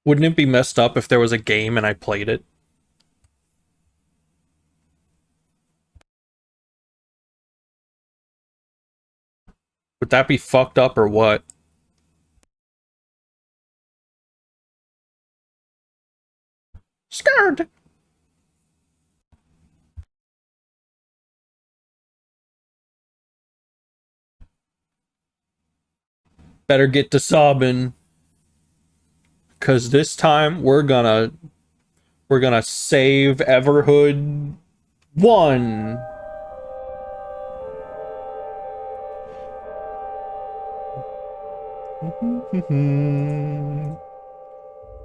Wouldn't it be messed up if there was a game and I played it? Would that be fucked up or what? Scared! Better get to sobbing. 'Cause this time we're gonna save Everhood 1.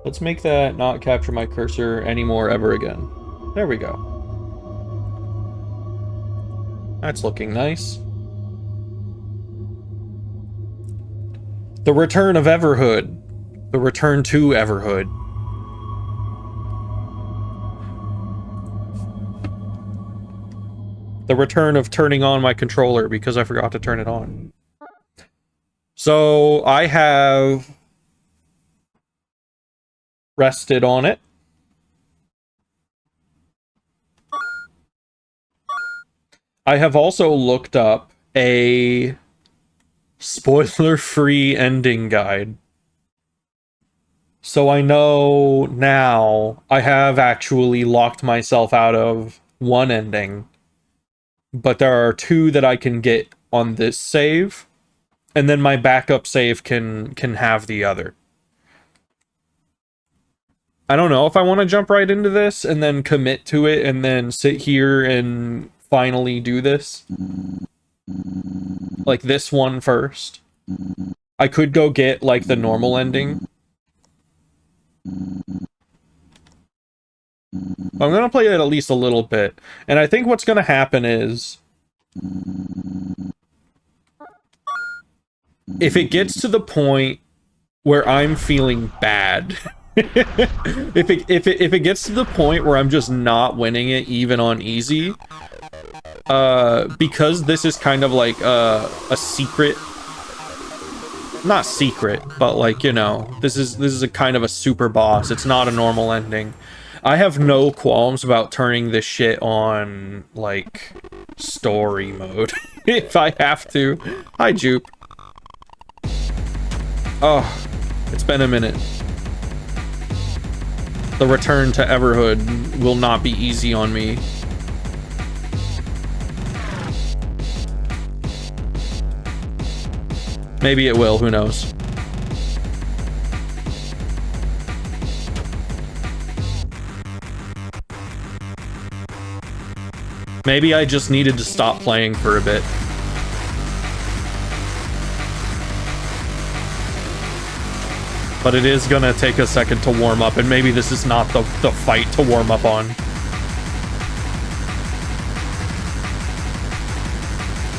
Let's make that not capture my cursor anymore ever again. There we go. That's looking nice. The return of Everhood. The return to Everhood. The return of turning on my controller because I forgot to turn it on. So I have rested on it. I have also looked up a spoiler-free ending guide. So I know now I have actually locked myself out of one ending. But there are 2 that I can get on this save. And then my backup save can have the other. I don't know if I want to jump right into this and then commit to it and then sit here and finally do this. Like this one first. I could go get like the normal ending. I'm gonna play it at least a little bit. And I think what's gonna happen is if it gets to the point where I'm feeling bad, if it gets to the point where I'm just not winning it even on easy, because this is kind of like a secret, not secret, but like, you know, this is a kind of a super boss. It's not a normal ending. I have no qualms about turning this shit on like story mode if I have to. Hi, Jupe. Oh, it's been a minute. The return to Everhood will not be easy on me. Maybe it will, who knows. Maybe I just needed to stop playing for a bit. But it is gonna take a second to warm up, and maybe this is not the fight to warm up on.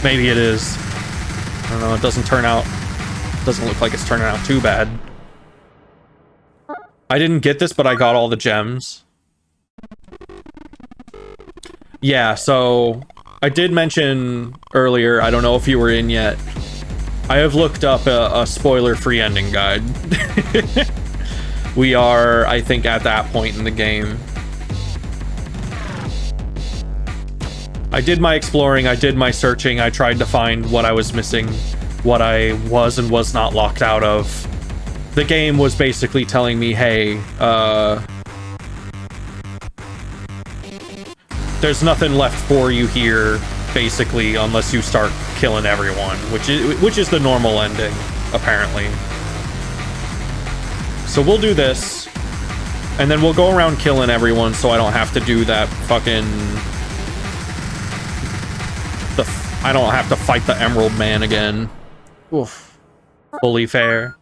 Maybe it is. I don't know, it doesn't look like it's turning out too bad. I didn't get this, but I got all the gems. Yeah, so I did mention earlier, I don't know if you were in yet, I have looked up a spoiler-free ending guide. We are, I think, at that point in the game. I did my exploring, I did my searching, I tried to find what I was missing, what I was and was not locked out of. The game was basically telling me, hey, there's nothing left for you here, basically, unless you start killing everyone, which is the normal ending, apparently. So we'll do this, and then we'll go around killing everyone so I don't have to do that fucking... I don't have to fight the Emerald Man again. Oof. Fully fair.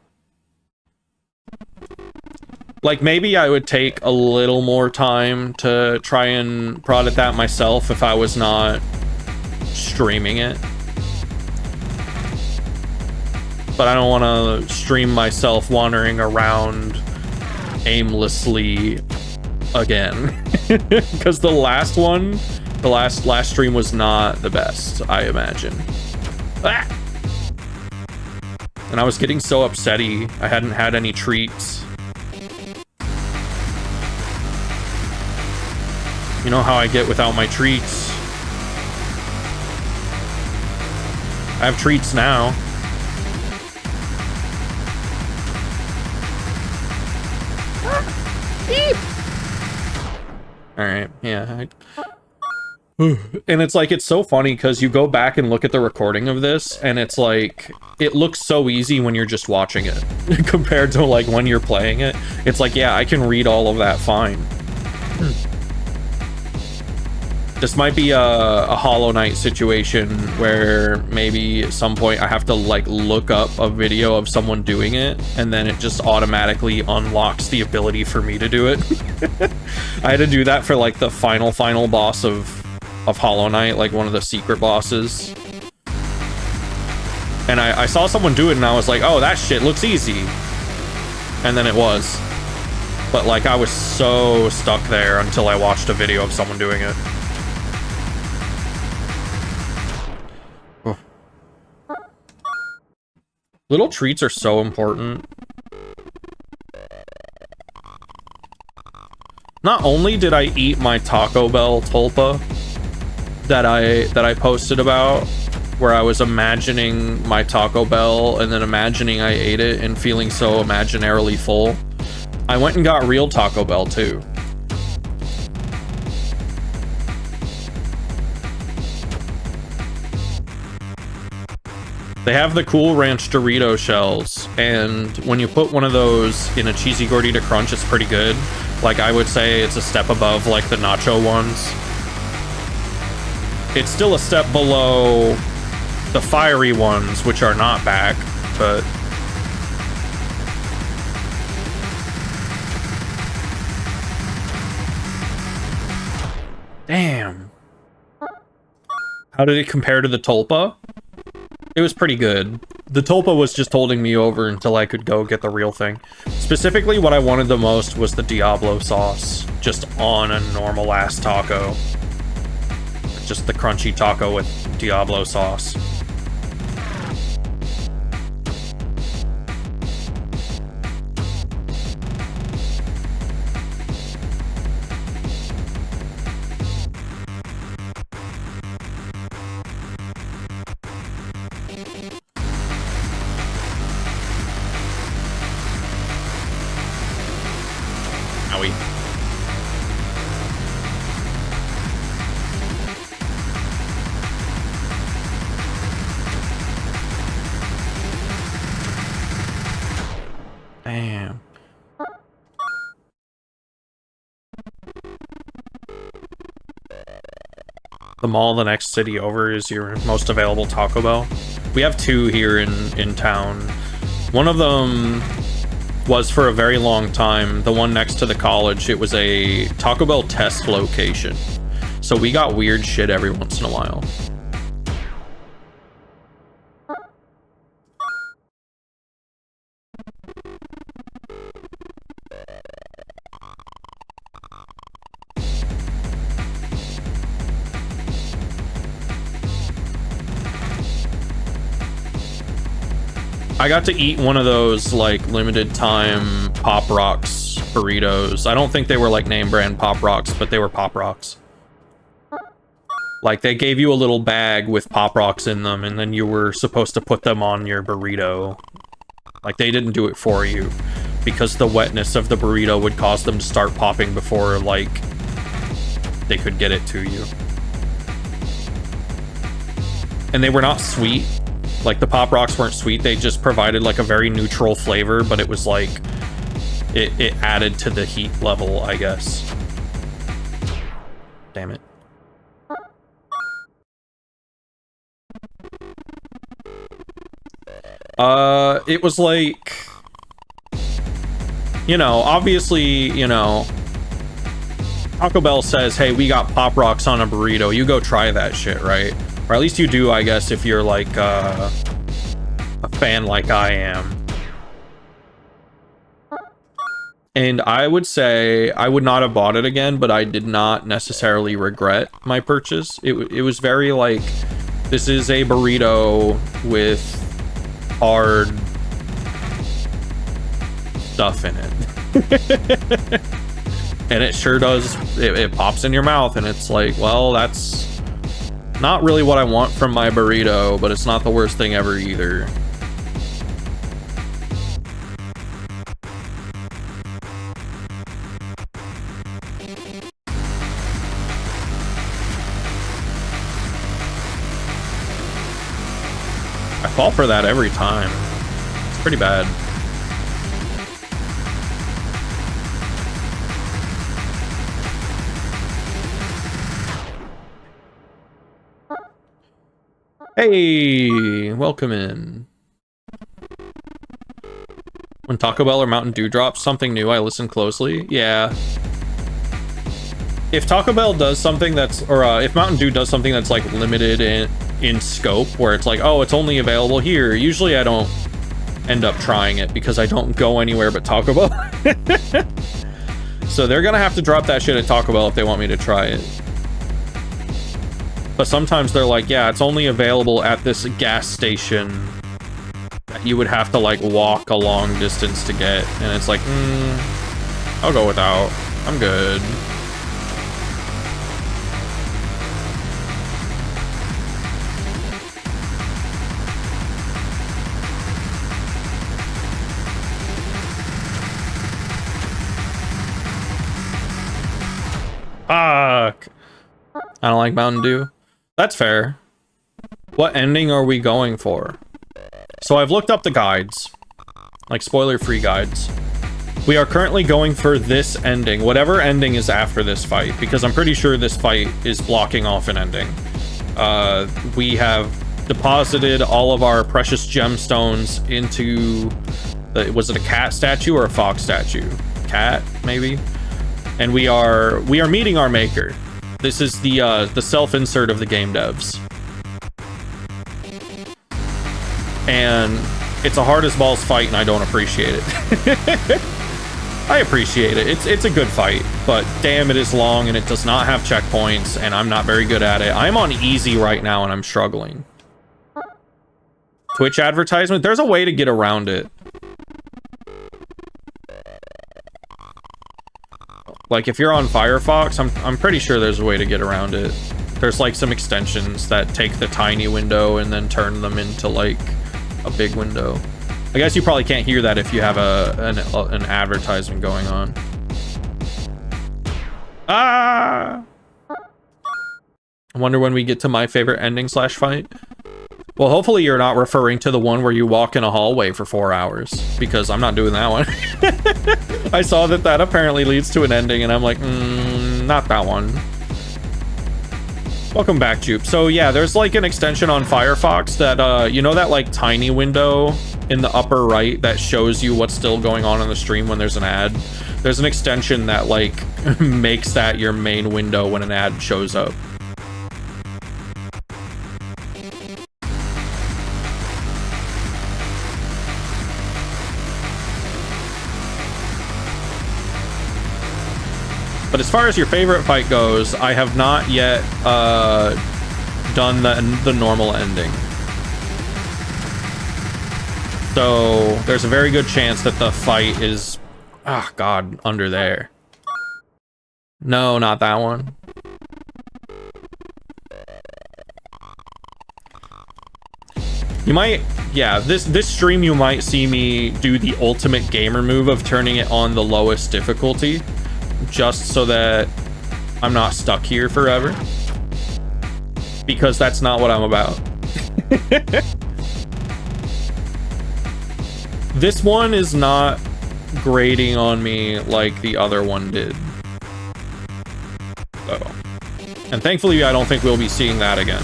Like, maybe I would take a little more time to try and prod at that myself if I was not streaming it. But I don't want to stream myself wandering around aimlessly again. Because the last one, the last stream was not the best, I imagine. Ah! And I was getting so upsetty. I hadn't had any treats. You know how I get without my treats. I have treats now. All right, yeah. And it's like, it's so funny because you go back and look at the recording of this and it's like, it looks so easy when you're just watching it compared to like when you're playing it. It's like, yeah, I can read all of that fine. This might be a Hollow Knight situation where maybe at some point I have to like look up a video of someone doing it and then it just automatically unlocks the ability for me to do it. I had to do that for like the final boss of Hollow Knight, like one of the secret bosses. And I saw someone do it and I was like, oh, that shit looks easy. And then it was. But like I was so stuck there until I watched a video of someone doing it. Little treats are so important. Not only did I eat my Taco Bell tulpa that I posted about, where I was imagining my Taco Bell and then imagining I ate it and feeling so imaginarily full, I went and got real Taco Bell too. They have the Cool Ranch Dorito shells, and when you put one of those in a cheesy gordita crunch, it's pretty good. Like, I would say it's a step above, like, the nacho ones. It's still a step below the fiery ones, which are not back, but... Damn. How did it compare to the tulpa? It was pretty good. The tulpa was just holding me over until I could go get the real thing. Specifically, what I wanted the most was the Diablo sauce, just on a normal-ass taco. Just the crunchy taco with Diablo sauce. Damn. The mall the next city over is your most available Taco Bell. We have two here in town. One of them was for a very long time. The one next to the college, it was a Taco Bell test location. So we got weird shit every once in a while. I got to eat one of those, like, limited time Pop Rocks burritos. I don't think they were, like, name brand Pop Rocks, but they were Pop Rocks. Like, they gave you a little bag with Pop Rocks in them, and then you were supposed to put them on your burrito. Like, they didn't do it for you, because the wetness of the burrito would cause them to start popping before, like, they could get it to you. And they were not sweet. Like, the Pop Rocks weren't sweet, they just provided, like, a very neutral flavor, but it was, like, it added to the heat level, I guess. Damn it. It was, like... You know, obviously, you know... Taco Bell says, hey, we got Pop Rocks on a burrito, you go try that shit, right? Or at least you do, I guess, if you're, like, a fan like I am. And I would say I would not have bought it again, but I did not necessarily regret my purchase. It was very, like, this is a burrito with hard stuff in it. And it sure does, it pops in your mouth, and it's like, well, that's not really what I want from my burrito, but it's not the worst thing ever either. I fall for that every time. It's pretty bad. Hey, welcome in. When Taco Bell or Mountain Dew drops something new, I listen closely. Yeah. If Taco Bell does something that's, or if Mountain Dew does something that's like limited in scope, where it's like, oh, it's only available here, usually I don't end up trying it because I don't go anywhere but Taco Bell. So they're gonna have to drop that shit at Taco Bell if they want me to try it. But sometimes they're like, yeah, it's only available at this gas station that you would have to like walk a long distance to get. And it's like, I'll go without. I'm good. Fuck. I don't like Mountain Dew. That's fair. What ending are we going for? So I've looked up the guides, like spoiler-free guides. We are currently going for this ending, whatever ending is after this fight, because I'm pretty sure this fight is blocking off an ending. We have deposited all of our precious gemstones into was it a cat statue or a fox statue? Cat, maybe? And we are meeting our maker. This is the self-insert of the game devs. And it's a hard as balls fight, and I don't appreciate it. I appreciate it. It's a good fight, but damn, it is long, and it does not have checkpoints, and I'm not very good at it. I'm on easy right now, and I'm struggling. Twitch advertisement? There's a way to get around it. Like, if you're on Firefox, I'm pretty sure there's a way to get around it. There's, like, some extensions that take the tiny window and then turn them into, like, a big window. I guess you probably can't hear that if you have an advertisement going on. Ah! I wonder when we get to my favorite ending slash fight. Well, hopefully you're not referring to the one where you walk in a hallway for 4 hours, because I'm not doing that one. I saw that apparently leads to an ending, and I'm like, not that one. Welcome back, Jupe. So yeah, there's like an extension on Firefox that, you know that like tiny window in the upper right that shows you what's still going on the stream when there's an ad? There's an extension that like makes that your main window when an ad shows up. But as far as your favorite fight goes, I have not yet done the normal ending. So there's a very good chance that the fight is, God, under there. No, not that one. You might, yeah, this stream you might see me do the ultimate gamer move of turning it on the lowest difficulty, just so that I'm not stuck here forever, because that's not what I'm about. This one is not grading on me like the other one did. So, and thankfully I don't think we'll be seeing that again.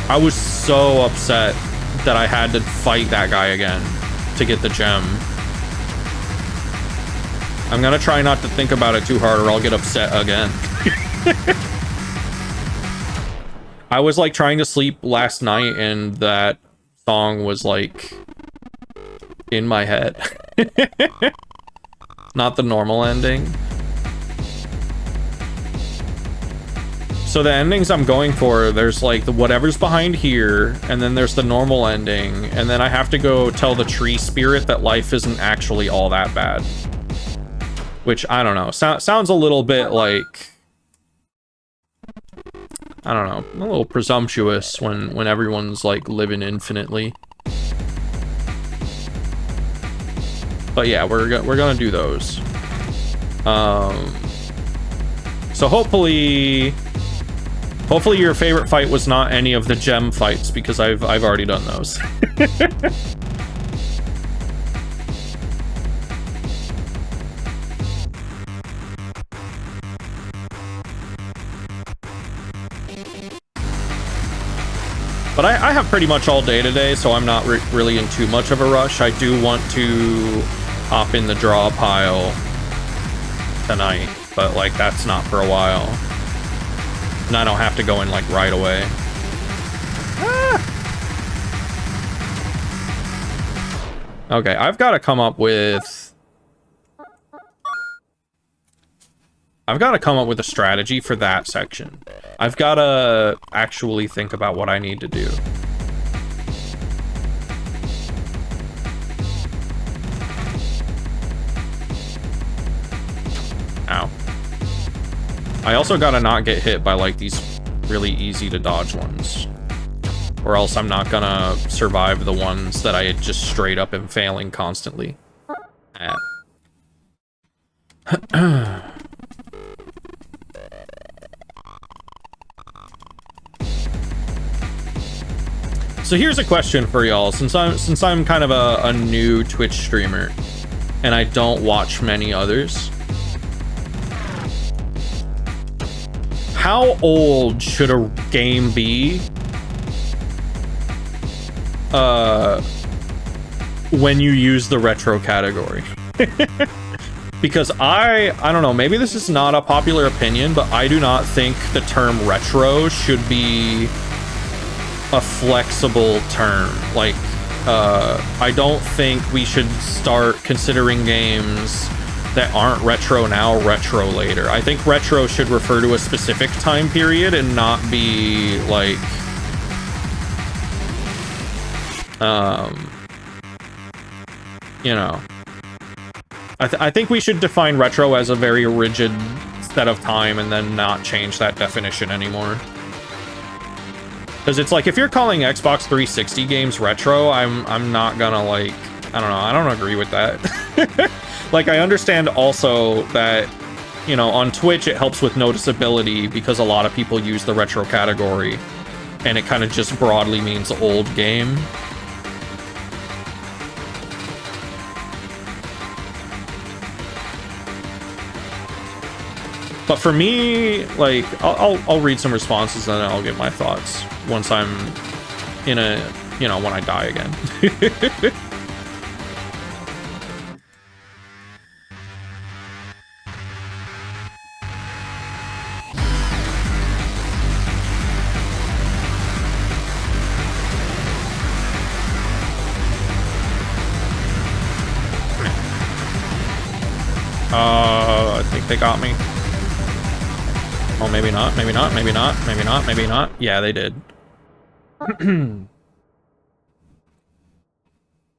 I was so upset that I had to fight that guy again to get the gem. I'm gonna try not to think about it too hard, or I'll get upset again. I was like trying to sleep last night, and that song was like in my head. Not the normal ending. So the endings I'm going for, there's like the whatever's behind here, and then there's the normal ending, and then I have to go tell the tree spirit that life isn't actually all that bad. Which, I don't know, sounds a little bit like, I don't know, a little presumptuous when everyone's like living infinitely. But yeah, we're gonna do those. So hopefully your favorite fight was not any of the gem fights, because I've already done those. But I have pretty much all day today, so I'm not really in too much of a rush. I do want to hop in the draw pile tonight, but like that's not for a while. And I don't have to go in like right away. Okay, I've got to come up with a strategy for that section. I've got to actually think about what I need to do. Ow. I also got to not get hit by like these really easy to dodge ones, or else I'm not gonna survive the ones that I just straight up am failing constantly at. So here's a question for y'all, since I'm kind of a new Twitch streamer and I don't watch many others. How old should a game be when you use the retro category? Because I don't know, maybe this is not a popular opinion, but I do not think the term retro should be a flexible term. Like, I don't think we should start considering games that aren't retro now retro later. I think retro should refer to a specific time period and not be like you know, I think we should define retro as a very rigid set of time and then not change that definition anymore. Because it's like, if you're calling Xbox 360 games retro, I'm not gonna like, I don't know, I don't agree with that. Like, I understand also that, you know, on Twitch it helps with noticeability because a lot of people use the retro category, and it kind of just broadly means old game. But for me, like, I'll read some responses and then I'll give my thoughts once I'm in a, you know, when I die again. I think they got me. Oh, maybe not, maybe not, maybe not, maybe not, maybe not. Yeah, they did.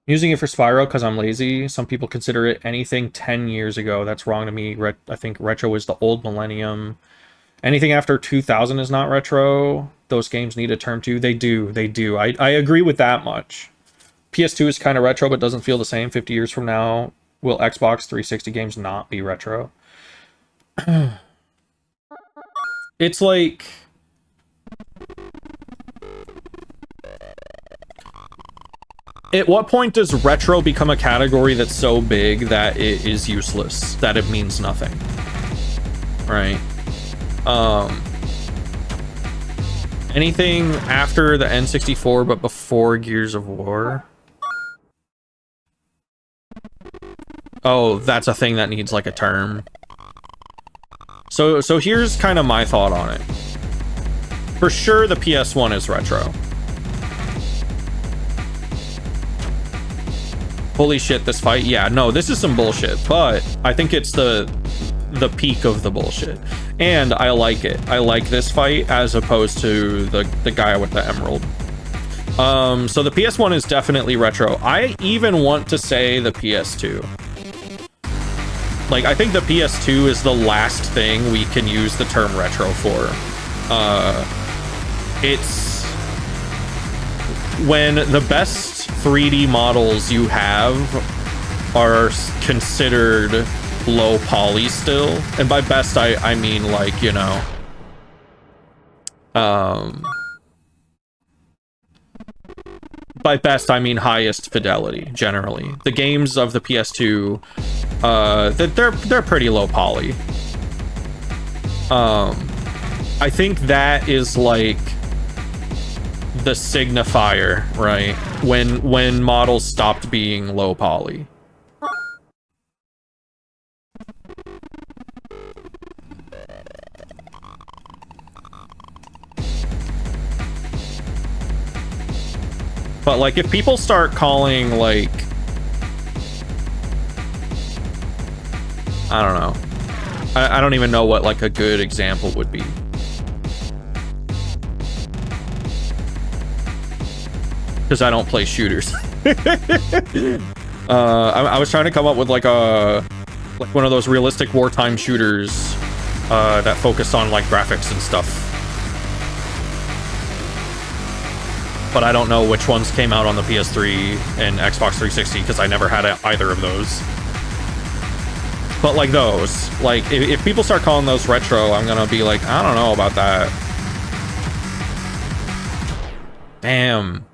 Using it for Spyro because I'm lazy. Some people consider it anything 10 years ago. That's wrong to me. I think retro is the old millennium. Anything after 2000 is not retro. Those games need a term too. They do, they do. I agree with that much. PS2 is kind of retro, but doesn't feel the same 50 years from now. Will Xbox 360 games not be retro? It's like, at what point does retro become a category that's so big that it is useless, that it means nothing, right? Anything after the N64 but before Gears of War? Oh, that's a thing that needs like a term. So here's kind of my thought on it. For sure, the PS1 is retro. Holy shit, this fight. Yeah, no, this is some bullshit, but I think it's the peak of the bullshit. And I like it. I like this fight as opposed to the guy with the emerald. So the PS1 is definitely retro. I even want to say the PS2. Like, I think the PS2 is the last thing we can use the term retro for. It's when the best 3D models you have are considered low poly still. And by best, I mean, like, you know, by best, I mean highest fidelity, generally. The games of the PS2, they're pretty low poly. I think that is like the signifier, right? When models stopped being low poly. But, like, if people start calling, like... I don't know. I don't even know what, like, a good example would be. Because I don't play shooters. I was trying to come up with, like, one of those realistic wartime shooters that focus on, like, graphics and stuff. But I don't know which ones came out on the PS3 and Xbox 360 because I never had either of those. But like those, like if people start calling those retro, I'm gonna be like, I don't know about that. Damn.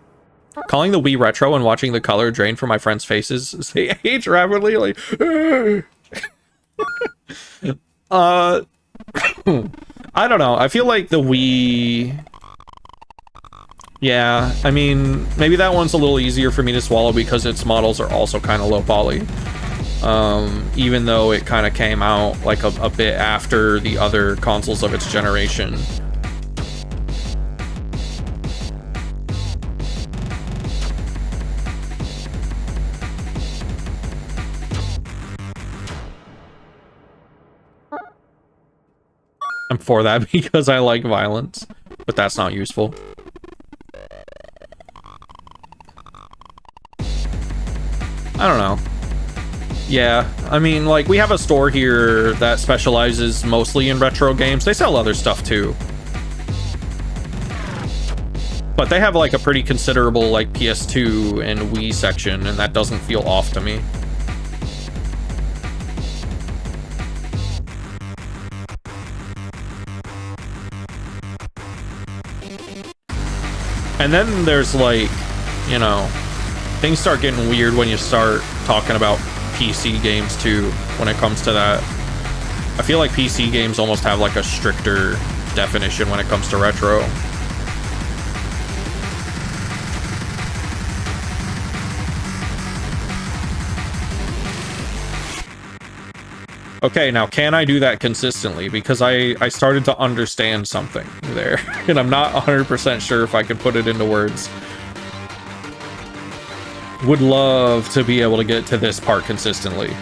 Calling the Wii retro and watching the color drain from my friends' faces as they age rapidly, like... I don't know. I feel like the Wii... Yeah, I mean, maybe that one's a little easier for me to swallow because its models are also kind of low poly. Even though it kind of came out like a bit after the other consoles of its generation. I'm for that because I like violence, but that's not useful. I don't know. Yeah, I mean, like, we have a store here that specializes mostly in retro games. They sell other stuff, too. But they have, like, a pretty considerable, like, PS2 and Wii section, and that doesn't feel off to me. And then there's, like, you know... things start getting weird when you start talking about PC games too, when it comes to that. I feel like PC games almost have like a stricter definition when it comes to retro. Okay, now can I do that consistently? Because I started to understand something there, and I'm not 100% sure if I could put it into words. Would love to be able to get to this part consistently.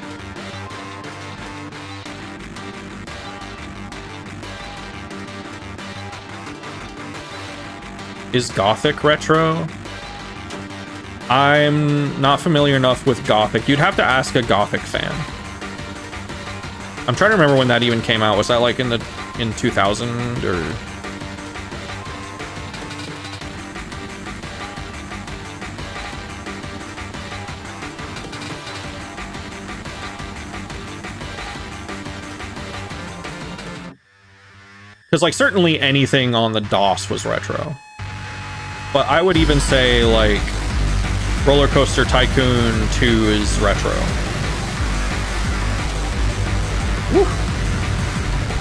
Is Gothic retro? I'm not familiar enough with Gothic. You'd have to ask a Gothic fan. I'm trying to remember when that even came out. Was that like in 2000 or... Because, like, certainly anything on the DOS was retro. But I would even say, like, Roller Coaster Tycoon 2 is retro. Woo.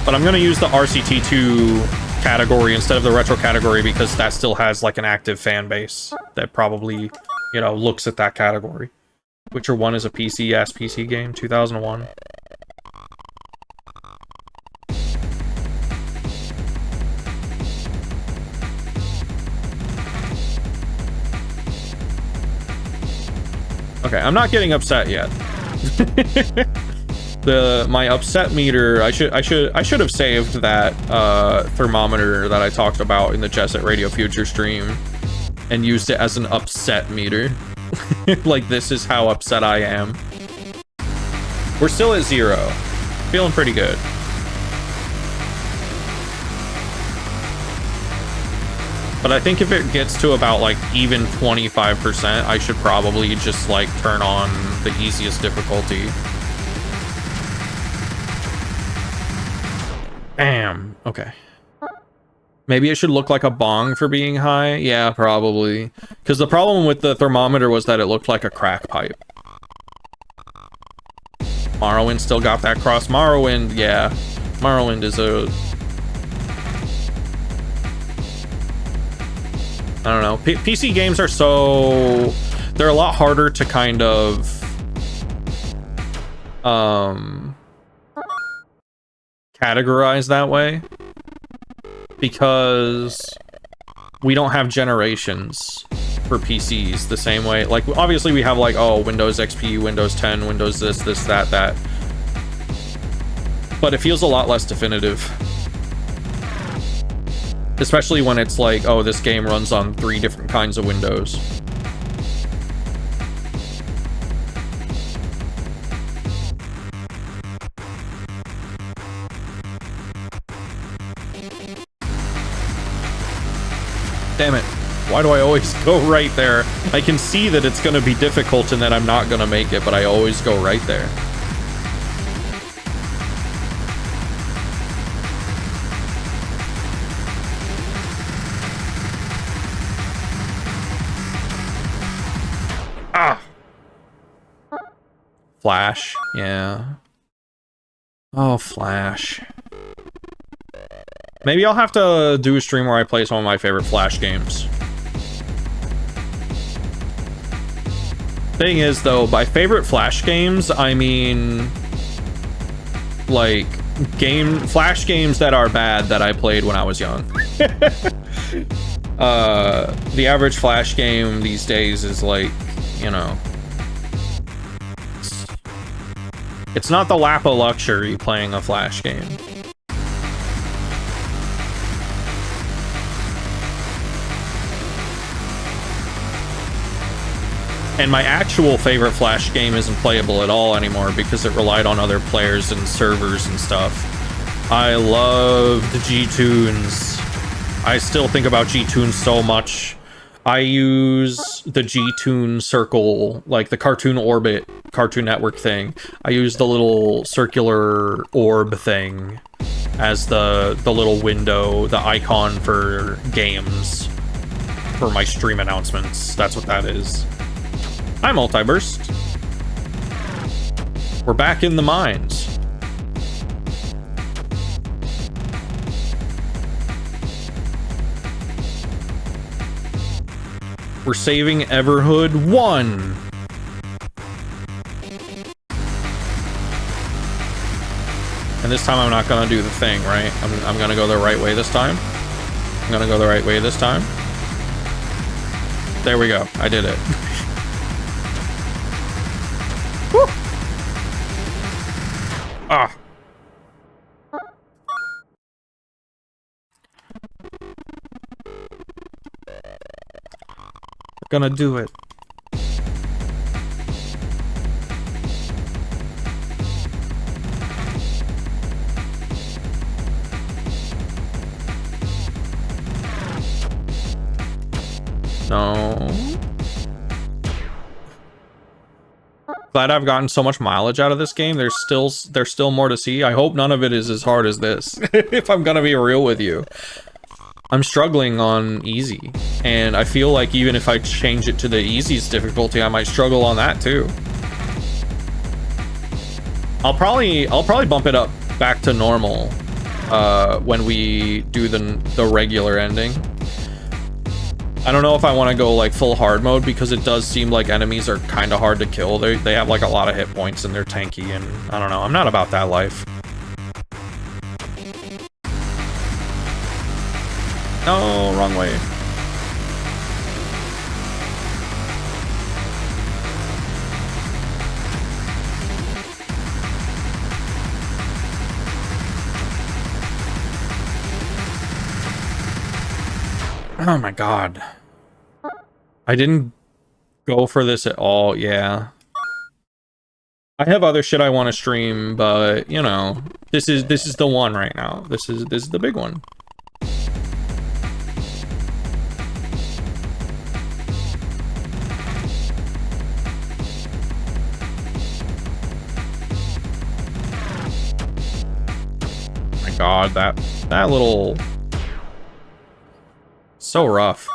But I'm going to use the RCT2 category instead of the retro category because that still has, like, an active fan base that probably, you know, looks at that category. Witcher 1 is a PC-ass PC game, 2001. Okay, I'm not getting upset yet. My upset meter, I should have saved that thermometer that I talked about in the Jet Set Radio Future stream and used it as an upset meter. Like, this is how upset I am. We're still at 0. Feeling pretty good. But I think if it gets to about like even 25%, I should probably just like turn on the easiest difficulty. Bam. Okay. Maybe it should look like a bong for being high. Yeah, probably. Because the problem with the thermometer was that it looked like a crack pipe. Morrowind still got that cross. Morrowind, yeah. Morrowind is a... I don't know. PC games are so... They're a lot harder to kind of... categorize that way. Because we don't have generations for PCs the same way. Like, obviously we have like, oh, Windows XP, Windows 10, Windows this, that. But it feels a lot less definitive. Especially when it's like, oh, this game runs on 3 different kinds of Windows. Damn it. Why do I always go right there? I can see that it's going to be difficult and that I'm not going to make it, but I always go right there. Ah! Flash, yeah. Oh, Flash. Maybe I'll have to do a stream where I play some of my favorite Flash games. Thing is, though, by favorite Flash games, I mean... like, Flash games that are bad that I played when I was young. The average Flash game these days is like, you know... It's not the lap of luxury playing a Flash game. And my actual favorite Flash game isn't playable at all anymore because it relied on other players and servers and stuff. I loved G-Tunes. I still think about G-Tunes so much. I use the G-Tune circle, like the Cartoon Orbit, Cartoon Network thing. I use the little circular orb thing as the little window, the icon for games for my stream announcements. That's what that is. Hi, Multiburst. We're back in the mines. We're saving Everhood 1. And this time I'm not gonna do the thing, right? I'm gonna go the right way this time. I'm gonna go the right way this time. There we go. I did it. Woo! Ah. We're gonna do it. No. Glad I've gotten so much mileage out of this game. There's still more to see. I hope none of it is as hard as this. If I'm gonna be real with you. I'm struggling on easy. And I feel like even if I change it to the easiest difficulty, I might struggle on that too. I'll probably bump it up back to normal when we do the regular ending. I don't know if I want to go like full hard mode because it does seem like enemies are kind of hard to kill. They have like a lot of hit points and they're tanky, and I don't know. I'm not about that life. No, wrong way. Oh my god. I didn't go for this at all, yeah. I have other shit I want to stream, but you know, this is the one right now. This is the big one. Oh my god, that little so rough.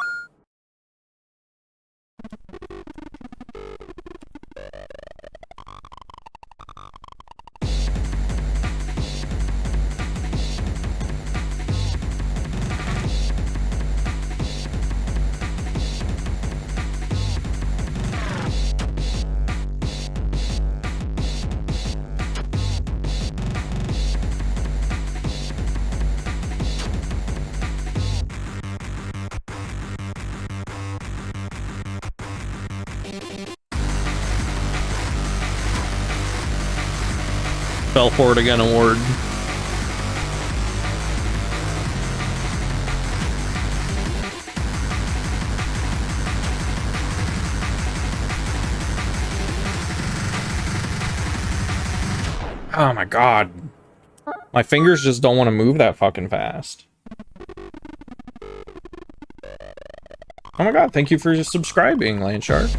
Fell for it again award. Oh my god. My fingers just don't want to move that fucking fast. Oh my god, thank you for subscribing, Landshark.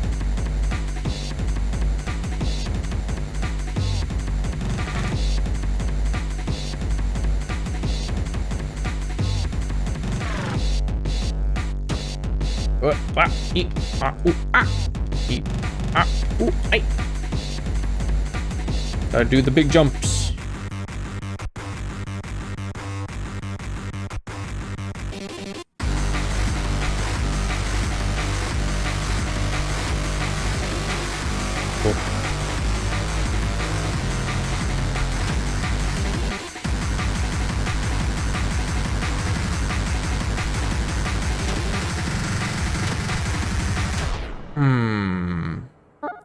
Gotta do the big jumps. Cool.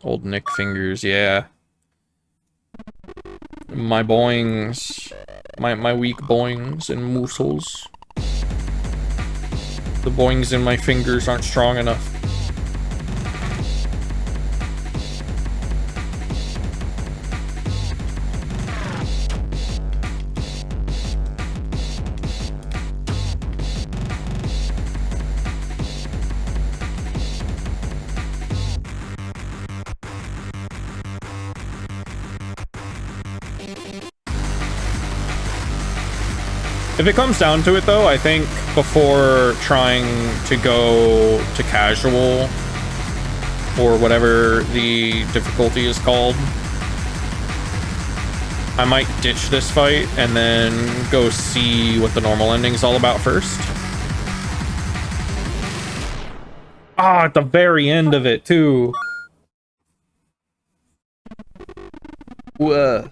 Old Nick fingers, yeah. My boings. My weak boings and muscles. The boings in my fingers aren't strong enough. If it comes down to it, though, I think before trying to go to casual, or whatever the difficulty is called, I might ditch this fight and then go see what the normal ending's all about first. Ah, at the very end of it, too. Whoa.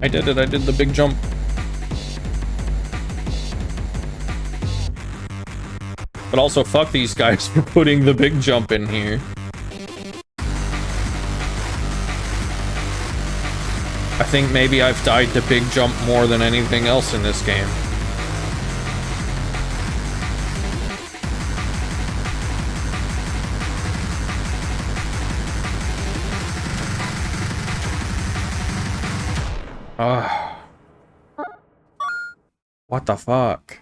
I did it, I did the big jump. But also, fuck these guys for putting the big jump in here. I think maybe I've died to big jump more than anything else in this game. What the fuck?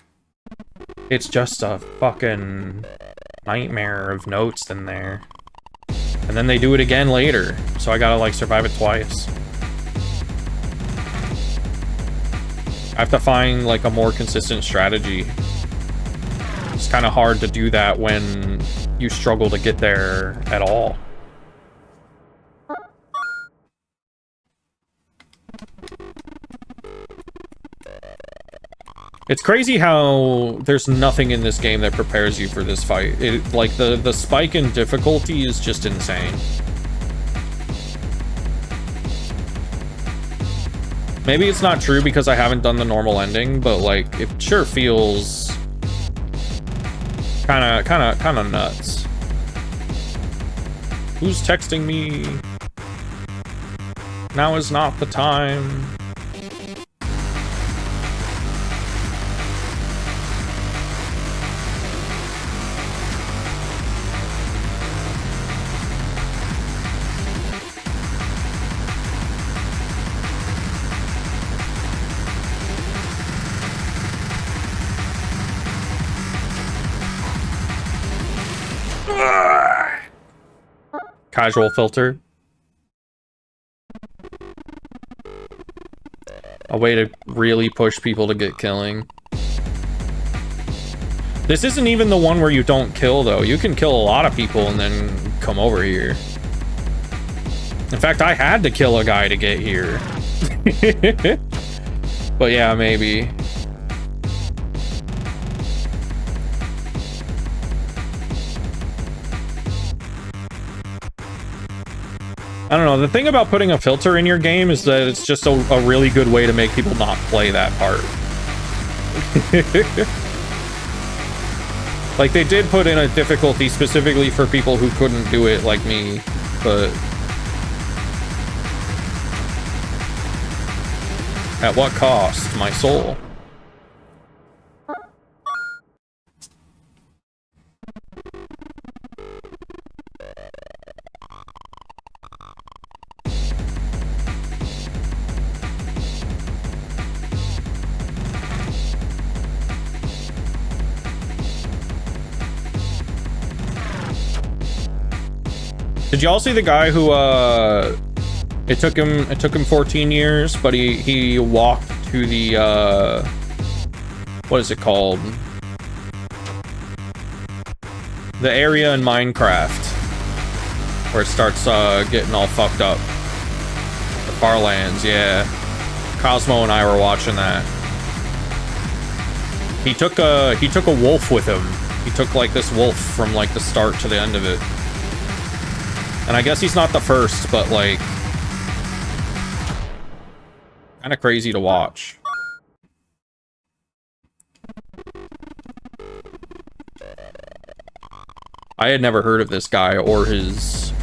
It's just a fucking nightmare of notes in there. And then they do it again later, so I gotta like survive it twice. I have to find like a more consistent strategy. It's kind of hard to do that when you struggle to get there at all. It's crazy how there's nothing in this game that prepares you for this fight. Like, the spike in difficulty is just insane. Maybe it's not true because I haven't done the normal ending, but like it sure feels kind of nuts. Who's texting me? Now is not the time. Casual filter. A way to really push people to get killing. This isn't even the one where you don't kill, though. You can kill a lot of people and then come over here. In fact, I had to kill a guy to get here. But yeah, maybe. I don't know, the thing about putting a filter in your game is that it's just a really good way to make people not play that part. Like, they did put in a difficulty specifically for people who couldn't do it like me, but... At what cost? My soul. Did y'all see the guy who it took him 14 years, but he walked to the what is it called? The area in Minecraft where it starts getting all fucked up. The Farlands, yeah. Cosmo and I were watching that. He took a wolf with him. He took like this wolf from like the start to the end of it. And I guess he's not the first, but like kind of crazy to watch. I had never heard of this guy or his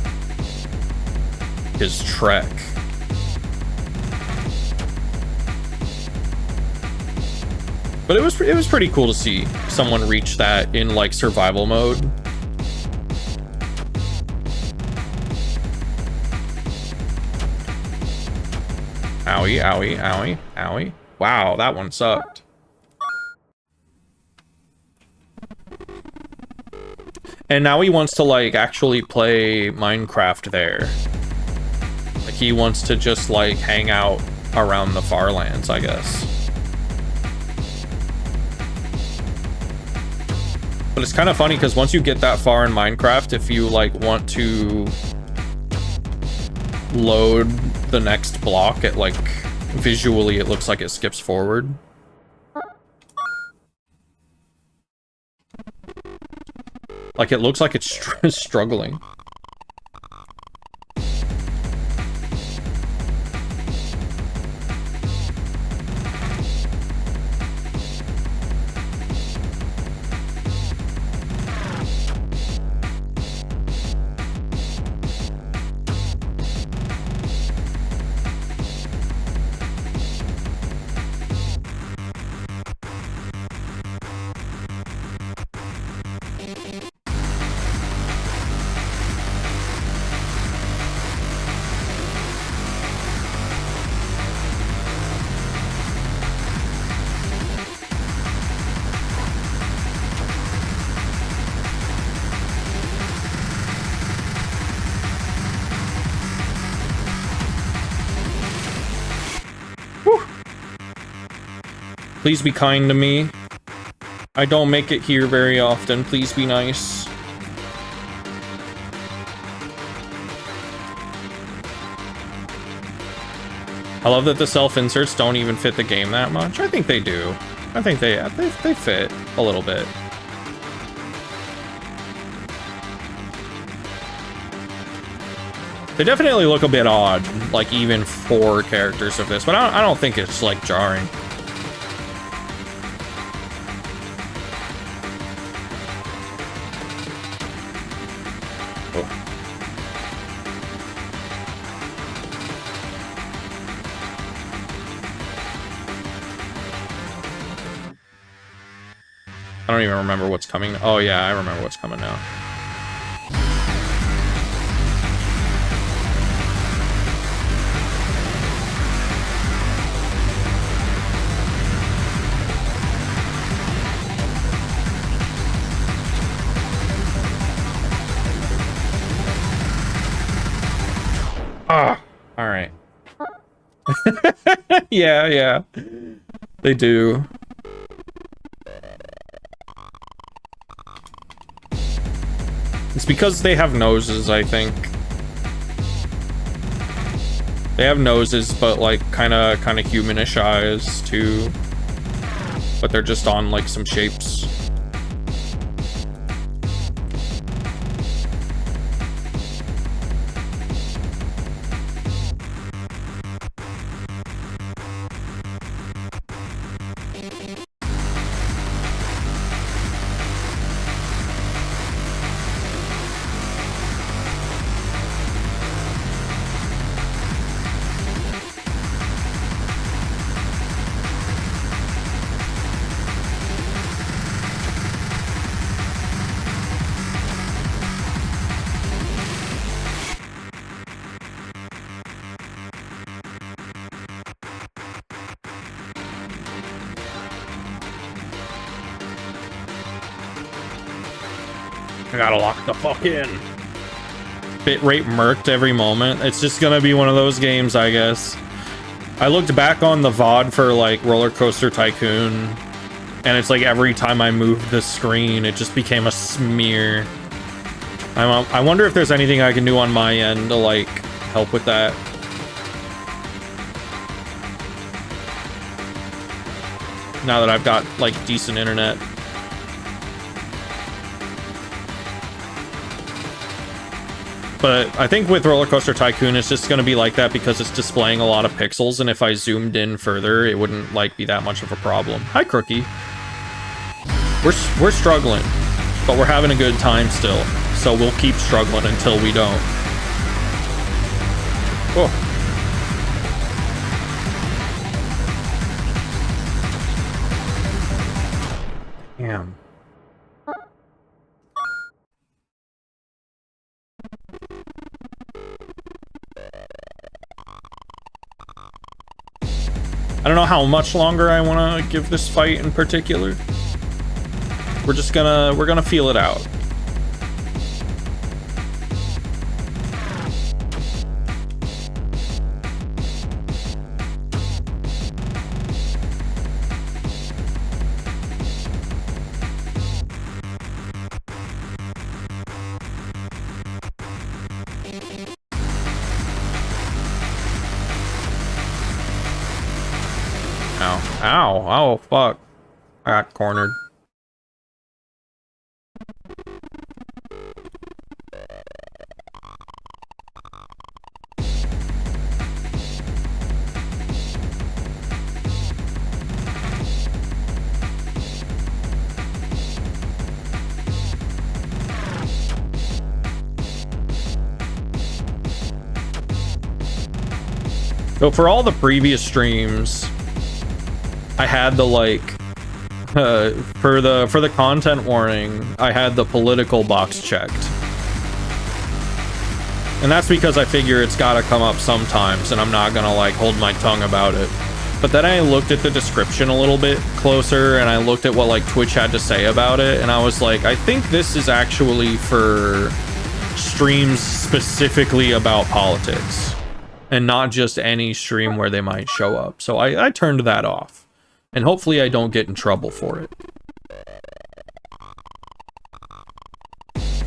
trek. But it was pretty cool to see someone reach that in like survival mode. Owie, owie, owie, owie. Wow, that one sucked. And now he wants to, like, actually play Minecraft there. Like, he wants to just, like, hang out around the Farlands, I guess. But it's kind of funny, because once you get that far in Minecraft, if you, like, want to load the next block, it like visually it looks like it skips forward. Like it looks like it's struggling. Please be kind to me. I don't make it here very often. Please be nice. I love that the self-inserts don't even fit the game that much. I think they do. I think they fit a little bit. They definitely look a bit odd, like even for characters of this, but I don't think it's like jarring. I don't even remember what's coming. Oh yeah, I remember what's coming now. Ah, all right. Yeah. They do. It's because they have noses, I think. They have noses, but like kind of humanish eyes too. But they're just on like some shapes. I gotta lock the fuck in. Bitrate murked every moment. It's just gonna be one of those games, I guess. I looked back on the VOD for like Roller Coaster Tycoon, and it's like every time I moved the screen, it just became a smear. I wonder if there's anything I can do on my end to like help with that. Now that I've got like decent internet. But I think with Roller Coaster Tycoon, it's just going to be like that because it's displaying a lot of pixels, and if I zoomed in further, it wouldn't like be that much of a problem. Hi, Crookie. We're struggling, but we're having a good time still, so we'll keep struggling until we don't. Oh. Damn. I don't know how much longer I want to give this fight in particular. We're gonna feel it out. Ow, oh fuck. I got cornered. So for all the previous streams, I had the like for the content warning, I had the political box checked. And that's because I figure it's gotta come up sometimes, and I'm not gonna like hold my tongue about it. But then I looked at the description a little bit closer, and I looked at what like Twitch had to say about it, and I was like, I think this is actually for streams specifically about politics, and not just any stream where they might show up. So I turned that off. And hopefully I don't get in trouble for it.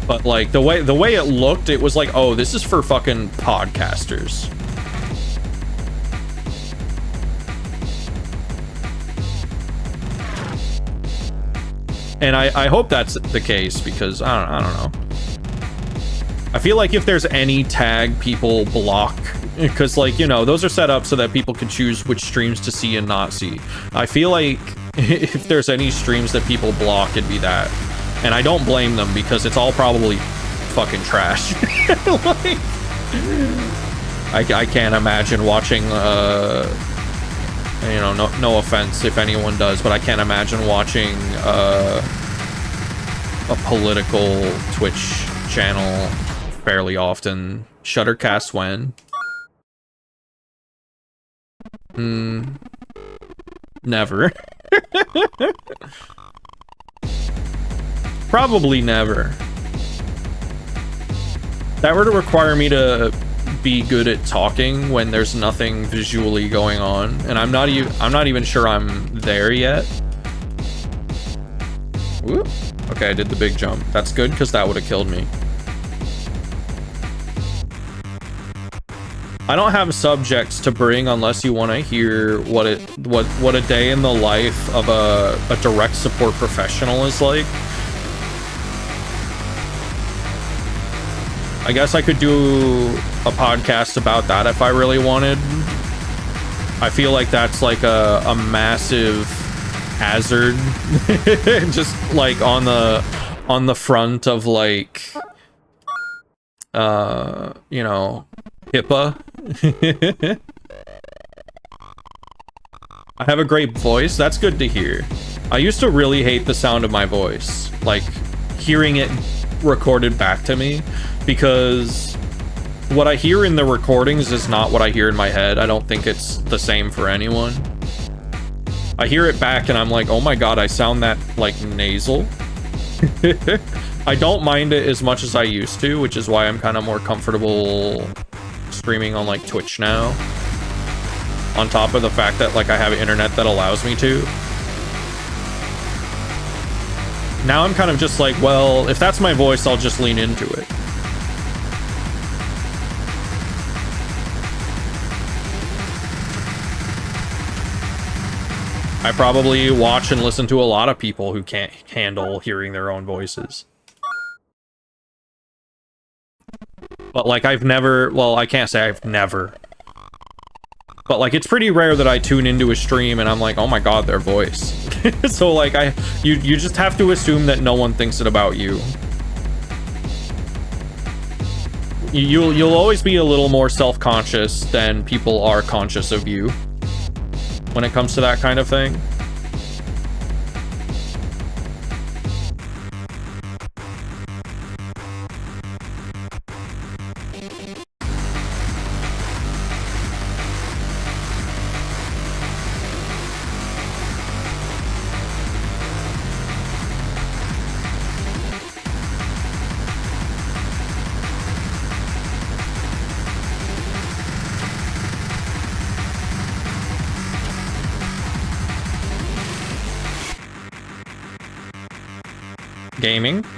But like the way it looked, it was like, oh, this is for fucking podcasters. And I hope that's the case, because I don't know. I feel like if there's any tag people block, because like, you know, those are set up so that people can choose which streams to see and not see. I feel like if there's any streams that people block, it'd be that. And I don't blame them because it's all probably fucking trash. Like, I can't imagine watching, you know, no offense if anyone does, but I can't imagine watching a political Twitch channel fairly often. Shuttercast when? Never. Probably never. That were to require me to be good at talking when there's nothing visually going on, and I'm not even sure I'm there yet. Whoop. Okay, I did the big jump. That's good because that would have killed me. I don't have subjects to bring unless you want to hear what a day in the life of a direct support professional is like. I guess I could do a podcast about that if I really wanted. I feel like that's like a massive hazard. Just like on the front of like you know, HIPAA. I have a great voice. That's good to hear. I used to really hate the sound of my voice, like hearing it recorded back to me, because what I hear in the recordings is not what I hear in my head. I don't think it's the same for anyone. I hear it back and I'm like, oh my god, I sound that like nasal. I don't mind it as much as I used to, which is why I'm kind of more comfortable streaming on like Twitch now, on top of the fact that like I have internet that allows me to. Now I'm kind of just like, well, if that's my voice, I'll just lean into it. I probably watch and listen to a lot of people who can't handle hearing their own voices. But like I've never, well, I can't say I've never. But like it's pretty rare that I tune into a stream and I'm like, oh my god, their voice. So like you just have to assume that no one thinks it about you. You'll always be a little more self-conscious than people are conscious of you when it comes to that kind of thing.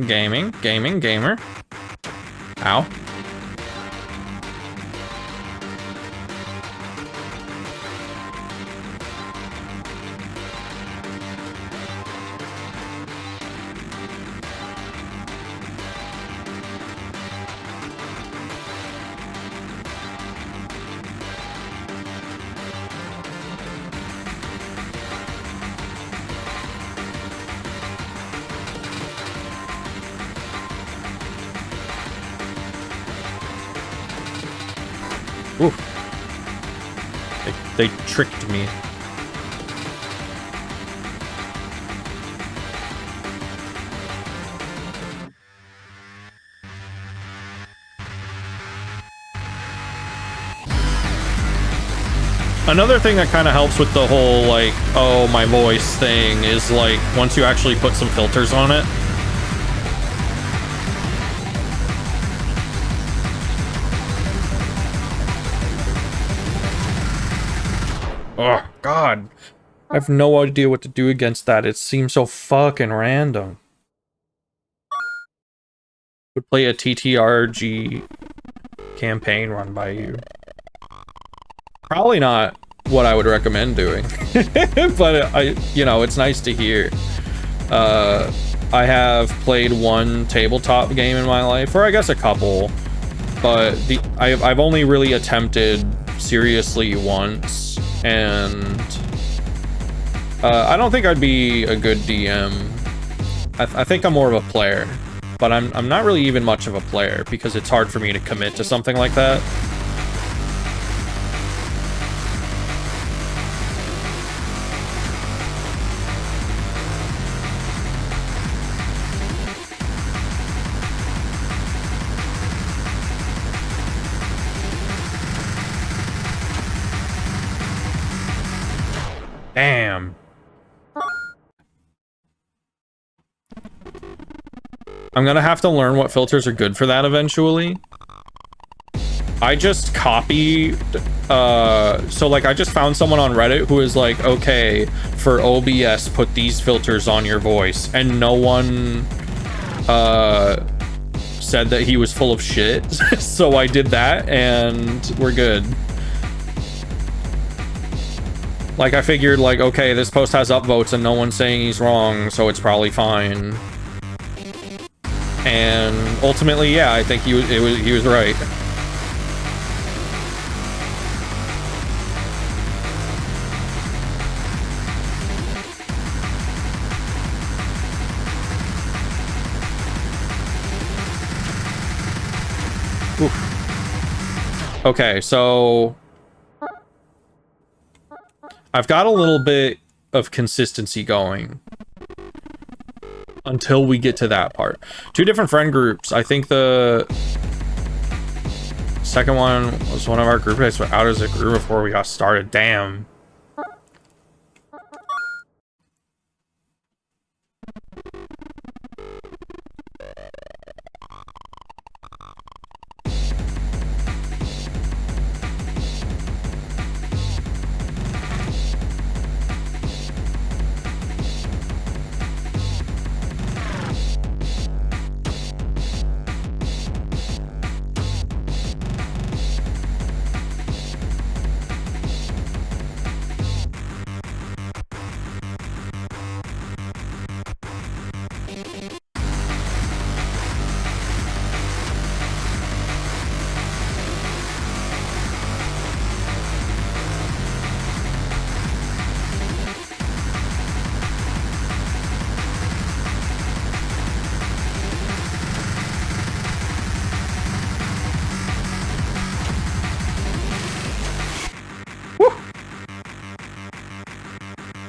Gamer. Ow. Ooh. They tricked me. Another thing that kind of helps with the whole, like, oh, my voice thing is, like, once you actually put some filters on it. Oh, God. I have no idea what to do against that. It seems so fucking random. Would play a TTRG campaign run by you. Probably not what I would recommend doing. But, you know, it's nice to hear. I have played one tabletop game in my life, or I guess a couple. but I've only really attempted seriously once, and I don't think I'd be a good DM. I think I'm more of a player, but I'm not really even much of a player because it's hard for me to commit to something like that. Damn. I'm gonna have to learn what filters are good for that eventually. I just copied, so like I just found someone on Reddit who is like, okay, for OBS, put these filters on your voice, and no one said that he was full of shit. So I did that and we're good. Like I figured like, okay, this post has upvotes and no one's saying he's wrong, so it's probably fine. And ultimately, yeah, I think he was right. Oof. Okay, so I've got a little bit of consistency going until we get to that part. 2 different friend groups. I think the second one was one of our group mates, but out as a group before we got started. Damn.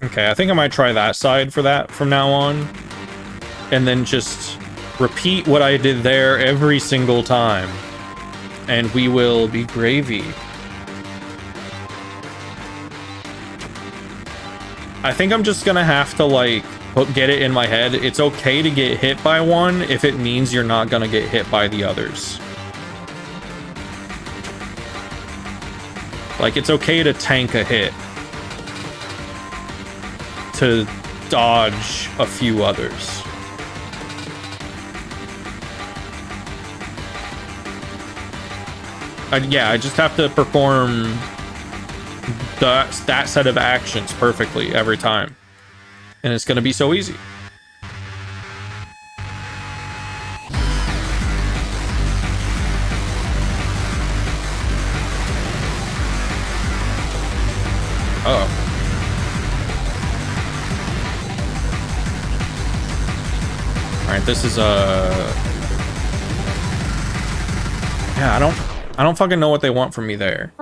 Okay, I think I might try that side for that from now on. And then just repeat what I did there every single time. And we will be gravy. I think I'm just gonna have to, like, get it in my head. It's okay to get hit by one if it means you're not gonna get hit by the others. Like, it's okay to tank a hit to dodge a few others. Yeah, I just have to perform that set of actions perfectly every time. And it's gonna be so easy. Uh-oh. Alright, this is yeah, I don't fucking know what they want from me there.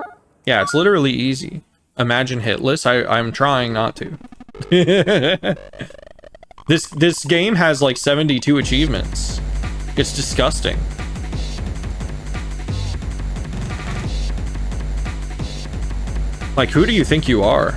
Yeah, it's literally easy. Imagine hitless. I'm trying not to. This game has like 72 achievements. It's disgusting. Like, who do you think you are?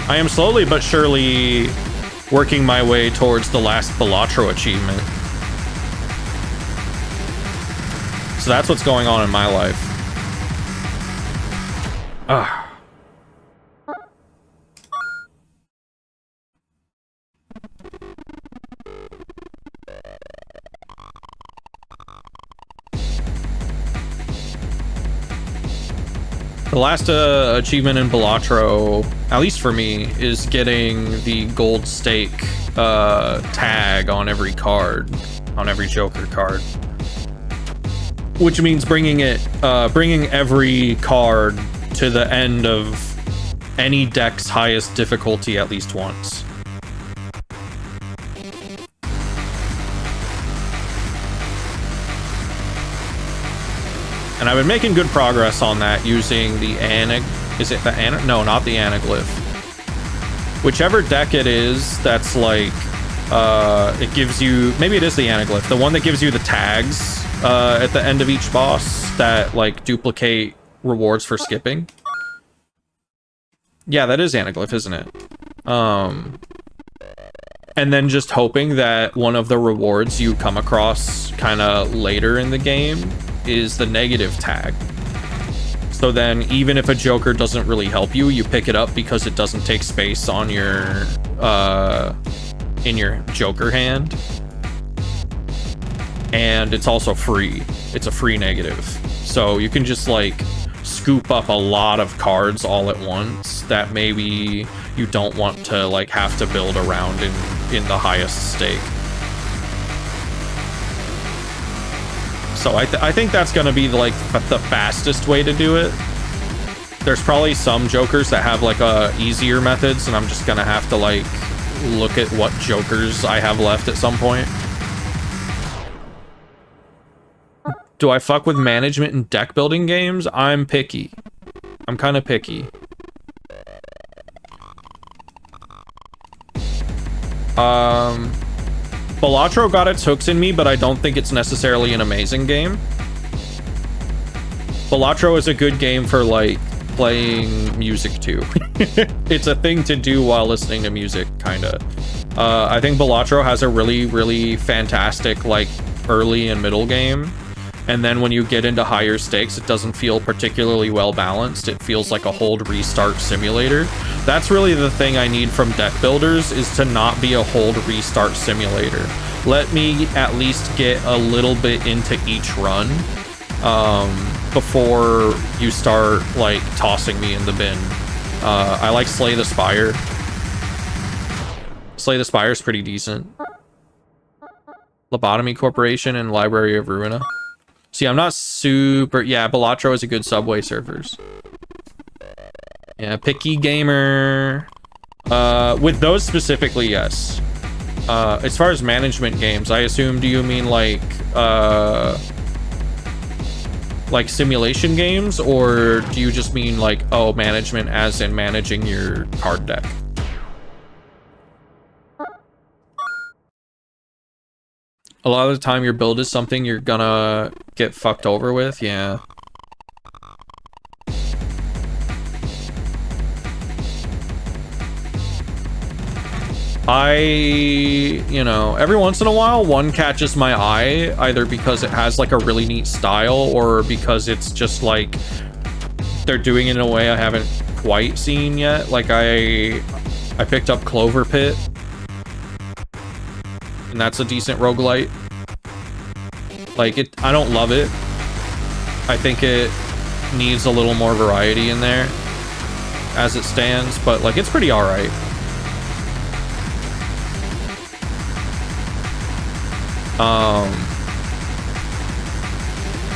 I am slowly but surely working my way towards the last Balatro achievement. So that's what's going on in my life. Ah. The last achievement in Balatro, at least for me, is getting the gold stake tag on every card, on every Joker card. Which means bringing every card to the end of any deck's highest difficulty at least once. And I've been making good progress on that using the no, not the anaglyph. Whichever deck it is that's like, it gives you, maybe it is the anaglyph, the one that gives you the tags at the end of each boss that like duplicate rewards for skipping. Yeah, that is anaglyph, isn't it? And then just hoping that one of the rewards you come across kind of later in the game is the negative tag. So then even if a Joker doesn't really help you, you pick it up because it doesn't take space on your in your Joker hand. And it's also free. It's a free negative. So you can just like scoop up a lot of cards all at once that maybe you don't want to like have to build around in the highest stake. So I think that's going to be like the fastest way to do it. There's probably some Jokers that have like easier methods, and I'm just going to have to like look at what Jokers I have left at some point. Do I fuck with management and deck building games? I'm picky. I'm kind of picky. Balatro got its hooks in me, but I don't think it's necessarily an amazing game. Balatro is a good game for like playing music to. It's a thing to do while listening to music, kinda. I think Balatro has a really, really fantastic like early and middle game. And then when you get into higher stakes, it doesn't feel particularly well balanced. It feels like a hold restart simulator. That's really the thing I need from deck builders, is to not be a hold restart simulator. Let me at least get a little bit into each run before you start like tossing me in the bin. I like Slay the Spire. Slay the Spire is pretty decent. Lobotomy Corporation and Library of Ruina. See, I'm not super... Yeah, Balatro is a good Subway servers. Yeah, picky gamer. With those specifically, yes. As far as management games, I assume, do you mean like simulation games? Or do you just mean like, oh, management as in managing your card deck? A lot of the time your build is something you're gonna get fucked over with, yeah. You know, every once in a while, one catches my eye, either because it has like a really neat style or because it's just like they're doing it in a way I haven't quite seen yet. Like I picked up Clover Pit, and that's a decent roguelite. Like I don't love it. I think it needs a little more variety in there as it stands, but like it's pretty alright.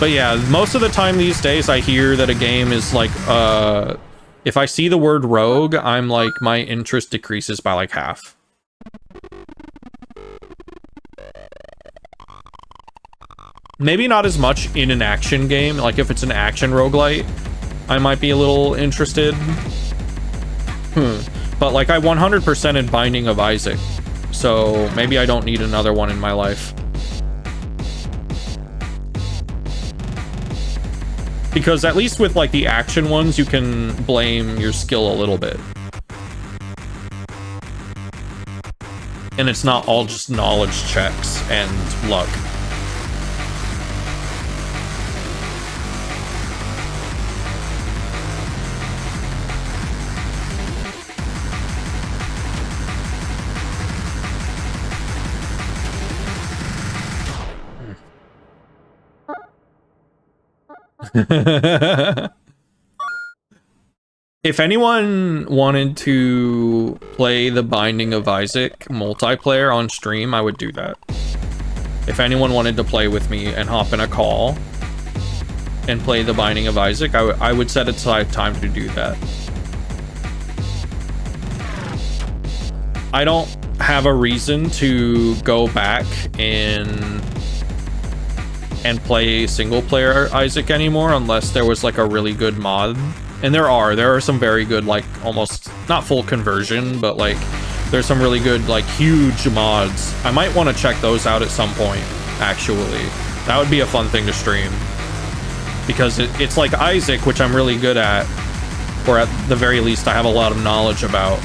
But yeah, most of the time these days I hear that a game is like, if I see the word rogue, I'm like, my interest decreases by like half. Maybe not as much in an action game. Like if it's an action roguelite, I might be a little interested. But like I 100%ed Binding of Isaac, so maybe I don't need another one in my life. Because at least with like the action ones, you can blame your skill a little bit. And it's not all just knowledge checks and luck. If anyone wanted to play The Binding of Isaac multiplayer on stream, I would do that. If anyone wanted to play with me and hop in a call and play The Binding of Isaac, I would set aside time to do that. I don't have a reason to go back and play single player Isaac anymore unless there was like a really good mod. And there are some very good, like almost not full conversion, but like there's some really good like huge mods. I might want to check those out at some point, actually. That would be a fun thing to stream, because it's like Isaac, which I'm really good at, or at the very least I have a lot of knowledge about,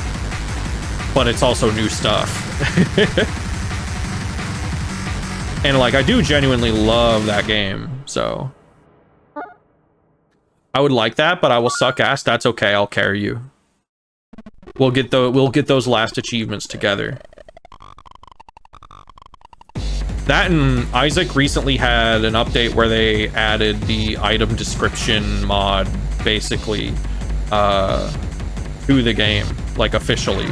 but it's also new stuff. And like I do genuinely love that game, so I would like that, but I will suck ass. That's okay. I'll carry you. We'll get those last achievements together. That and Isaac recently had an update where they added the item description mod, basically, to the game, like officially.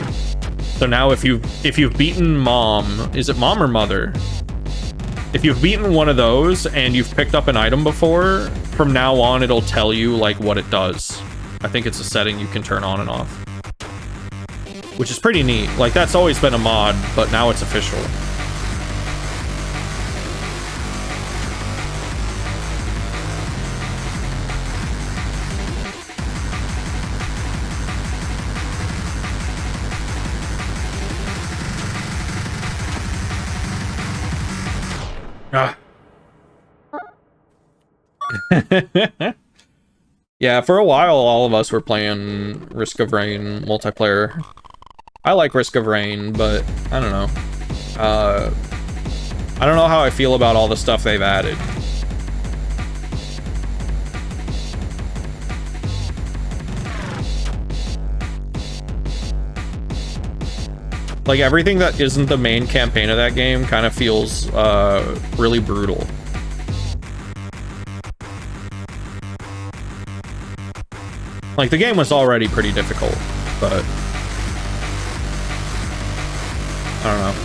So now if you've beaten Mom, is it Mom or Mother? If you've beaten one of those and you've picked up an item before, from now on it'll tell you like what it does. I think it's a setting you can turn on and off, which is pretty neat. Like that's always been a mod, but now it's official. Ah. Yeah, for a while, all of us were playing Risk of Rain multiplayer. I like Risk of Rain, but I don't know. I don't know how I feel about all the stuff they've added. Like, everything that isn't the main campaign of that game kind of feels really brutal. Like, the game was already pretty difficult, but I don't know.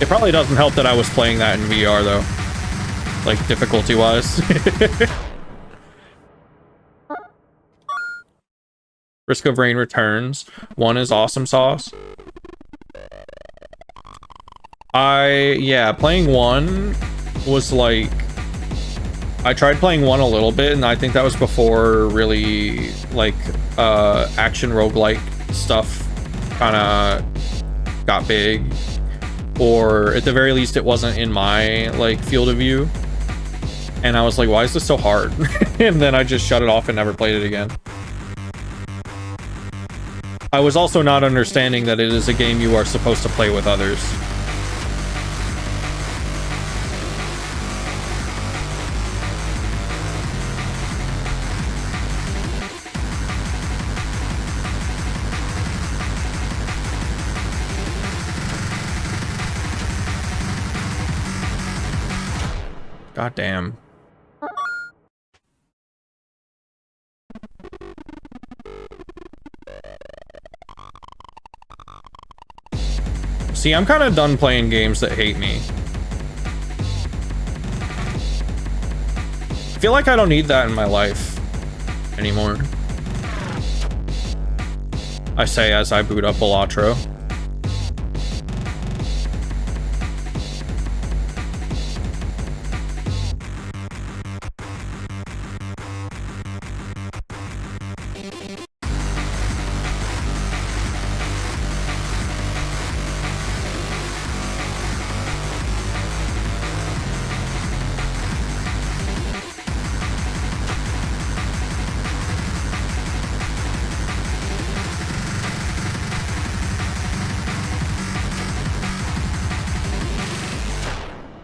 It probably doesn't help that I was playing that in VR, though. Like, difficulty-wise. Risk of Rain returns. 1 is awesome sauce. Yeah, playing 1 was like... I tried playing 1 a little bit, and I think that was before really, like, action roguelike stuff kind of got big. Or, at the very least, it wasn't in my, like, field of view. And I was like, why is this so hard? And then I just shut it off and never played it again. I was also not understanding that it is a game you are supposed to play with others. God damn. See, I'm kind of done playing games that hate me. I feel like I don't need that in my life anymore. I say as I boot up Balatro.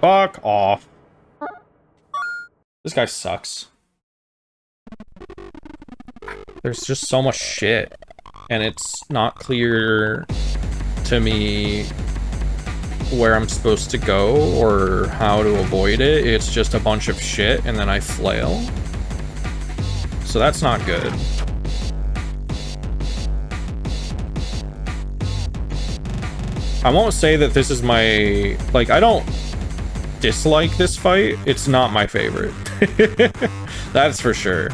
Fuck off. This guy sucks. There's just so much shit, and it's not clear to me where I'm supposed to go or how to avoid it. It's just a bunch of shit and then I flail. So that's not good. I won't say that this is my... Like, I don't dislike this fight. It's not my favorite. That's for sure.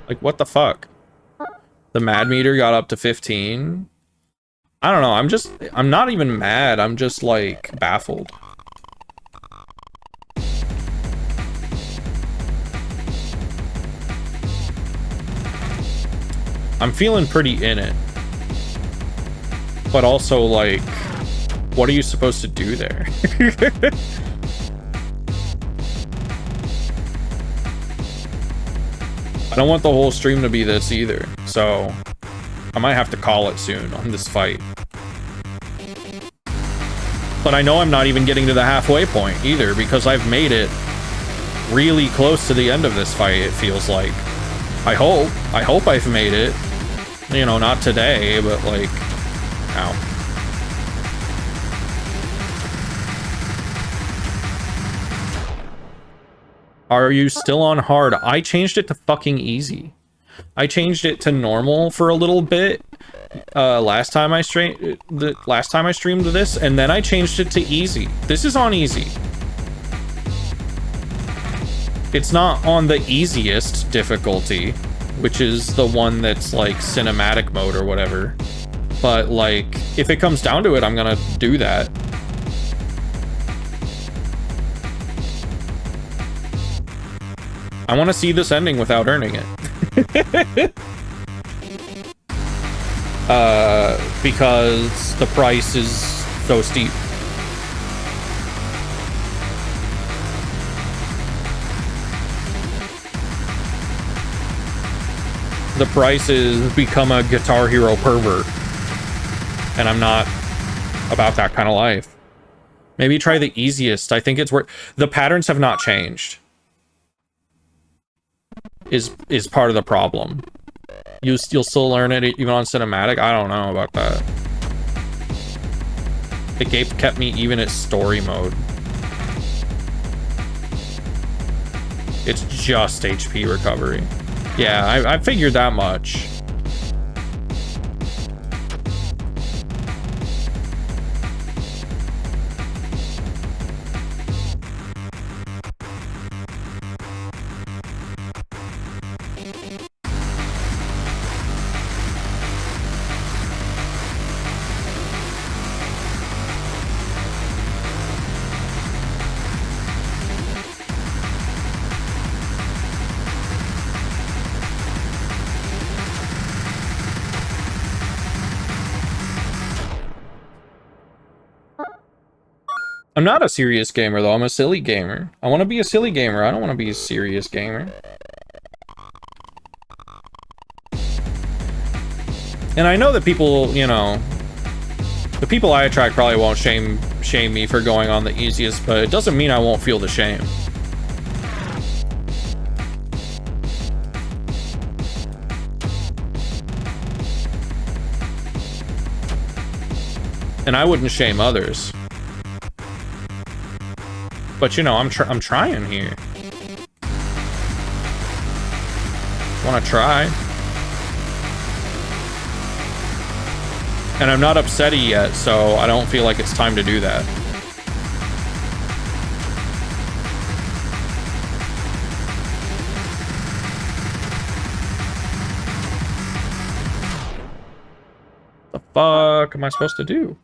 Like, what the fuck? The mad meter got up to 15. I don't know, I'm not even mad, I'm just, like, baffled. I'm feeling pretty in it. But also, like, what are you supposed to do there? I don't want the whole stream to be this either, so I might have to call it soon on this fight. But I know I'm not even getting to the halfway point either, because I've made it really close to the end of this fight, it feels like. I hope I've made it. You know, not today, but like, ow. Are you still on hard? I changed it to fucking easy. I changed it to normal for a little bit last time I streamed this, and then I changed it to easy. This is on easy. It's not on the easiest difficulty, which is the one that's like cinematic mode or whatever. But like, if it comes down to it, I'm gonna do that. I want to see this ending without earning it. Because the price is so steep. The price is become a Guitar Hero pervert. And I'm not about that kind of life. Maybe try the easiest. I think it's worth... The patterns have not changed. Is part of the problem. You'll still learn it even on cinematic? I don't know about that. The game kept me even at story mode. It's just HP recovery. Yeah, I figured that much. I'm not a serious gamer, though. I'm a silly gamer. I want to be a silly gamer. I don't want to be a serious gamer. And I know that people, you know, the people I attract probably won't shame me for going on the easiest, but it doesn't mean I won't feel the shame. And I wouldn't shame others. But you know, I'm trying here. Want to try. And I'm not upsetty yet, so I don't feel like it's time to do that. The fuck am I supposed to do?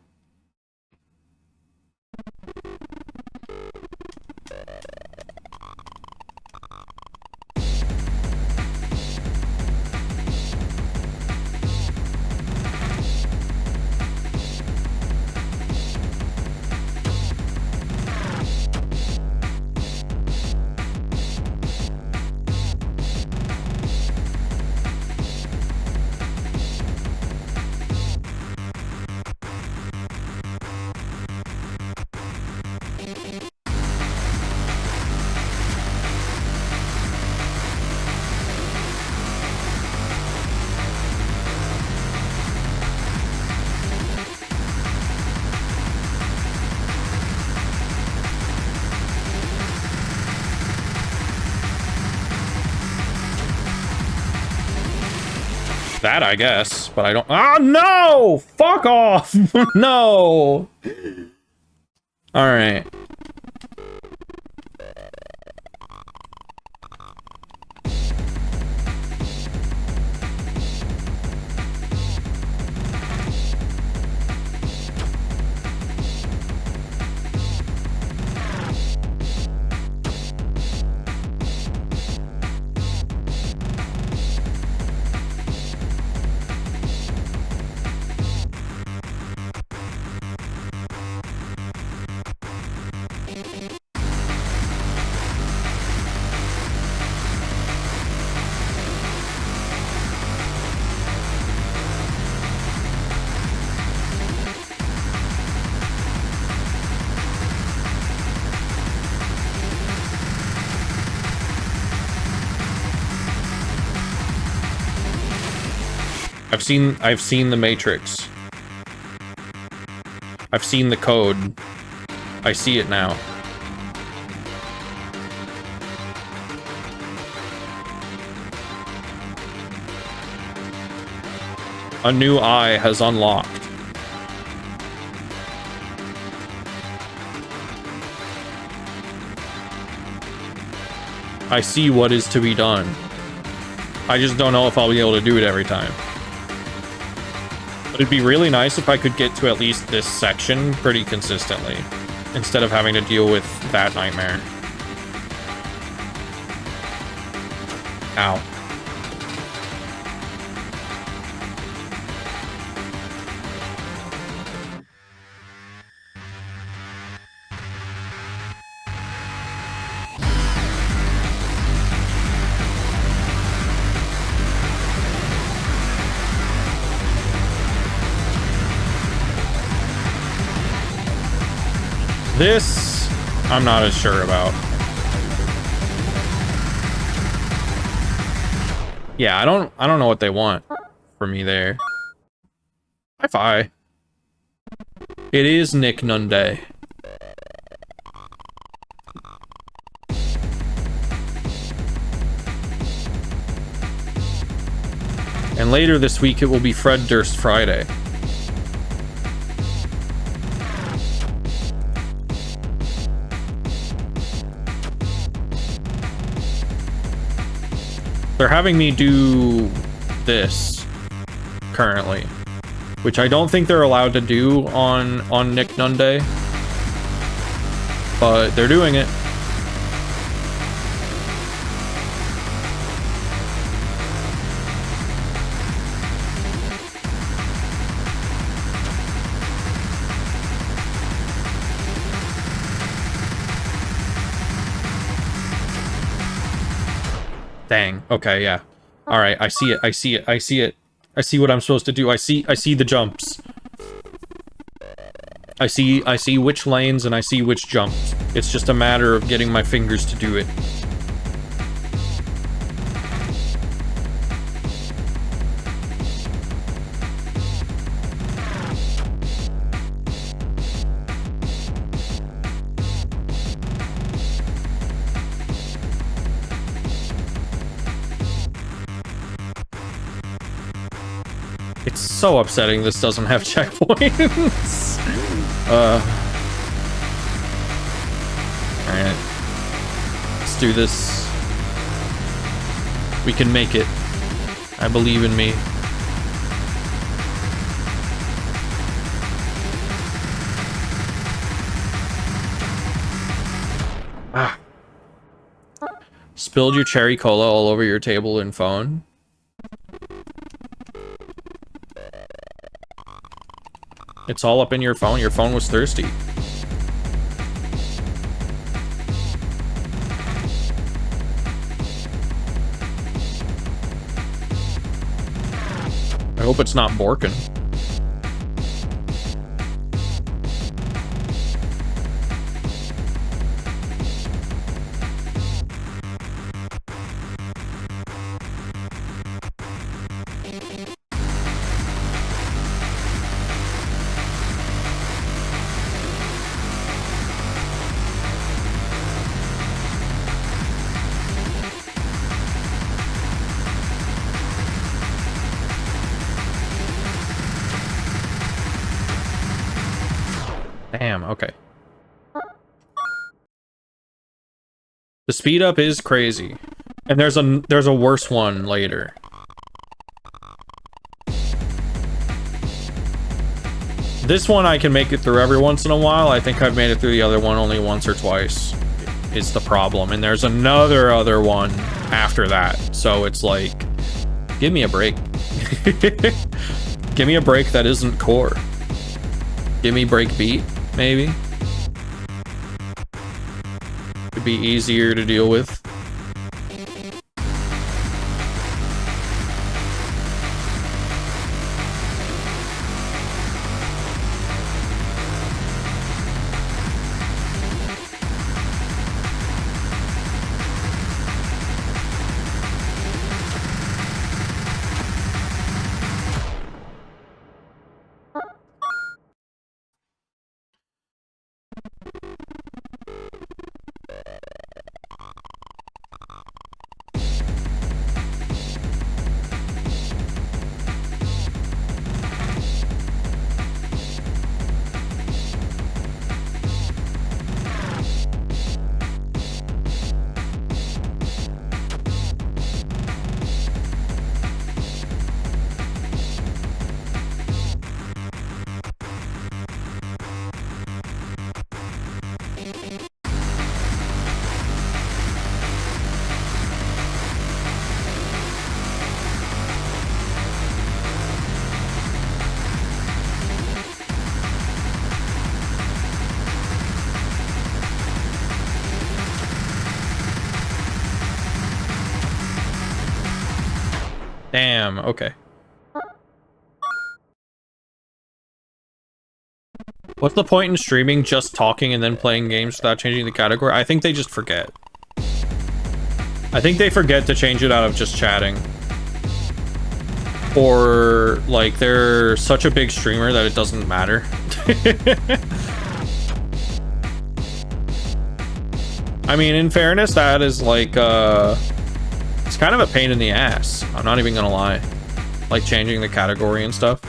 That, I guess, but I don't... Ah, no! Fuck off! No! Alright. I've seen the Matrix. I've seen the code. I see it now. A new eye has unlocked. I see what is to be done. I just don't know if I'll be able to do it every time. But it'd be really nice if I could get to at least this section pretty consistently, instead of having to deal with that nightmare. Ow. This, I'm not as sure about. Yeah, I don't know what they want from me there. Hi-fi. It is Nick Nunday. And later this week, it will be Fred Durst Friday. They're having me do this currently, which I don't think they're allowed to do on Nick Nunday, but they're doing it. Dang. Okay, yeah. All right, I see it. I see it. I see it. I see what I'm supposed to do. I see the jumps. I see which lanes and I see which jumps. It's just a matter of getting my fingers to do it. It's so upsetting this doesn't have checkpoints. Alright. Let's do this. We can make it. I believe in me. Ah. Spilled your cherry cola all over your table and phone. It's all up in your phone. Your phone was thirsty. I hope it's not Borkin. Damn, okay. The speed up is crazy. And there's a worse one later. This one I can make it through every once in a while. I think I've made it through the other one only once or twice. Is the problem. And there's other one after that. So it's like, give me a break. Give me a break that isn't core. Give me break beat, maybe. It'd be easier to deal with. Damn, okay. What's the point in streaming just talking and then playing games without changing the category? I think they just forget. I think they forget to change it out of just chatting. Or, like, they're such a big streamer that it doesn't matter. I mean, in fairness, that is, like, it's kind of a pain in the ass. I'm not even gonna lie. Like, changing the category and stuff.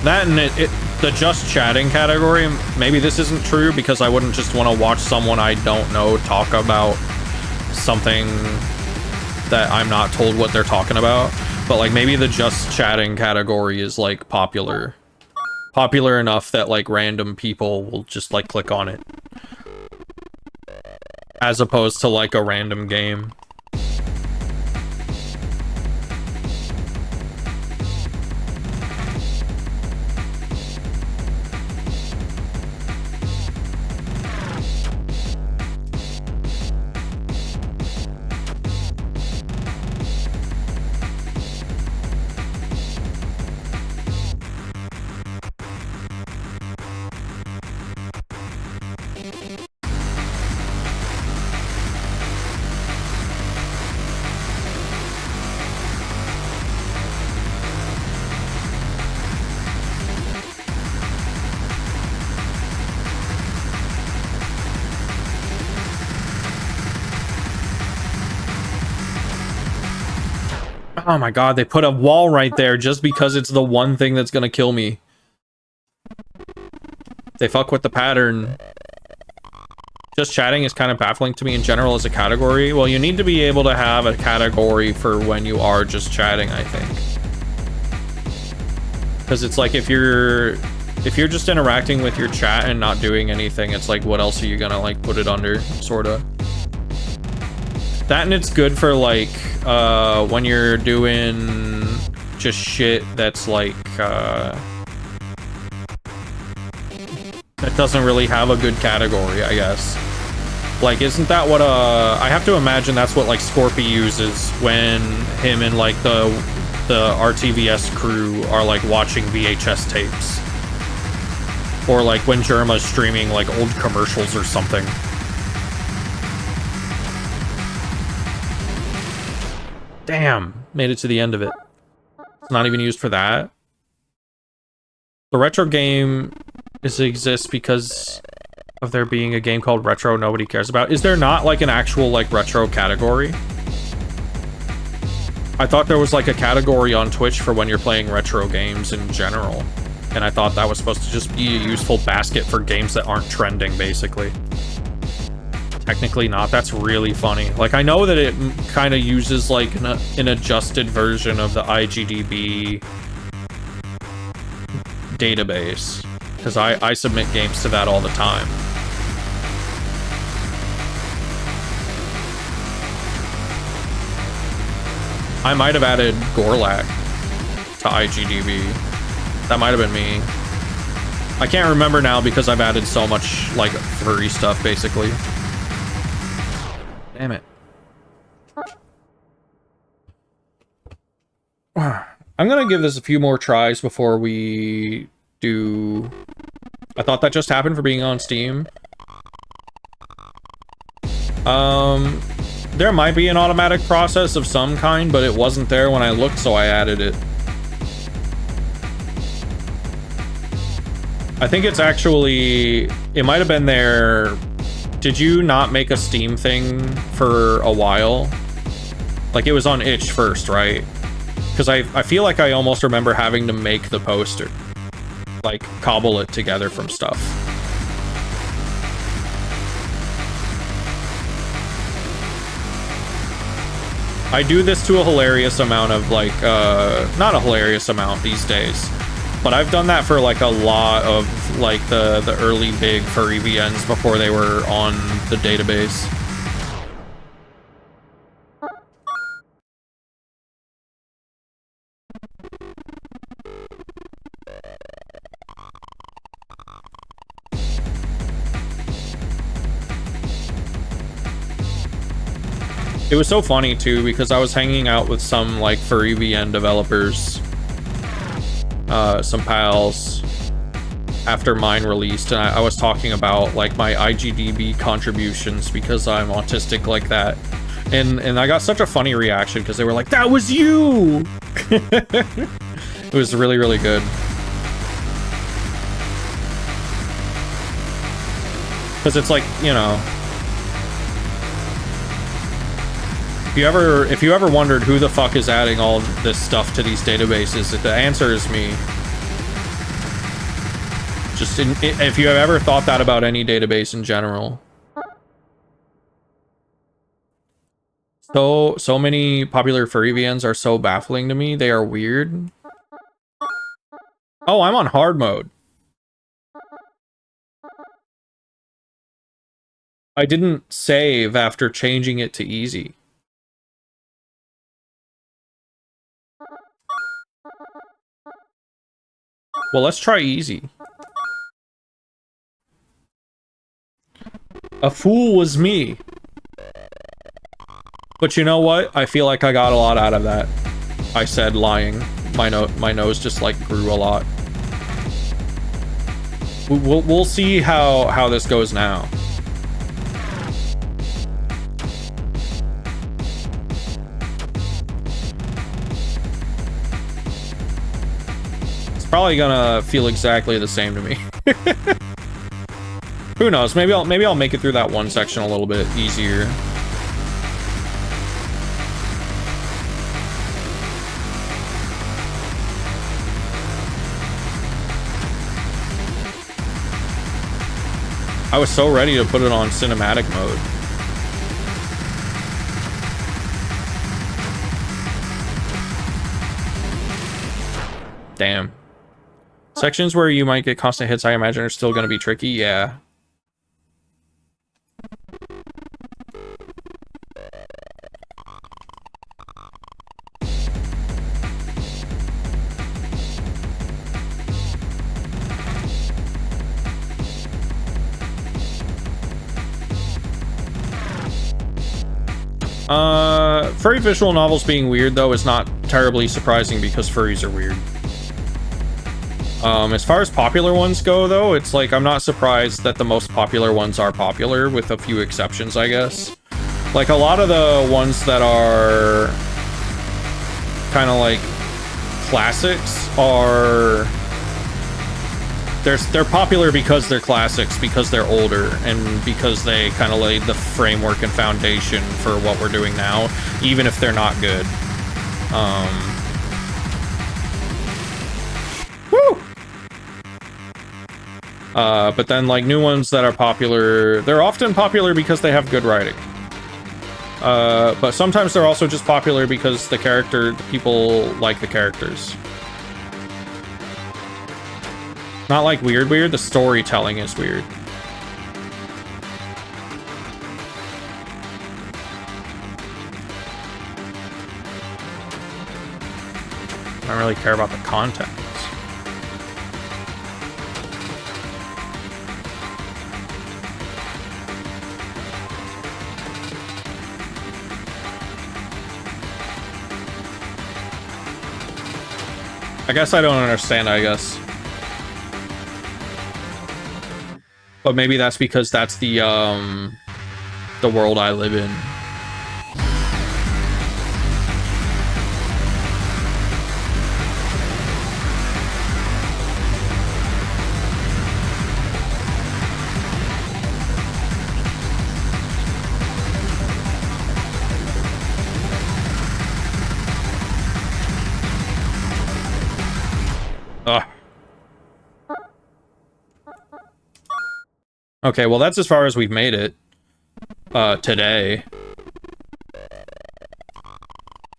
That and the just chatting category, maybe this isn't true because I wouldn't just want to watch someone I don't know talk about something that I'm not told what they're talking about. But like maybe the just chatting category is like popular enough that like random people will just like click on it. As opposed to like a random game. Oh my god, they put a wall right there just because it's the one thing that's gonna kill me. They fuck with the pattern. Just chatting is kind of baffling to me in general as a category. Well, you need to be able to have a category for when you are just chatting, I think. Because it's like if you're just interacting with your chat and not doing anything, it's like what else are you gonna like put it under, sorta. That and it's good for like when you're doing just shit that's like that doesn't really have a good category, I guess. Like, isn't that what I have to imagine that's what like Scorpy uses when him and like the RTVS crew are like watching VHS tapes, or like when Germa's streaming like old commercials or something. Damn, made it to the end of it. It's not even used for that. The retro game exists because of there being a game called retro nobody cares about. Is there not like an actual like retro category? I thought there was like a category on Twitch for when you're playing retro games in general. And I thought that was supposed to just be a useful basket for games that aren't trending, basically. Technically not. That's really funny. Like, I know that it kind of uses like an adjusted version of the IGDB database. Because I submit games to that all the time. I might have added Gorlak to IGDB. That might have been me. I can't remember now because I've added so much, like, furry stuff, basically. Damn it. I'm gonna give this a few more tries before we do... I thought that just happened for being on Steam. There might be an automatic process of some kind, but it wasn't there when I looked, so I added it. I think it's actually... It might have been there... Did you not make a Steam thing for a while? Like, it was on itch first, right? Because I feel like I almost remember having to make the poster. Like, cobble it together from stuff. I do this to a hilarious amount of, like, not a hilarious amount these days, but I've done that for, like, a lot of, like, the early big furry VNs before they were on the database. It was so funny, too, because I was hanging out with some, like, furry VN developers, some pals, after mine released, and I was talking about, like, my IGDB contributions because I'm autistic like that. And I got such a funny reaction because they were like, "That was you!" It was really, really good. Because it's like, you know... If you ever wondered who the fuck is adding all this stuff to these databases, the answer is me. Just if you have ever thought that about any database in general. So many popular furry VNs are so baffling to me. They are weird. Oh, I'm on hard mode. I didn't save after changing it to easy. Well, let's try easy. A fool was me. But you know what? I feel like I got a lot out of that. I said lying. My nose just like grew a lot. We'll see how this goes now. Probably gonna feel exactly the same to me. Who knows? Maybe I'll make it through that one section a little bit easier. I was so ready to put it on cinematic mode. Damn. Sections where you might get constant hits, I imagine, are still going to be tricky. Yeah. Furry visual novels being weird, though, is not terribly surprising because furries are weird. As far as popular ones go, though, it's like I'm not surprised that the most popular ones are popular, with a few exceptions, I guess. Like, a lot of the ones that are kind of like classics are they're popular because they're classics, because they're older, and because they kind of laid the framework and foundation for what we're doing now, even if they're not good. Woo! But then, like, new ones that are popular, they're often popular because they have good writing. But sometimes they're also just popular because the people like the characters. Not like weird, the storytelling is weird. I don't really care about the content. I guess I don't understand, I guess. But maybe that's because that's the world I live in. Ugh. Okay, well, that's as far as we've made it today.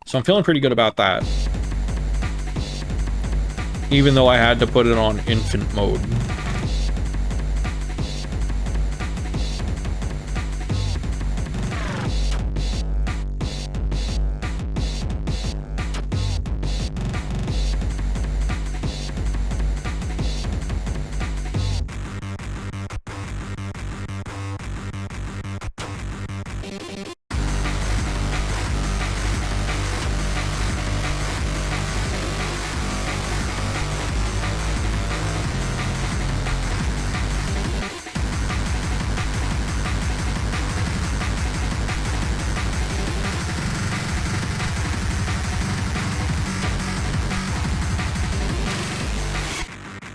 So I'm feeling pretty good about that. Even though I had to put it on infant mode.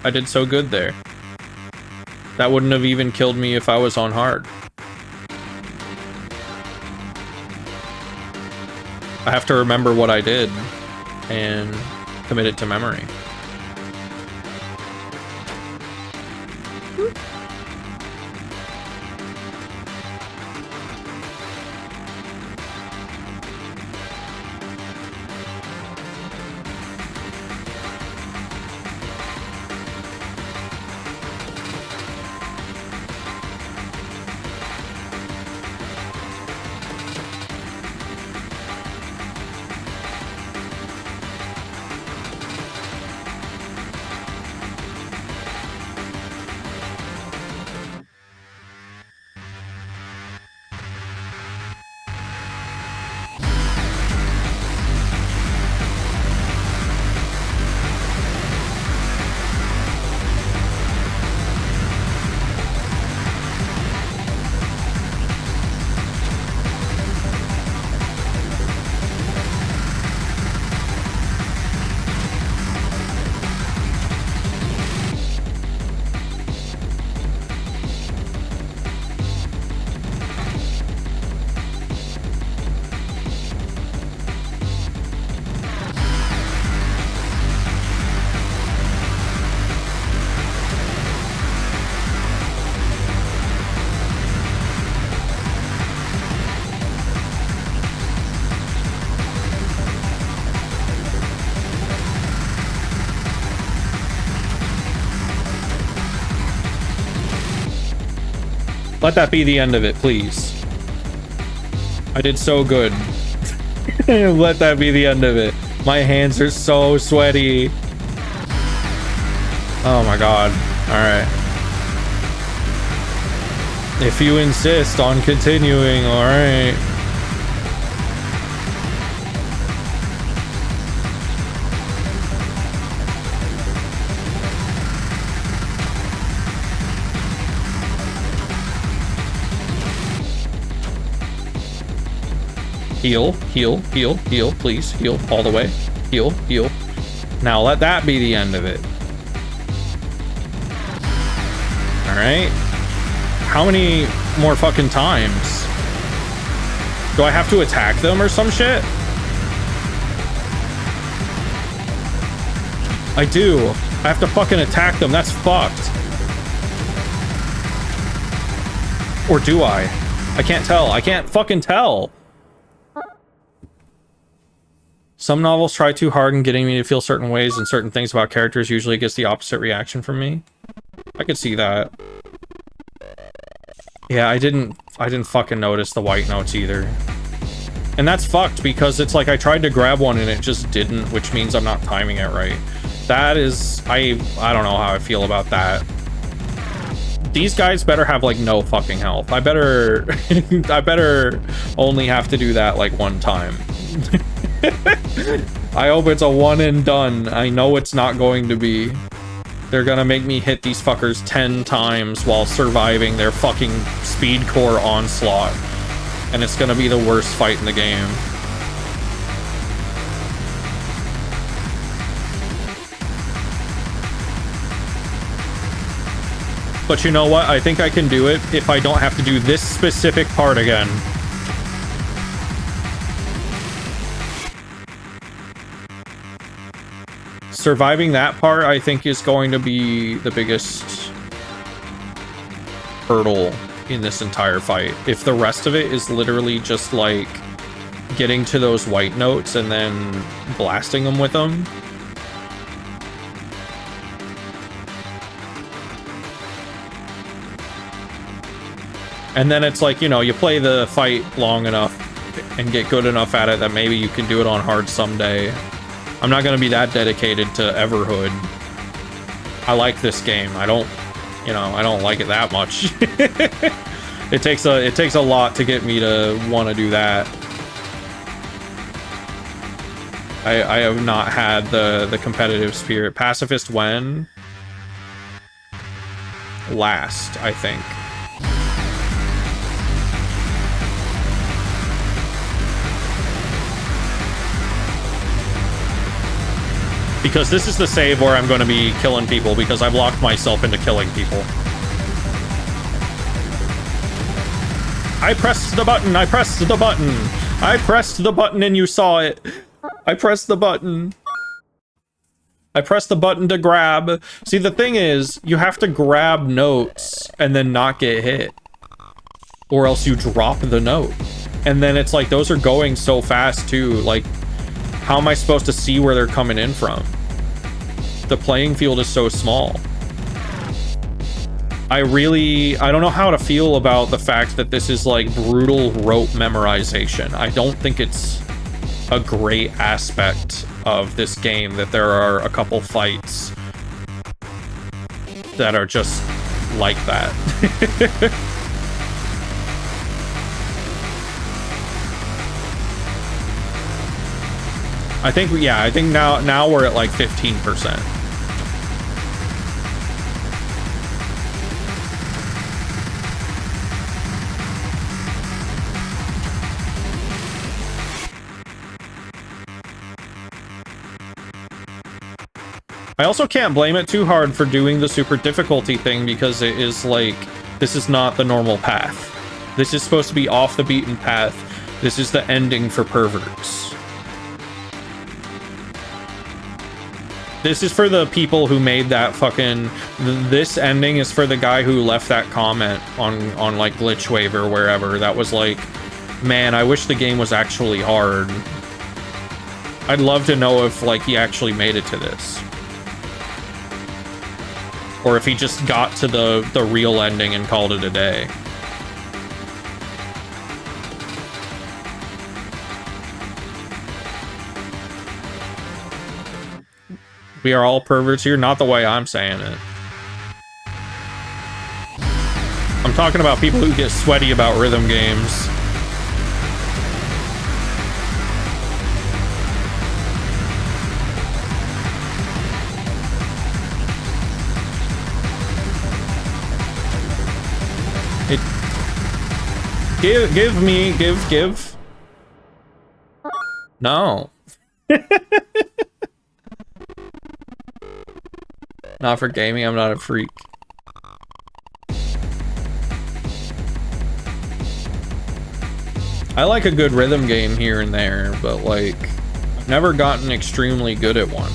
I did so good there. That wouldn't have even killed me if I was on hard. I have to remember what I did and commit it to memory. Let that be the end of it, please. I did so good. Let that be the end of it. My hands are so sweaty. Oh my god. Alright. If you insist on continuing, alright. Heal, heal, heal, heal, please. Heal all the way. Heal, heal. Now let that be the end of it. alright? How many more fucking times? Do I have to attack them or some shit? I do. I have to fucking attack them. That's fucked. Or do I? I can't tell. I can't fucking tell. Some novels try too hard in getting me to feel certain ways, and certain things about characters usually gets the opposite reaction from me. I could see that. Yeah, I didn't fucking notice the white notes either. And that's fucked because it's like I tried to grab one and it just didn't, which means I'm not timing it right. That is, I don't know how I feel about that. These guys better have like no fucking health. I better I better only have to do that like one time. I hope it's a one and done. I know it's not going to be. They're gonna make me hit these fuckers 10 times while surviving their fucking speed core onslaught. And it's gonna be the worst fight in the game. But you know what? I think I can do it if I don't have to do this specific part again. Surviving that part, I think, is going to be the biggest hurdle in this entire fight. If the rest of it is literally just like getting to those white notes and then blasting them with them. And then it's like, you know, you play the fight long enough and get good enough at it that maybe you can do it on hard someday. I'm not going to be that dedicated to Everhood. I like this game. I don't like it that much. It takes a lot to get me to want to do that. I have not had the competitive spirit. Pacifist when? Last, I think. Because this is the save where I'm going to be killing people because I've locked myself into killing people. I pressed the button, I pressed the button. I pressed the button and you saw it. I pressed the button. I pressed the button to grab. See, the thing is, you have to grab notes and then not get hit. Or else you drop the note. And then it's like, those are going so fast too, like, how am I supposed to see where they're coming in from? The playing field is so small. I don't know how to feel about the fact that this is like brutal rote memorization. I don't think it's a great aspect of this game that there are a couple fights that are just like that. I think now we're at like 15%. I also can't blame it too hard for doing the super difficulty thing because it is like, this is not the normal path. This is supposed to be off the beaten path. This is the ending for perverts. This is for the people who made that fucking... This ending is for the guy who left that comment on like Glitchwave or wherever. That was like, man, I wish the game was actually hard. I'd love to know if like he actually made it to this. Or if he just got to the real ending and called it a day. We are all perverts here, not the way I'm saying it. I'm talking about people who get sweaty about rhythm games. Give. No. Not for gaming, I'm not a freak. I like a good rhythm game here and there, but like, I've never gotten extremely good at one.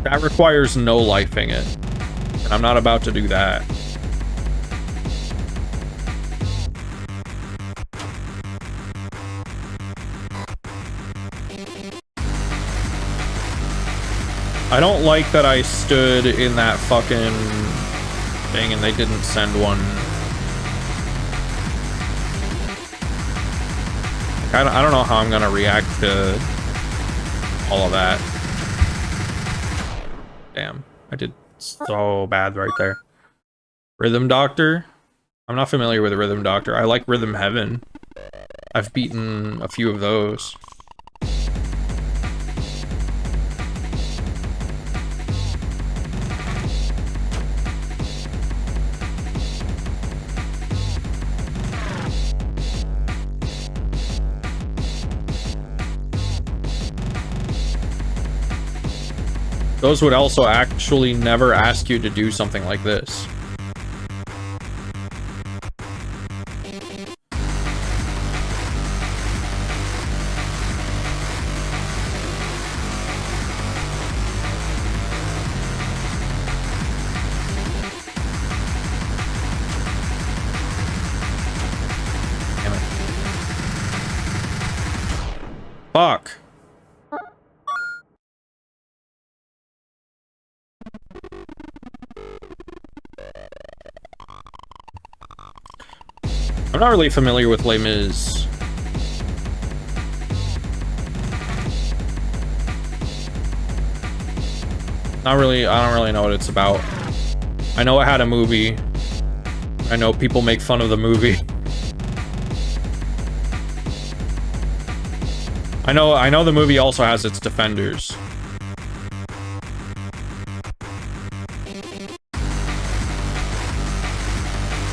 That requires no lifing it, and I'm not about to do that. I don't like that I stood in that fucking thing and they didn't send one. Like, I don't know how I'm gonna react to all of that. Damn, I did so bad right there. Rhythm Doctor? I'm not familiar with Rhythm Doctor. I like Rhythm Heaven. I've beaten a few of those. Those would also actually never ask you to do something like this. Damn it. Fuck. I'm not really familiar with Les Mis. Not really, I don't really know what it's about. I know it had a movie. I know people make fun of the movie. I know the movie also has its defenders.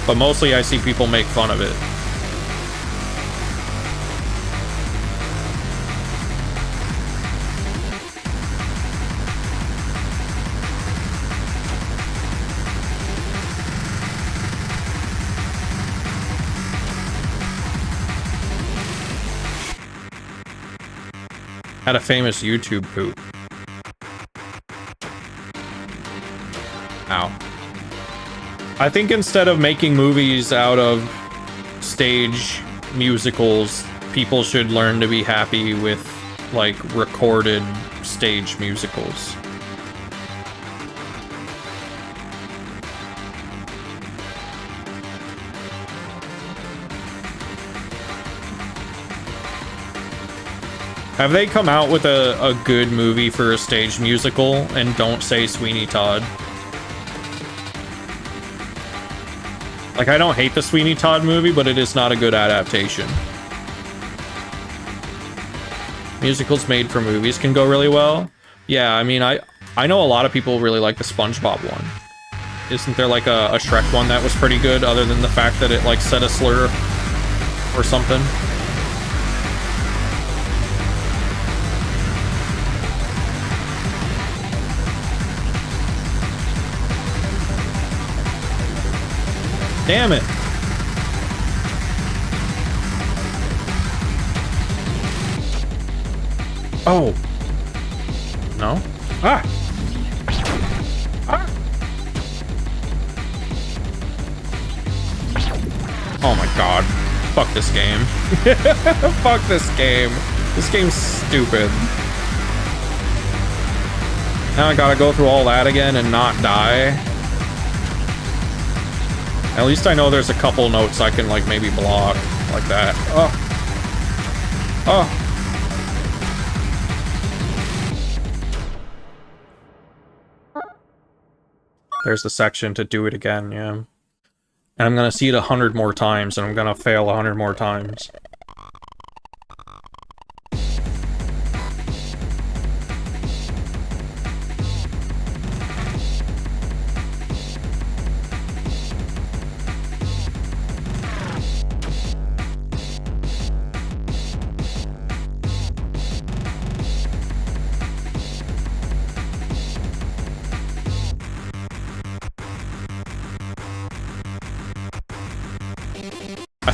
But mostly I see people make fun of it. Had a famous YouTube poop. Ow. I think instead of making movies out of stage musicals, people should learn to be happy with, like, recorded stage musicals. Have they come out with a good movie for a stage musical and don't say Sweeney Todd? Like, I don't hate the Sweeney Todd movie, but it is not a good adaptation. Musicals made for movies can go really well. Yeah, I mean, I know a lot of people really like the SpongeBob one. Isn't there like a Shrek one that was pretty good, other than the fact that it like said a slur or something? Damn it. Oh. No? Ah! Ah! Oh my god. Fuck this game. Fuck this game. This game's stupid. Now I gotta go through all that again and not die. At least I know there's a couple notes I can, like, maybe block like that. Oh. Oh. There's the section to do it again, yeah. And I'm gonna see it 100 more times, and I'm gonna fail 100 more times.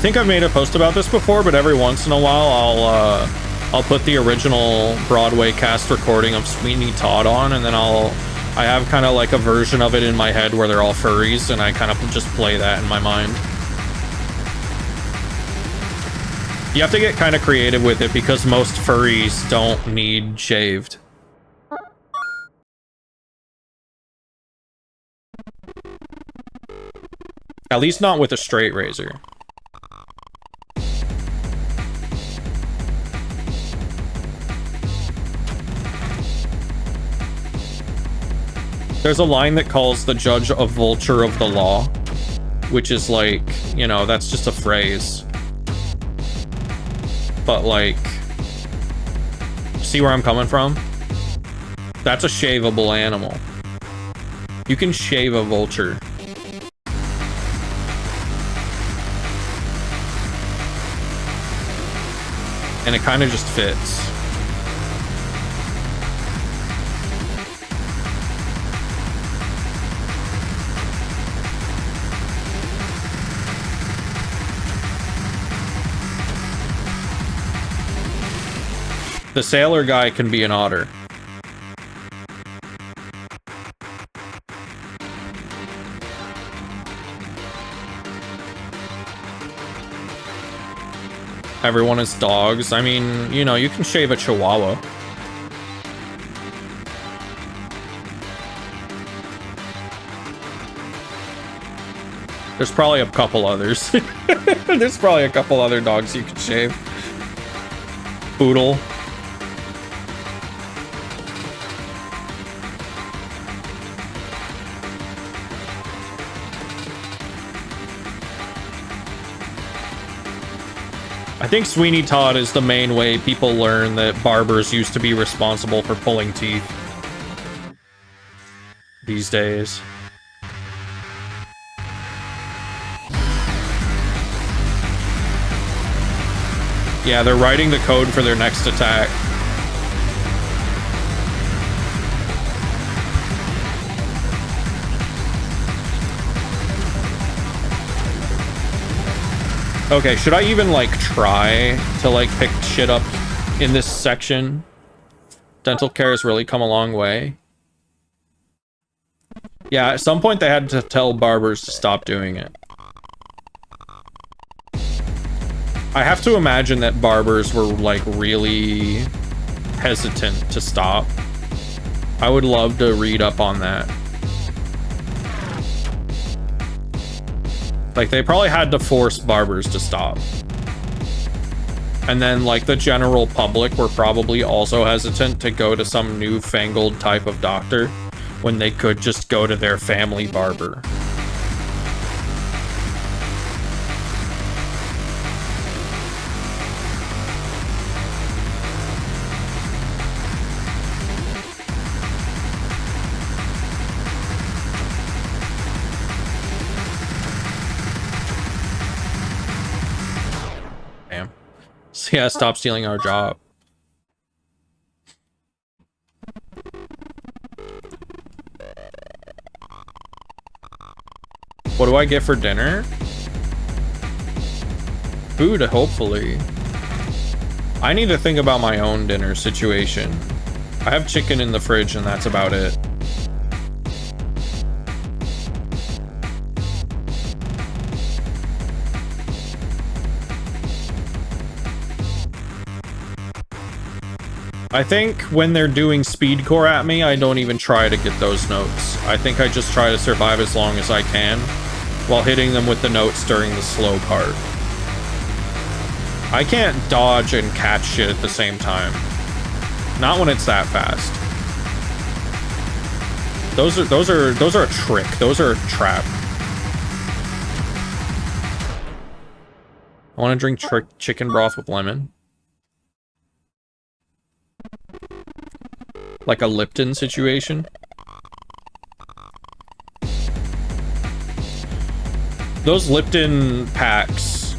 think I've made a post about this before, but every once in a while I'll put the original Broadway cast recording of Sweeney Todd on, and then I have kind of like a version of it in my head where they're all furries, and I kind of just play that in my mind. You have to get kind of creative with it because most furries don't need shaved. At least not with a straight razor. There's a line that calls the judge a vulture of the law, which is like, you know, that's just a phrase. But like, see where I'm coming from? That's a shaveable animal. You can shave a vulture. And it kind of just fits. The sailor guy can be an otter. Everyone is dogs. I mean, you know, you can shave a chihuahua. There's probably a couple others. There's probably a couple other dogs you could shave. Poodle. I think Sweeney Todd is the main way people learn that barbers used to be responsible for pulling teeth these days. Yeah, they're writing the code for their next attack. Okay, should I even, like, try to, like, pick shit up in this section? Dental care has really come a long way. Yeah, at some point they had to tell barbers to stop doing it. I have to imagine that barbers were, like, really hesitant to stop. I would love to read up on that. Like, they probably had to force barbers to stop. And then, like, the general public were probably also hesitant to go to some newfangled type of doctor when they could just go to their family barber. So yeah, stop stealing our job. What do I get for dinner? Food, hopefully. I need to think about my own dinner situation. I have chicken in the fridge and that's about it. I think when they're doing speedcore at me, I don't even try to get those notes. I think I just try to survive as long as I can, while hitting them with the notes during the slow part. I can't dodge and catch shit at the same time. Not when it's that fast. Those are a trick. Those are a trap. I want to drink chicken broth with lemon. Like a Lipton situation. Those Lipton packs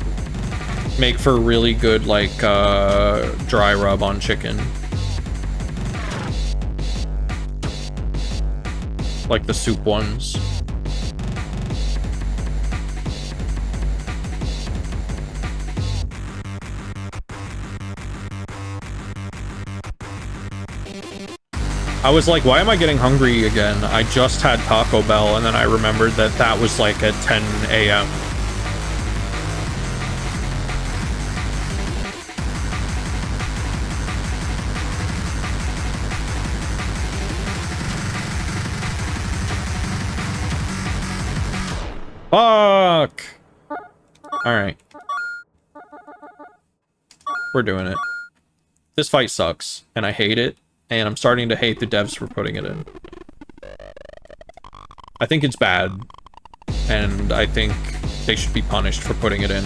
make for really good, like, dry rub on chicken. Like the soup ones. I was like, why am I getting hungry again? I just had Taco Bell, and then I remembered that that was like at 10 a.m. Fuck! Alright. We're doing it. This fight sucks, and I hate it, and I'm starting to hate the devs for putting it in. I think it's bad, and I think they should be punished for putting it in.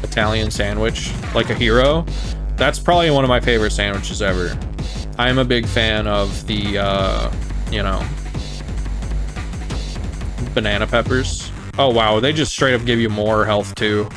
Italian sandwich, like a hero. That's probably one of my favorite sandwiches ever. I'm a big fan of the, you know, banana peppers. Oh wow, they just straight up give you more health too.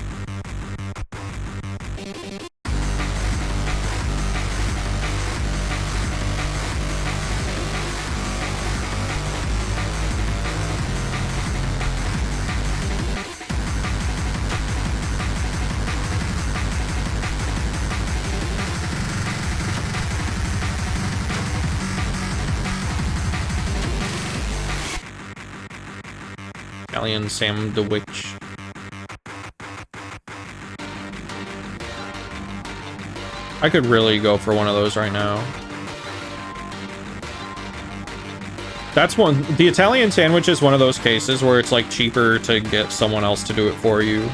Italian sandwich. I could really go for one of those right now. That's one. The Italian sandwich is one of those cases where it's like cheaper to get someone else to do it for you.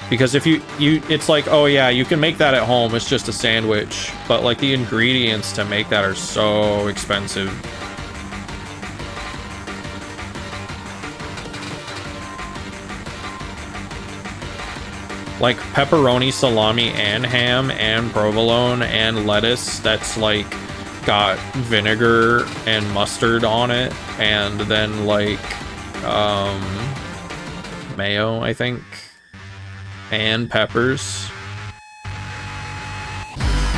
Because if it's like, oh yeah, you can make that at home. It's just a sandwich. But like the ingredients to make that are so expensive. Like pepperoni, salami, and ham, and provolone, and lettuce that's like got vinegar and mustard on it, and then like mayo, I think, and peppers.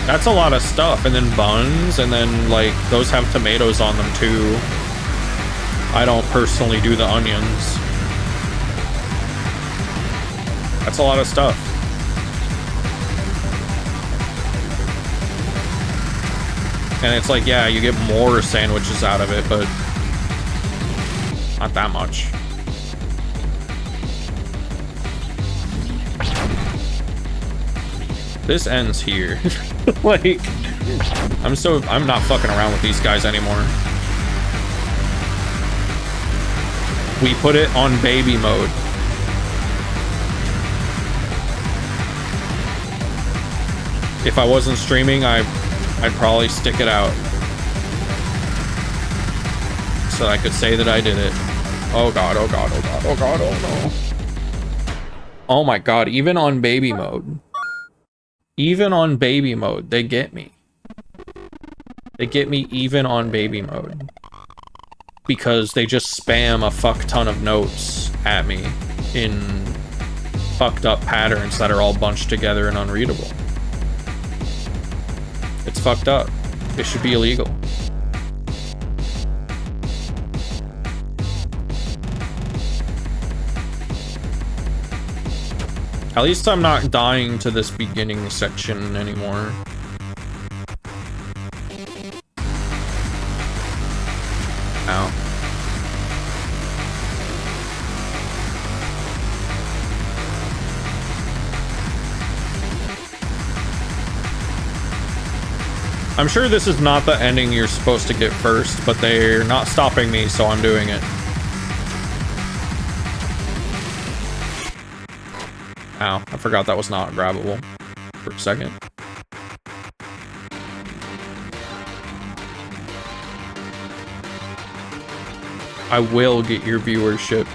That's a lot of stuff. And then buns, and then like those have tomatoes on them too. I don't personally do the onions. That's a lot of stuff. And it's like, yeah, you get more sandwiches out of it, but not that much. This ends here. Like, I'm not fucking around with these guys anymore. We put it on baby mode. If I wasn't streaming, I'd probably stick it out. So I could say that I did it. Oh god, oh god, oh god, oh god, oh no. Oh my god, even on baby mode. Even on baby mode, they get me. They get me even on baby mode. Because they just spam a fuck ton of notes at me in fucked up patterns that are all bunched together and unreadable. It's fucked up. It should be illegal. At least I'm not dying to this beginning section anymore. Ow. I'm sure this is not the ending you're supposed to get first, but they're not stopping me, so I'm doing it. Ow, I forgot that was not grabbable for a second. I will get your viewership.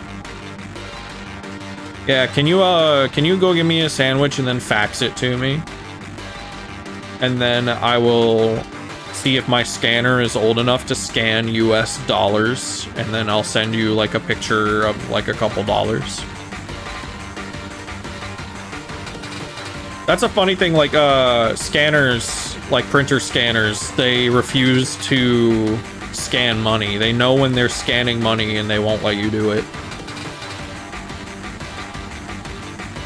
Yeah, can you go give me a sandwich and then fax it to me? And then I will see if my scanner is old enough to scan US dollars, and then I'll send you like a picture of like a couple dollars. That's a funny thing, like scanners, like printer scanners, they refuse to scan money. They know when they're scanning money and they won't let you do it.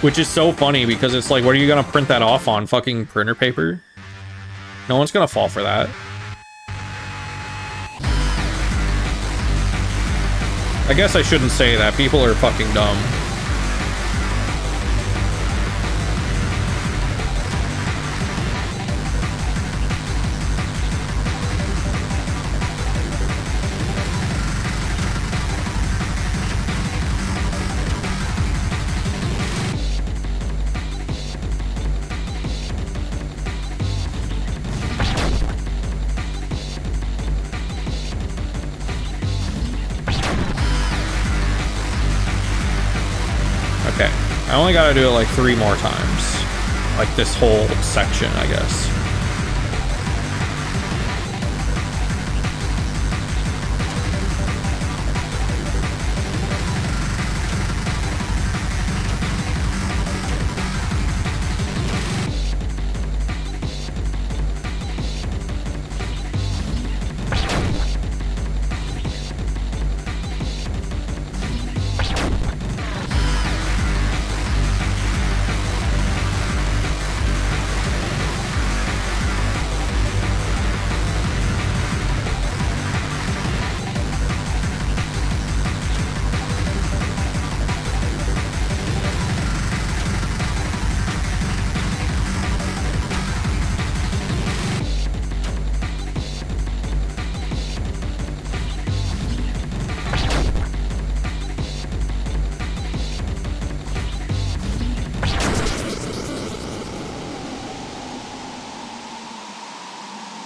Which is so funny because it's like, what are you gonna print that off on? Fucking printer paper? No one's gonna fall for that. I guess I shouldn't say that. People are fucking dumb. Okay, I only gotta do it like 3 more times. Like this whole section, I guess.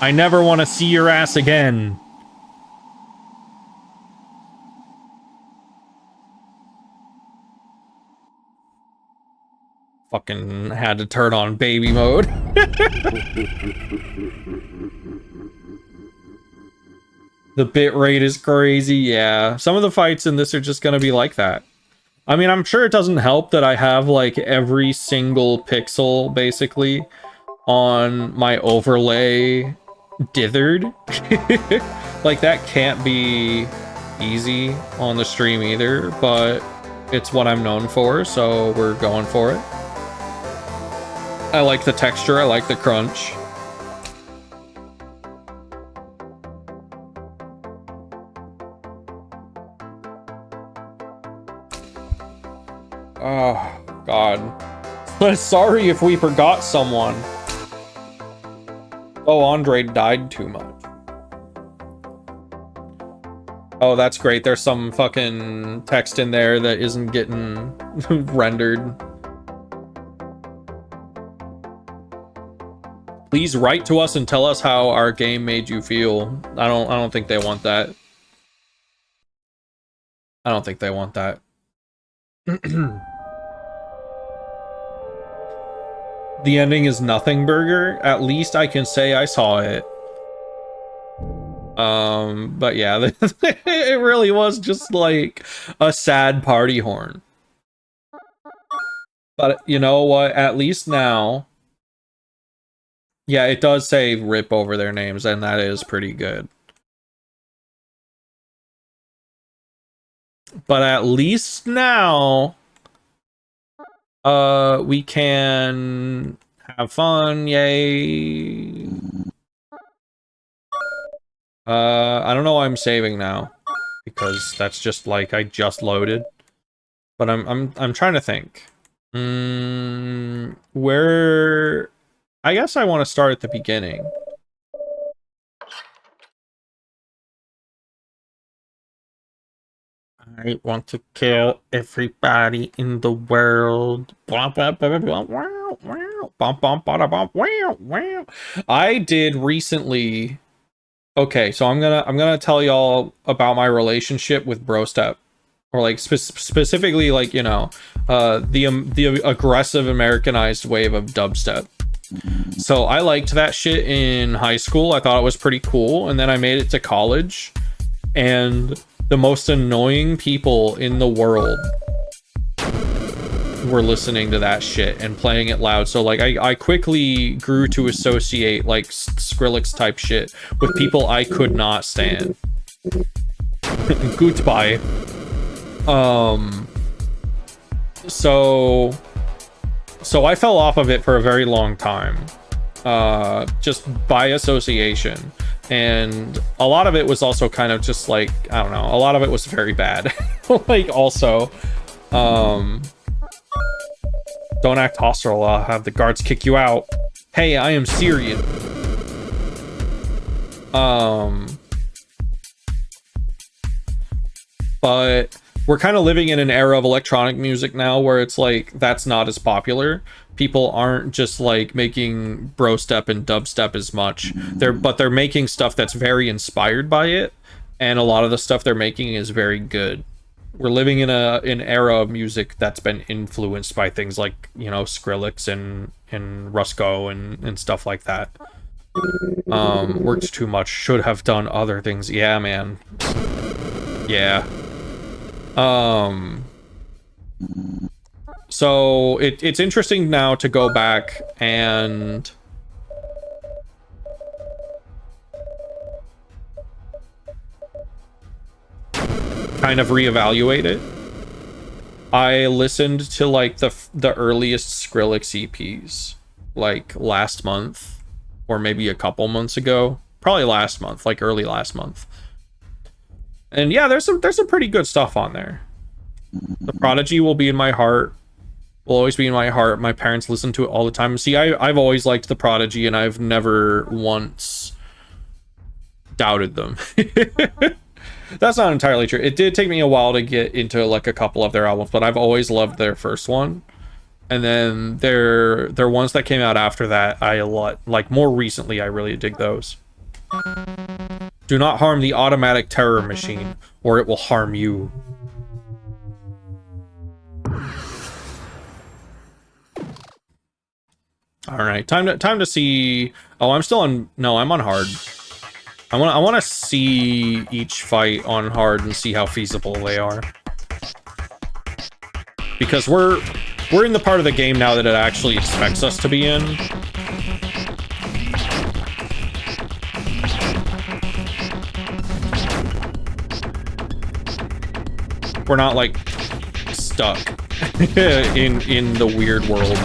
I never want to see your ass again. Fucking had to turn on baby mode. The bit rate is crazy, yeah. Some of the fights in this are just gonna be like that. I mean, I'm sure it doesn't help that I have like every single pixel basically on my overlay dithered. Like that can't be easy on the stream either, but it's what I'm known for, so we're going for it. I like the texture, I like the crunch. Oh, God. Sorry if we forgot someone. Oh, Andre died too much. Oh, that's great. There's some fucking text in there that isn't getting rendered. Please write to us and tell us how our game made you feel. I don't think they want that. I don't think they want that. The ending is nothing burger. At least I can say I saw it. But yeah, it really was just like a sad party horn. But you know what? At least now, yeah, it does say rip over their names, and that is pretty good. But at least now, we can have fun, yay. I don't know why I'm saving now, because that's just like I just loaded. But I'm trying to think. Where I guess I want to start at the beginning. I want to kill everybody in the world. I did recently. Okay, so I'm gonna tell y'all about my relationship with Brostep, or like specifically like, you know, the aggressive Americanized wave of dubstep. So I liked that shit in high school. I thought it was pretty cool, and then I made it to college, and the most annoying people in the world were listening to that shit and playing it loud. So like I quickly grew to associate like Skrillex type shit with people I could not stand. Goodbye. So So I fell off of it for a very long time, just by association. And a lot of it was also kind of just like, I don't know, a lot of it was very bad. Like, also, don't act hostile, I'll have the guards kick you out. Hey, I am Syrian. But we're kind of living in an era of electronic music now where it's like, that's not as popular. People aren't just like making bro step and dubstep as much. They're making stuff that's very inspired by it, and a lot of the stuff they're making is very good. We're living in an era of music that's been influenced by things like, you know, Skrillex and Rusko and stuff like that. Worked too much, should have done other things. Yeah, man. Yeah. So it's interesting now to go back and kind of reevaluate it. I listened to like the earliest Skrillex EPs like last month, or maybe a couple months ago. Probably last month, like early last month. And yeah, there's some pretty good stuff on there. The Prodigy will be in my heart. Will always be in my heart. My parents listen to it all the time. See, I've always liked The Prodigy, and I've never once doubted them. That's not entirely true. It did take me a while to get into like a couple of their albums, but I've always loved their first one. And then their ones that came out after that, like more recently, I really dig those. Do not harm the automatic terror machine, or it will harm you. All right, time to see. Oh, I'm still on. No, I'm on hard. I want to see each fight on hard and see how feasible they are. Because we're in the part of the game now that it actually expects us to be in. We're not like stuck in the weird world.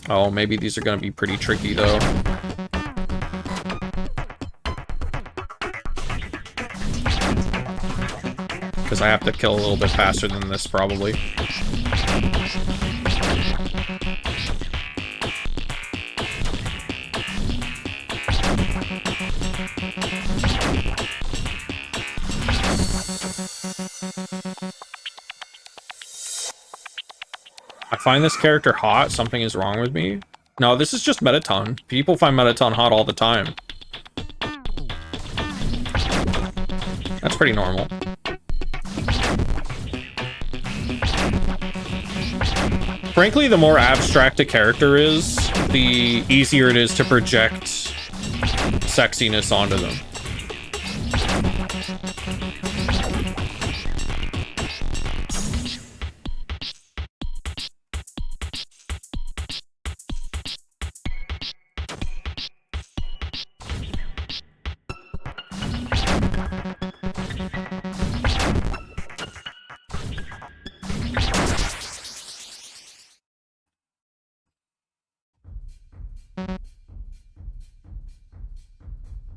Oh, maybe these are gonna be pretty tricky though. Because I have to kill a little bit faster than this, probably. I find this character hot. Something is wrong with me. No, this is just Metaton. People find Metaton hot all the time. That's pretty normal. Frankly, the more abstract a character is, the easier it is to project sexiness onto them.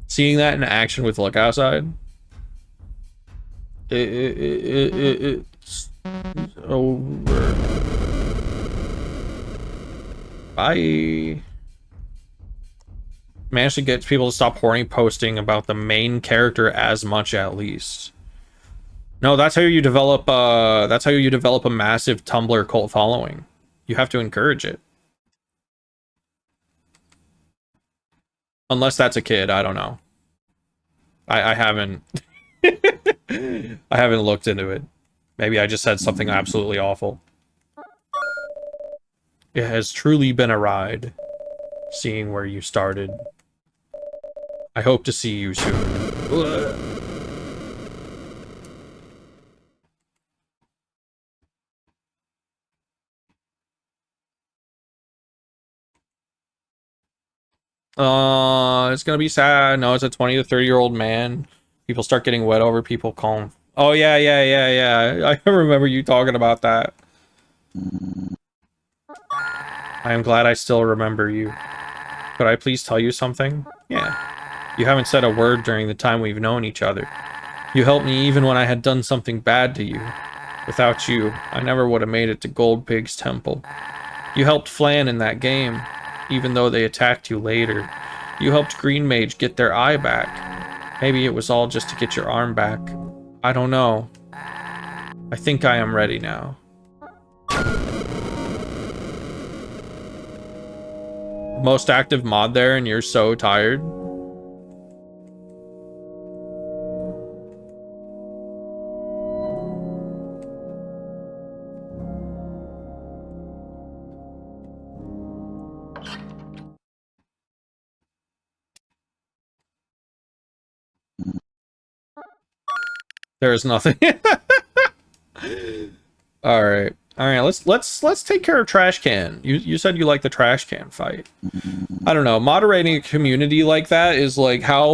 Seeing that in action with Look Outside, it's over. Bye. Managed to get people to stop horny posting about the main character as much, at least. No, that's how you develop. That's how you develop a massive Tumblr cult following. You have to encourage it. Unless that's a kid, I don't know. I haven't I haven't looked into it. Maybe I just said something absolutely awful. It has truly been a ride, seeing where you started. I hope to see you soon. It's gonna be sad. No, it's a 20 to 30-year-old man. People start getting wet over people calling Oh, yeah, yeah, yeah, yeah. I remember you talking about that. I am glad I still remember you. Could I please tell you something? Yeah. You haven't said a word during the time we've known each other. You helped me even when I had done something bad to you. Without you, I never would have made it to Gold Pig's temple. You helped Flan in that game, even though they attacked you later. You helped Green Mage get their eye back. Maybe it was all just to get your arm back. I don't know. I think I am ready now. Most active mod there, and you're so tired. There is nothing. All right. All right, let's take care of Trash Can. You said you like the Trash Can fight. I don't know. Moderating a community like that is like how,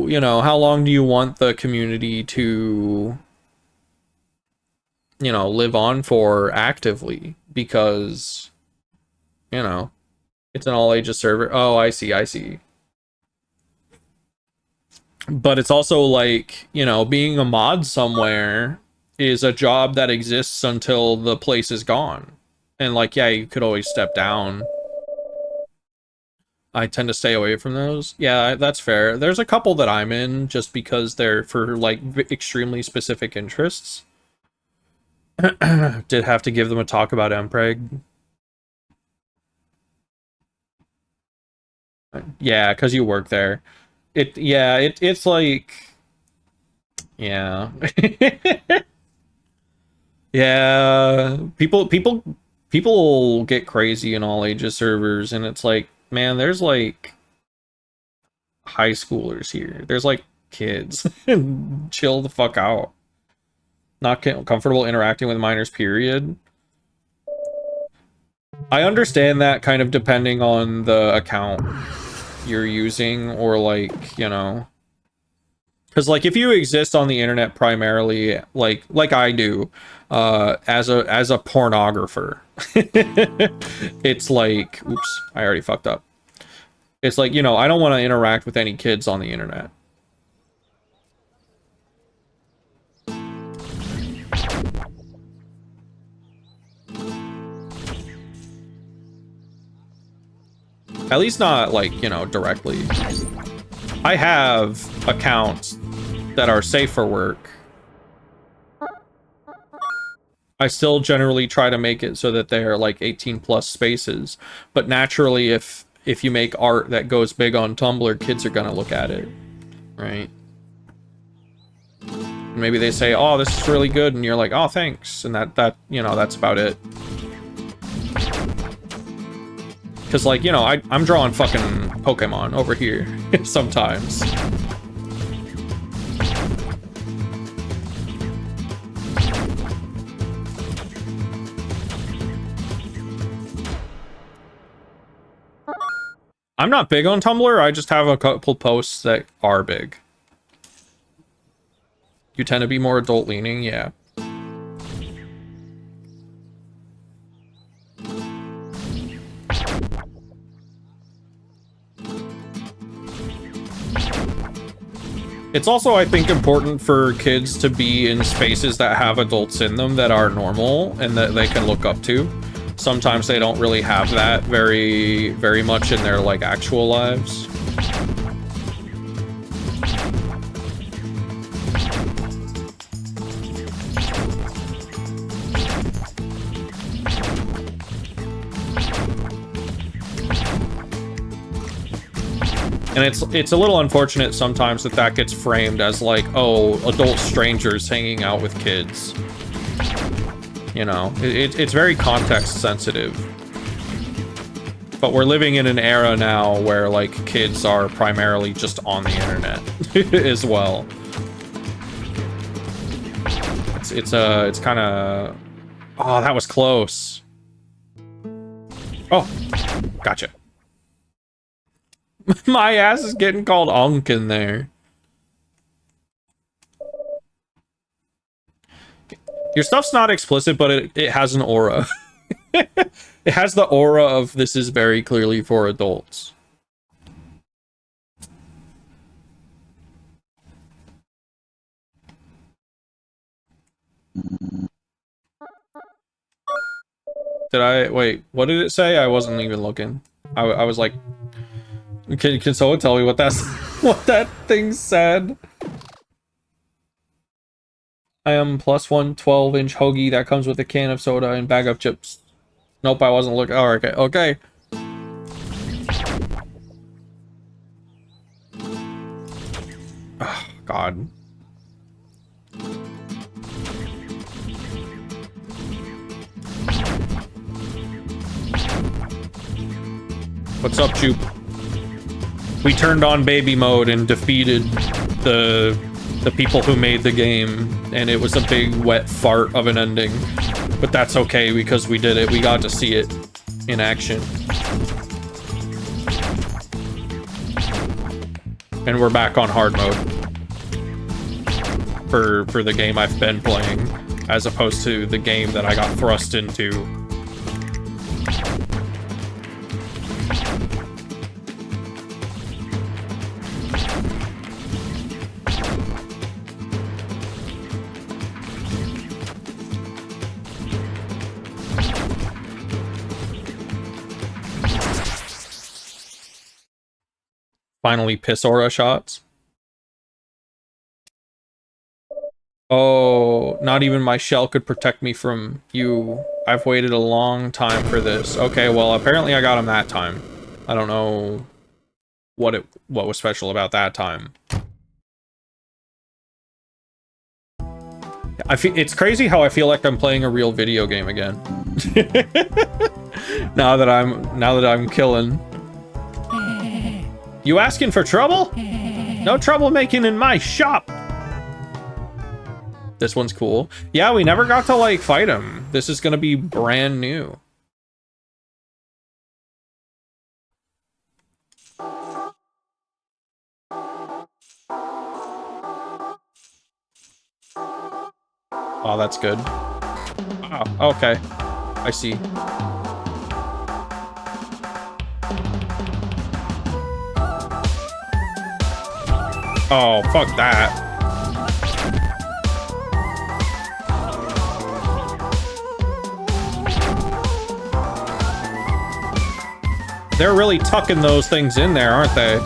you know, how long do you want the community to, you know, live on for actively? Because, you know, it's an all ages server. Oh, I see, I see. But it's also like, you know, being a mod somewhere is a job that exists until the place is gone. And like, yeah, you could always step down. I tend to stay away from those. Yeah, that's fair. There's a couple that I'm in just because they're for like extremely specific interests. Did have to give them a talk about Mpreg. Yeah, because you work there. It's like, yeah. Yeah, people get crazy in all ages servers, and it's like, man, there's like high schoolers here. There's like kids. Chill the fuck out. Not comfortable interacting with minors, period. I understand that kind of depending on the account you're using, or like, you know, because like if you exist on the internet primarily like I do, as a pornographer, it's like, oops, I already fucked up. It's like, you know, I don't want to interact with any kids on the internet. At least not like, you know, directly. I have accounts that are safe for work. I still generally try to make it so that they're like 18 plus spaces, but naturally if you make art that goes big on Tumblr, kids are gonna look at it, right? Maybe they say, oh, this is really good, and you're like, oh, thanks, and that you know, that's about it. Because, like, you know, I'm drawing fucking Pokemon over here sometimes. I'm not big on Tumblr, I just have a couple posts that are big. You tend to be more adult-leaning, yeah. It's also, I think, important for kids to be in spaces that have adults in them that are normal and that they can look up to. Sometimes they don't really have that very much in their, like, actual lives. And it's a little unfortunate sometimes that gets framed as like, oh, adult strangers hanging out with kids. You know, it's very context sensitive. But we're living in an era now where like kids are primarily just on the internet as well. It's kind of, oh, that was close. Oh, gotcha. My ass is getting called Unk in there. Your stuff's not explicit, but it has an aura. It has the aura of this is very clearly for adults. Wait, what did it say? I wasn't even looking. I was like, can someone tell me what that's, what that thing said? I am +1 12-inch hoagie that comes with a can of soda and bag of chips. Nope, I wasn't looking. Oh, okay, okay. Oh, God. What's up, Jupe? We turned on baby mode and defeated the people who made the game, and it was a big wet fart of an ending. But that's okay because we did it. We got to see it in action. And we're back on hard mode for the game I've been playing, as opposed to the game that I got thrust into. Finally, piss aura shots. Oh, not even my shell could protect me from you. I've waited a long time for this. Okay, well, apparently I got him that time. I don't know what was special about that time. It's crazy how I feel like I'm playing a real video game again. now that I'm killing. You asking for trouble? No troublemaking in my shop. This one's cool. Yeah, we never got to, like, fight him. This is gonna be brand new. Oh, that's good. Oh, okay. I see. Oh, fuck that. They're really tucking those things in there, aren't they?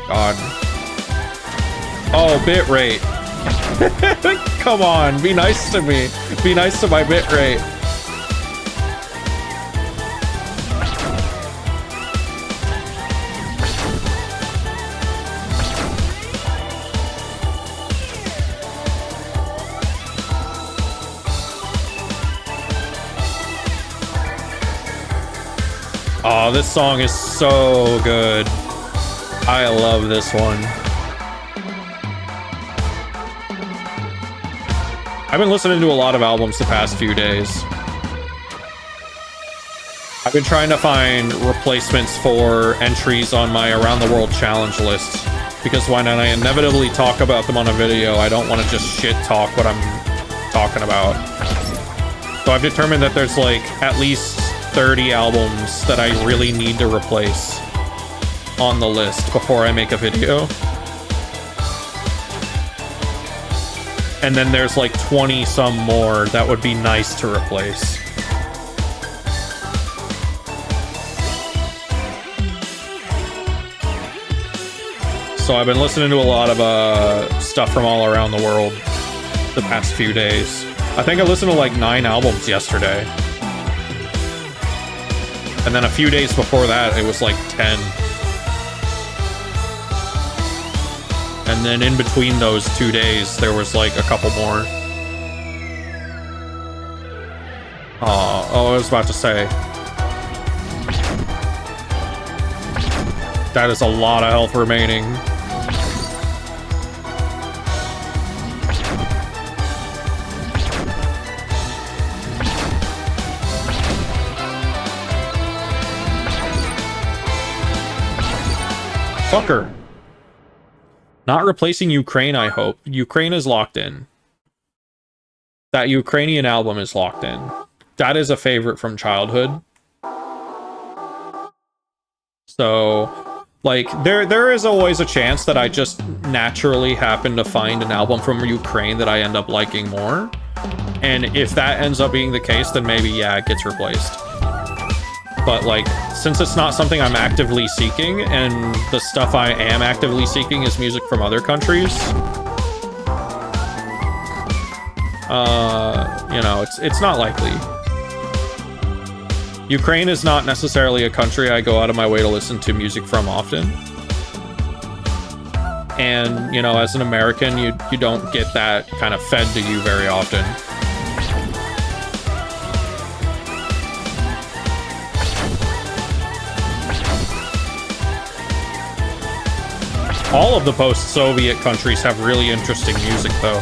God. Oh, bitrate. Come on, be nice to me. Be nice to my bitrate. Oh, this song is so good. I love this one. I've been listening to a lot of albums the past few days. I've been trying to find replacements for entries on my Around the World challenge list, because when I inevitably talk about them on a video, I don't want to just shit talk what I'm talking about. So I've determined that there's like at least 30 albums that I really need to replace on the list before I make a video. And then there's like 20 some more that would be nice to replace. So I've been listening to a lot of stuff from all around the world the past few days. I think I listened to like 9 albums yesterday. And then a few days before that, it was like 10. And then in between those 2 days, there was like a couple more. Oh, I was about to say. That is a lot of health remaining. Fucker. Not replacing Ukraine, I hope. Ukraine is locked in. That Ukrainian album is locked in. That is a favorite from childhood. So, like, there is always a chance that I just naturally happen to find an album from Ukraine that I end up liking more. And if that ends up being the case, then maybe, yeah, it gets replaced. But, like, since it's not something I'm actively seeking, and the stuff I am actively seeking is music from other countries, you know, it's not likely. Ukraine is not necessarily a country I go out of my way to listen to music from often. And, you know, as an American, you don't get that kind of fed to you very often. All of the post-Soviet countries have really interesting music, though.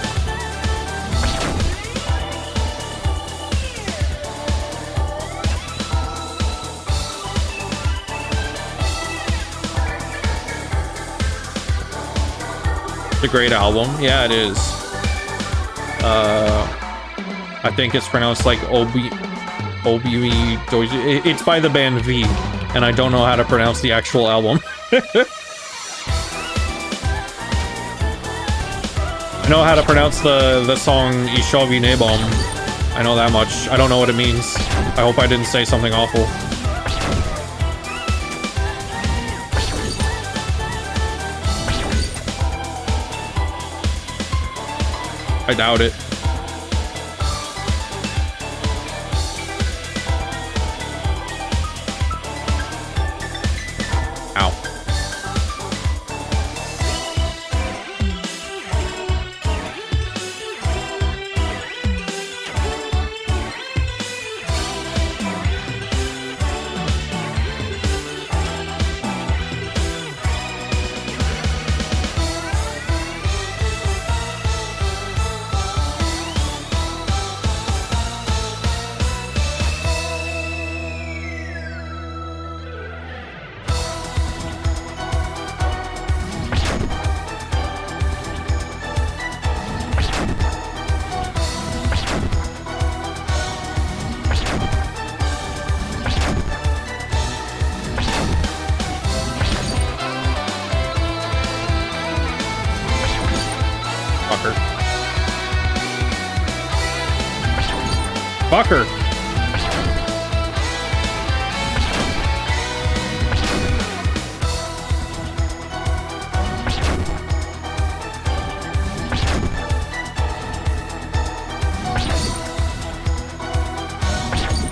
It's a great album. Yeah, it is. I think it's pronounced like Obi. It's by the band V, and I don't know how to pronounce the actual album. I know how to pronounce the song Ishovi Nebom. I know that much. I don't know what it means. I hope I didn't say something awful. I doubt it. Ow. Fucker.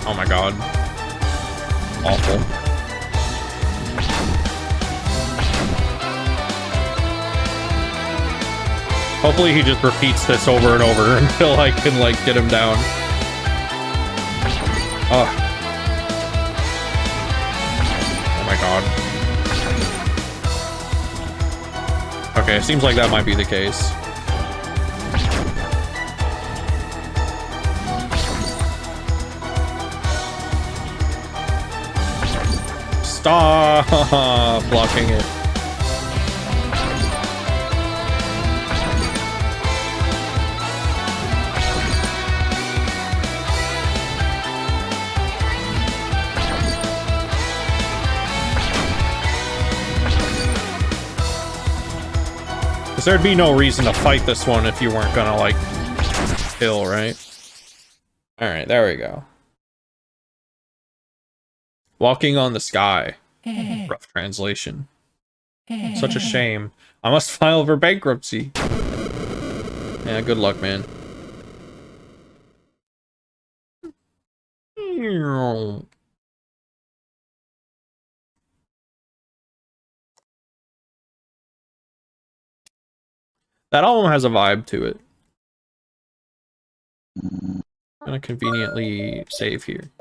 Oh my god. Awful. Hopefully he just repeats this over and over until I can, like, get him down. Oh. Oh my god. Okay, it seems like that might be the case. Stop blocking it. Because there'd be no reason to fight this one if you weren't gonna, like, kill, right? Alright, there we go. Walking on the Sky. Rough translation. Such a shame. I must file for bankruptcy. Yeah, good luck, man. That album has a vibe to it. I'm gonna conveniently save here.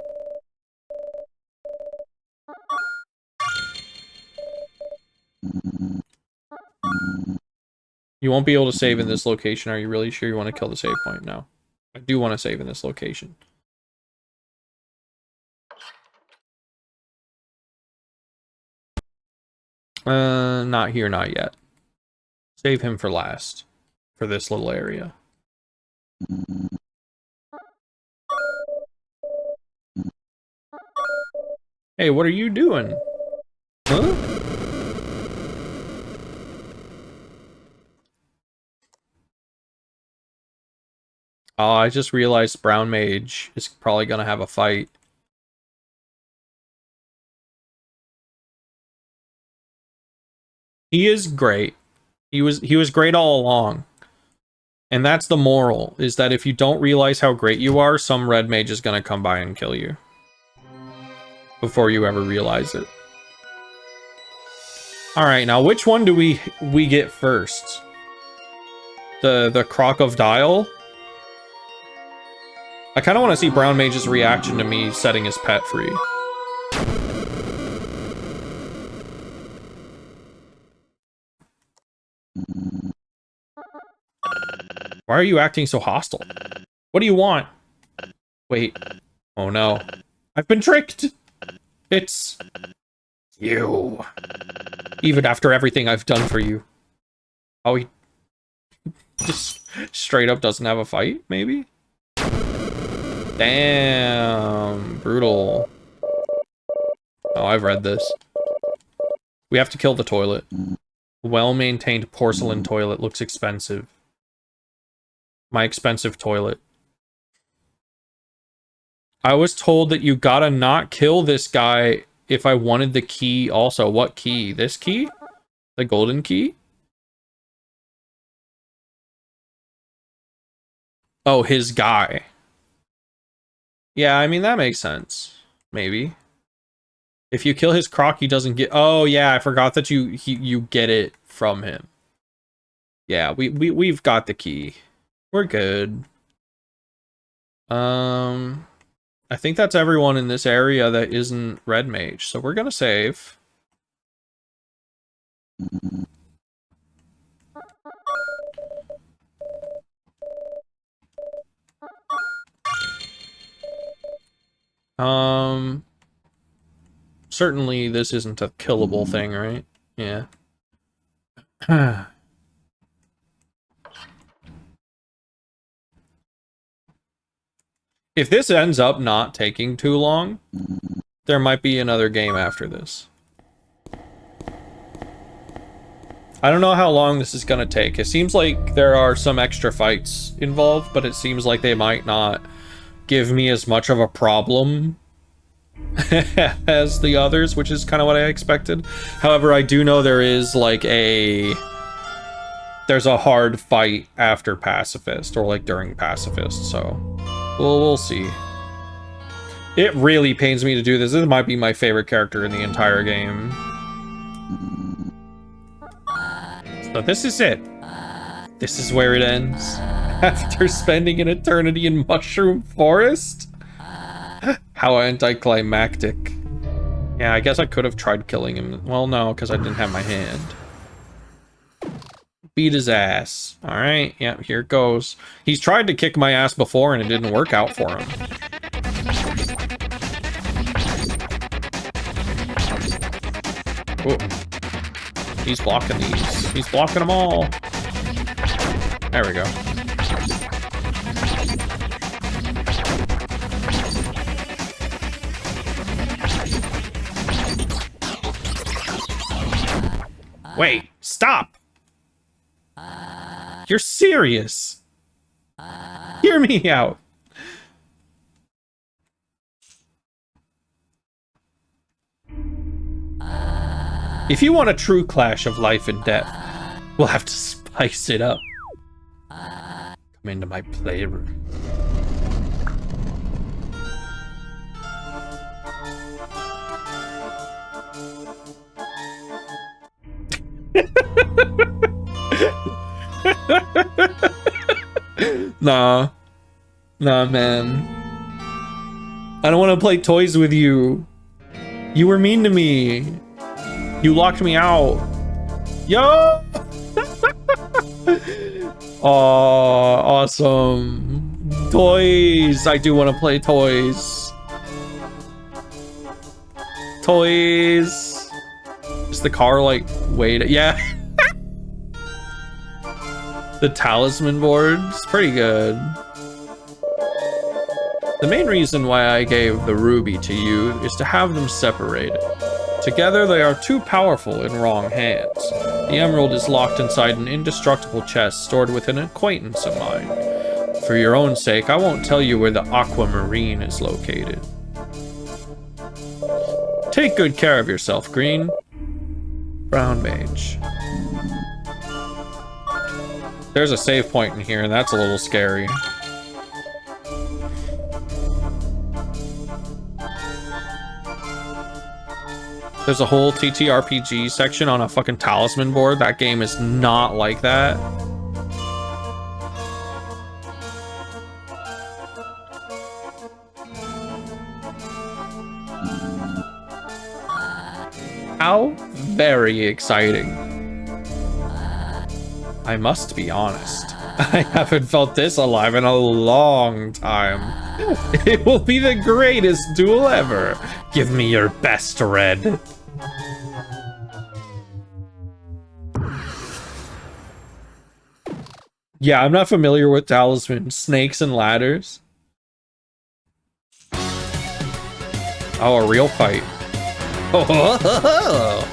You won't be able to save in this location. Are you really sure you want to kill the save point? No. I do want to save in this location. Not here, not yet. Save him for last. For this little area. Hey, what are you doing? Huh? Oh, I just realized Brown Mage is probably gonna have a fight. He is great. He was great all along. And that's the moral, is that if you don't realize how great you are, some red mage is gonna come by and kill you. Before you ever realize it. Alright, now which one do we get first? The Crocodile? I kind of want to see Brown Mage's reaction to me setting his pet free. Why are you acting so hostile? What do you want? Wait. Oh no. I've been tricked! It's... you. Even after everything I've done for you. Oh, he... just straight up doesn't have a fight, maybe? Damn. Brutal. Oh, I've read this. We have to kill the toilet. Well-maintained porcelain toilet looks expensive. My expensive toilet. I was told that you gotta not kill this guy if I wanted the key also. What key? This key? The golden key? Oh, his guy. Yeah, I mean, that makes sense. Maybe. If you kill his croc, he doesn't get... oh, yeah, I forgot that you get it from him. Yeah, we've got the key. We're good. I think that's everyone in this area that isn't red mage, so we're gonna save. Certainly this isn't a killable thing, right? Yeah. If this ends up not taking too long, there might be another game after this. I don't know how long this is gonna take. It seems like there are some extra fights involved, but it seems like they might not give me as much of a problem as the others, which is kind of what I expected. However, I do know there is like there's a hard fight after Pacifist, or like during Pacifist, so we'll see. It really pains me to do this. This might be my favorite character in the entire game. So this is it. This is where it ends. After spending an eternity in Mushroom Forest? How anticlimactic. Yeah, I guess I could have tried killing him. Well, no, because I didn't have my hand. Beat his ass. Alright, yeah, here it goes. He's tried to kick my ass before and it didn't work out for him. Whoa. He's blocking these. He's blocking them all. There we go. Wait, stop! You're serious? Hear me out. If you want a true clash of life and death, we'll have to spice it up. Come into my playroom. Nah, man. I don't want to play toys with you. You were mean to me. You locked me out. Yo! Aw, awesome. Toys. I do want to play toys. Toys. Is the car like wait? Yeah. The talisman board's pretty good. The main reason why I gave the ruby to you is to have them separated. Together they are too powerful in wrong hands. The emerald is locked inside an indestructible chest stored with an acquaintance of mine. For your own sake, I won't tell you where the aquamarine is located. Take good care of yourself, Green. Brown Mage. There's a save point in here, and that's a little scary. There's a whole TTRPG section on a fucking talisman board. That game is not like that. How very exciting. I must be honest. I haven't felt this alive in a long time. It will be the greatest duel ever. Give me your best, Red. Yeah, I'm not familiar with talismans, snakes, and ladders. Oh, a real fight. Oh,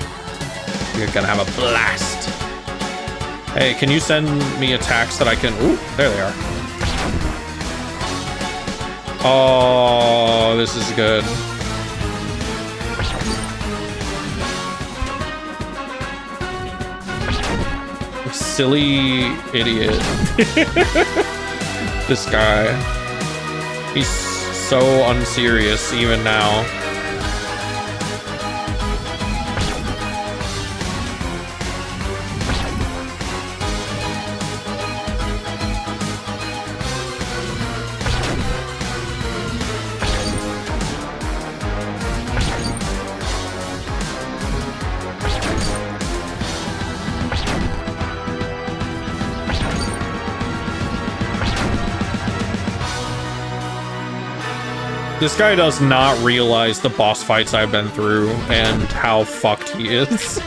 you're gonna have a blast. Hey, can you send me attacks that I can... Ooh, there they are. Oh, this is good. Silly idiot. This guy. He's so unserious even now. This guy does not realize the boss fights I've been through and how fucked he is.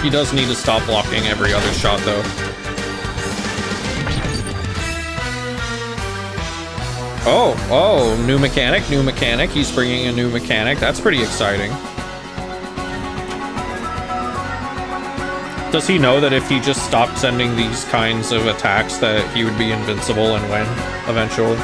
He does need to stop blocking every other shot, though. Oh, new mechanic, new mechanic. He's bringing a new mechanic. That's pretty exciting. Does he know that if he just stopped sending these kinds of attacks that he would be invincible and win eventually?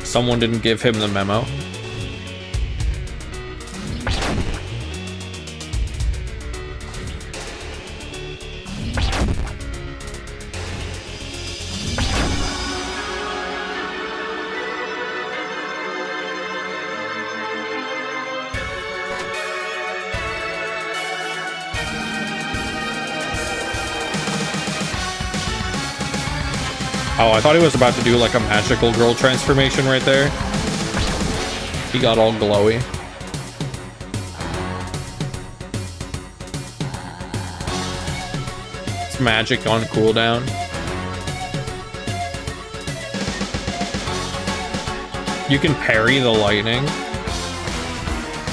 Someone didn't give him the memo. Oh, I thought he was about to do like a magical girl transformation right there. He got all glowy. It's magic on cooldown. You can parry the lightning.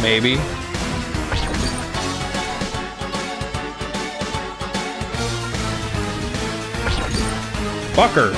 Maybe. Fucker.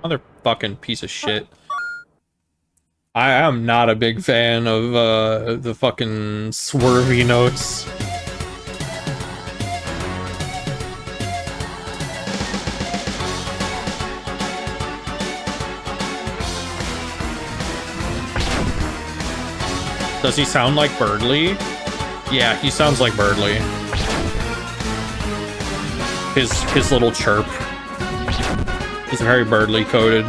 Motherfucking piece of shit. I am not a big fan of the fucking swervy notes. Does he sound like Birdly? Yeah, he sounds like Birdly. His little chirp is very Birdly coded.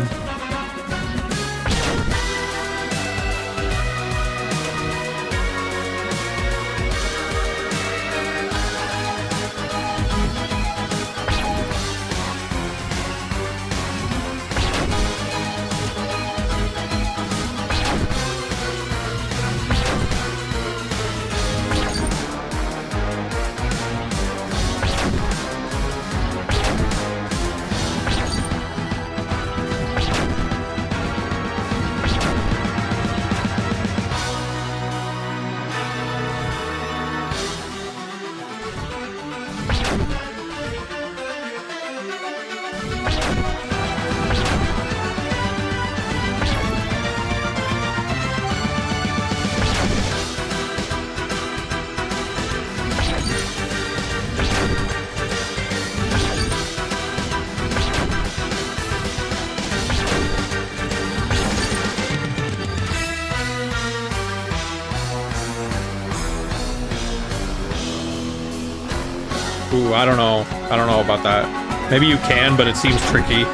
Ooh, I don't know. I don't know about that. Maybe you can, but it seems tricky.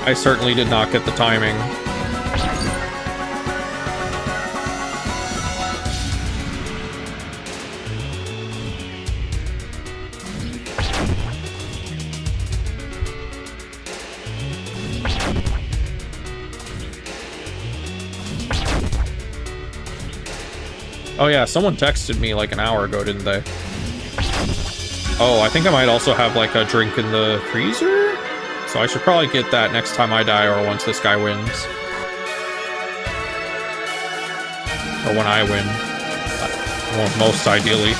I certainly did not get the timing. Oh yeah, someone texted me like an hour ago, didn't they? Oh, I think I might also have like a drink in the freezer? So I should probably get that next time I die or once this guy wins. Or when I win. Well, most ideally.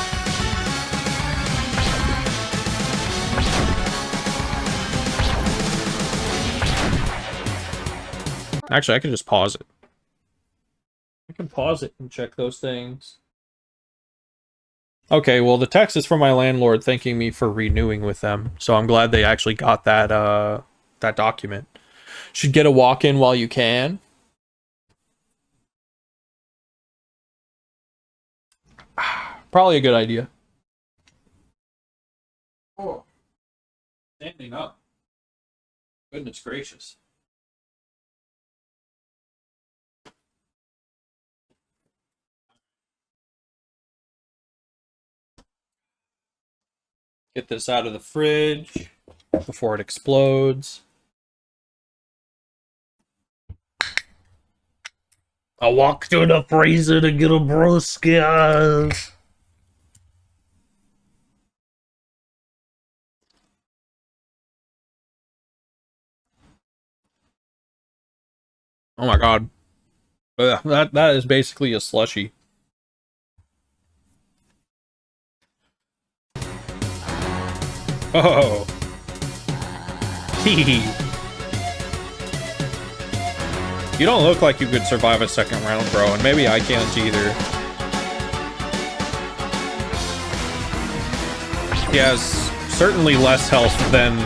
Actually, I can just pause it. I can pause it and check those things. Okay, well, the text is from my landlord thanking me for renewing with them. So I'm glad they actually got that, that document. Should get a walk-in while you can. Probably a good idea. Oh, standing up. Goodness gracious. Get this out of the fridge before it explodes. I walked through the freezer to get a brewski. Oh my god. That is basically a slushie. Oh. Hee. You don't look like you could survive a second round, bro, and maybe I can't either. He has certainly less health than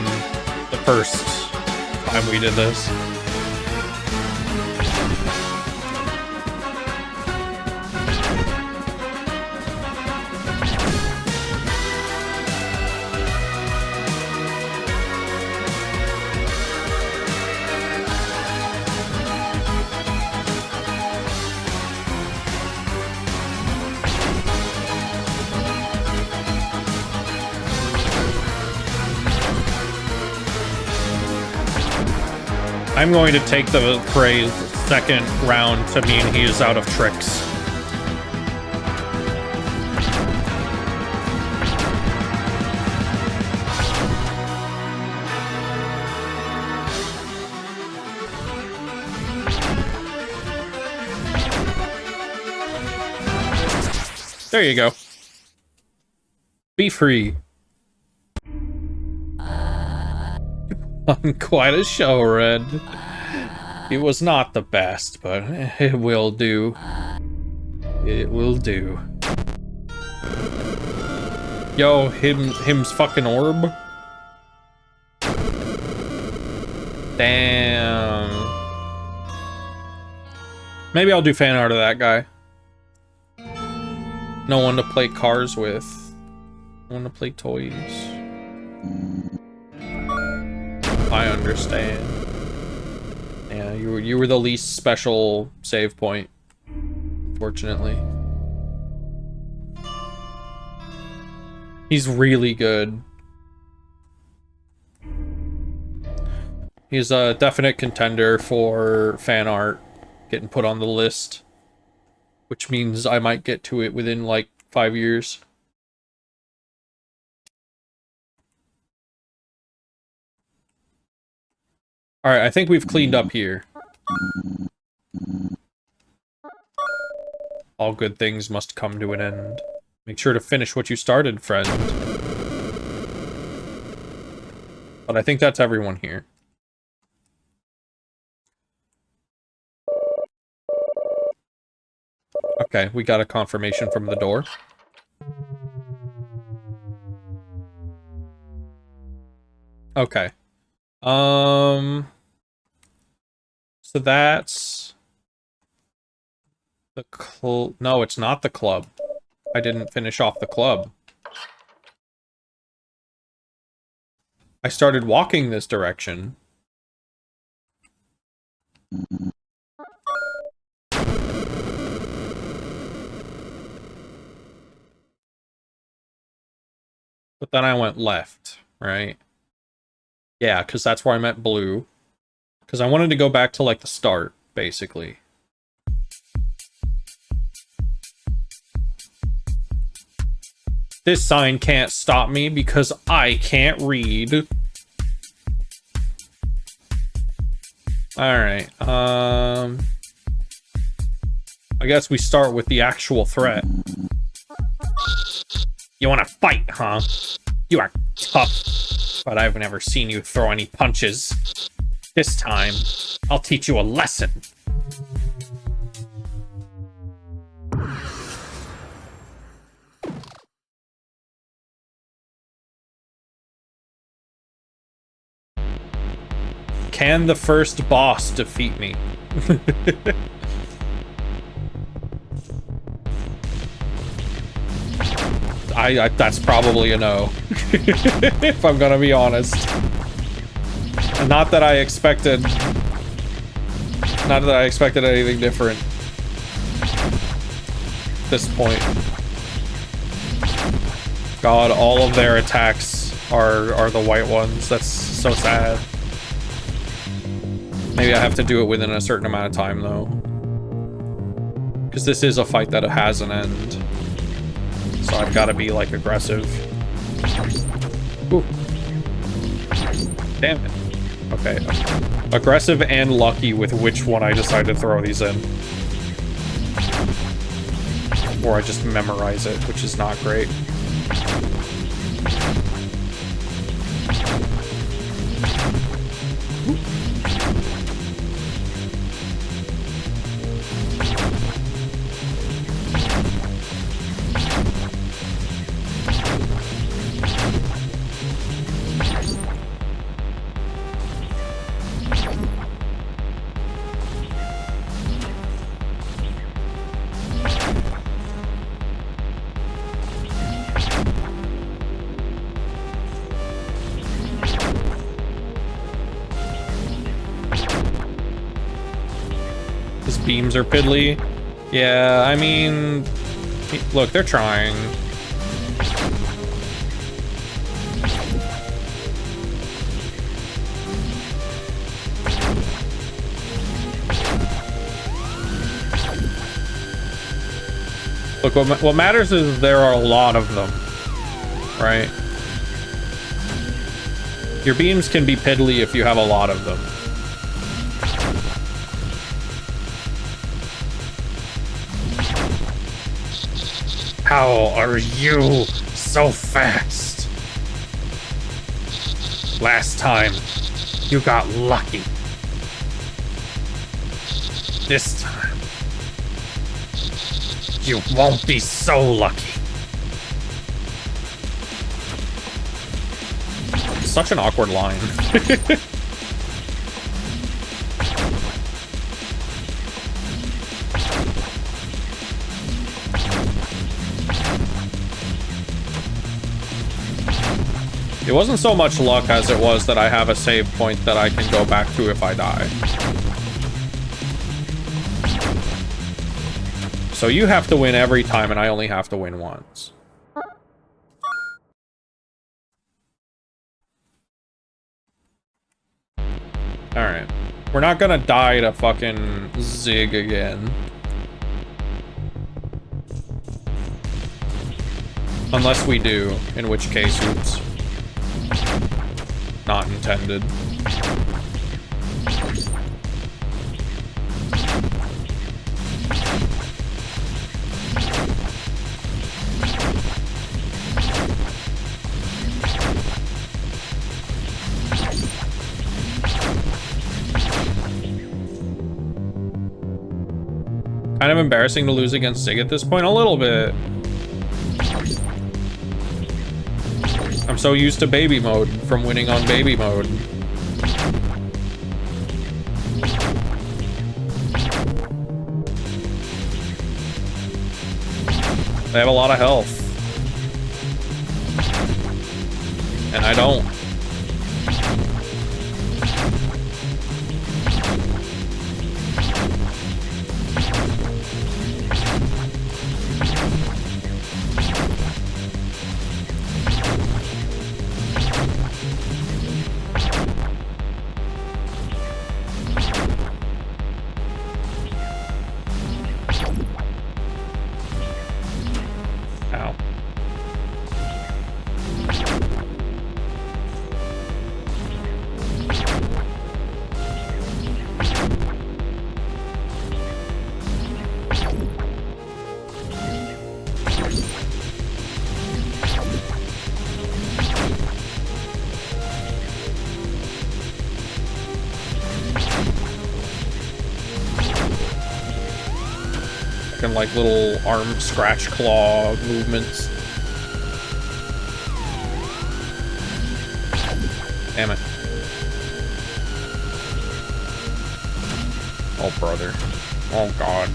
the first time we did this. I'm going to take the phrase second round to mean he is out of tricks. There you go. Be free. On quite a show, Red. It was not the best, but it will do. It will do. Yo, him's fucking orb. Damn. Maybe I'll do fan art of that guy. No one to play cars with. No one to play toys. I understand. Yeah, you were the least special save point, fortunately. He's really good. He's a definite contender for fan art getting put on the list, which means I might get to it within like 5 years. All right, I think we've cleaned up here. All good things must come to an end. Make sure to finish what you started, friend. But I think that's everyone here. Okay, we got a confirmation from the door. Okay. So that's the no, it's not the club. I didn't finish off the club. I started walking this direction. But then I went left, right? Yeah, because that's where I met blue. Because I wanted to go back to, like, the start, basically. This sign can't stop me because I can't read. Alright, I guess we start with the actual threat. You wanna fight, huh? You are tough, but I've never seen you throw any punches. This time, I'll teach you a lesson. Can the first boss defeat me? That's probably a no. If I'm gonna be honest. Not that I expected anything different at this point. God, all of their attacks are the white ones. That's so sad. Maybe I have to do it within a certain amount of time, though. Because this is a fight that has an end. So I've got to be, like, aggressive. Ooh. Damn it. Okay. Aggressive and lucky with which one I decide to throw these in. Or I just memorize it, which is not great. Beams are piddly. Yeah, I mean, look, they're trying. Look, what matters is there are a lot of them, right? Your beams can be piddly if you have a lot of them. How are you so fast? Last time, You got lucky. This time, you won't be so lucky. Such an awkward line. It wasn't so much luck as it was that I have a save point that I can go back to if I die. So you have to win every time and I only have to win once. Alright. We're not gonna die to fucking Zig again. Unless we do, in which case, oops. Not intended. Kind of embarrassing to lose against Zig at this point, a little bit. I'm so used to baby mode from winning on baby mode. They have a lot of health. And I don't. Like little arm scratch claw movements. Damn it. Oh, brother. Oh, God.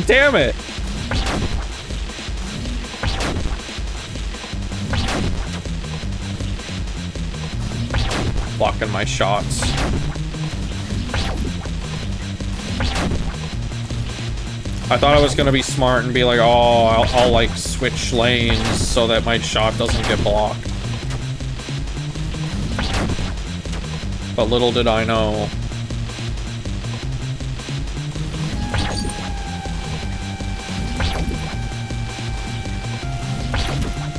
Damn it! Blocking my shots. I thought I was gonna be smart and be like, oh, I'll like switch lanes so that my shot doesn't get blocked. But little did I know.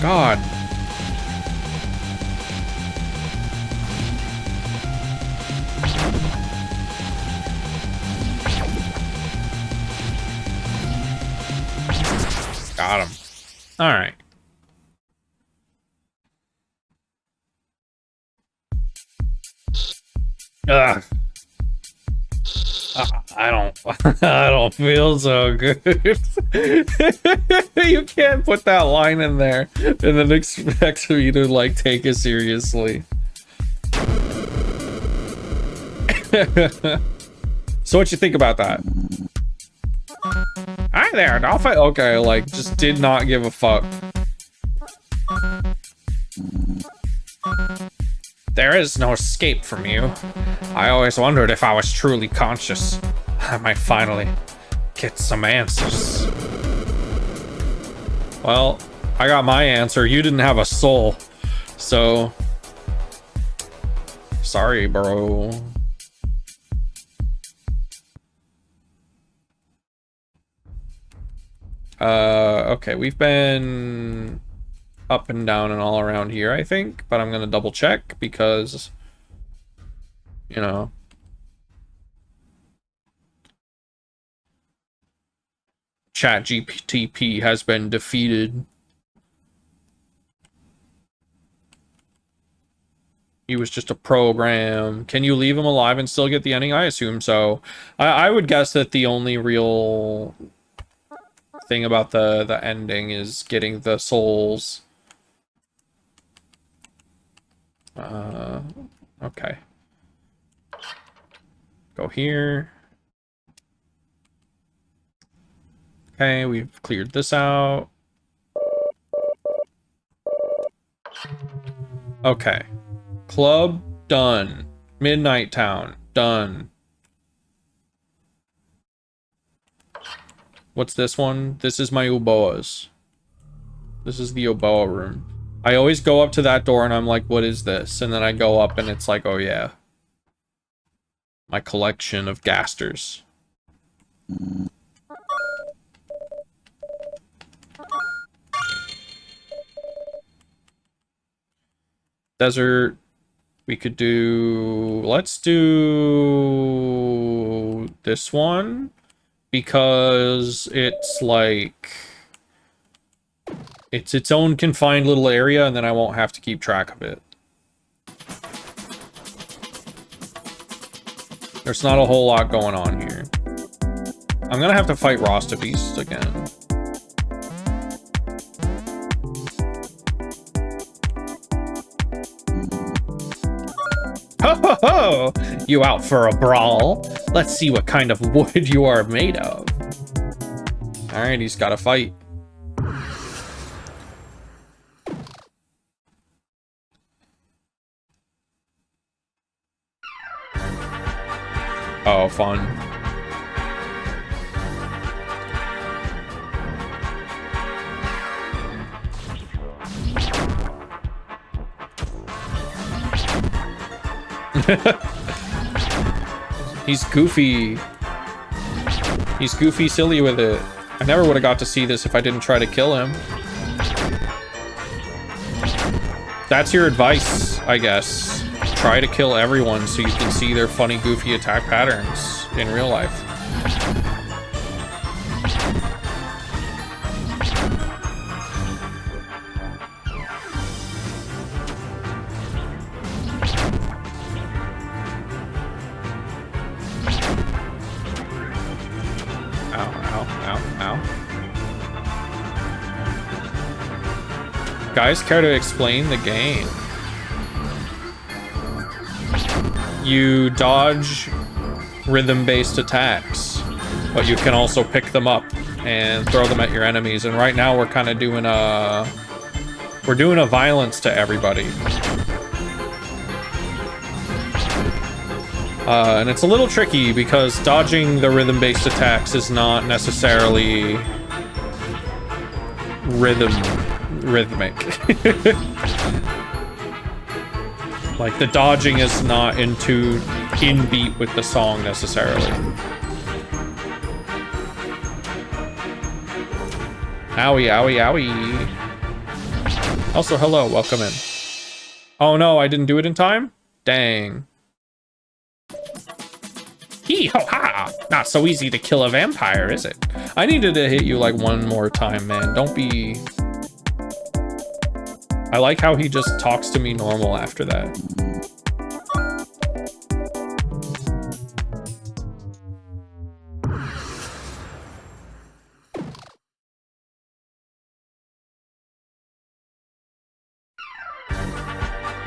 God. Got him. All right. Ugh. I don't feel so good. You can't put that line in there and then expect me to like take it seriously. So what you think about that? Hi there, Dolphin. Okay, like just did not give a fuck. There is no escape from you. I always wondered if I was truly conscious. I might finally get some answers. Well, I got my answer. You didn't have a soul. So... sorry, bro. Okay, we've been up and down and all around here, I think, but I'm gonna double check because, you know, ChatGPT has been defeated. He was just a program. Can you leave him alive and still get the ending? I assume so. I would guess that the only real thing about the ending is getting the souls. Okay. Go here. Okay, we've cleared this out. Okay. Club, done. Midnight Town, done. What's this one? This is my Uboas. This is the Oboa room. I always go up to that door and I'm like, what is this? And then I go up and it's like, oh yeah. My collection of gasters. Desert. We could do... Let's do... this one. Because it's like... it's its own confined little area, and then I won't have to keep track of it. There's not a whole lot going on here. I'm gonna have to fight Rasta Beasts again. Ho ho ho! You out for a brawl? Let's see what kind of wood you are made of. Alright, he's gotta fight. Oh, fun. He's goofy. He's goofy silly with it. I never would have got to see this if I didn't try to kill him. That's your advice, I guess. Try to kill everyone so you can see their funny, goofy attack patterns in real life. Guys, care to explain the game? You dodge rhythm-based attacks, but you can also pick them up and throw them at your enemies. And right now we're kind of doing a... we're doing a violence to everybody. And it's a little tricky because dodging the rhythm-based attacks is not necessarily rhythmic. Like, the dodging is not in beat with the song necessarily. Owie, owie, owie. Also, hello, welcome in. Oh no, I didn't do it in time? Dang. Hee-ho-ha! Not so easy to kill a vampire, is it? I needed to hit you like one more time, man. Don't be... I like how he just talks to me normal after that.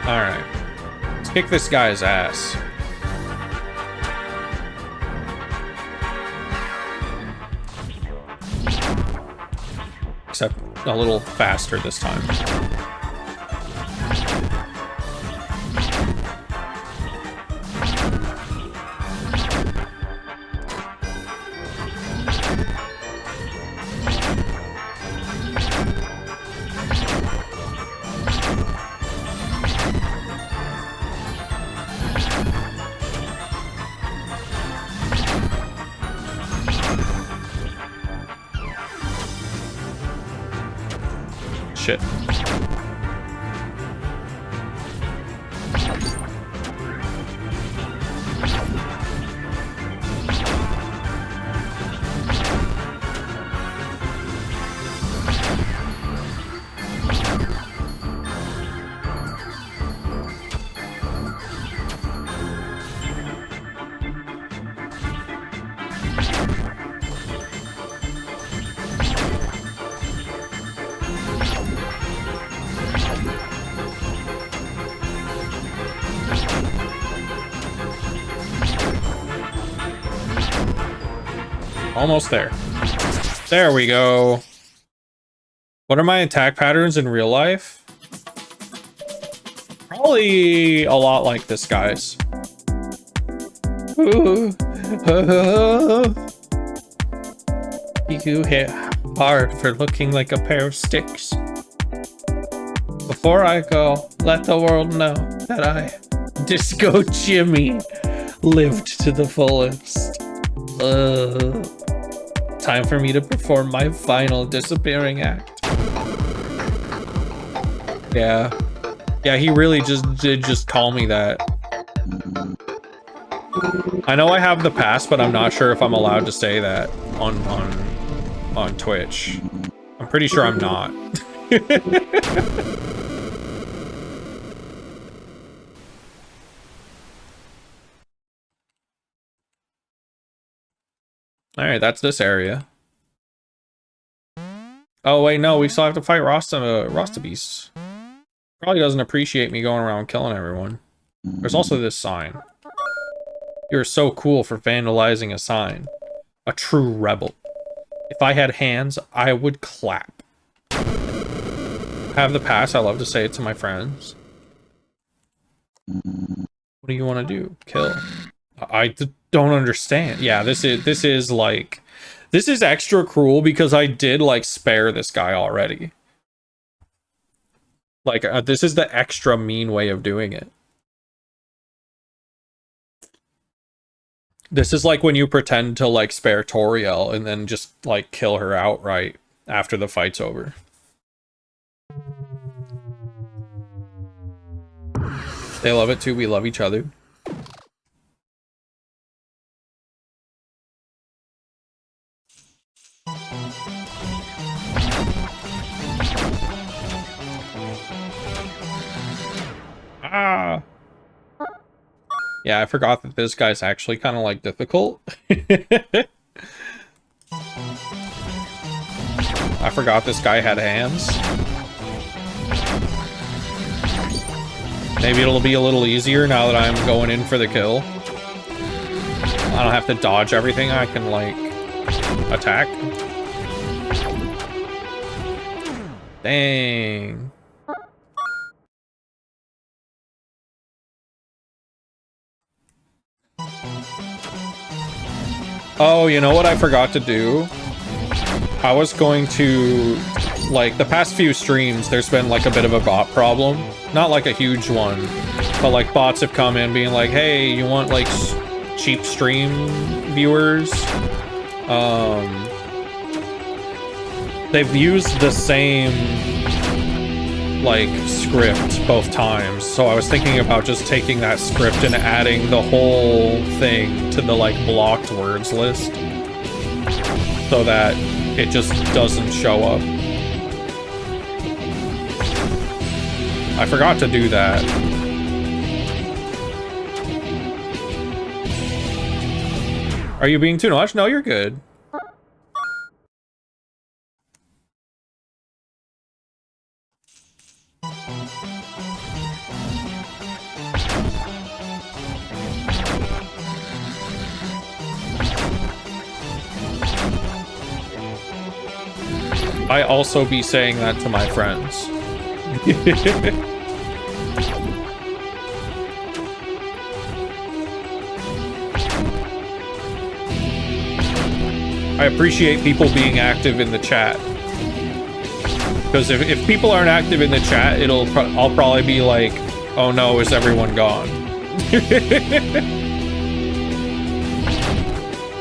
Alright. Let's kick this guy's ass. Except a little faster this time. shit. Almost there. There we go. What are my attack patterns in real life? Probably a lot like this guy's. You hit hard for looking like a pair of sticks. Before I go, let the world know that I, Disco Jimmy, lived to the fullest. Time for me to perform my final disappearing act. Yeah. Yeah, he really did just call me that. I know I have the pass, but I'm not sure if I'm allowed to say that on Twitch. I'm pretty sure I'm not. Alright, that's this area. Oh wait, no, we still have to fight Rasta Beast. Probably doesn't appreciate me going around killing everyone. There's also this sign. You're so cool for vandalizing a sign. A true rebel. If I had hands, I would clap. Have the pass, I love to say it to my friends. What do you want to do? Kill. I don't understand. Yeah, this is like, this is extra cruel because I did like spare this guy already. Like, this is the extra mean way of doing it. This is like when you pretend to like spare Toriel and then just like kill her outright after the fight's over. They love it too, we love each other. Ah. Yeah, I forgot that this guy's actually kind of like difficult. I forgot this guy had hands. Maybe it'll be a little easier now that I'm going in for the kill. I don't have to dodge everything, I can like attack. Dang. Oh, you know what I forgot to do? I was going to, like, the past few streams, there's been, like, a bit of a bot problem. Not, like, a huge one, but, like, bots have come in being like, hey, you want, like, cheap stream viewers? They've used the same, like, script both times, so I was thinking about just taking that script and adding the whole thing to the, like, blocked words list so that it just doesn't show up. I forgot to do that. Are you being too much? No, you're good. I also be saying that to my friends. I appreciate people being active in the chat. Because if people aren't active in the chat, I'll probably be like, oh no, is everyone gone?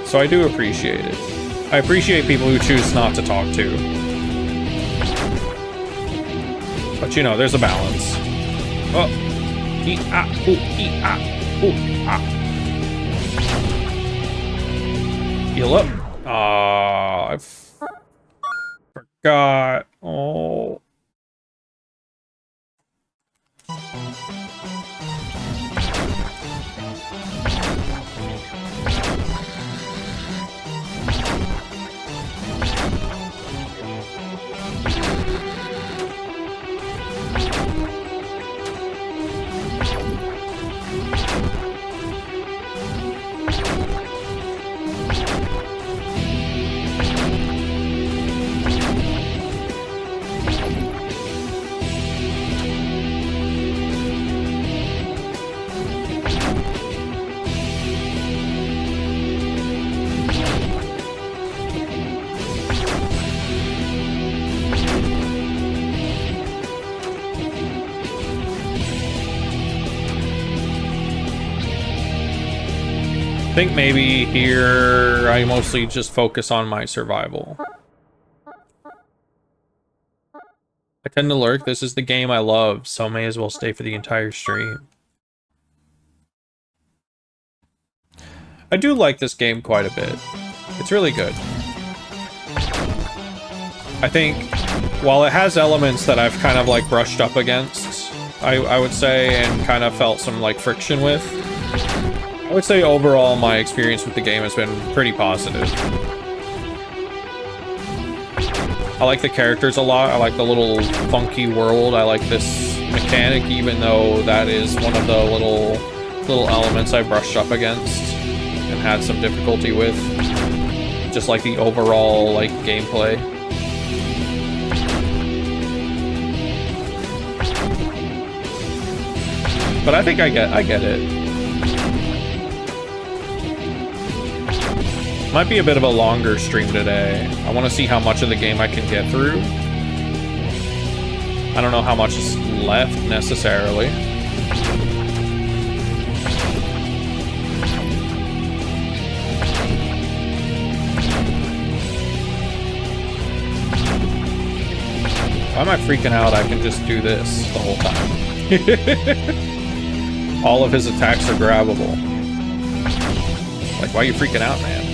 So I do appreciate it. I appreciate people who choose not to talk to. But you know, there's a balance. Oh, heal up. I forgot. Oh. I think maybe here I mostly just focus on my survival. I tend to lurk. This is the game I love, so may as well stay for the entire stream. I do like this game quite a bit. It's really good. I think while it has elements that I've kind of like brushed up against, I would say, and kind of felt some like friction with, I would say overall my experience with the game has been pretty positive. I like the characters a lot. I like the little funky world. I like this mechanic, even though that is one of the little elements I brushed up against and had some difficulty with. Just like the overall like gameplay. But I think I get it. Might be a bit of a longer stream today. I want to see how much of the game I can get through. I don't know how much is left necessarily. Why am I freaking out? I can just do this the whole time. All of his attacks are grabbable. Like, why are you freaking out, man?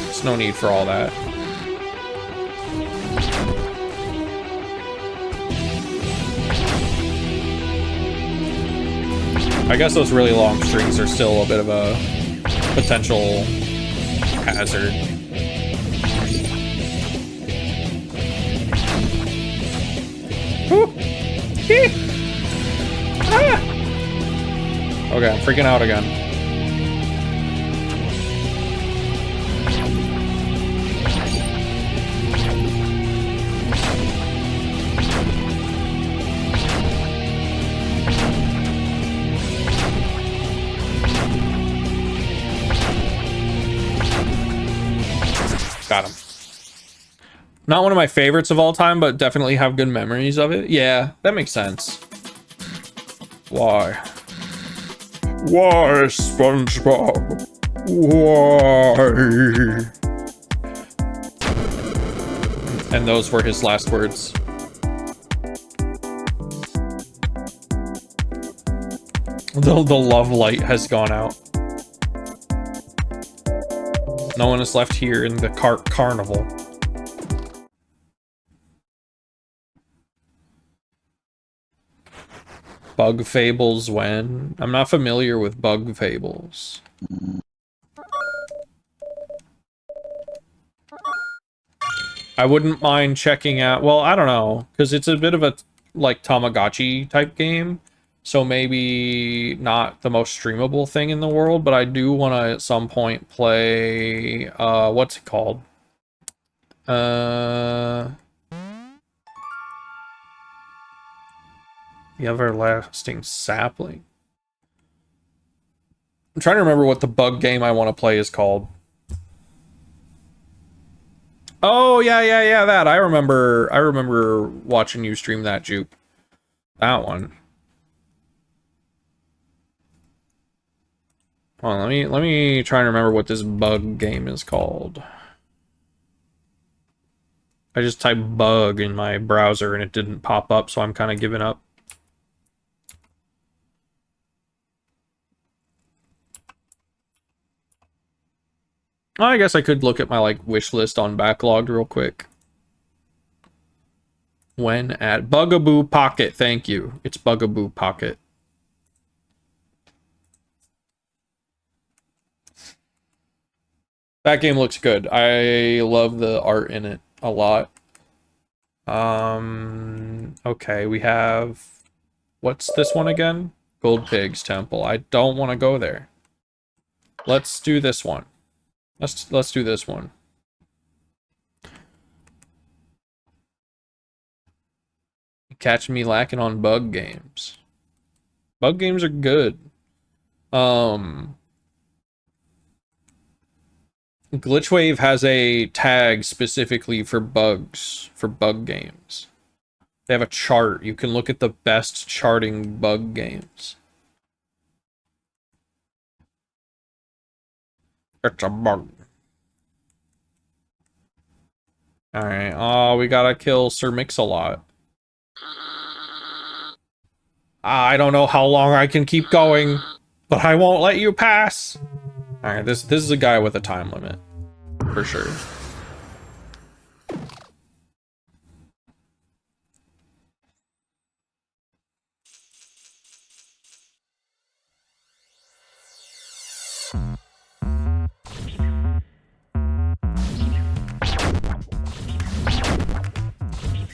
There's no need for all that. I guess those really long streaks are still a bit of a potential hazard. Ah! Okay, I'm freaking out again. Got him. Not one of my favorites of all time, but definitely have good memories of it. Yeah, that makes sense. Why? Why, SpongeBob? Why? And those were his last words. The love light has gone out. No one is left here in the carnival. Bug Fables when? I'm not familiar with Bug Fables. I wouldn't mind checking out, well, I don't know, because it's a bit of a, like, Tamagotchi type game, so maybe not the most streamable thing in the world, but I do want to at some point play, what's it called? The Everlasting Sapling. I'm trying to remember what the bug game I want to play is called. Oh, yeah, that. I remember watching you stream that, Jupe. That one. Hold on, let me try and remember what this bug game is called. I just typed bug in my browser and it didn't pop up, so I'm kind of giving up. I guess I could look at my like wish list on Backlogged real quick. When at Bugaboo Pocket, thank you. It's Bugaboo Pocket. That game looks good. I love the art in it a lot. Okay, we have... What's this one again? Gold Pigs Temple. I don't want to go there. Let's do this one. Let's do this one. Catch me lacking on bug games. Bug games are good. Glitchwave has a tag specifically for bugs, for bug games. They have a chart. You can look at the best charting bug games. It's a bug. Alright, oh, we gotta kill Sir Mix-a-Lot. I don't know how long I can keep going, but I won't let you pass. Alright, this is a guy with a time limit. For sure.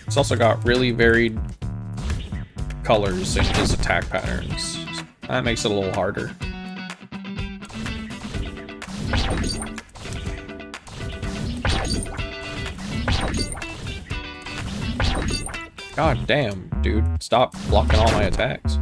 It's also got really varied colors in his attack patterns. That makes it a little harder. God damn, dude. Stop blocking all my attacks.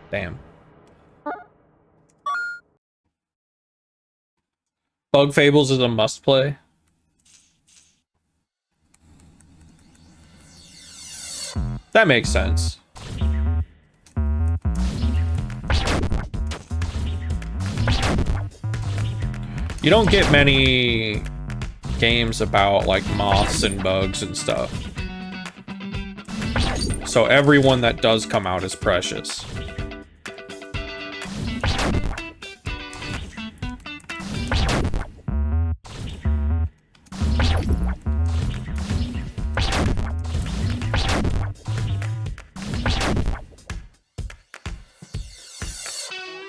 Damn. Bug Fables is a must play. That makes sense. You don't get many games about like moths and bugs and stuff. So everyone that does come out is precious.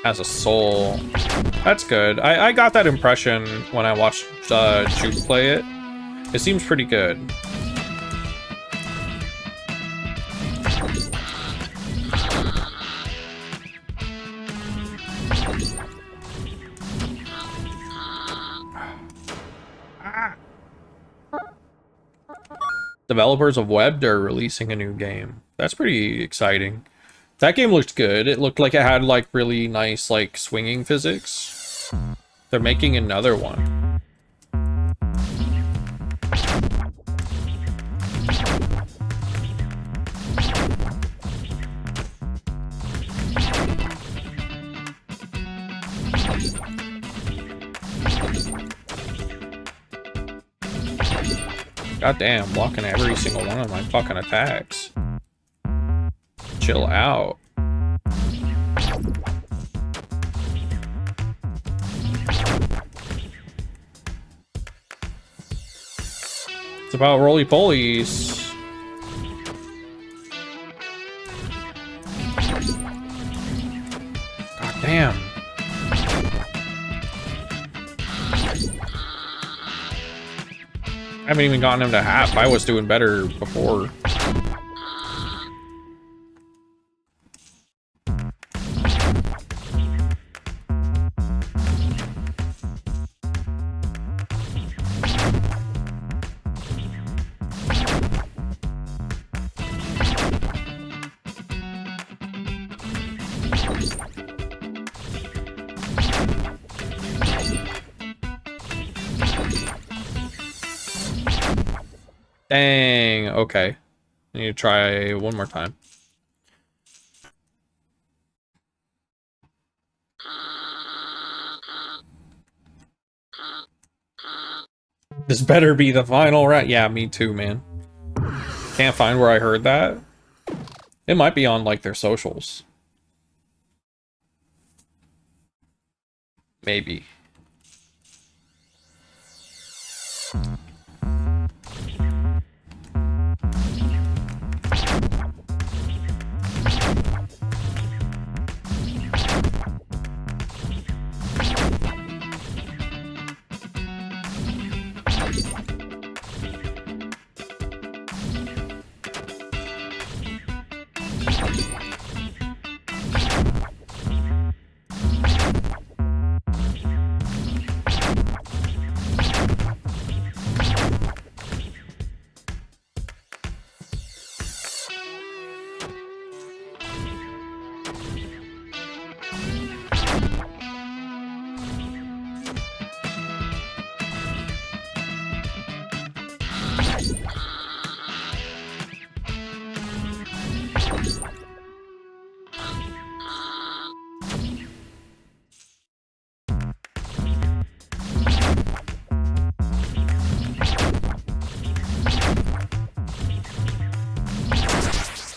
Has a soul. That's good. I got that impression when I watched Juke play it. It seems pretty good. Developers of Webbed are releasing a new game. That's pretty exciting. That game looked good. It looked like it had like really nice like swinging physics. They're making another one. God damn, blocking every single one of my fucking attacks. Chill out. It's about roly-polies. God damn. I haven't even gotten him to half. I was doing better before. Dang, okay. I need to try one more time. This better be the final round. Yeah, me too, man. Can't find where I heard that. It might be on, like, their socials. Maybe.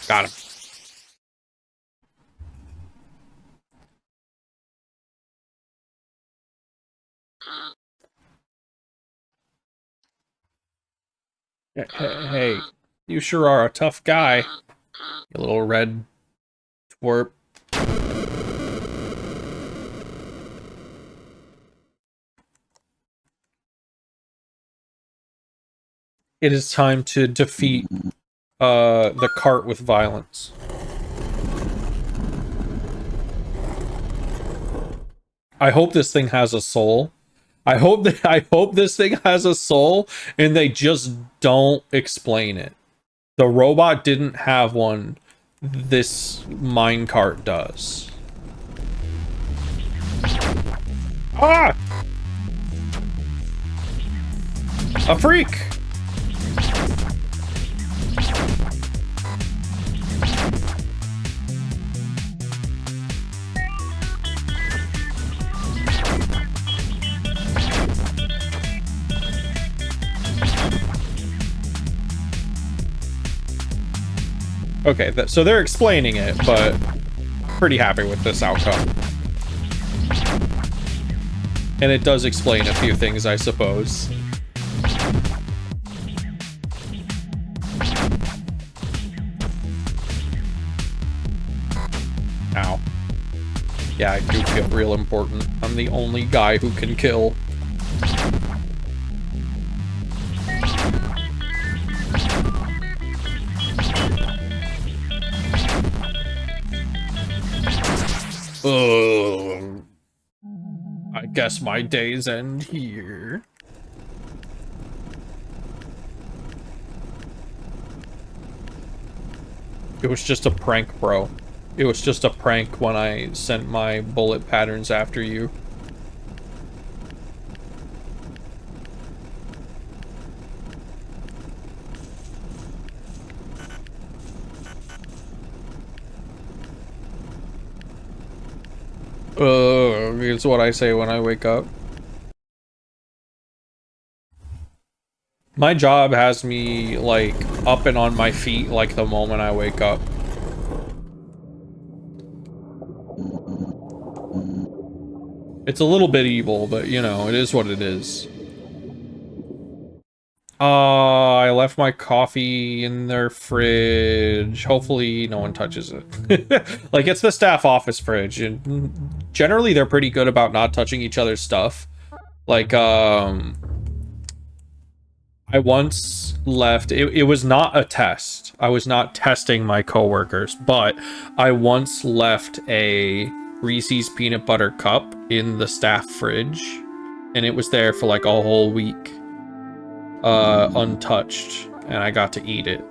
Got him. Hey, you sure are a tough guy, you little red twerp. It is time to defeat the cart with violence. I hope this thing has a soul. I hope this thing has a soul and they just don't explain it. The robot didn't have one. This minecart does. Ah! A freak! Okay, so they're explaining it, but pretty happy with this outcome. And it does explain a few things, I suppose. Ow. Yeah, I do feel real important. I'm the only guy who can kill. I guess my days end here. It was just a prank, bro. It was just a prank when I sent my bullet patterns after you. It's what I say when I wake up. My job has me, like, up and on my feet, like, the moment I wake up. It's a little bit evil, but, you know, it is what it is. I left my coffee in their fridge. Hopefully no one touches it. Like, it's the staff office fridge, and generally they're pretty good about not touching each other's stuff. Like, I once left, it was not a test. I was not testing my coworkers, but I once left a Reese's peanut butter cup in the staff fridge, and it was there for like a whole week. Untouched, and I got to eat it.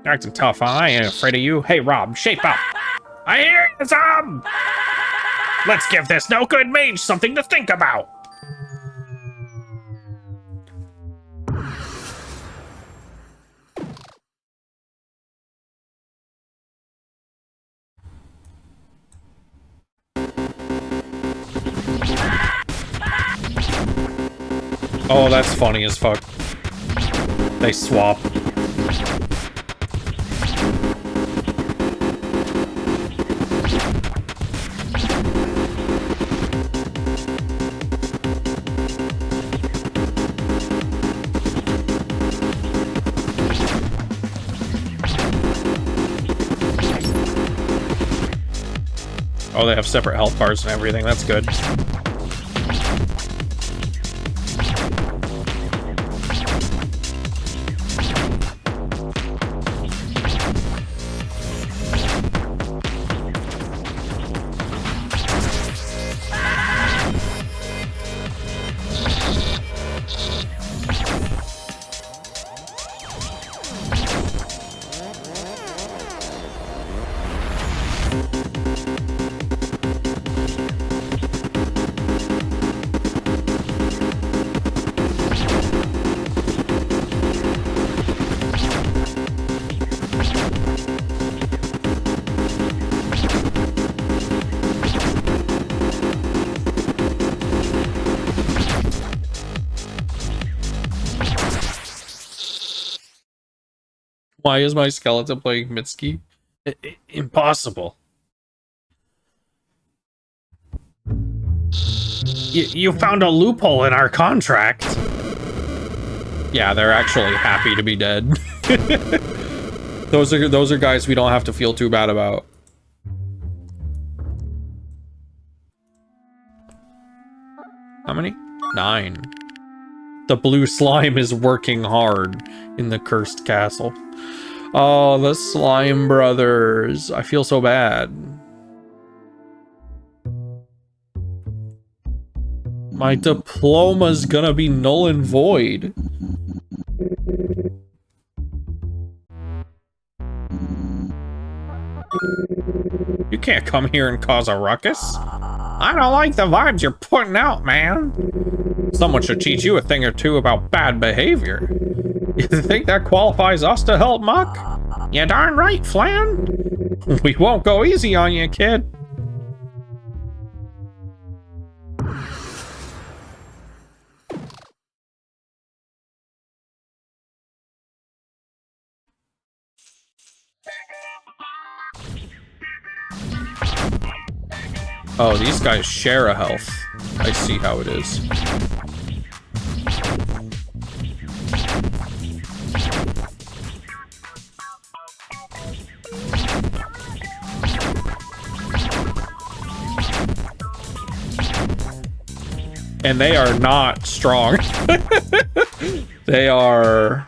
Acting tough, huh? I ain't afraid of you. Hey, Rob, shape up. I hear you, some. Let's give this no good mage something to think about. Oh, that's funny as fuck. They swap. Oh, they have separate health bars and everything. That's good. Why is my skeleton playing Mitski? Impossible. You found a loophole in our contract. Yeah, they're actually happy to be dead. Those are guys we don't have to feel too bad about. How many? 9. The blue slime is working hard in the cursed castle. Oh, the slime brothers. I feel so bad. My diploma's gonna be null and void. You can't come here and cause a ruckus. I don't like the vibes you're putting out, man. Someone should teach you a thing or two about bad behavior. You think that qualifies us to help Muck? You darn right, Flan. We won't go easy on you, kid. Oh, these guys share a health. I see how it is. And they are not strong. They are...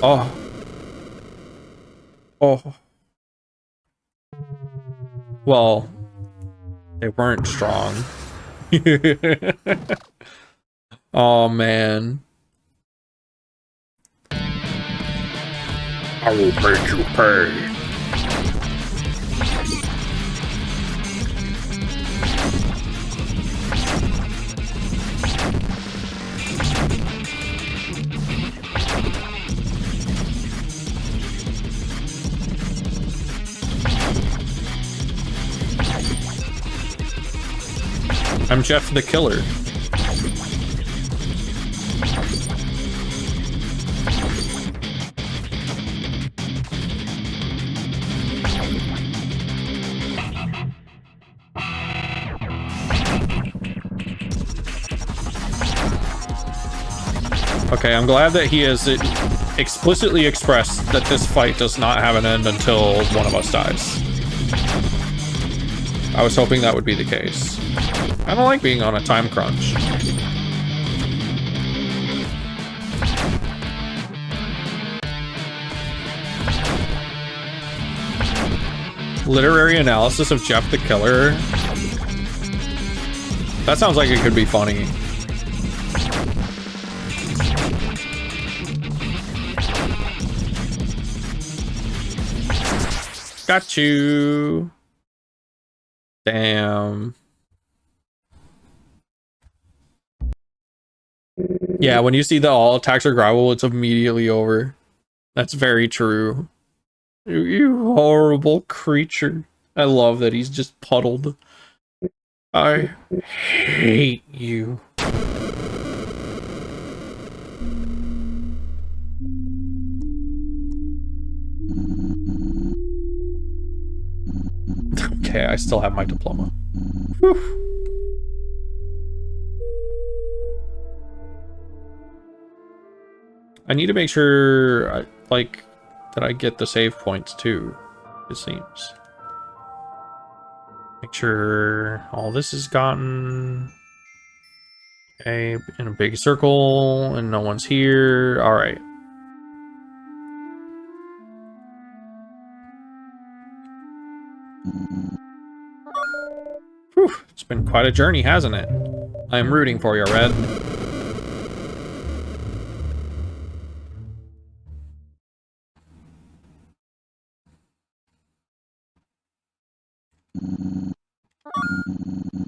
Oh. Oh. Well, they weren't strong. Oh, man. I will make you pay. I'm Jeff the Killer. Okay, I'm glad that he has explicitly expressed that this fight does not have an end until one of us dies. I was hoping that would be the case. I don't like being on a time crunch. Literary analysis of Jeff the Killer. That sounds like it could be funny. Got you. Damn. Yeah, when you see that all attacks are gravel, it's immediately over. That's very true. You horrible creature. I love that he's just puddled. I hate you. Okay, I still have my diploma. Whew. I need to make sure, that I get the save points too, it seems. Make sure all this is gotten. Okay, in a big circle, and no one's here. Alright. Whew, it's been quite a journey, hasn't it? I am rooting for you, Red.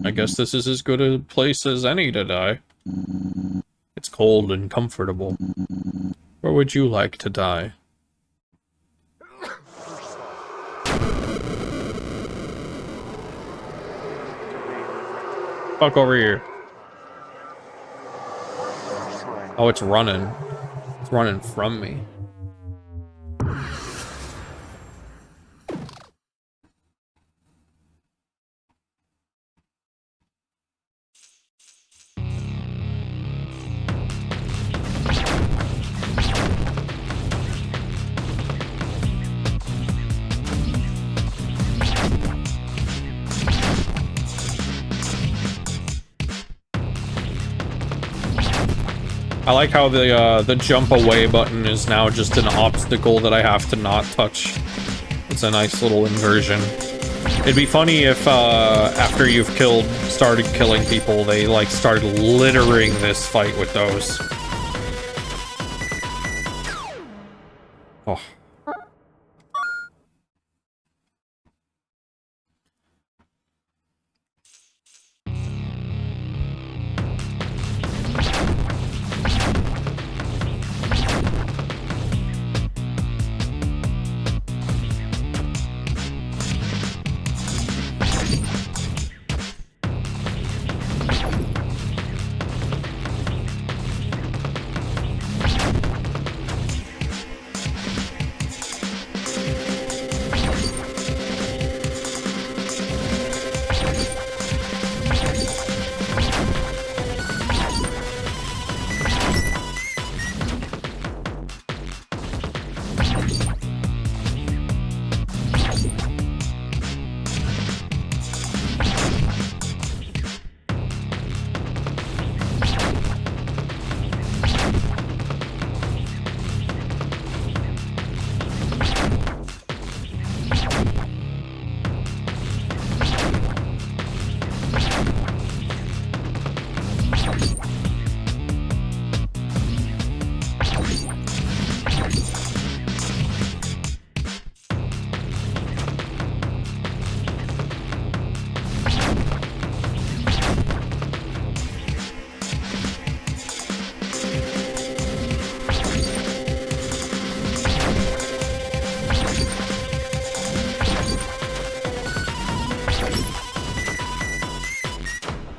I guess this is as good a place as any to die. It's cold and comfortable. Where would you like to die? Fuck over here. Oh, it's running. It's running from me. I like how the jump away button is now just an obstacle that I have to not touch. It's a nice little inversion. It'd be funny if after you've started killing people, they like started littering this fight with those. Oh.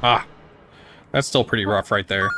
Ah, that's still pretty rough right there.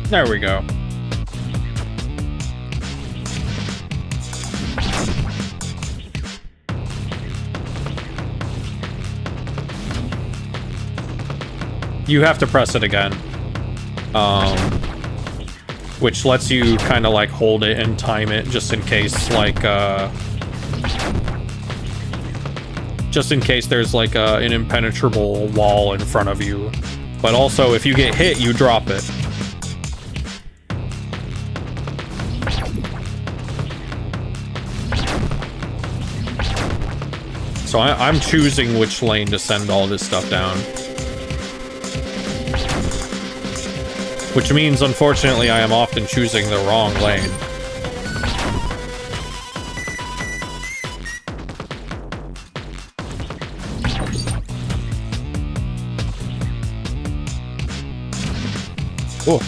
There we go. You have to press it again. Which lets you kind of like hold it and time it just in case, like, just in case there's like an impenetrable wall in front of you. But also, if you get hit, you drop it. So I'm choosing which lane to send all this stuff down. Which means, unfortunately, I am often choosing the wrong lane. Oh.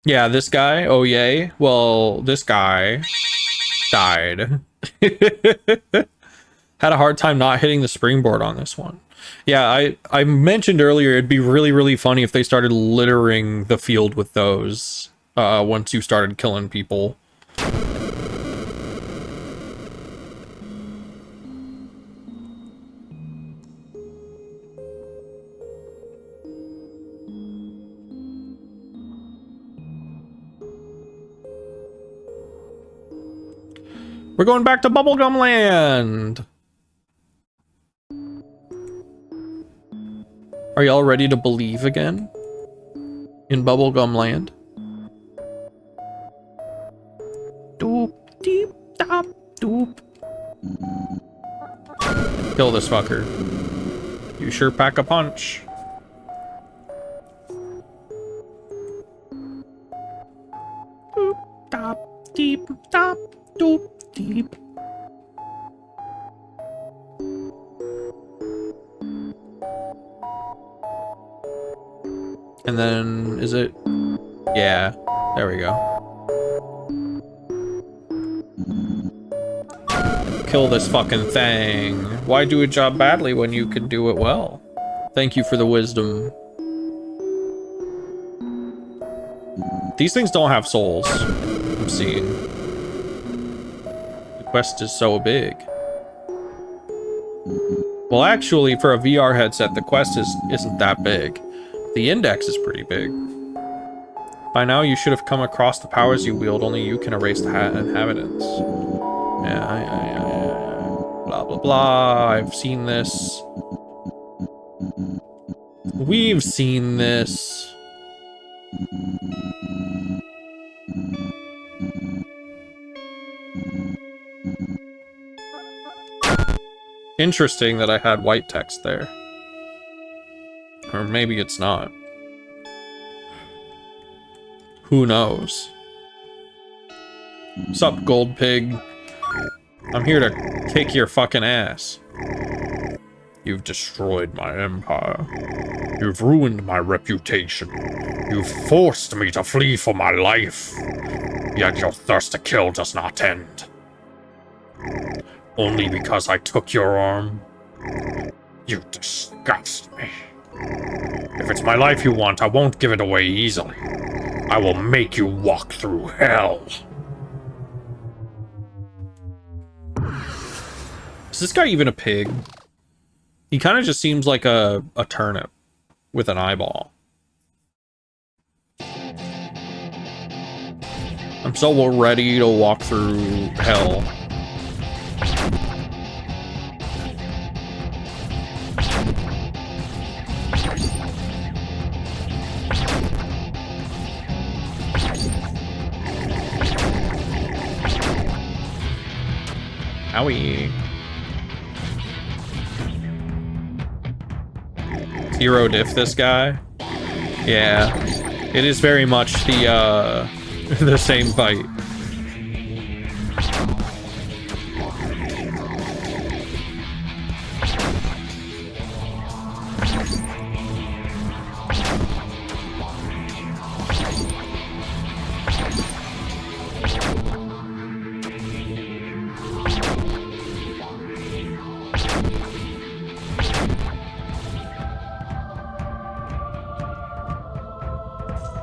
Yeah, this guy, oh yay. Well, this guy died. Had a hard time not hitting the springboard on this one. Yeah, I mentioned earlier it'd be really, really funny if they started littering the field with those once you started killing people. We're going back to Bubblegum Land! Are y'all ready to believe again? In Bubblegum Land? Doop, deep, dop, doop. Kill this fucker. You sure pack a punch. Doop, dop, deep, dop, doop. Deep. And then, is it? Yeah, there we go. Kill this fucking thing. Why do a job badly when you can do it well? Thank you for the wisdom. These things don't have souls, I'm seeing. Quest is so big. Well, actually, for a VR headset, the quest isn't that big. The index is pretty big. By now, you should have come across the powers you wield. Only you can erase the inhabitants. Yeah. Blah, blah, blah. I've seen this. We've seen this. Interesting that I had white text there. Or maybe it's not. Who knows? Sup, gold pig? I'm here to kick your fucking ass. You've destroyed my empire. You've ruined my reputation. You've forced me to flee for my life. Yet your thirst to kill does not end. Only because I took your arm? You disgust me. If it's my life you want, I won't give it away easily. I will make you walk through hell. Is this guy even a pig? He kind of just seems like a turnip with an eyeball. I'm so ready to walk through hell. Owie. Hero diff this guy? Yeah. It is very much the the same fight.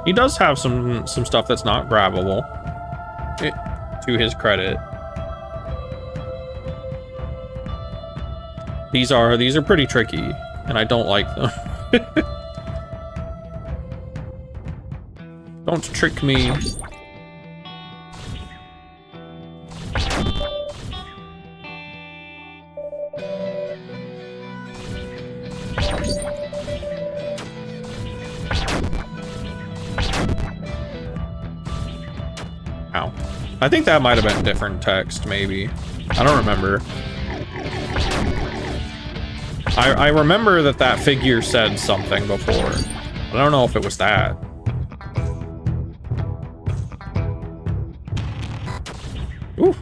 He does have some stuff that's not grabbable. to his credit. These are pretty tricky, and I don't like them. Don't trick me. Ow. I think that might have been different text, maybe. I don't remember. I remember that figure said something before. I don't know if it was that. Ooh.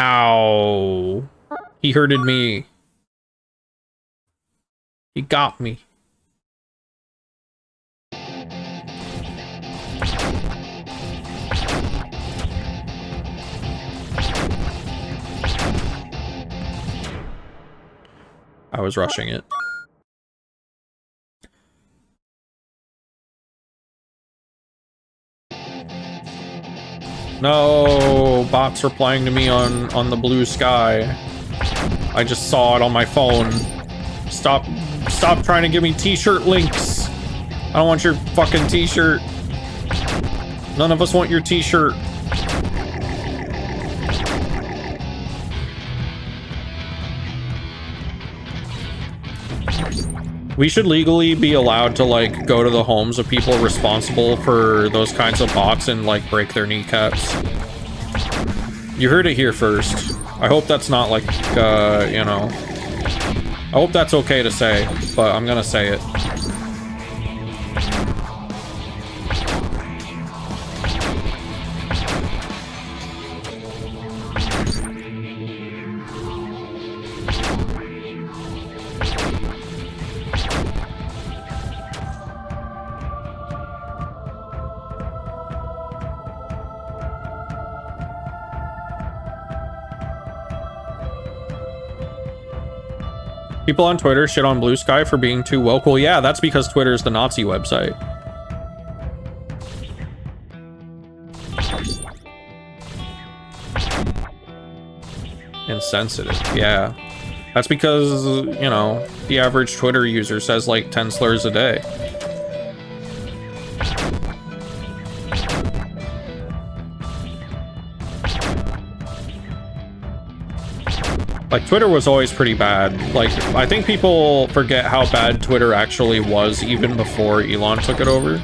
Ow. He hurted me. He got me. I was rushing it. No, bots replying to me on the blue sky. I just saw it on my phone. Stop trying to give me t-shirt links. I don't want your fucking t-shirt. None of us want your t-shirt. We should legally be allowed to, like, go to the homes of people responsible for those kinds of bots and, like, break their kneecaps. You heard it here first. I hope that's not, like, you know... I hope that's okay to say, but I'm gonna say it. People on Twitter shit on Blue Sky for being too woke. Well, yeah, that's because Twitter's the Nazi website. Insensitive, yeah. That's because, you know, the average Twitter user says like 10 slurs a day. Like, Twitter was always pretty bad. Like, I think people forget how bad Twitter actually was even before Elon took it over.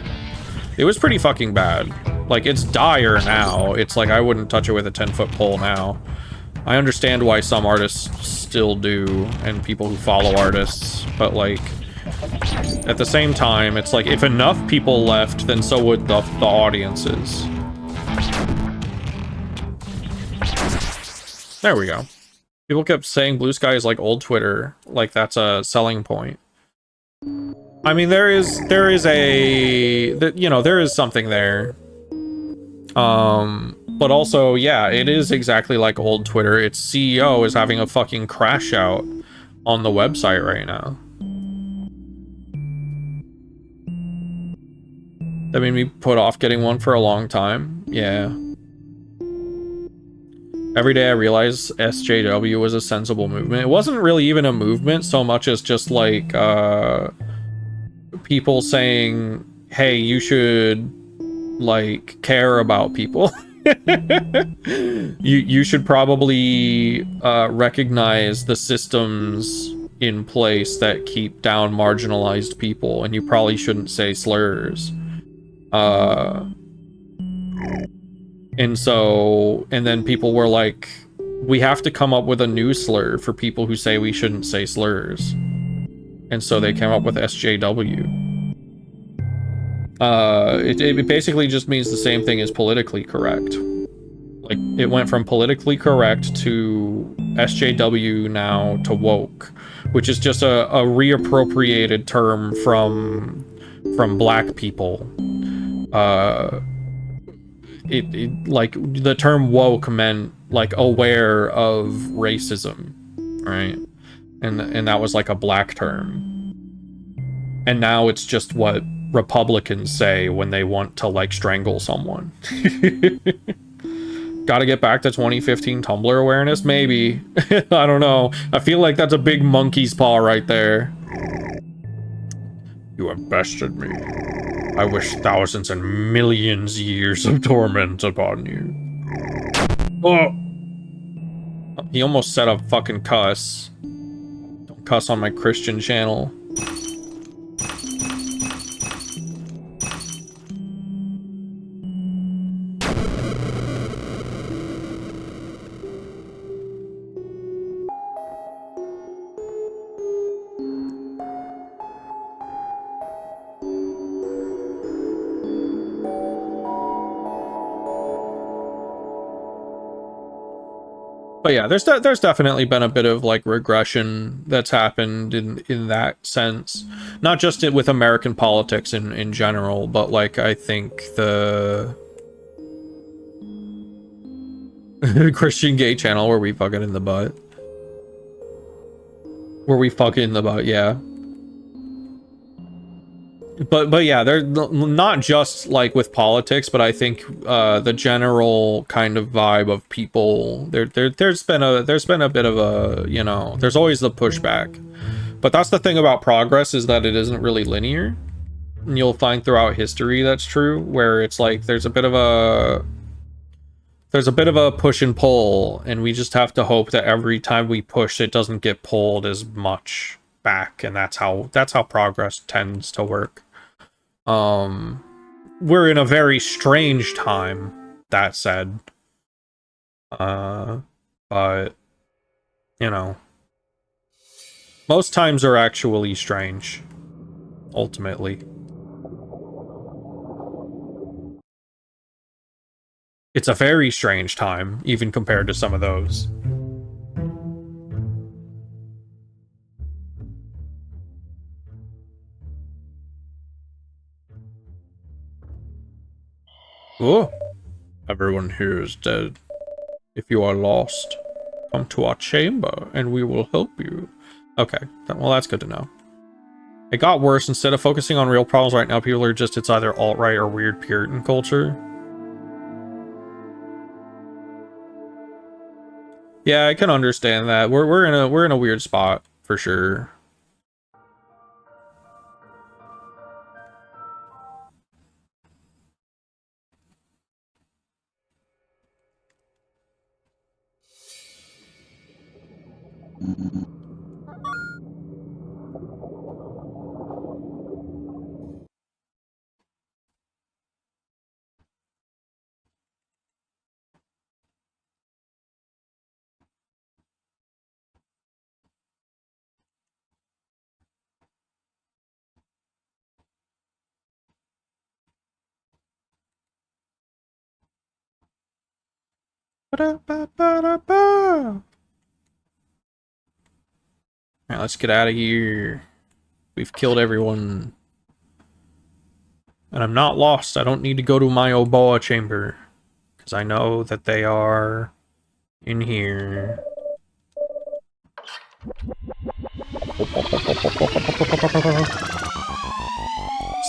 It was pretty fucking bad. Like, it's dire now. It's like, I wouldn't touch it with a 10-foot pole now. I understand why some artists still do, and people who follow artists, but, like, at the same time, it's like, if enough people left, then so would the audiences. There we go. People kept saying Blue Sky is like old Twitter, like that's a selling point. I mean, there is something there. But also, yeah, it is exactly like old Twitter. Its CEO is having a fucking crash out on the website right now. That made me put off getting one for a long time. Yeah. Every day I realized SJW was a sensible movement. It wasn't really even a movement so much as just like people saying, hey, you should like care about people. you should probably recognize the systems in place that keep down marginalized people, and you probably shouldn't say slurs. And then people were like, we have to come up with a new slur for people who say we shouldn't say slurs. And so they came up with SJW. It basically just means the same thing as politically correct. Like, it went from politically correct to SJW now to woke, which is just a reappropriated term from black people. Like, the term woke meant, like, aware of racism, right? And that was, like, a black term. And now it's just what Republicans say when they want to, like, strangle someone. Gotta get back to 2015 Tumblr awareness? Maybe. I don't know. I feel like that's a big monkey's paw right there. You have bested me. I wish thousands and millions years of torment upon you. Oh! He almost said a fucking cuss. Don't cuss on my Christian channel. But yeah, there's definitely been a bit of like regression that's happened in that sense, not just with American politics in general, but like I think the Christian gay channel where we fuck it in the butt, yeah. But yeah, they're not just like with politics, but I think the general kind of vibe of people there's been a bit of a, you know, there's always the pushback. But that's the thing about progress, is that it isn't really linear. And you'll find throughout history that's true, where it's like there's a bit of a push and pull, and we just have to hope that every time we push it doesn't get pulled as much back, and that's how progress tends to work. We're in a very strange time, that said. But you know, most times are actually strange, ultimately. It's a very strange time, even compared to some of those. Oh, everyone here is dead. If you are lost, come to our chamber and we will help you. Okay, well that's good to know. It got worse. Instead of focusing on real problems right now, people are just, it's either alt-right or weird Puritan culture. Yeah, I can understand that. We're in a weird spot for sure. Alright, let's get out of here. We've killed everyone. And I'm not lost. I don't need to go to my Oboa chamber, because I know that they are in here.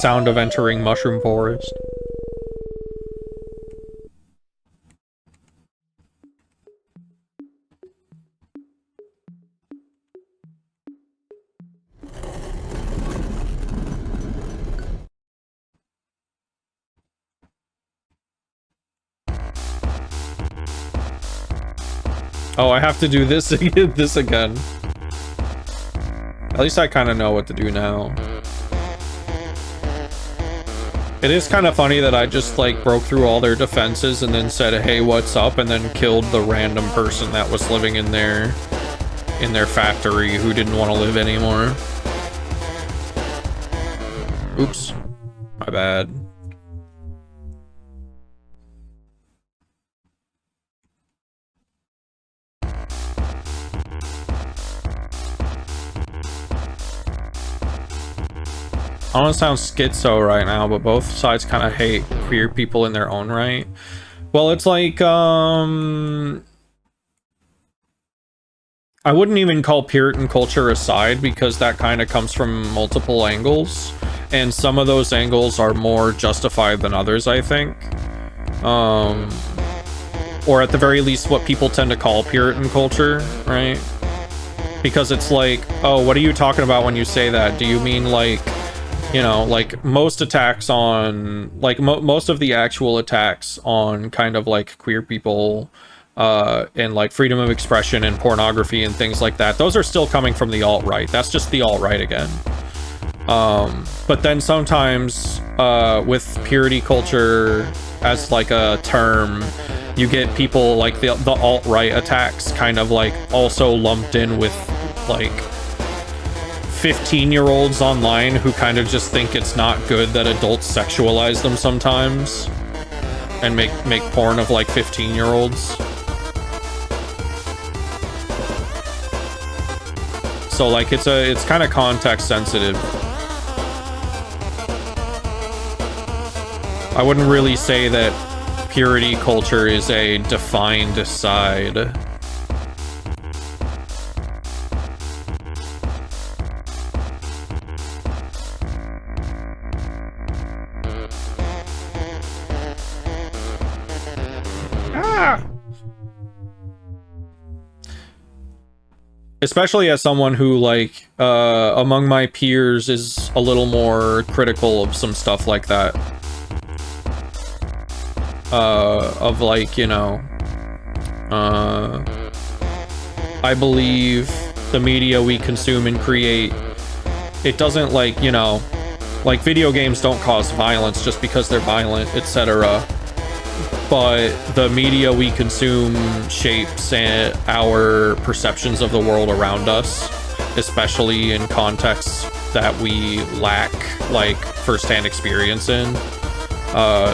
Sound of entering mushroom forest. Oh, I have to do this this again. At least I kind of know what to do now. It is kind of funny that I just like broke through all their defenses and then said, hey, what's up? And then killed the random person that was living in their factory who didn't want to live anymore. Oops. My bad. I don't want to sound schizo right now, but both sides kind of hate queer people in their own right. Well, it's like, I wouldn't even call Puritan culture a side, because that kind of comes from multiple angles, and some of those angles are more justified than others, I think. Or at the very least, what people tend to call Puritan culture, right? Because it's like, oh, what are you talking about when you say that? Do you mean like, you know, like most attacks on, like most of the actual attacks on kind of like queer people and like freedom of expression and pornography and things like that, those are still coming from the alt-right. That's just the alt-right again. But then sometimes with purity culture as like a term, you get people like the alt-right attacks kind of like also lumped in with like 15-year-olds online who kind of just think it's not good that adults sexualize them sometimes and make porn of like 15-year-olds. So like it's kind of context sensitive. I wouldn't really say that purity culture is a defined side. Especially as someone who, like, among my peers is a little more critical of some stuff like that. Of, like, you know, I believe the media we consume and create, it doesn't, like, you know, like, video games don't cause violence just because they're violent, etc. But the media we consume shapes our perceptions of the world around us, especially in contexts that we lack, like, first-hand experience in.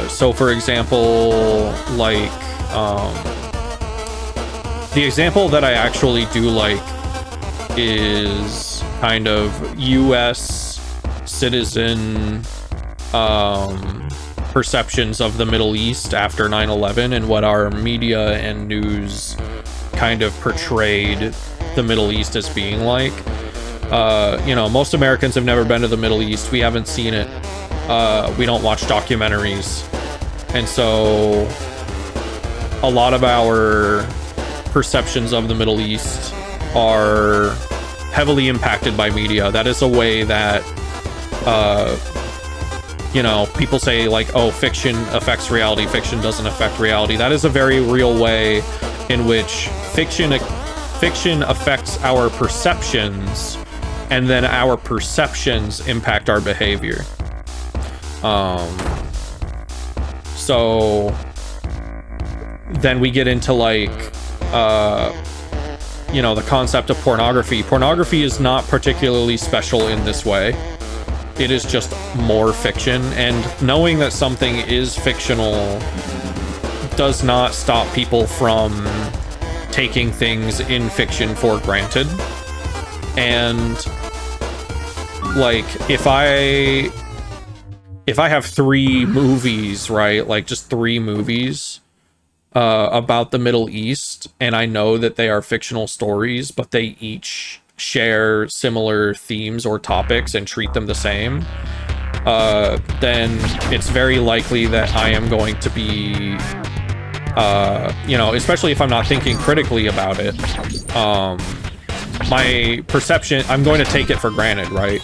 So, for example, like, the example that I actually do like is kind of US citizen, perceptions of the Middle East after 9/11 and what our media and news kind of portrayed the Middle East as being like. You know, most Americans have never been to the Middle East. We haven't seen it. We don't watch documentaries. And so a lot of our perceptions of the Middle East are heavily impacted by media. That is a way that you know, people say like, oh, fiction affects reality, fiction doesn't affect reality. That is a very real way in which fiction affects our perceptions, and then our perceptions impact our behavior. So then we get into like, you know, the concept of pornography. Pornography is not particularly special in this way. It is just more fiction, and knowing that something is fictional does not stop people from taking things in fiction for granted. And like, if I have 3 movies, right, like just 3 movies about the Middle East, and I know that they are fictional stories, but they each share similar themes or topics and treat them the same, then it's very likely that I am going to be, you know, especially if I'm not thinking critically about it, my perception, I'm going to take it for granted, right?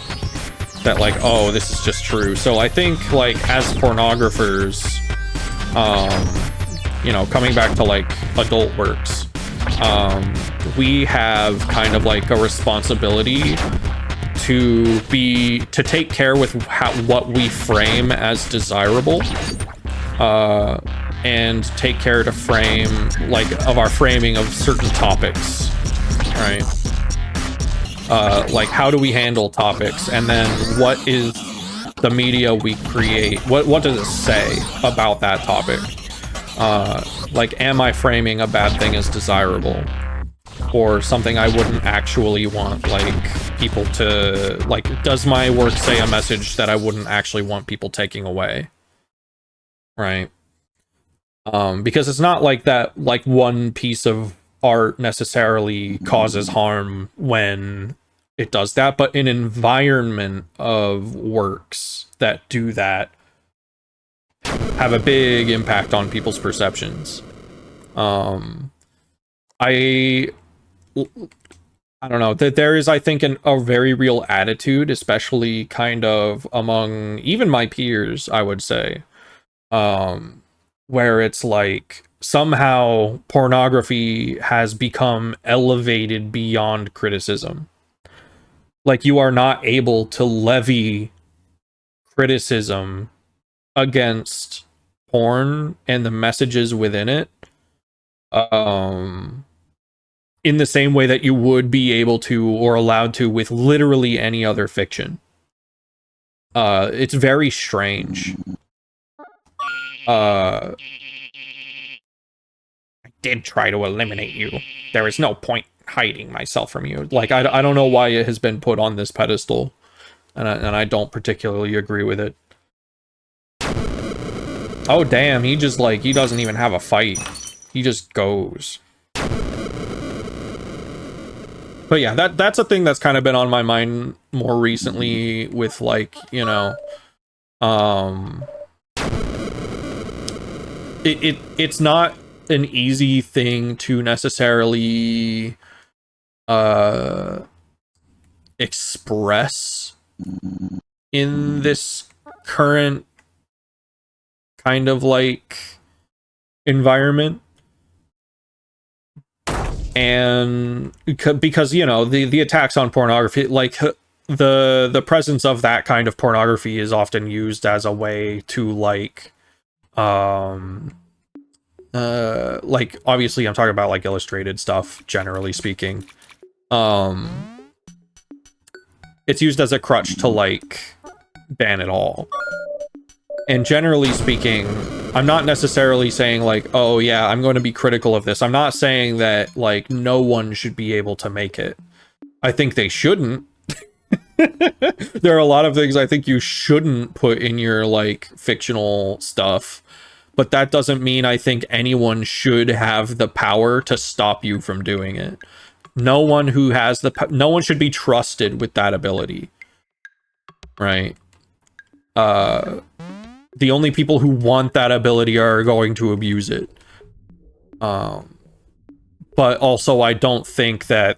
That like, oh, this is just true. So I think like as pornographers, you know, coming back to like adult works, we have kind of like a responsibility to take care with what we frame as desirable, and take care to frame like of our framing of certain topics, right? Like, how do we handle topics, and then what is the media we create, what does it say about that topic? Like, am I framing a bad thing as desirable? Or something I wouldn't actually want, like, people to... Like, does my work say a message that I wouldn't actually want people taking away? Right? Because it's not like that, like, one piece of art necessarily causes harm when it does that, but an environment of works that do that have a big impact on people's perceptions. I don't know, that there is, I think, a very real attitude, especially kind of among even my peers, I would say, where it's like somehow pornography has become elevated beyond criticism. Like, you are not able to levy criticism against porn and the messages within it in the same way that you would be able to or allowed to with literally any other fiction. It's very strange. I did try to eliminate you. There is no point hiding myself from you. Like, I don't know why it has been put on this pedestal, and I don't particularly agree with it. Oh damn, he just, like, he doesn't even have a fight. He just goes. But yeah, that's a thing that's kind of been on my mind more recently with, like, you know, it's not an easy thing to necessarily express in this current kind of, like, environment. And because, you know, the attacks on pornography, like, the presence of that kind of pornography is often used as a way to, like, obviously I'm talking about, like, illustrated stuff, generally speaking. It's used as a crutch to, like, ban it all. And generally speaking, I'm not necessarily saying, like, oh yeah, I'm going to be critical of this. I'm not saying that, like, no one should be able to make it. I think they shouldn't. There are a lot of things I think you shouldn't put in your, like, fictional stuff. But that doesn't mean I think anyone should have the power to stop you from doing it. No one who has no one should be trusted with that ability. Right? The only people who want that ability are going to abuse it. But also, I don't think that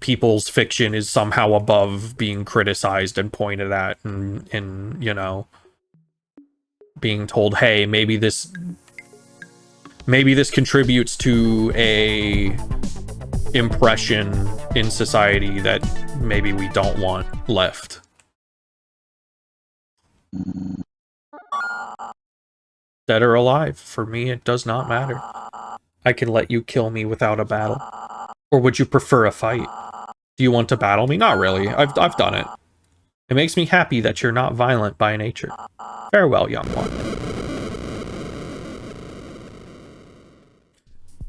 people's fiction is somehow above being criticized and pointed at and you know, being told, hey, maybe this contributes to a impression in society that maybe we don't want left. Dead or alive, for me it does not matter. I can let you kill me without a battle. Or would you prefer a fight? Do you want to battle me? Not really. I've done it. It makes me happy that you're not violent by nature. Farewell, young one.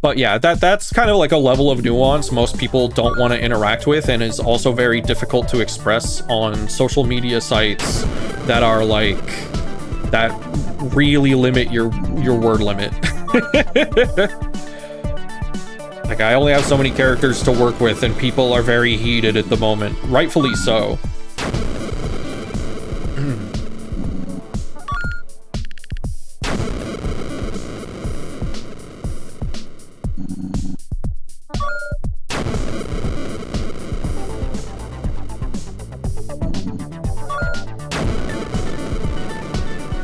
But yeah, that's kind of like a level of nuance most people don't want to interact with, and is also very difficult to express on social media sites that are, like, that really limit your word limit. Like, I only have so many characters to work with, and people are very heated at the moment. Rightfully so.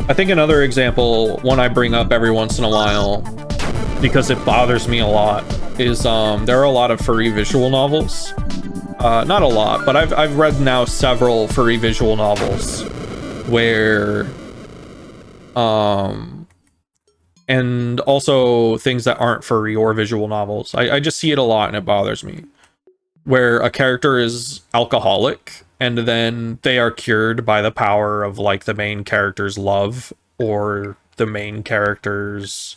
I think another example, one I bring up every once in a while, because it bothers me a lot, is there are a lot of furry visual novels. Not a lot, but I've read now several furry visual novels where, and also things that aren't furry or visual novels. I just see it a lot and it bothers me. Where a character is alcoholic and then they are cured by the power of like the main character's love or the main character's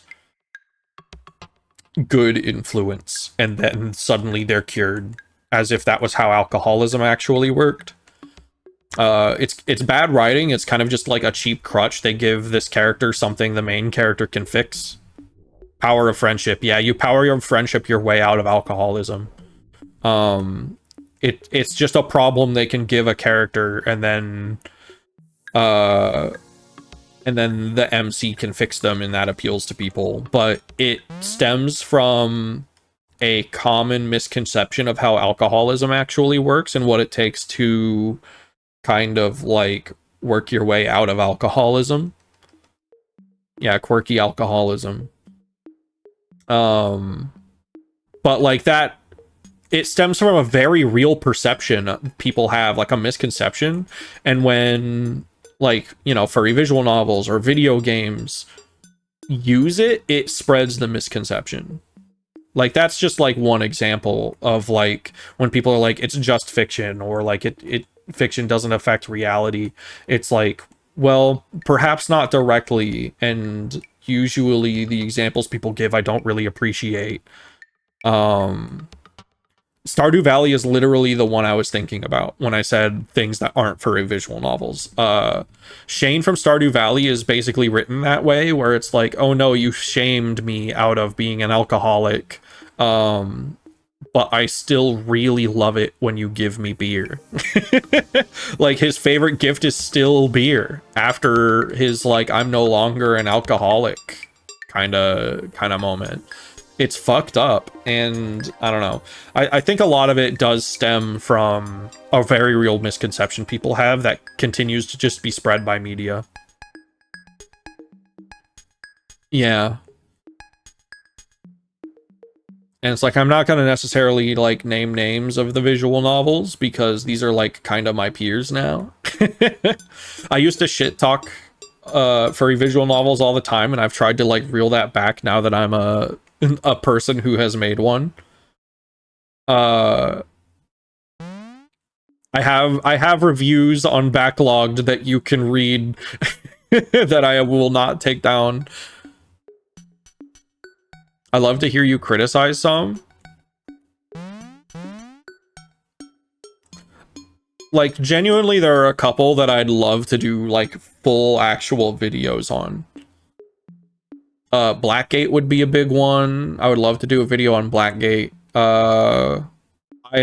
good influence, and then suddenly they're cured, as if that was how alcoholism actually worked. It's bad writing. It's kind of just like a cheap crutch. They give this character something the main character can fix. Power of friendship. Yeah, you power your friendship your way out of alcoholism. It's just a problem they can give a character, and then the MC can fix them, and that appeals to people. But it stems from a common misconception of how alcoholism actually works and what it takes to kind of like work your way out of alcoholism. Yeah, quirky alcoholism. But like that, it stems from a very real perception people have, like a misconception. And when, like, you know, furry visual novels or video games use it, it spreads the misconception. Like, that's just like one example of like when people are like, it's just fiction, or like it fiction doesn't affect reality. It's like, well, perhaps not directly, and usually the examples people give I don't really appreciate. Stardew Valley is literally the one I was thinking about when I said things that aren't furry visual novels. Shane from Stardew Valley is basically written that way, where it's like, oh no, you shamed me out of being an alcoholic, but I still really love it when you give me beer. Like, his favorite gift is still beer after his like, I'm no longer an alcoholic kind of moment. It's fucked up, and I don't know. I think a lot of it does stem from a very real misconception people have that continues to just be spread by media. Yeah. And it's like, I'm not going to necessarily like name names of the visual novels because these are like kind of my peers now. I used to shit talk furry visual novels all the time, and I've tried to like reel that back now that I'm a person who has made one. I have reviews on Backlogged that you can read that I will not take down. I love to hear you criticize some. Like, genuinely, there are a couple that I'd love to do like full actual videos on. Blackgate would be a big one. I would love to do a video on Blackgate. I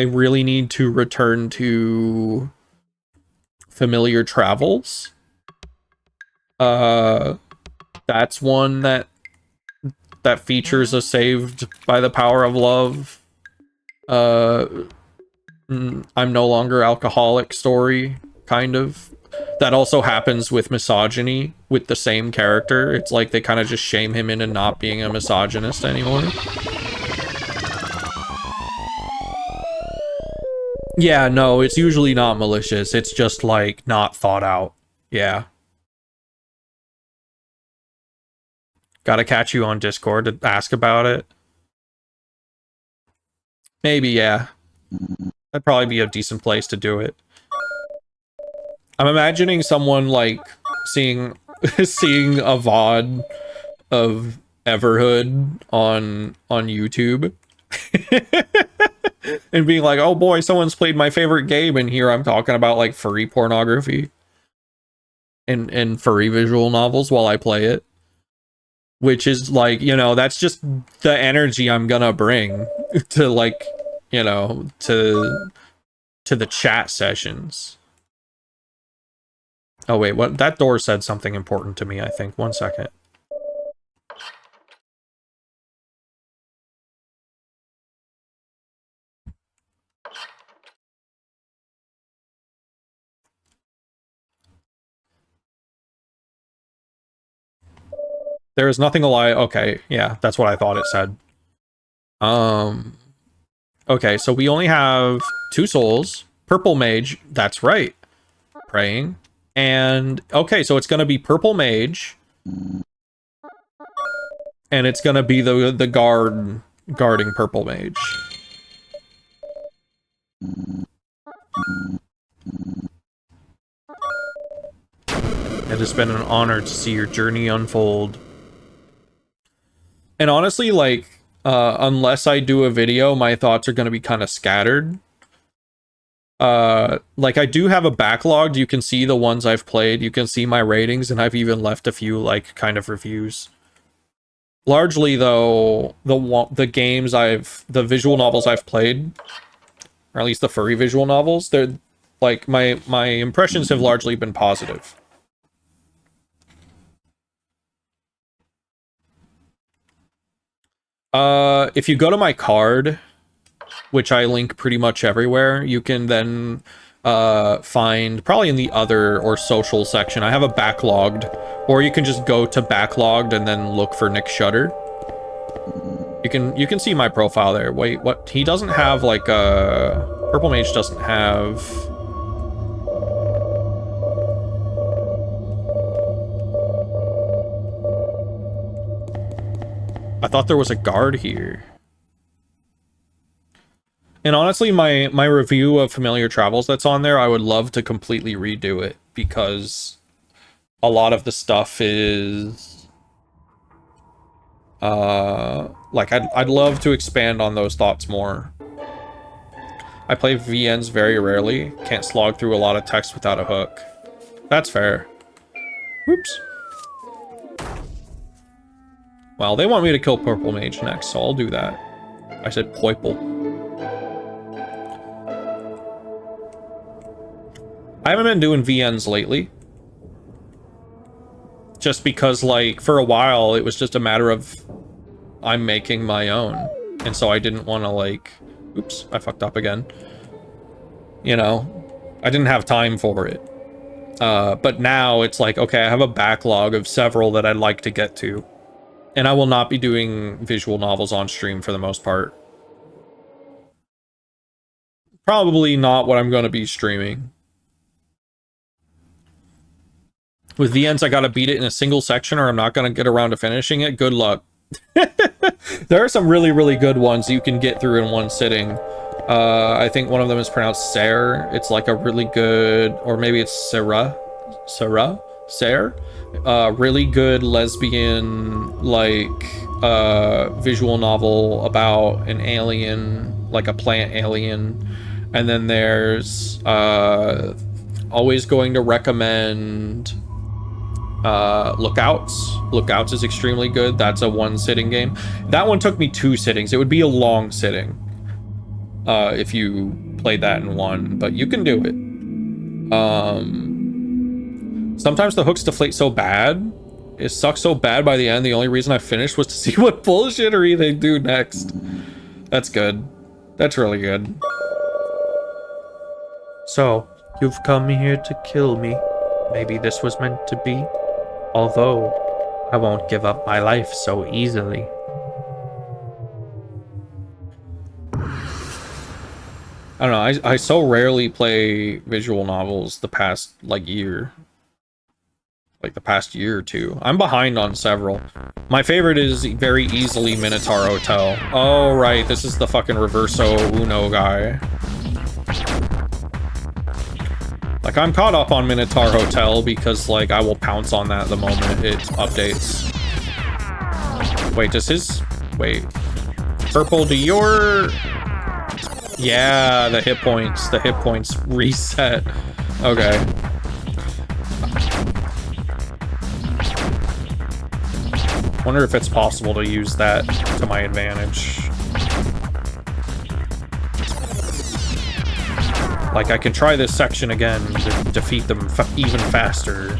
really need to return to Familiar Travels. That's one that features a saved by the power of love. I'm no longer alcoholic story, kind of. That also happens with misogyny with the same character. It's like they kind of just shame him into not being a misogynist anymore. Yeah, no, it's usually not malicious. It's just like not thought out. Yeah. Gotta catch you on Discord to ask about it. Maybe, yeah. That'd probably be a decent place to do it. I'm imagining someone like seeing a VOD of Everhood on YouTube and being like, oh boy, someone's played my favorite game, and here I'm talking about like furry pornography and furry visual novels while I play it. Which is like, you know, that's just the energy I'm gonna bring to like, you know, to the chat sessions. Oh wait, what? That door said something important to me, I think. 1 second. There is nothing alive. Okay, yeah, that's what I thought it said. Okay, so we only have 2 souls. Purple mage, that's right. Praying. And okay, so it's gonna be purple mage. And it's gonna be the guarding purple mage. It has been an honor to see your journey unfold. And honestly, like, unless I do a video, my thoughts are going to be kind of scattered. Like, I do have a backlog. You can see the ones I've played. You can see my ratings, and I've even left a few, like, kind of reviews. Largely, though, the visual novels I've played, or at least the furry visual novels, they're, like, my impressions have largely been positive. If you go to my card, which I link pretty much everywhere, you can then find, probably in the other or social section, I have a backlogged, or you can just go to backlogged and then look for Nick Shutter. You can see my profile there. Wait, what? He doesn't have, like, Purple Mage doesn't have... I thought there was a guard here. And honestly, my review of Familiar Travels that's on there, I would love to completely redo it, because a lot of the stuff is... like, I'd love to expand on those thoughts more. I play VNs very rarely. Can't slog through a lot of text without a hook. That's fair. Whoops. Well, they want me to kill Purple Mage next, so I'll do that. I said Poiple. I haven't been doing VNs lately. Just because, like, for a while, it was just a matter of I'm making my own. And so I didn't want to, like... Oops, I fucked up again. You know, I didn't have time for it. But now it's like, okay, I have a backlog of several that I'd like to get to. And I will not be doing visual novels on stream for the most part. Probably not what I'm going to be streaming. With VNs, I gotta beat it in a single section or I'm not gonna get around to finishing it. Good luck. There are some really, really good ones you can get through in one sitting. I think one of them is pronounced Sarah. It's like a really good, or maybe it's Sarah? Really good lesbian, like, visual novel about an alien, like a plant alien. And then there's, always going to recommend... Lookouts is extremely good. That's a one-sitting game. That one took me 2 sittings. It would be a long sitting if you played that in one, but you can do it. Sometimes the hooks deflate so bad. It sucks so bad by the end. The only reason I finished was to see what bullshittery they do next. That's good. That's really good. So, you've come here to kill me. Maybe this was meant to be. Although, I won't give up my life so easily. I don't know, I so rarely play visual novels the past, like, year. Like, the past year or two. I'm behind on several. My favorite is very easily Minotaur Hotel. Oh, right, this is the fucking Reverso Uno guy. Like, I'm caught up on Minotaur Hotel because, like, I will pounce on that the moment it updates. Wait, does his... Wait. Purple, do your... Yeah, the hit points reset. Okay. Wonder if it's possible to use that to my advantage. Like, I can try this section again to defeat them even faster.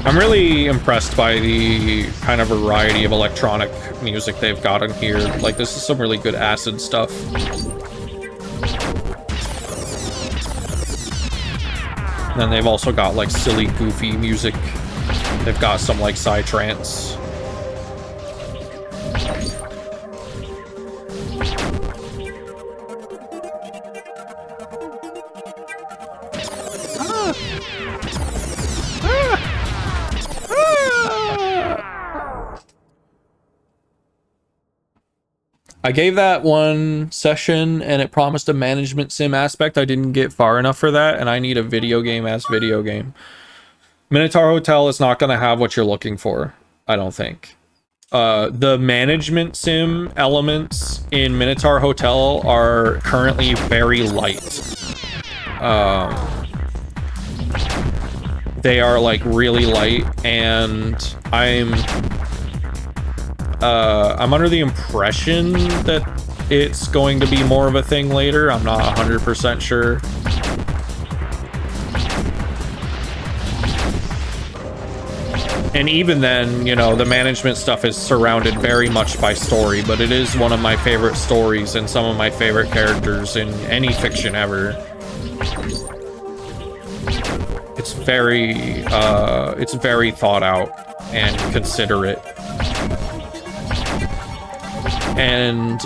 I'm really impressed by the kind of variety of electronic music they've got in here. Like, this is some really good acid stuff. And then they've also got, like, silly, goofy music. They've got some, like, psytrance. I gave that one session and it promised a management sim aspect. I didn't get far enough for that, and I need a video game as video game. Minotaur Hotel is not going to have what you're looking for, I don't think. The management sim elements in Minotaur Hotel are currently very light. They are like really light, and I'm under the impression that it's going to be more of a thing later. I'm not 100% sure. And even then, you know, the management stuff is surrounded very much by story, but it is one of my favorite stories and some of my favorite characters in any fiction ever. It's very thought out and considerate. And,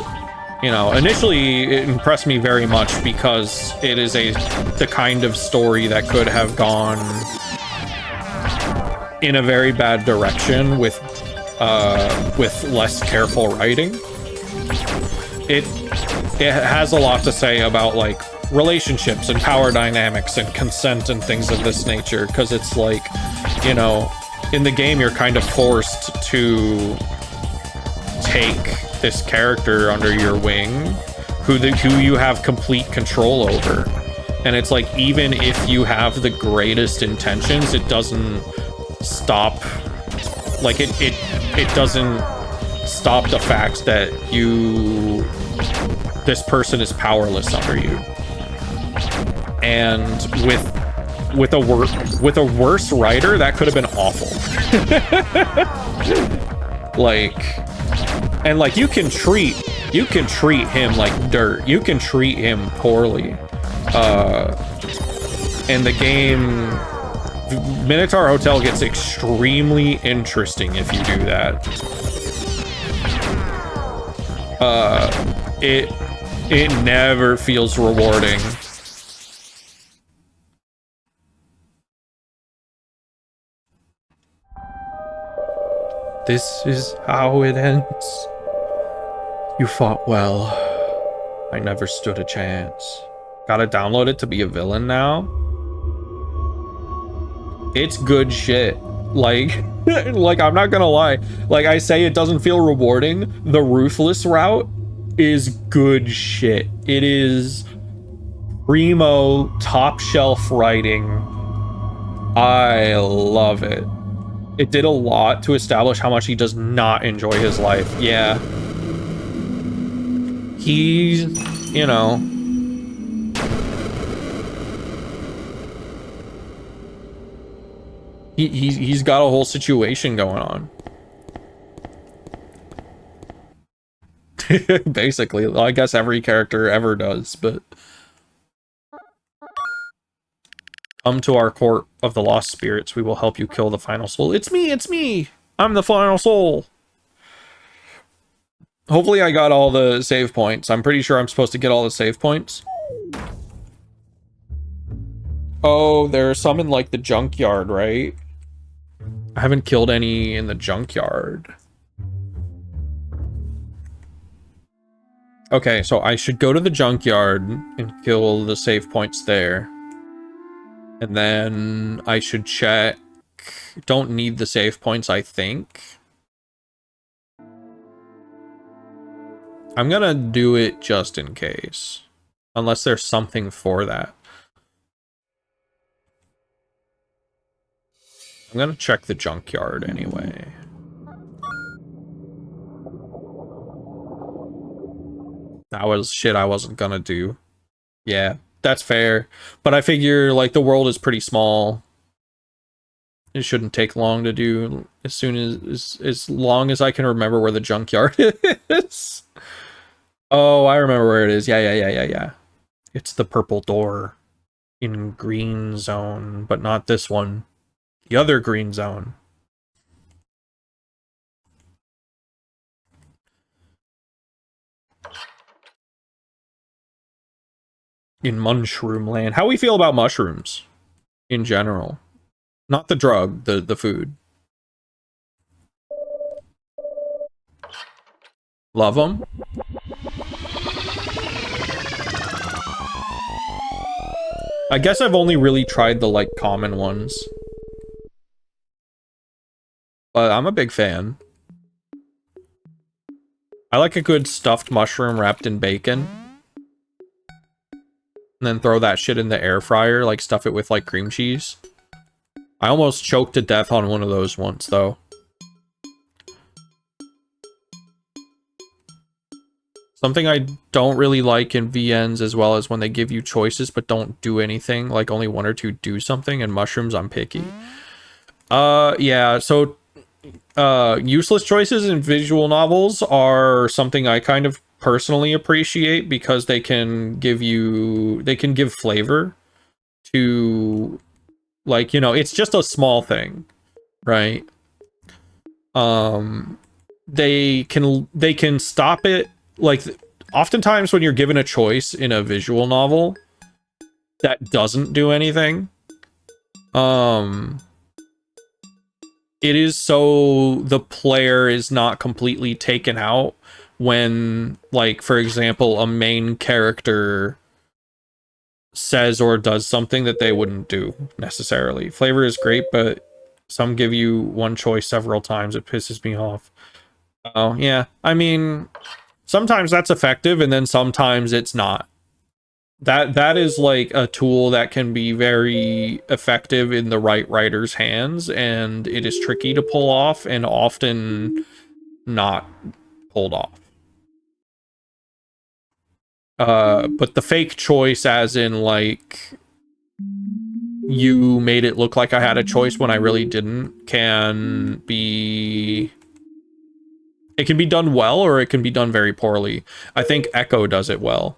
you know, initially it impressed me very much because it is the kind of story that could have gone in a very bad direction with less careful writing. It has a lot to say about like relationships and power dynamics and consent and things of this nature, because it's like, you know, in the game you're kind of forced to take this character under your wing who you have complete control over, and it's like, even if you have the greatest intentions, it doesn't stop, like it doesn't stop the fact that this person is powerless under you. And with a worse writer, that could have been awful. Like, and like, you can treat him like dirt, you can treat him poorly, and the game, Minotaur Hotel, gets extremely interesting if you do that. It never feels rewarding. This is how it ends. You fought well. I never stood a chance. Gotta download it to be a villain now? It's good shit. Like, like, I'm not gonna lie. Like, I say it doesn't feel rewarding. The Ruthless route is good shit. It is primo, top shelf writing. I love it. It did a lot to establish how much he does not enjoy his life. Yeah. He's, you know, he's got a whole situation going on. Basically, well, I guess every character ever does, but come to our court of the lost spirits. We will help you kill the final soul. It's me. I'm the final soul. Hopefully I got all the save points. I'm pretty sure I'm supposed to get all the save points. Oh, there are some in like the junkyard, right? I haven't killed any in the junkyard. Okay, so I should go to the junkyard and kill the save points there. And then I should check. Don't need the save points, I think. I'm gonna do it just in case. Unless there's something for that. I'm gonna check the junkyard anyway. That was shit I wasn't gonna do. Yeah, that's fair. But I figure, like, the world is pretty small. It shouldn't take long to do, as long as I can remember where the junkyard is. Oh, I remember where it is. Yeah. It's the purple door in green zone, but not this one. The other green zone. In mushroom land. How we feel about mushrooms in general. Not the drug, the food. Love them. I guess I've only really tried the, like, common ones. But I'm a big fan. I like a good stuffed mushroom wrapped in bacon. And then throw that shit in the air fryer, like stuff it with, like, cream cheese. I almost choked to death on one of those once, though. Something I don't really like in VNs as well as when they give you choices but don't do anything, like only one or two do something, and mushrooms, I'm picky. Yeah, so useless choices in visual novels are something I kind of personally appreciate because they can give flavor to, like, you know, it's just a small thing, right? They can stop it. Like, oftentimes when you're given a choice in a visual novel that doesn't do anything, it is so the player is not completely taken out when, like, for example, a main character says or does something that they wouldn't do necessarily. Flavor is great, but some give you one choice several times. It pisses me off. Oh, yeah. I mean, sometimes that's effective, and then sometimes it's not. That is like a tool that can be very effective in the right writer's hands, and it is tricky to pull off and often not pulled off. But the fake choice, as in, like, you made it look like I had a choice when I really didn't, can be... It can be done well, or it can be done very poorly. I think Echo does it well.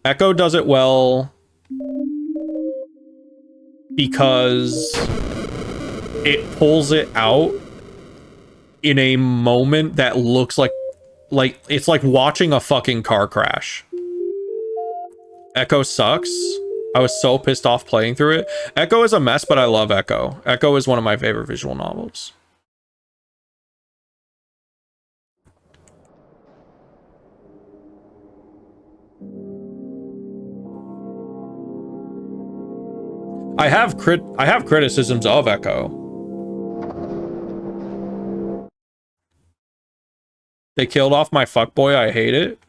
Echo does it well because it pulls it out in a moment that looks like it's like watching a fucking car crash. Echo sucks. I was so pissed off playing through it. Echo is a mess, but I love Echo. Echo is one of my favorite visual novels. I have criticisms of Echo. They killed off my fuckboy. I hate it.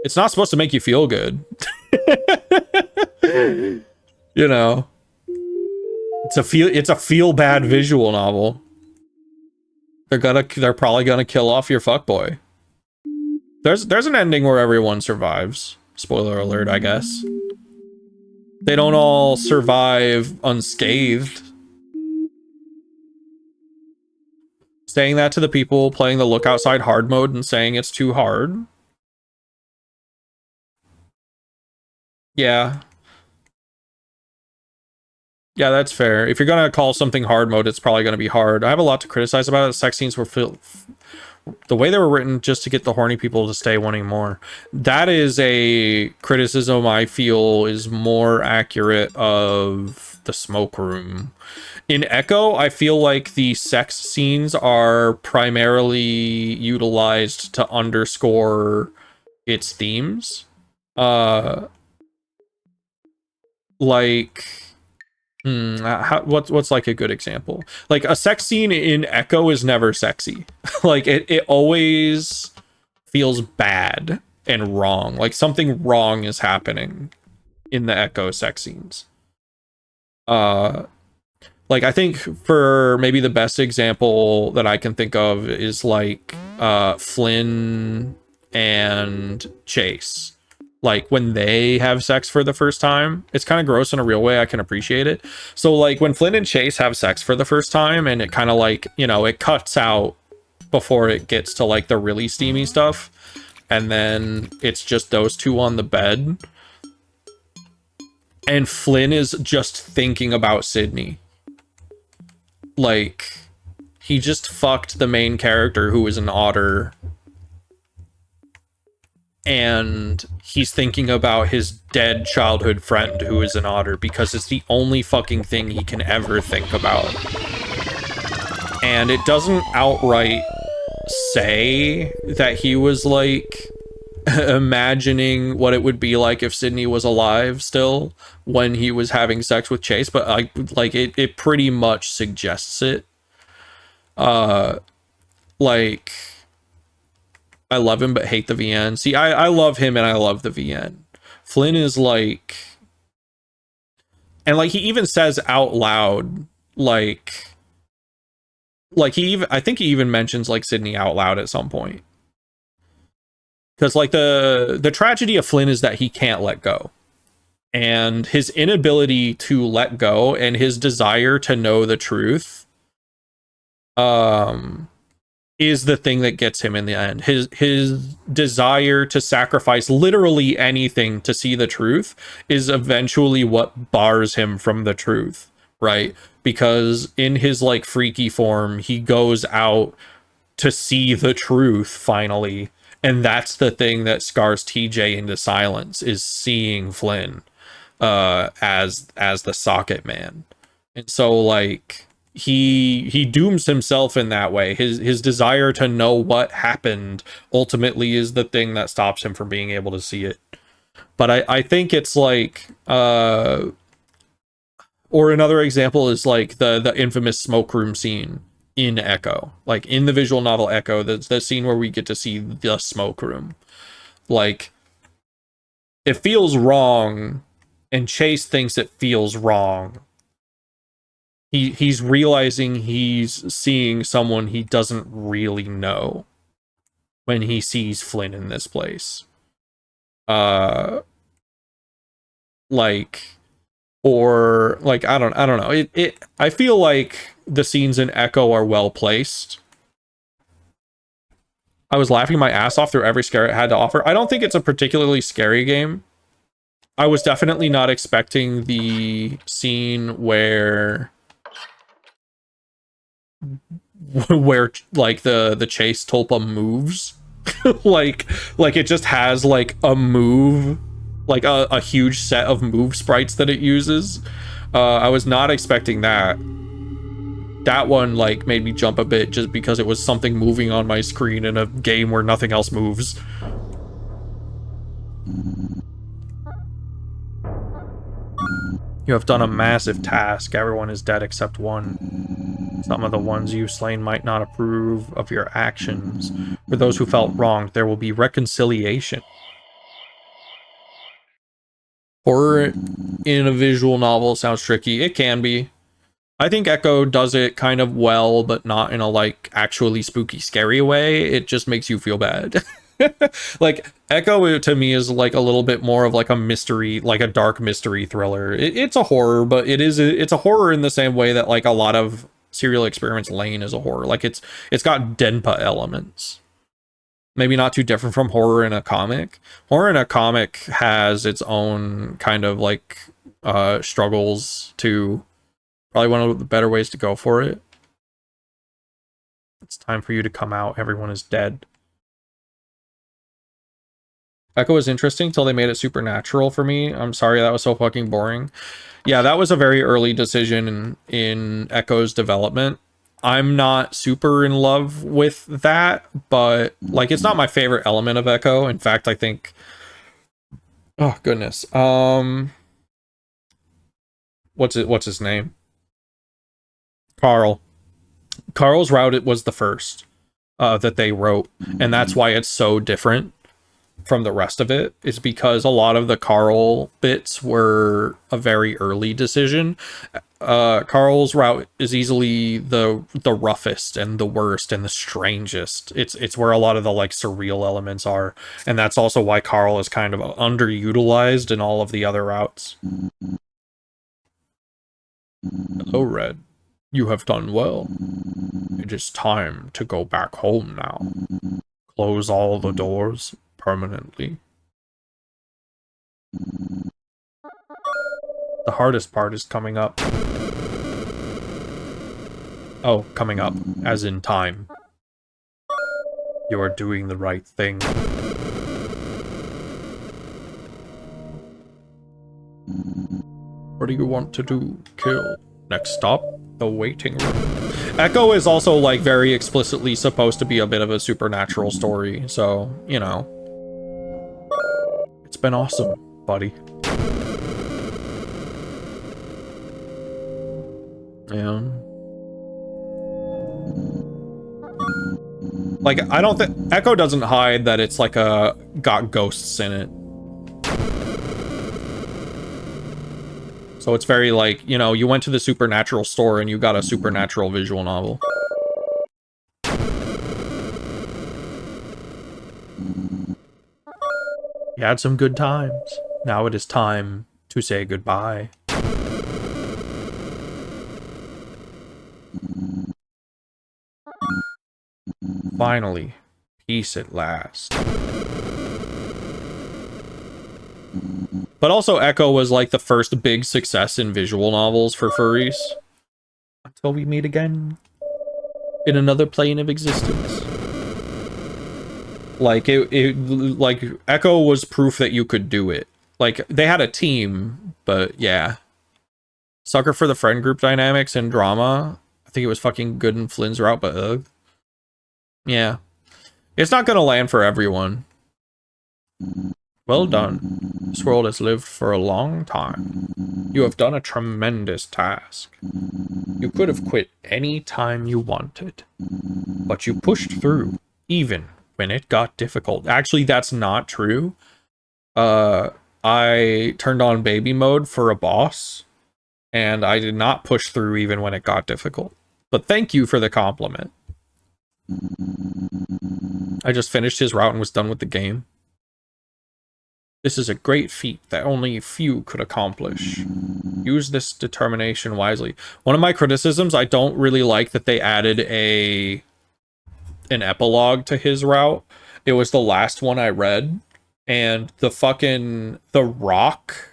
It's not supposed to make you feel good. You know, it's a feel bad visual novel. They're probably gonna kill off your fuckboy. There's an ending where everyone survives. Spoiler alert, I guess. They don't all survive unscathed. Saying that to the people playing the look outside hard mode and saying it's too hard. Yeah. Yeah, that's fair. If you're gonna call something hard mode, it's probably gonna be hard. I have a lot to criticize about it. The sex scenes were the way they were written just to get the horny people to stay wanting more. That is a criticism I feel is more accurate of the smoke room. In Echo, I feel like the sex scenes are primarily utilized to underscore its themes. Like, what's like a good example? Like, a sex scene in Echo is never sexy. Like, it always feels bad and wrong. Like, something wrong is happening in the Echo sex scenes. Like, I think for maybe the best example that I can think of is like Flynn and Chase. Like, when they have sex for the first time, it's kind of gross in a real way. I can appreciate it. So, like, when Flynn and Chase have sex for the first time, and it kind of, like, you know, it cuts out before it gets to, like, the really steamy stuff, and then it's just those two on the bed, and Flynn is just thinking about Sydney. Like, he just fucked the main character, who is an otter, and he's thinking about his dead childhood friend who is an otter because it's the only fucking thing he can ever think about. And it doesn't outright say that he was like imagining what it would be like if Sydney was alive still when he was having sex with Chase, but it pretty much suggests it. Like, I love him but hate the VN. See, I love him and I love the VN. Flynn is like, and like he even says out loud, like I think he even mentions like Sydney out loud at some point. Because like the tragedy of Flynn is that he can't let go. And his inability to let go and his desire to know the truth is the thing that gets him in the end. His desire to sacrifice literally anything to see the truth is eventually what bars him from the truth, right? Because in his like freaky form, he goes out to see the truth finally, and that's the thing that scars TJ into silence, is seeing Flynn as the socket man. And so like he dooms himself in that way. His desire to know what happened ultimately is the thing that stops him from being able to see it. But I think it's like or another example is like the infamous smoke room scene in Echo. Like in the visual novel Echo, the scene where we get to see the smoke room. Like, it feels wrong, and Chase thinks it feels wrong. He's realizing he's seeing someone he doesn't really know when he sees Flynn in this place. Like, or like I don't know. I feel like the scenes in Echo are well placed. I was laughing my ass off through every scare it had to offer. I don't think it's a particularly scary game. I was definitely not expecting the scene where like the Chase Tulpa moves. like it just has like a move, like a huge set of move sprites that it uses. I was not expecting that. That one like made me jump a bit just because it was something moving on my screen in a game where nothing else moves. You have done a massive task. Everyone is dead except one. Some of the ones you've slain might not approve of your actions. For those who felt wronged, there will be reconciliation. Horror in a visual novel sounds tricky. It can be. I think Echo does it kind of well, but not in a like actually spooky, scary way. It just makes you feel bad. Like Echo to me is like a little bit more of like a mystery, like a dark mystery thriller. It's a horror, but it's a horror in the same way that like a lot of Serial Experiments Lane is a horror. Like it's got Denpa elements. Maybe not too different from horror in a comic. Horror in a comic has its own kind of like struggles too. Probably one of the better ways to go for it. It's time for you to come out. Everyone is dead. Echo was interesting till they made it supernatural for me. I'm sorry, that was so fucking boring. Yeah, that was a very early decision in Echo's development. I'm not super in love with that, but like it's not my favorite element of Echo. In fact, I think, oh goodness, what's his name? Carl's route was the first that they wrote, and that's why it's so different from the rest of it, is because a lot of the Carl bits were a very early decision. Carl's route is easily the roughest and the worst and the strangest. It's where a lot of the like surreal elements are, and that's also why Carl is kind of underutilized in all of the other routes. Hello, Red. You have done well. It is time to go back home now. Close all the doors permanently. The hardest part is coming up. Oh, coming up, as in time. You are doing the right thing. What do you want to do? Kill? Next stop, the waiting room. Echo is also, like, very explicitly supposed to be a bit of a supernatural story, so, you know. It's been awesome, buddy. Yeah. Like, I don't think... Echo doesn't hide that it's, like, got ghosts in it. So it's very, like, you know, you went to the supernatural store and you got a supernatural visual novel. You had some good times. Now it is time to say goodbye. Finally, peace at last. But also Echo was like the first big success in visual novels for furries. Until we meet again in another plane of existence. Like like Echo was proof that you could do it. Like they had a team, but yeah. Sucker for the friend group dynamics and drama. I think it was fucking good in Flynn's route, but yeah. It's not gonna land for everyone. Well done. This world has lived for a long time. You have done a tremendous task. You could have quit any time you wanted, but you pushed through, even when it got difficult. Actually, that's not true. I turned on baby mode for a boss, and I did not push through even when it got difficult. But thank you for the compliment. I just finished his route and was done with the game. This is a great feat that only few could accomplish. Use this determination wisely. One of my criticisms, I don't really like that they added an epilogue to his route. It was the last one I read, and the rock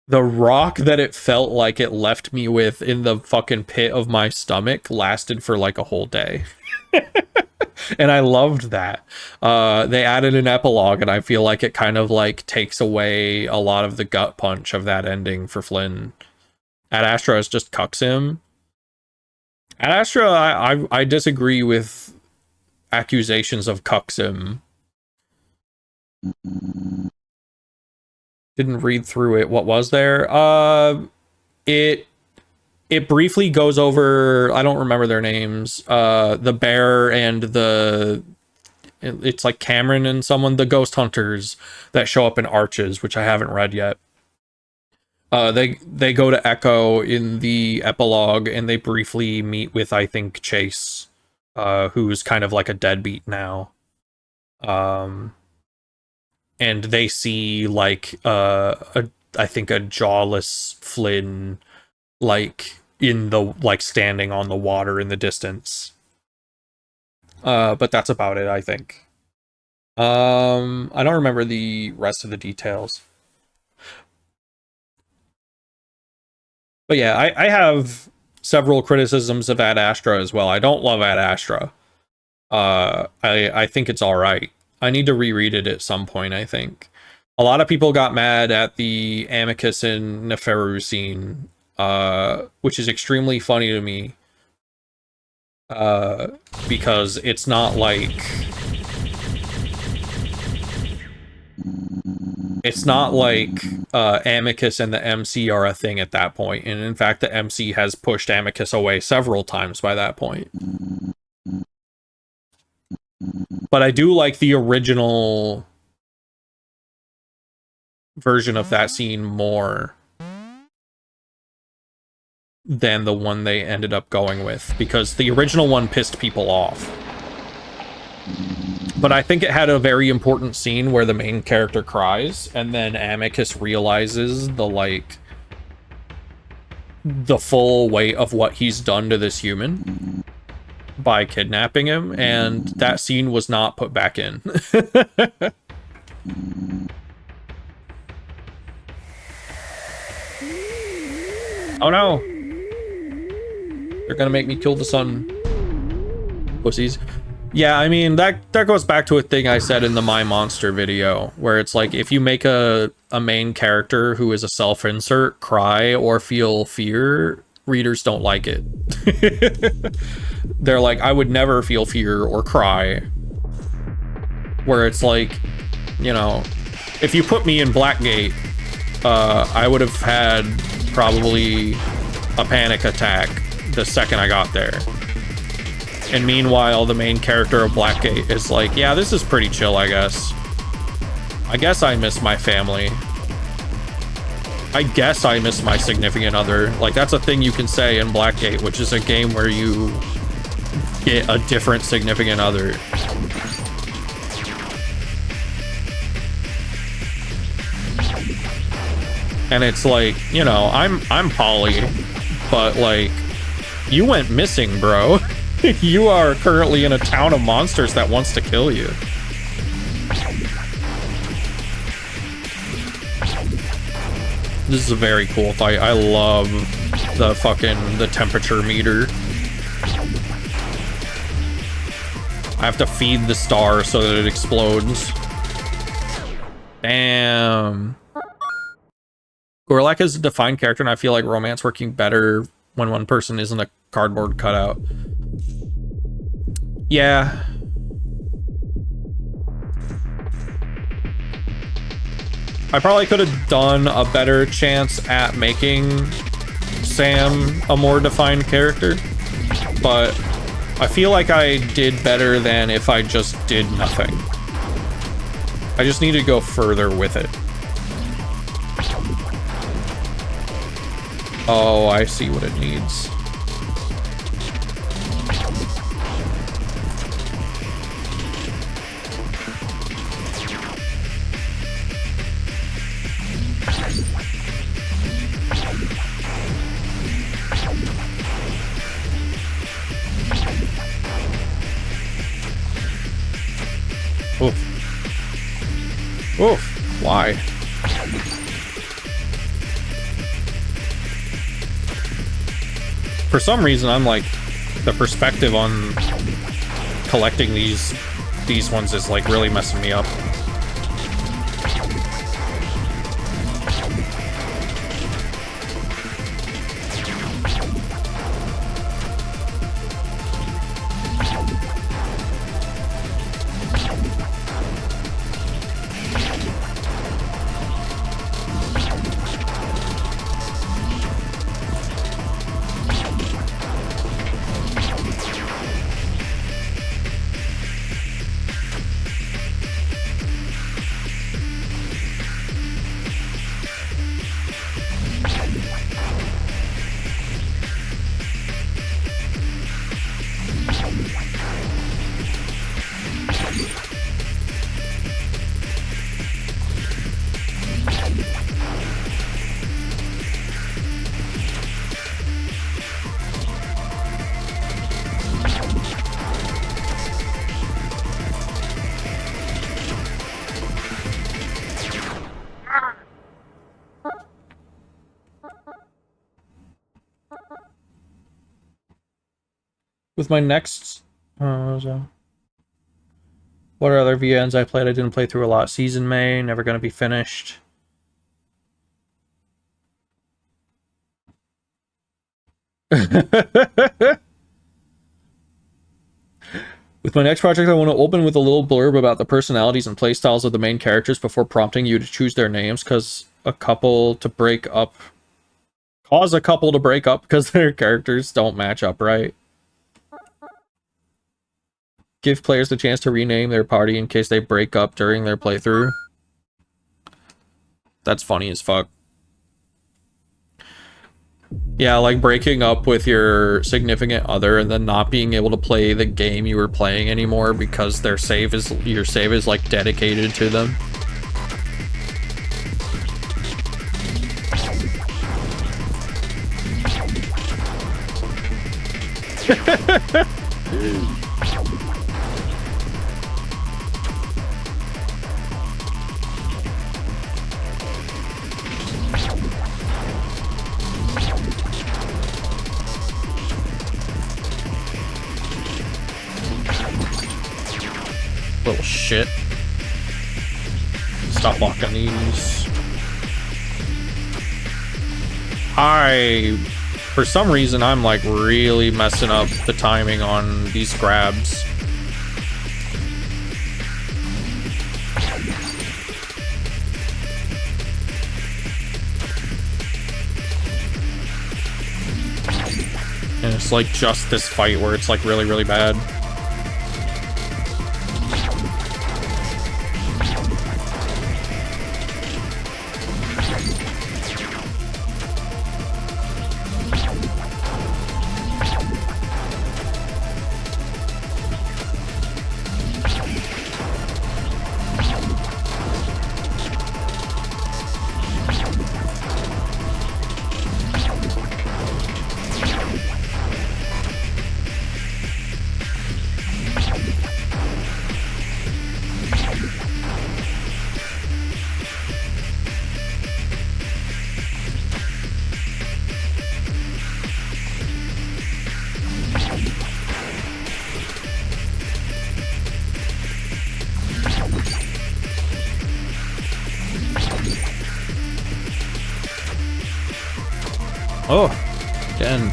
that it felt like it left me with in the fucking pit of my stomach lasted for like a whole day. And I loved that. They added an epilogue, and I feel like it kind of like takes away a lot of the gut punch of that ending for Flynn. Ad Astra is just cucks him. Ad Astra, I disagree with accusations of cucks him. Didn't read through it. What was there? It briefly goes over, I don't remember their names, the bear and it's like Cameron and someone, the ghost hunters that show up in Arches, which I haven't read yet. They go to Echo in the epilogue, and they briefly meet with, I think, Chase, who's kind of like a deadbeat now. And they see like I think a jawless Flynn, like in the standing on the water in the distance. But that's about it, I think. I don't remember the rest of the details. But yeah, I have several criticisms of Ad Astra as well. I don't love Ad Astra. I think it's all right. I need to reread it at some point, I think. A lot of people got mad at the Amicus and Neferu scene, which is extremely funny to me. Because it's not like... It's not like Amicus and the MC are a thing at that point. And in fact, the MC has pushed Amicus away several times by that point. But I do like the original version of that scene more than the one they ended up going with, because the original one pissed people off. But I think it had a very important scene where the main character cries, and then Amicus realizes the full weight of what he's done to this human by kidnapping him, and that scene was not put back in. Oh no! They're gonna make me kill the sun. Pussies. Yeah, I mean, that goes back to a thing I said in the My Monster video, where it's like, if you make a main character who is a self-insert cry or feel fear, readers don't like it. They're like, I would never feel fear or cry. Where it's like, you know, if you put me in Blackgate, I would have had probably a panic attack the second I got there. And meanwhile, the main character of Blackgate is like, yeah, this is pretty chill, I guess. I guess I miss my family. I guess I miss my significant other. Like, that's a thing you can say in Blackgate, which is a game where you get a different significant other. And it's like, you know, I'm Polly, but like, you went missing, bro. You are currently in a town of monsters that wants to kill you. This is a very cool fight. I love the temperature meter. I have to feed the star so that it explodes. Damn. Gorlak is a defined character, and I feel like romance working better when one person isn't a cardboard cutout. Yeah. I probably could have done a better chance at making Sam a more defined character, but I feel like I did better than if I just did nothing. I just need to go further with it. Oh, I see what it needs. Oof. Oof. Why? For some reason, I'm like, the perspective on collecting these ones is like really messing me up. With my next... what are other VNs I played? I didn't play through a lot. Season May, never going to be finished. With my next project, I want to open with a little blurb about the personalities and playstyles of the main characters before prompting you to choose their names, cause a couple to break up because their characters don't match up right. Give players the chance to rename their party in case they break up during their playthrough. That's funny as fuck. Yeah, like breaking up with your significant other and then not being able to play the game you were playing anymore because your save is like dedicated to them. Little shit. Stop blocking these. I For some reason, I'm like really messing up the timing on these grabs. And it's like just this fight where it's like really, really bad. Oh, again.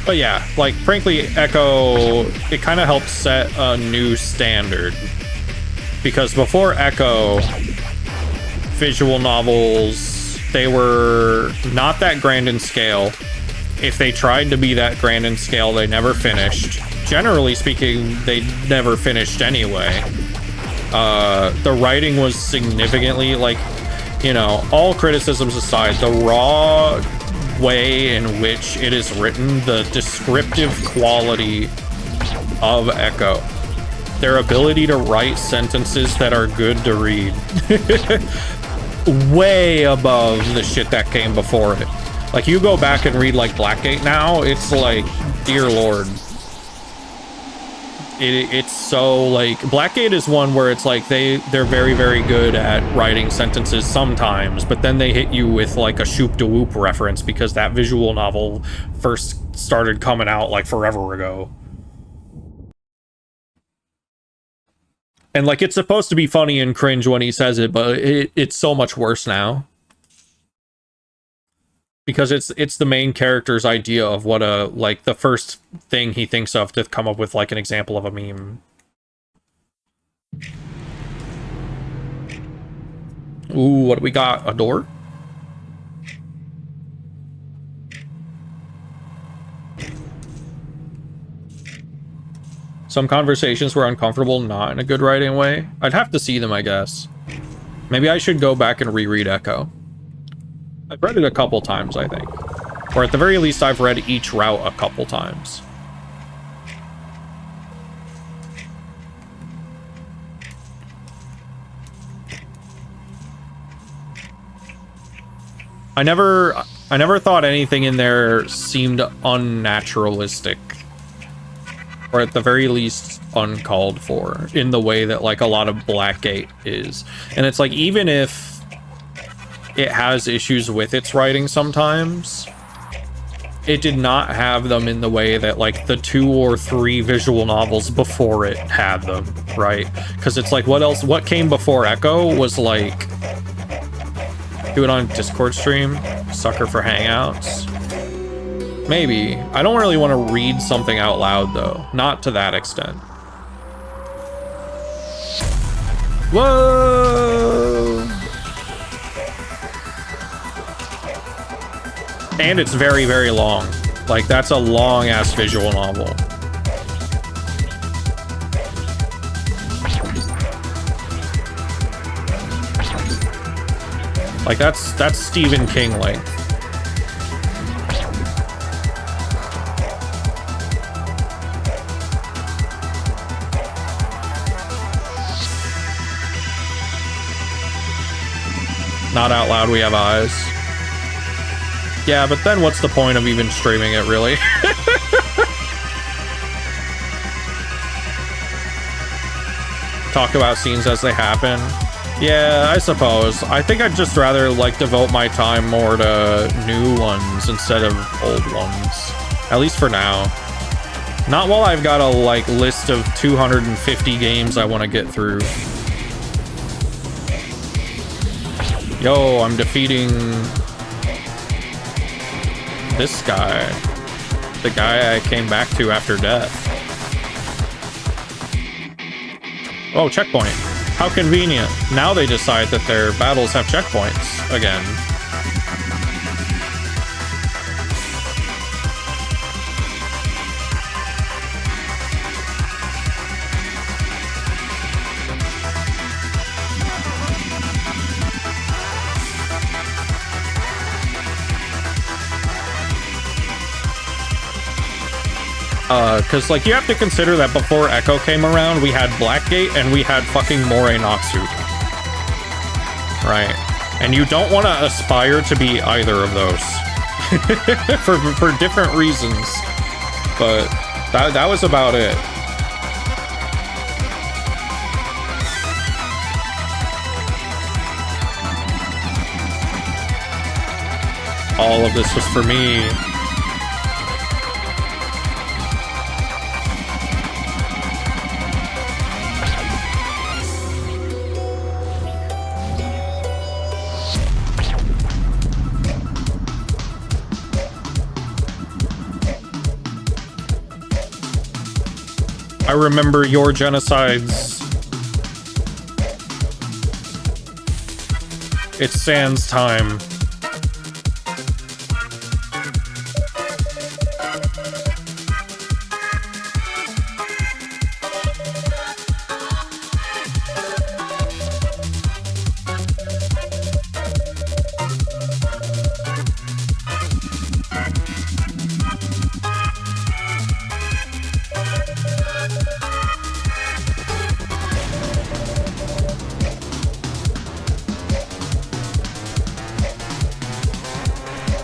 But yeah, like, frankly, Echo, it kind of helped set a new standard. Because before Echo, visual novels, they were not that grand in scale. If they tried to be that grand in scale, they never finished. Generally speaking, they never finished anyway. The writing was significantly, like, you know, all criticisms aside, the raw way in which it is written, the descriptive quality of Echo, their ability to write sentences that are good to read, way above the shit that came before it. Like, you go back and read like Blackgate now, it's like, dear lord. It's so, like, Blackgate is one where it's like they're very, very good at writing sentences sometimes, but then they hit you with like a Shoop de Whoop reference because that visual novel first started coming out like forever ago. And like, it's supposed to be funny and cringe when he says it, but it's so much worse now. Because it's the main character's idea of what a, like, the first thing he thinks of to come up with, like, an example of a meme. Ooh, what do we got? A door? Some conversations were uncomfortable, not in a good writing way. I'd have to see them, I guess. Maybe I should go back and reread Echo. I've read it a couple times, I think. Or at the very least, I've read each route a couple times. I never thought anything in there seemed unnaturalistic. Or at the very least, uncalled for. In the way that, like, a lot of Blackgate is. And it's like, even if it has issues with its writing sometimes, it did not have them in the way that, like, the 2 or 3 visual novels before it had them, right? Because it's like, what came before Echo was like, do it on Discord stream, sucker for Hangouts. Maybe. I don't really want to read something out loud, though. Not to that extent. Whoa! And it's very, very long. Like, that's a long-ass visual novel. Like, that's Stephen King length. Not out loud, we have eyes. Yeah, but then what's the point of even streaming it, really? Talk about scenes as they happen. Yeah, I suppose. I think I'd just rather, like, devote my time more to new ones instead of old ones. At least for now. Not while I've got a, like, list of 250 games I want to get through. Yo, I'm defeating this guy. The guy I came back to after death. Oh, checkpoint. How convenient. Now they decide that their battles have checkpoints again. Because, like, you have to consider that before Echo came around, we had Blackgate and we had fucking Morenoxu. Right. And you don't want to aspire to be either of those. for different reasons. But that was about it. All of this was for me. I remember your genocides. It's Sans time.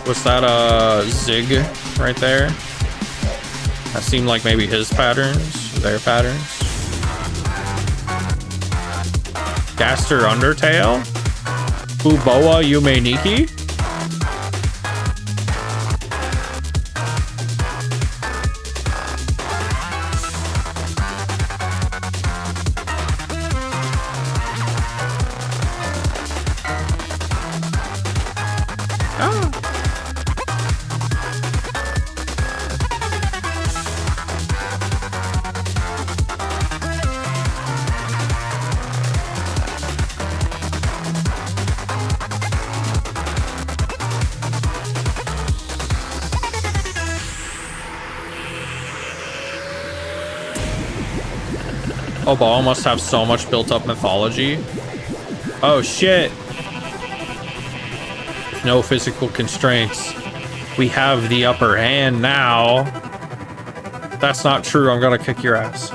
Was that a Zig right there? That seemed like maybe his patterns, their patterns. Gaster Undertale? Uboa Yume Nikki? Oh, Ball must have so much built-up mythology. Oh, shit. No physical constraints. We have the upper hand now. That's not true. I'm gonna kick your ass.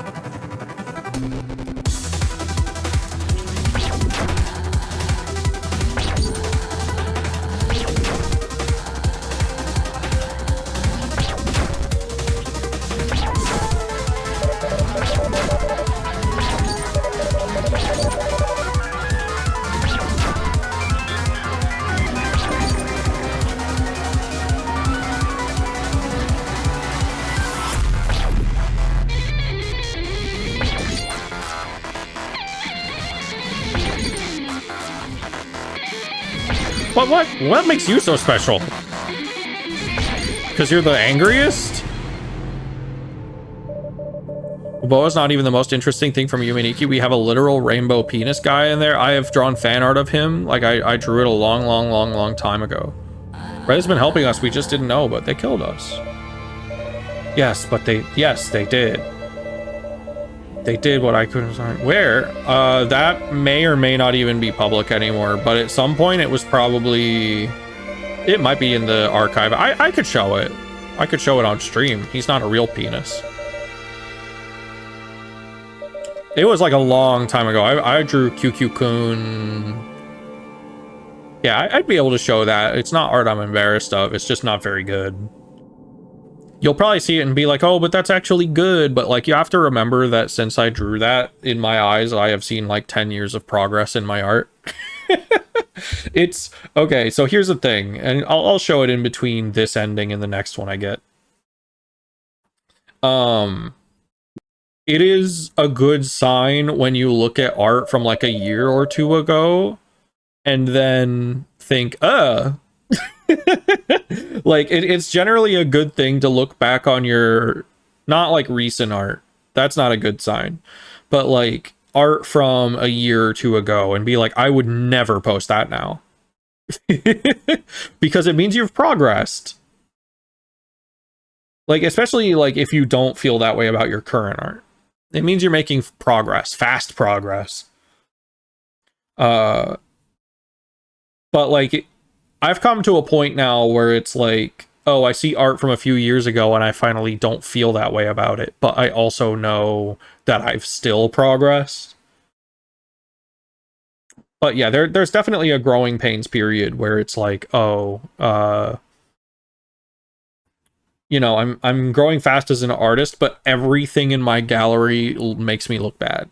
What makes you so special? Because you're the angriest? Boa's not even the most interesting thing from Yumeniki. We have a literal rainbow penis guy in there. I have drawn fan art of him. Like, I drew it a long time ago. Red's been helping us. We just didn't know, but they killed us. Yes, but they did. They did what I couldn't find. Where? That may or may not even be public anymore, but at some point it was probably... It might be in the archive. I could show it. I could show it on stream. He's not a real penis. It was like a long time ago. I drew QQ-kun Yeah, I'd be able to show that. It's not art I'm embarrassed of. It's just not very good. You'll probably see it and be like, oh, but that's actually good. But like, you have to remember that since I drew that, in my eyes, I have seen like 10 years of progress in my art. It's okay. So here's the thing, and I'll show it in between this ending and the next one I get. It is a good sign when you look at art from like a year or two ago and then think, like it's generally a good thing to look back on your, not like recent art. That's not a good sign. But like art from a year or two ago and be like, I would never post that now. Because it means you've progressed. Like, especially like if you don't feel that way about your current art. It means you're making progress, fast progress. But like, I've come to a point now where it's like, oh, I see art from a few years ago and I finally don't feel that way about it. But I also know that I've still progressed. But yeah, there's definitely a growing pains period where it's like, oh, you know, I'm growing fast as an artist, but everything in my gallery makes me look bad.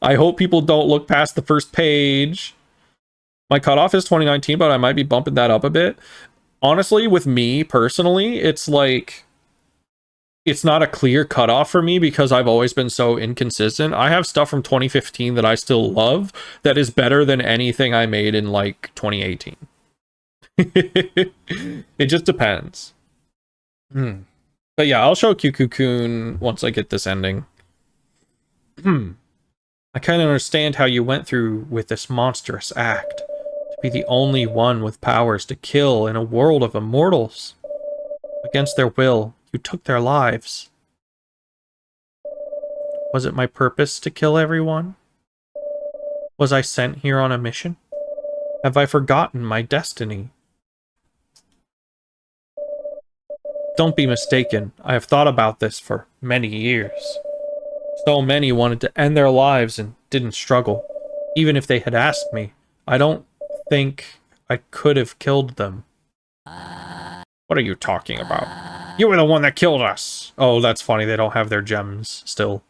I hope people don't look past the first page. My cutoff is 2019, but I might be bumping that up a bit. Honestly, with me personally, it's like, it's not a clear cutoff for me because I've always been so inconsistent. I have stuff from 2015 that I still love that is better than anything I made in like 2018. It just depends. But yeah, I'll show Kyukukun once I get this ending. I kind of understand how you went through with this monstrous act. To be the only one with powers to kill in a world of immortals. Against their will, you took their lives. Was it my purpose to kill everyone? Was I sent here on a mission? Have I forgotten my destiny? Don't be mistaken, I have thought about this for many years. So many wanted to end their lives and didn't struggle. Even if they had asked me, I don't think I could have killed them. What are you talking about? You were the one that killed us! Oh, that's funny, they don't have their gems still.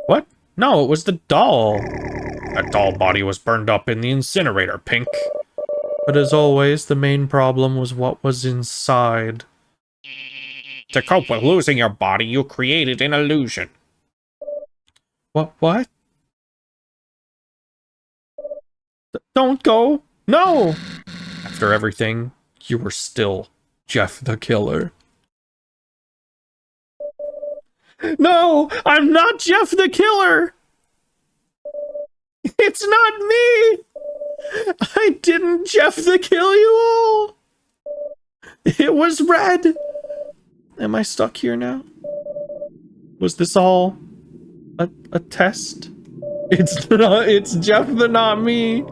What? No, it was the doll. That doll body was burned up in the incinerator, Pink. But as always, the main problem was what was inside. To cope with losing your body, you created an illusion. What? Don't go! No! After everything, you were still Jeff the Killer. No! I'm not Jeff the Killer! It's not me! I didn't Jeff the kill you all! It was Red! Am I stuck here now? Was this all a test? It's Jeff the not me!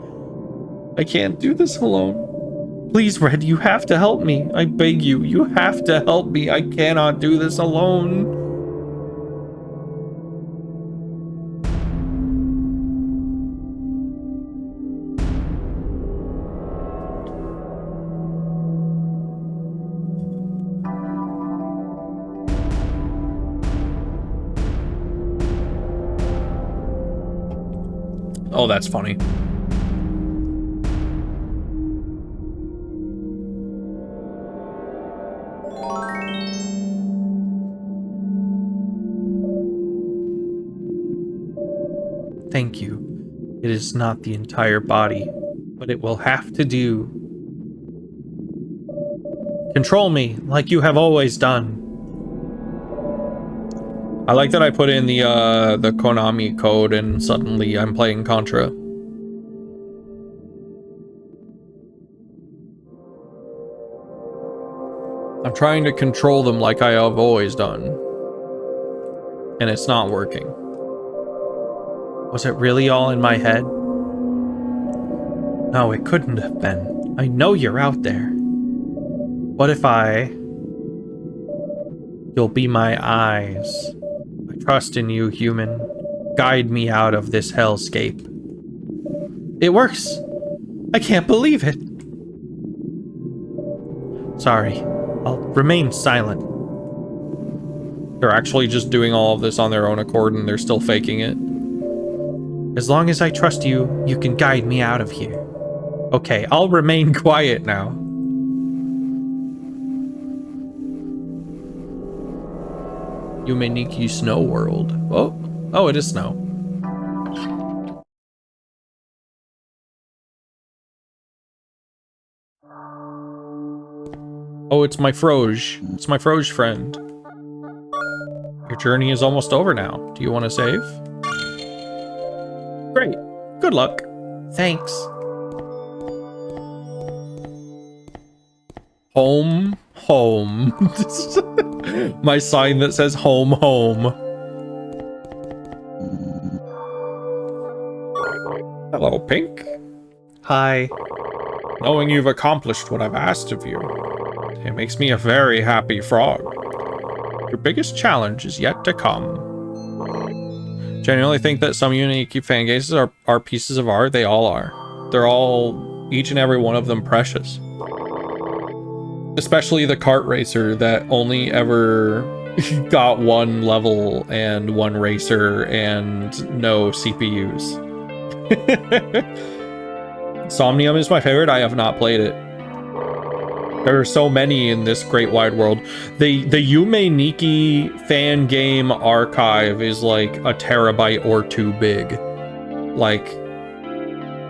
I can't do this alone. Please, Red, you have to help me. I beg you, you have to help me. I cannot do this alone. Oh, that's funny. Thank you. It is not the entire body, but it will have to do. Control me, like you have always done. I like that I put in the Konami code and suddenly I'm playing Contra. I'm trying to control them like I have always done. And it's not working. Was it really all in my head? No, it couldn't have been. I know you're out there. What if You'll be my eyes. I trust in you, human. Guide me out of this hellscape. It works! I can't believe it! Sorry, I'll remain silent. They're actually just doing all of this on their own accord and they're still faking it. As long as I trust you, you can guide me out of here. Okay, I'll remain quiet now. Yumeniki Snow World. Oh, it is snow. Oh, it's my Froge. It's my Froge friend. Your journey is almost over now. Do you want to save? Great. Good luck. Thanks. Home, home. My sign that says home, home. Hello, Pink. Hi. Knowing you've accomplished what I've asked of you, it makes me a very happy frog. Your biggest challenge is yet to come. Genuinely think that some unique fan games are pieces of art. They all are. They're all, each and every one of them, precious. Especially the kart racer that only ever got one level and one racer and no CPUs. Somnium is my favorite. I have not played it. There are so many in this great wide world. The Yume Nikki fan game archive is like a terabyte or two big. Like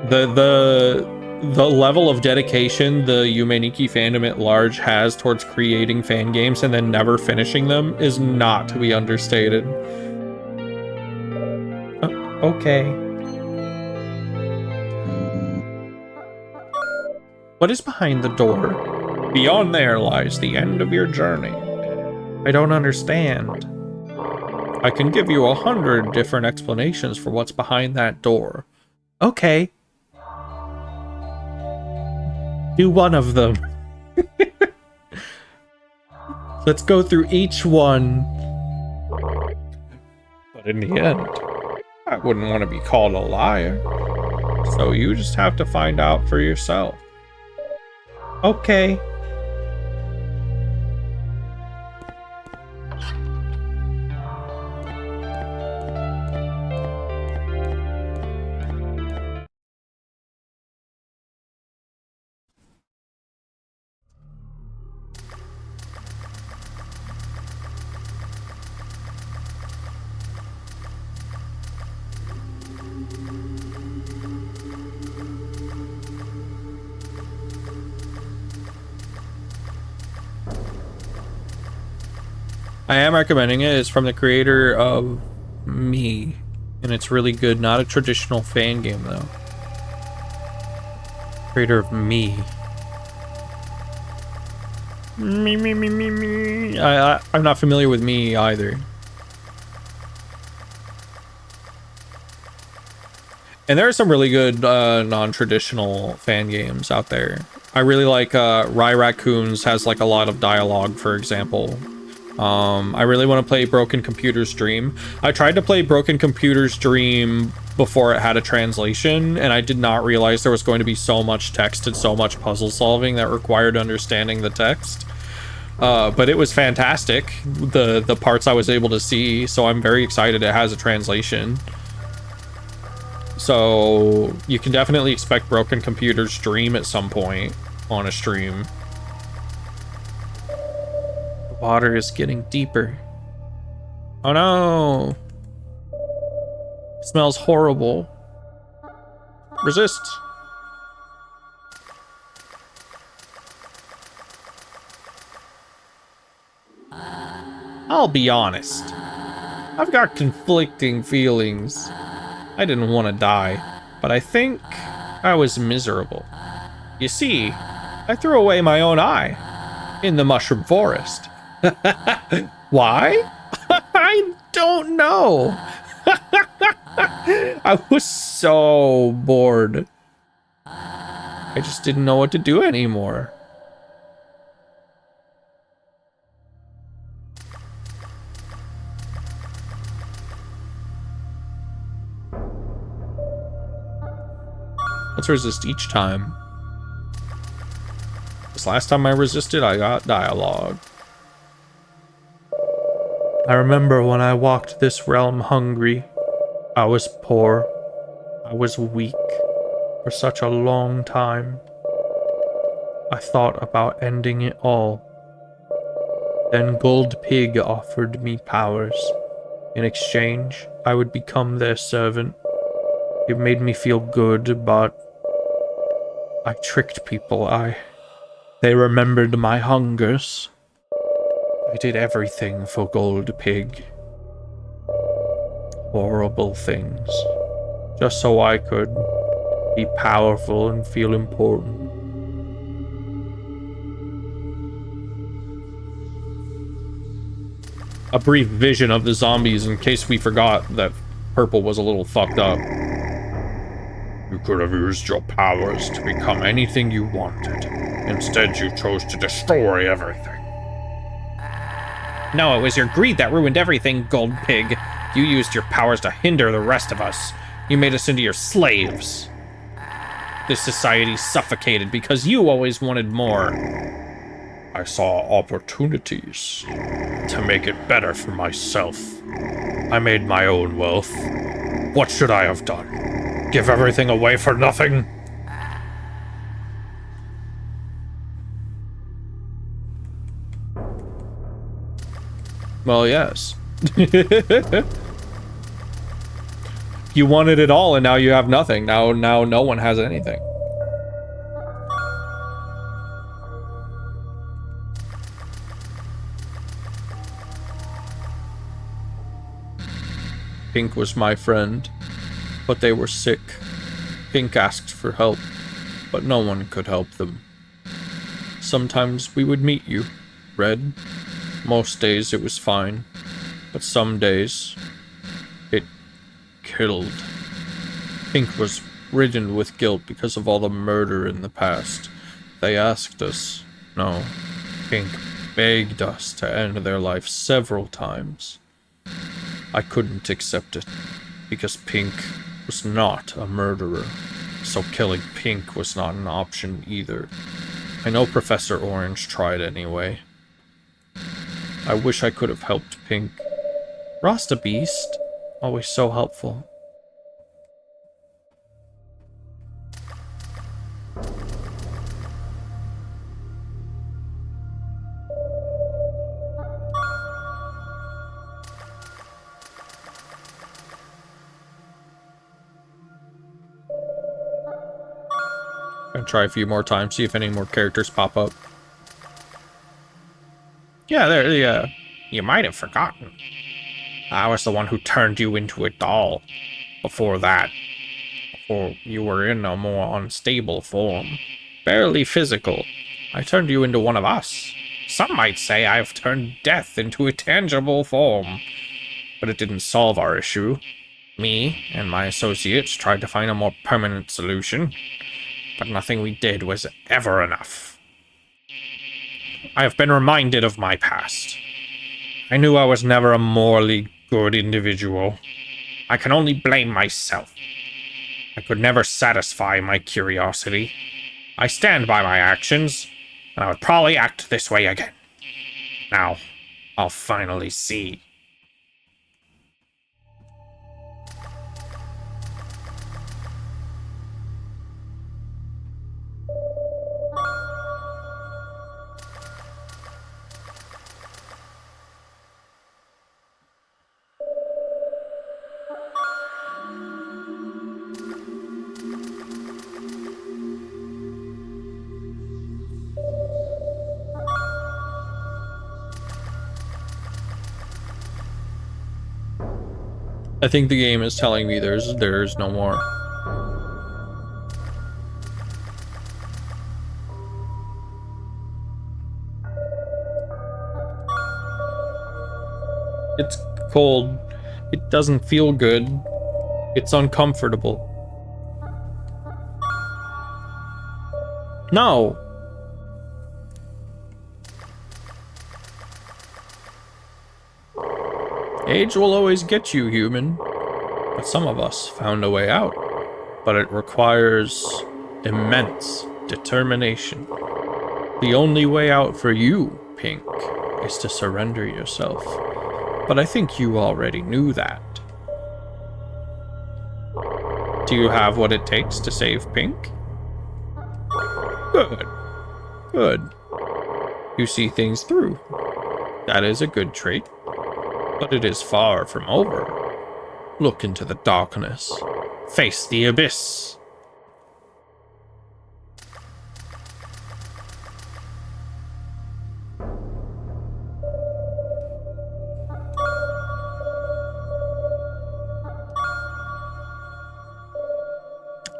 the level of dedication the Yume Nikki fandom at large has towards creating fan games and then never finishing them is not to be understated. Okay. What is behind the door? Beyond there lies the end of your journey. I don't understand. I can give you 100 different explanations for what's behind that door. Okay. Do one of them. Let's go through each one. But in the end, I wouldn't want to be called a liar. So you just have to find out for yourself. Okay. I am recommending it. It's from the creator of Me, and it's really good. Not a traditional fan game, though. Creator of Me. Me. I'm not familiar with Me either. And there are some really good non-traditional fan games out there. I really like Rye Raccoons has like a lot of dialogue, for example. I really want to play Broken Computer's Dream. I tried to play Broken Computer's Dream before it had a translation, and I did not realize there was going to be so much text and so much puzzle solving that required understanding the text. But it was fantastic, the parts I was able to see, so I'm very excited it has a translation. So you can definitely expect Broken Computer's Dream at some point on a stream. Water is getting deeper. Oh no! It smells horrible. Resist. I'll be honest. I've got conflicting feelings. I didn't want to die, but I think I was miserable. You see, I threw away my own eye in the mushroom forest. Why? I don't know. I was so bored. I just didn't know what to do anymore. Let's resist each time. This last time I resisted, I got dialogue. I remember when I walked this realm hungry. I was poor. I was weak for such a long time. I thought about ending it all. Then Gold Pig offered me powers. In exchange, I would become their servant. It made me feel good, but I tricked people. They remembered my hungers. I did everything for Gold Pig. Horrible things. Just so I could be powerful and feel important. A brief vision of the zombies in case we forgot that Purple was a little fucked up. You could have used your powers to become anything you wanted. Instead, you chose to destroy everything. No, it was your greed that ruined everything, Gold Pig. You used your powers to hinder the rest of us. You made us into your slaves. This society suffocated because you always wanted more. I saw opportunities to make it better for myself. I made my own wealth. What should I have done? Give everything away for nothing? Well, yes. You wanted it all and now you have nothing. Now no one has anything. Pink was my friend, but they were sick. Pink asked for help, but no one could help them. Sometimes we would meet you, Red. Most days it was fine, but some days it killed. Pink was ridden with guilt because of all the murder in the past. They asked us, no, Pink begged us to end their life several times. I couldn't accept it, because Pink was not a murderer, so killing Pink was not an option either. I know Professor Orange tried anyway. I wish I could have helped Pink. Rasta Beast, always so helpful. Gonna try a few more times, see if any more characters pop up. Yeah, there, you might have forgotten. I was the one who turned you into a doll. Before you were in a more unstable form. Barely physical. I turned you into one of us. Some might say I've turned death into a tangible form. But it didn't solve our issue. Me and my associates tried to find a more permanent solution. But nothing we did was ever enough. I have been reminded of my past. I knew I was never a morally good individual. I can only blame myself. I could never satisfy my curiosity. I stand by my actions, and I would probably act this way again. Now, I'll finally see. I think the game is telling me there's no more. It's cold. It doesn't feel good. It's uncomfortable. No! Age will always get you, human. But some of us found a way out. But it requires immense determination. The only way out for you, Pink, is to surrender yourself. But I think you already knew that. Do you have what it takes to save Pink? Good. Good. You see things through. That is a good trait. But it is far from over. Look into the darkness. Face the abyss.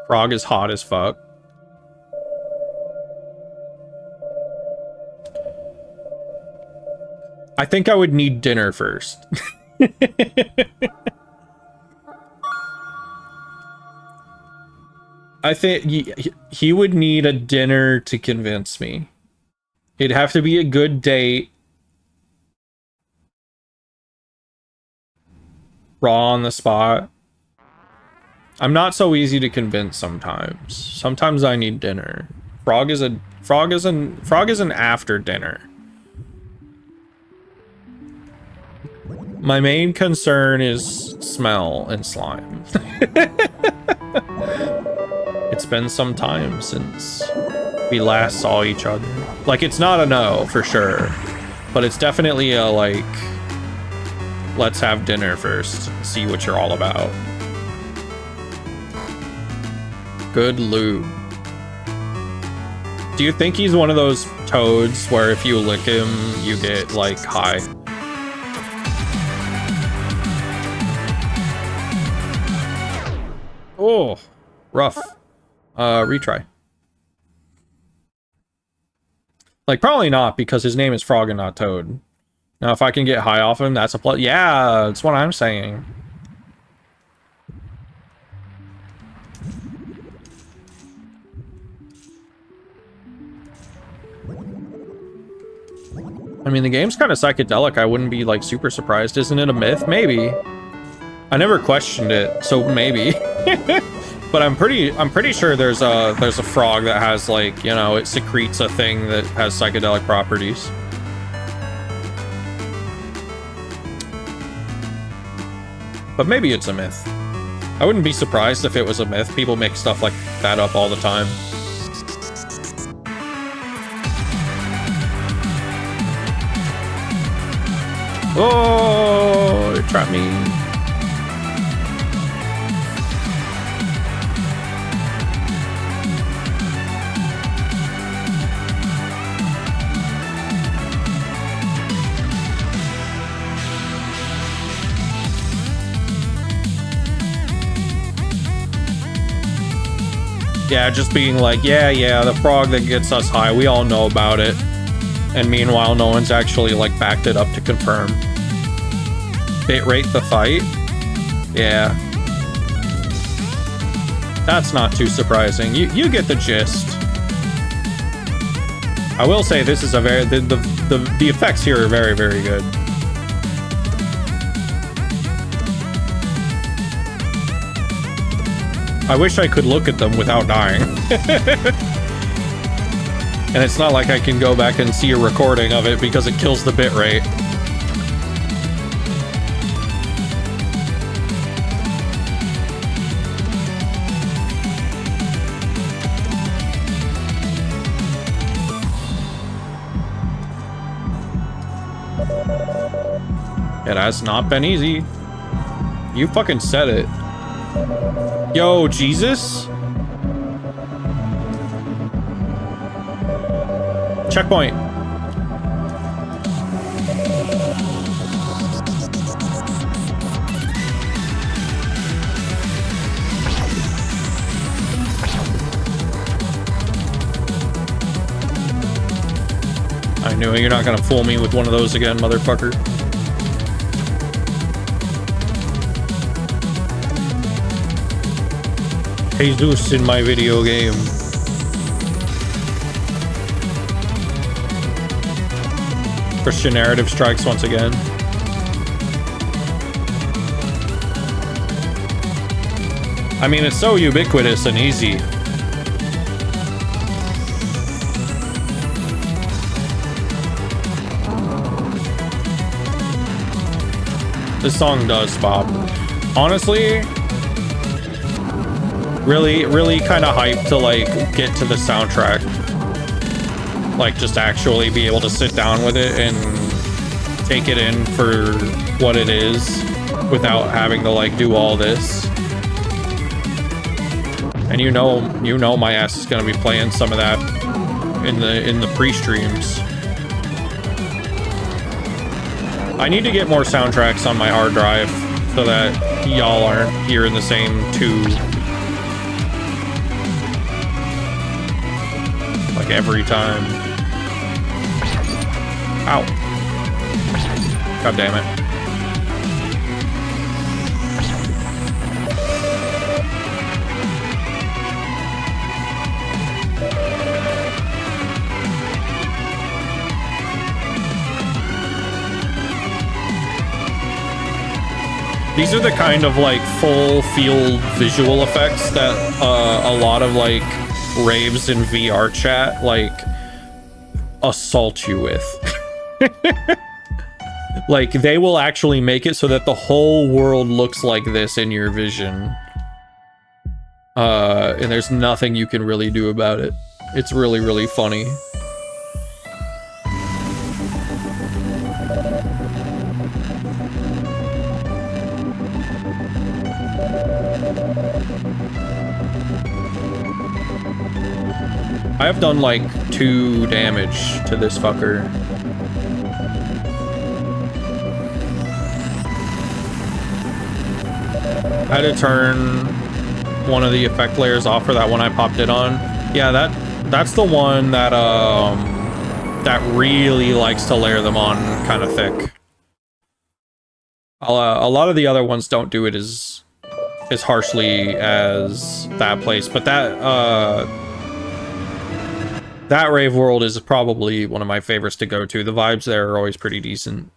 Frog is hot as fuck. I think I would need dinner first. I think he would need a dinner to convince me. It'd have to be a good date. Raw on the spot. I'm not so easy to convince sometimes. Sometimes I need dinner. Frog is an after dinner. My main concern is smell and slime. It's been some time since we last saw each other. Like, it's not a no, for sure. But it's definitely a, like, let's have dinner first, see what you're all about. Good lube. Do you think he's one of those toads where if you lick him, you get, like, high? Oh, rough. Retry. Like, probably not, because his name is Frog and not Toad. Now, if I can get high off him, that's a plus. Yeah, that's what I'm saying. I mean, the game's kind of psychedelic. I wouldn't be, like, super surprised. Isn't it a myth? Maybe. I never questioned it, so maybe. But I'm pretty sure there's a frog that has, like, you know, it secretes a thing that has psychedelic properties. But maybe it's a myth. I wouldn't be surprised if it was a myth. People make stuff like that up all the time. Oh, it trapped me. Yeah, just being like, yeah, the frog that gets us high, we all know about it. And meanwhile, no one's actually, like, backed it up to confirm. Bitrate the fight? Yeah. That's not too surprising. You get the gist. I will say this is a very... The effects here are very, very good. I wish I could look at them without dying. And it's not like I can go back and see a recording of it because it kills the bitrate. It has not been easy. You fucking said it. Yo, Jesus? Checkpoint. I knew it. You're not gonna fool me with one of those again, motherfucker. Jesus in my video game. Christian narrative strikes once again. I mean, it's so ubiquitous and easy. This song does bop. Honestly, really kind of hyped to like get to the soundtrack. Like just actually be able to sit down with it and take it in for what it is without having to like do all this. And you know my ass is gonna be playing some of that in the pre-streams. I need to get more soundtracks on my hard drive so that y'all aren't hearing the same two like every time. Ow. God damn it. These are the kind of like full field visual effects that a lot of like raves in VR chat like assault you with. Like they will actually make it so that the whole world looks like this in your vision. And there's nothing you can really do about it. It's really funny. I have done like 2 damage to this fucker. I had to turn one of the effect layers off for that one I popped it on. Yeah, that's the one that that really likes to layer them on kind of thick. A lot of the other ones don't do it as harshly as that place, but that rave world is probably one of my favorites to go to. The vibes there are always pretty decent.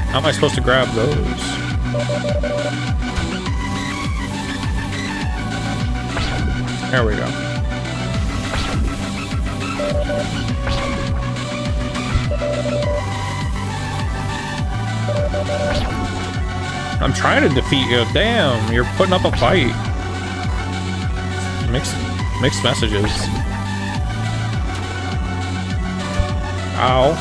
How am I supposed to grab those? There we go. I'm trying to defeat you. Damn, you're putting up a fight. Mixed messages. Ow.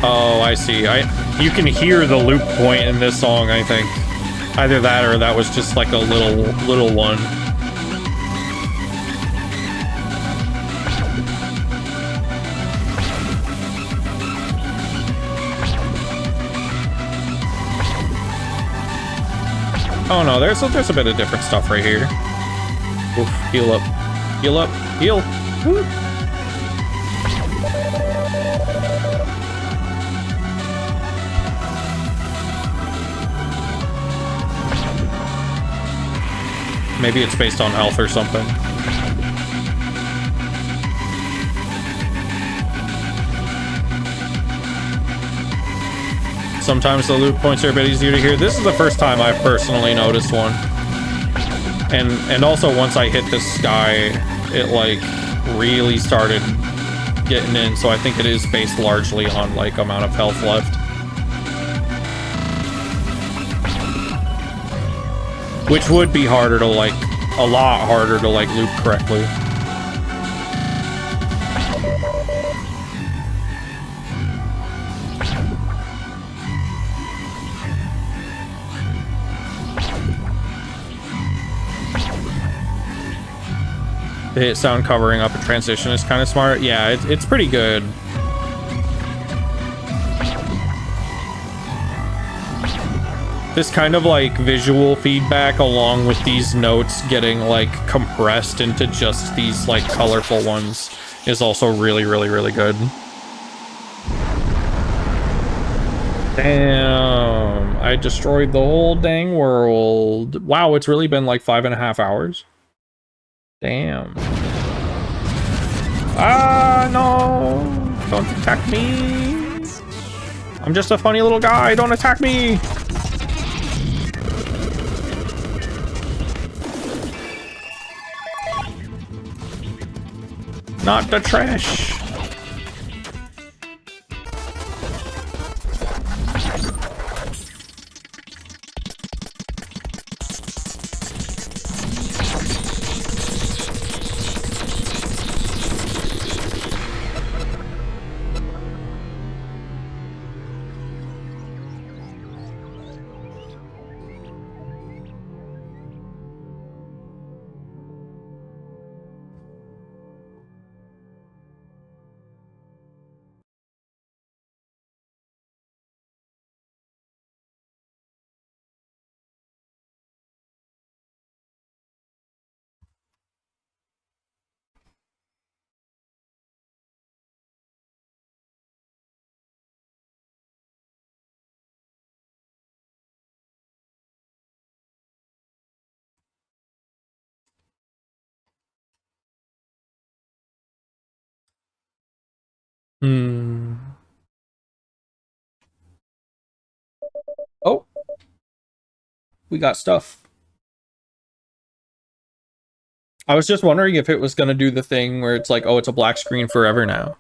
Oh, I see. You can hear the loop point in this song, I think. Either that or that was just like a little one. Oh no, there's a bit of different stuff right here. Oof, heal up. Heal up. Heal. Woo. Maybe it's based on health or something. Sometimes the loop points are a bit easier to hear. This is the first time I've personally noticed one. And also once I hit this guy, it like really started getting in. So I think it is based largely on like amount of health left. Which would be harder to like, a lot harder to like loop correctly. The hit sound covering up a transition is kind of smart. Yeah, it's pretty good. This kind of like visual feedback along with these notes getting like compressed into just these like colorful ones is also really good. Damn, I destroyed the whole dang world. Wow, it's really been like 5.5 hours. Damn. Ah, no. Don't attack me. I'm just a funny little guy. Don't attack me. Not the trash. Oh, we got stuff. I was just wondering if it was going to do the thing where it's like, oh, it's a black screen forever now.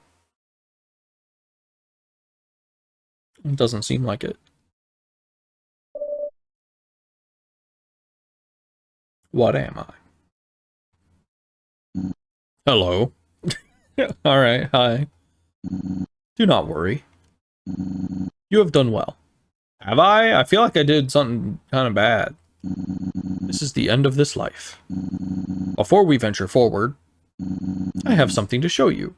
It doesn't seem like it. What am I? Hello. Alright, hi. Do not worry. You have done well. Have I? I feel like I did something kind of bad. This is the end of this life. Before we venture forward, I have something to show you.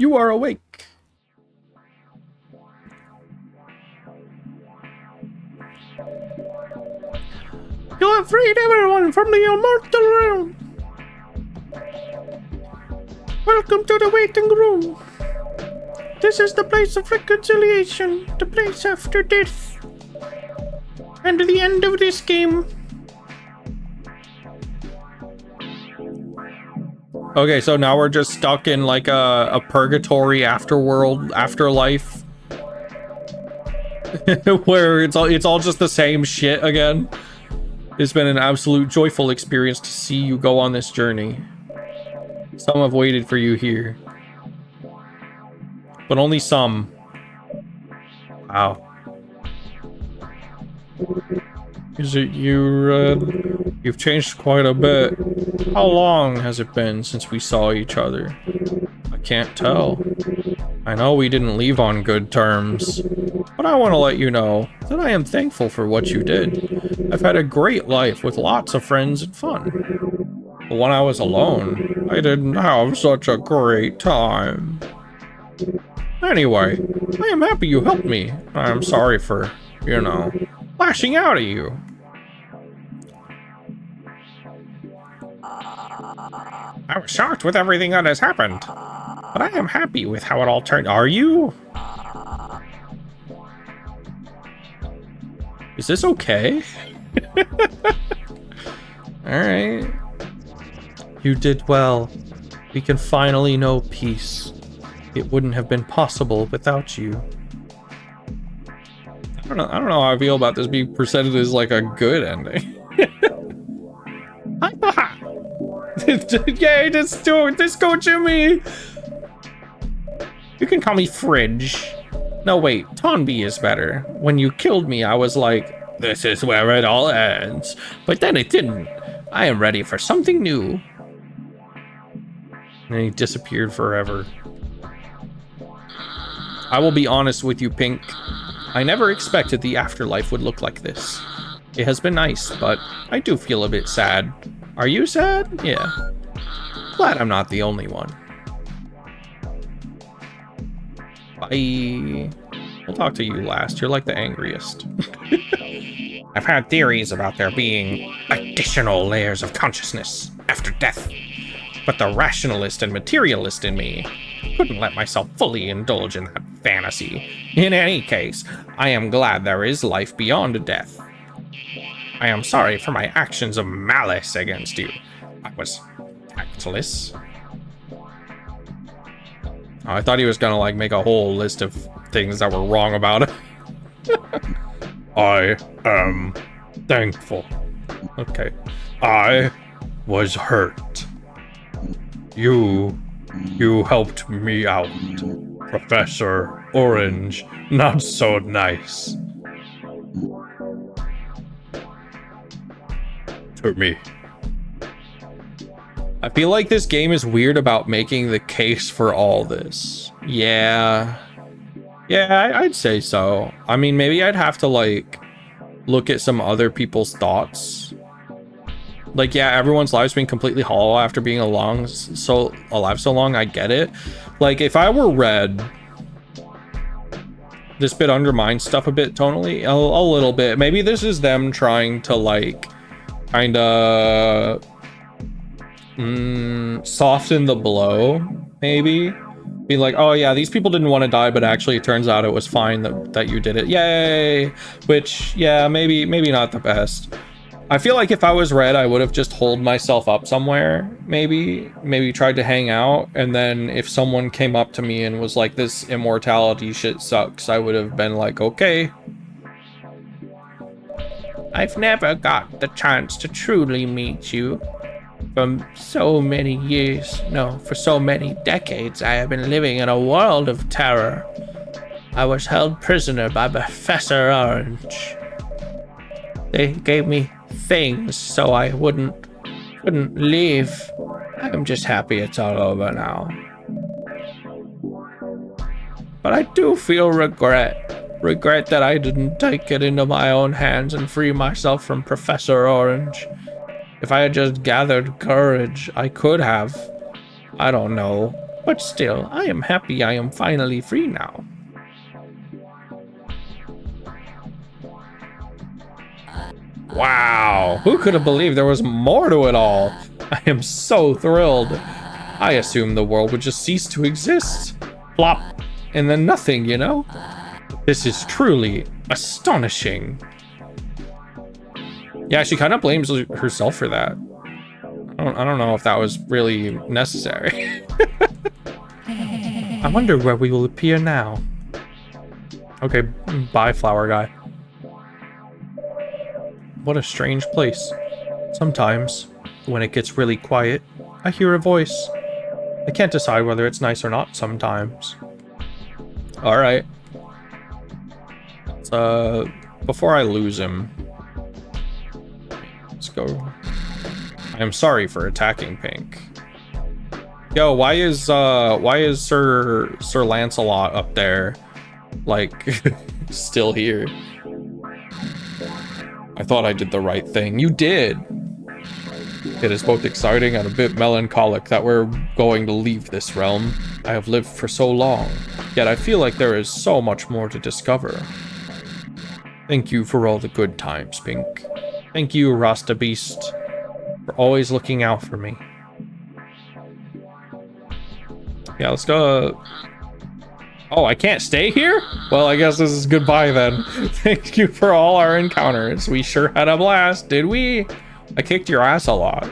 You are awake. You have freed everyone from the immortal realm. Welcome to the waiting room. This is the place of reconciliation, the place after death. And the end of this game. Okay, so now we're just stuck in like a purgatory afterlife. Where it's all just the same shit again. It's been an absolute joyful experience to see you go on this journey. Some have waited for you here. But only some. Wow. Is it you, Red? You've changed quite a bit. How long has it been since we saw each other? I can't tell. I know we didn't leave on good terms, but I want to let you know that I am thankful for what you did. I've had a great life with lots of friends and fun. But when I was alone, I didn't have such a great time. Anyway, I am happy you helped me. I am sorry for, you know, lashing out at you. I was shocked with everything that has happened, but I am happy with how it all turned. Are you? Is this okay? Alright. You did well. We can finally know peace. It wouldn't have been possible without you. I don't know how I feel about this being presented as like a good ending. Yay, Disco Jimmy! You can call me Fridge. No, wait, Tonby is better. When you killed me, I was like, this is where it all ends. But then it didn't. I am ready for something new. And he disappeared forever. I will be honest with you, Pink. I never expected the afterlife would look like this. It has been nice, but I do feel a bit sad. Are you sad? Yeah. Glad I'm not the only one. Bye. We'll talk to you last. You're like the angriest. I've had theories about there being additional layers of consciousness after death, but the rationalist and materialist in me couldn't let myself fully indulge in that fantasy. In any case, I am glad there is life beyond death. I am sorry for my actions of malice against you. I was tactless. Oh, I thought he was gonna like make a whole list of things that were wrong about it. I am thankful. Okay. I was hurt. You helped me out. Professor Orange, not so nice. To me. I feel like this game is weird about making the case for all this. Yeah, I'd say so. I mean, maybe I'd have to like look at some other people's thoughts. Like, yeah, everyone's lives being completely hollow after being alive so long. I get it. Like, if I were Red, this bit undermines stuff a bit tonally, a little bit. Maybe this is them trying to like kind of soften the blow, maybe be like, oh yeah, these people didn't want to die, but actually it turns out it was fine that you did it, yay. Which, yeah, maybe not the best. I feel like if I was Red, I would have just holed myself up somewhere, maybe tried to hang out, and then if someone came up to me and was like, this immortality shit sucks, I would have been like, okay. I've never got the chance to truly meet you. For so many years, no, for so many decades, I have been living in a world of terror. I was held prisoner by Professor Orange. They gave me things so I couldn't leave. I'm just happy it's all over now. But I do feel regret that I didn't take it into my own hands and free myself from Professor Orange. If I had just gathered courage, I could have. I don't know. But still, I am happy I am finally free now. Wow, who could have believed there was more to it all? I am so thrilled. I assumed the world would just cease to exist. Plop, and then nothing, you know? This is truly astonishing. Yeah, she kind of blames herself for that. I don't know if that was really necessary. I wonder where we will appear now. Okay, bye, flower guy. What a strange place. Sometimes, when it gets really quiet, I hear a voice. I can't decide whether it's nice or not sometimes. Alright. Before I lose him, let's go. I am sorry for attacking Pink. Yo, why is Sir Lancelot up there, like, still here? I thought I did the right thing. You did. It is both exciting and a bit melancholic that we're going to leave this realm. I have lived for so long, yet I feel like there is so much more to discover. Thank you for all the good times, Pink. Thank you, Rasta Beast, for always looking out for me. Yeah, let's go. Oh, I can't stay here? Well, I guess this is goodbye then. Thank you for all our encounters. We sure had a blast, did we? I kicked your ass a lot.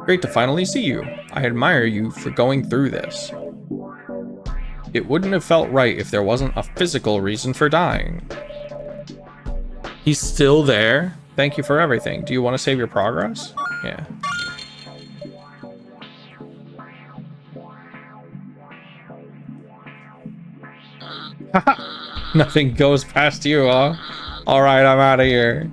Great to finally see you. I admire you for going through this. It wouldn't have felt right if there wasn't a physical reason for dying. He's still there? Thank you for everything. Do you want to save your progress? Yeah. Nothing goes past you, huh? Alright, I'm out of here.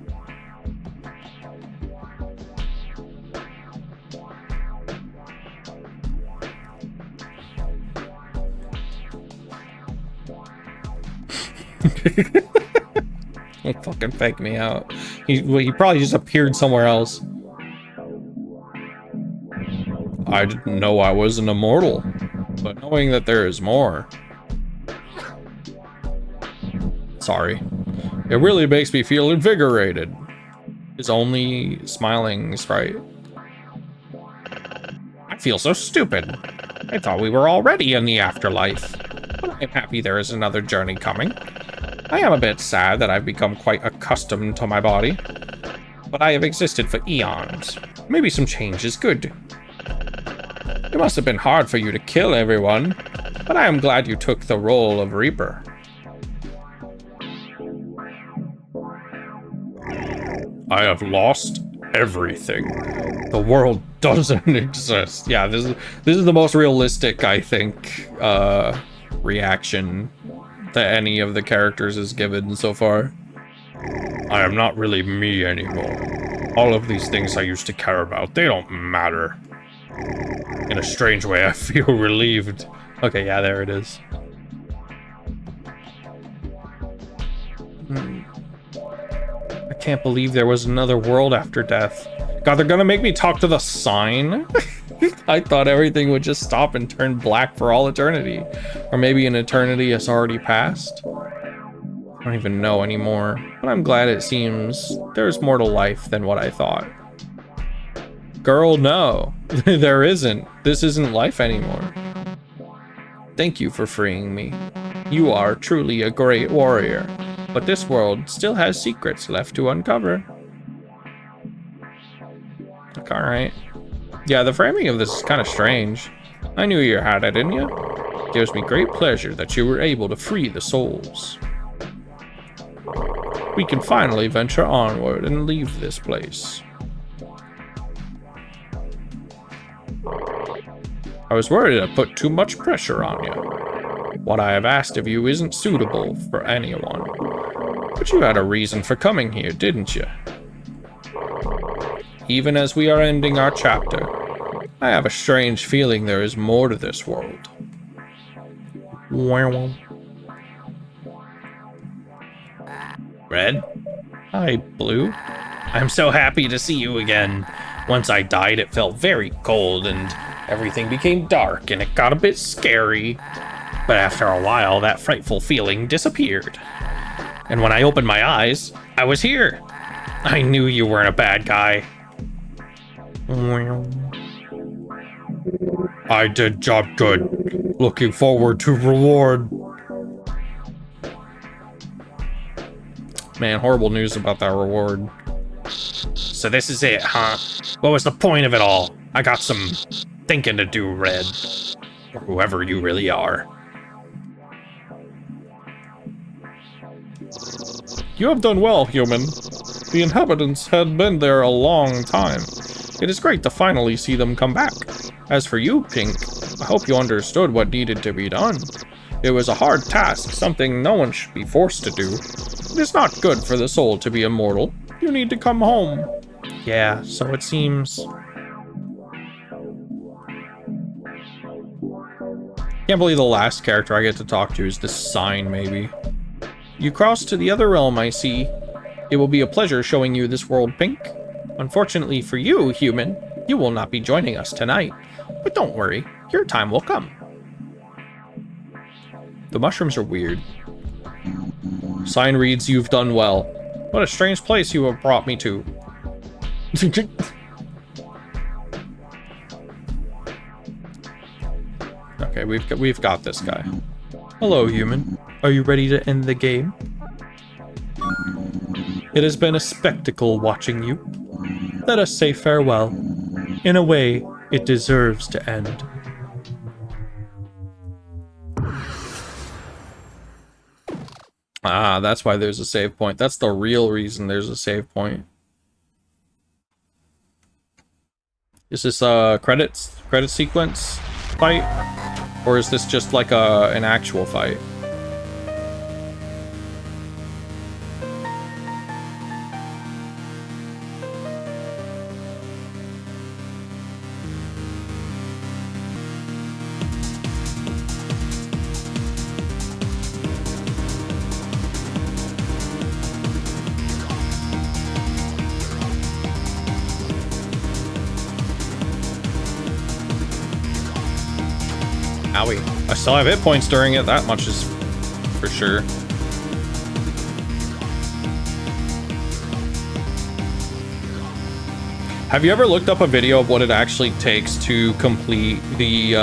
Don't fucking fake me out. He probably just appeared somewhere else. I didn't know I was an immortal, but knowing that there is more. Sorry. It really makes me feel invigorated. His only smiling sprite. I feel so stupid. I thought we were already in the afterlife. But I'm happy there is another journey coming. I am a bit sad that I've become quite accustomed to my body. But I have existed for eons. Maybe some change is good. It must have been hard for you to kill everyone, but I am glad you took the role of Reaper. I have lost everything. The world doesn't exist. Yeah, this is the most realistic, I think, reaction that any of the characters has given so far. I am not really me anymore. All of these things I used to care about, they don't matter. In a strange way, I feel relieved. Okay, yeah, there it is. I can't believe there was another world after death. God, they're gonna make me talk to the sign? I thought everything would just stop and turn black for all eternity. Or maybe an eternity has already passed. I don't even know anymore. But I'm glad it seems there's more to life than what I thought. Girl, no. There isn't. This isn't life anymore. Thank you for freeing me. You are truly a great warrior. But this world still has secrets left to uncover. Alright. Yeah, the framing of this is kind of strange. I knew you had it in you. It gives me great pleasure that you were able to free the souls. We can finally venture onward and leave this place. I was worried I put too much pressure on you. What I have asked of you isn't suitable for anyone. But you had a reason for coming here, didn't you? Even as we are ending our chapter, I have a strange feeling there is more to this world. Red? Hi, Blue. I'm so happy to see you again. Once I died, it felt very cold and everything became dark and it got a bit scary. But after a while, that frightful feeling disappeared. And when I opened my eyes, I was here. I knew you weren't a bad guy. I did job good. Looking forward to reward. Man, horrible news about that reward. So this is it, huh? What was the point of it all? I got some thinking to do, Red. Or whoever you really are. You have done well, human. The inhabitants had been there a long time. It is great to finally see them come back. As for you, Pink, I hope you understood what needed to be done. It was a hard task, something no one should be forced to do. It is not good for the soul to be immortal. You need to come home. Yeah, so it seems. Can't believe the last character I get to talk to is this sign, maybe. You cross to the other realm, I see. It will be a pleasure showing you this world, Pink. Unfortunately for you, human, you will not be joining us tonight. But don't worry, your time will come. The mushrooms are weird. Sign reads, you've done well. What a strange place you have brought me to. Okay, we've got this guy. Hello, human. Are you ready to end the game? It has been a spectacle watching you. Let us say farewell. In a way, it deserves to end. Ah, that's why there's a save point. That's the real reason there's a save point. Is this a credit sequence fight? Or is this just like an actual fight? I still have hit points during it, that much is for sure. Have you ever looked up a video of what it actually takes to complete the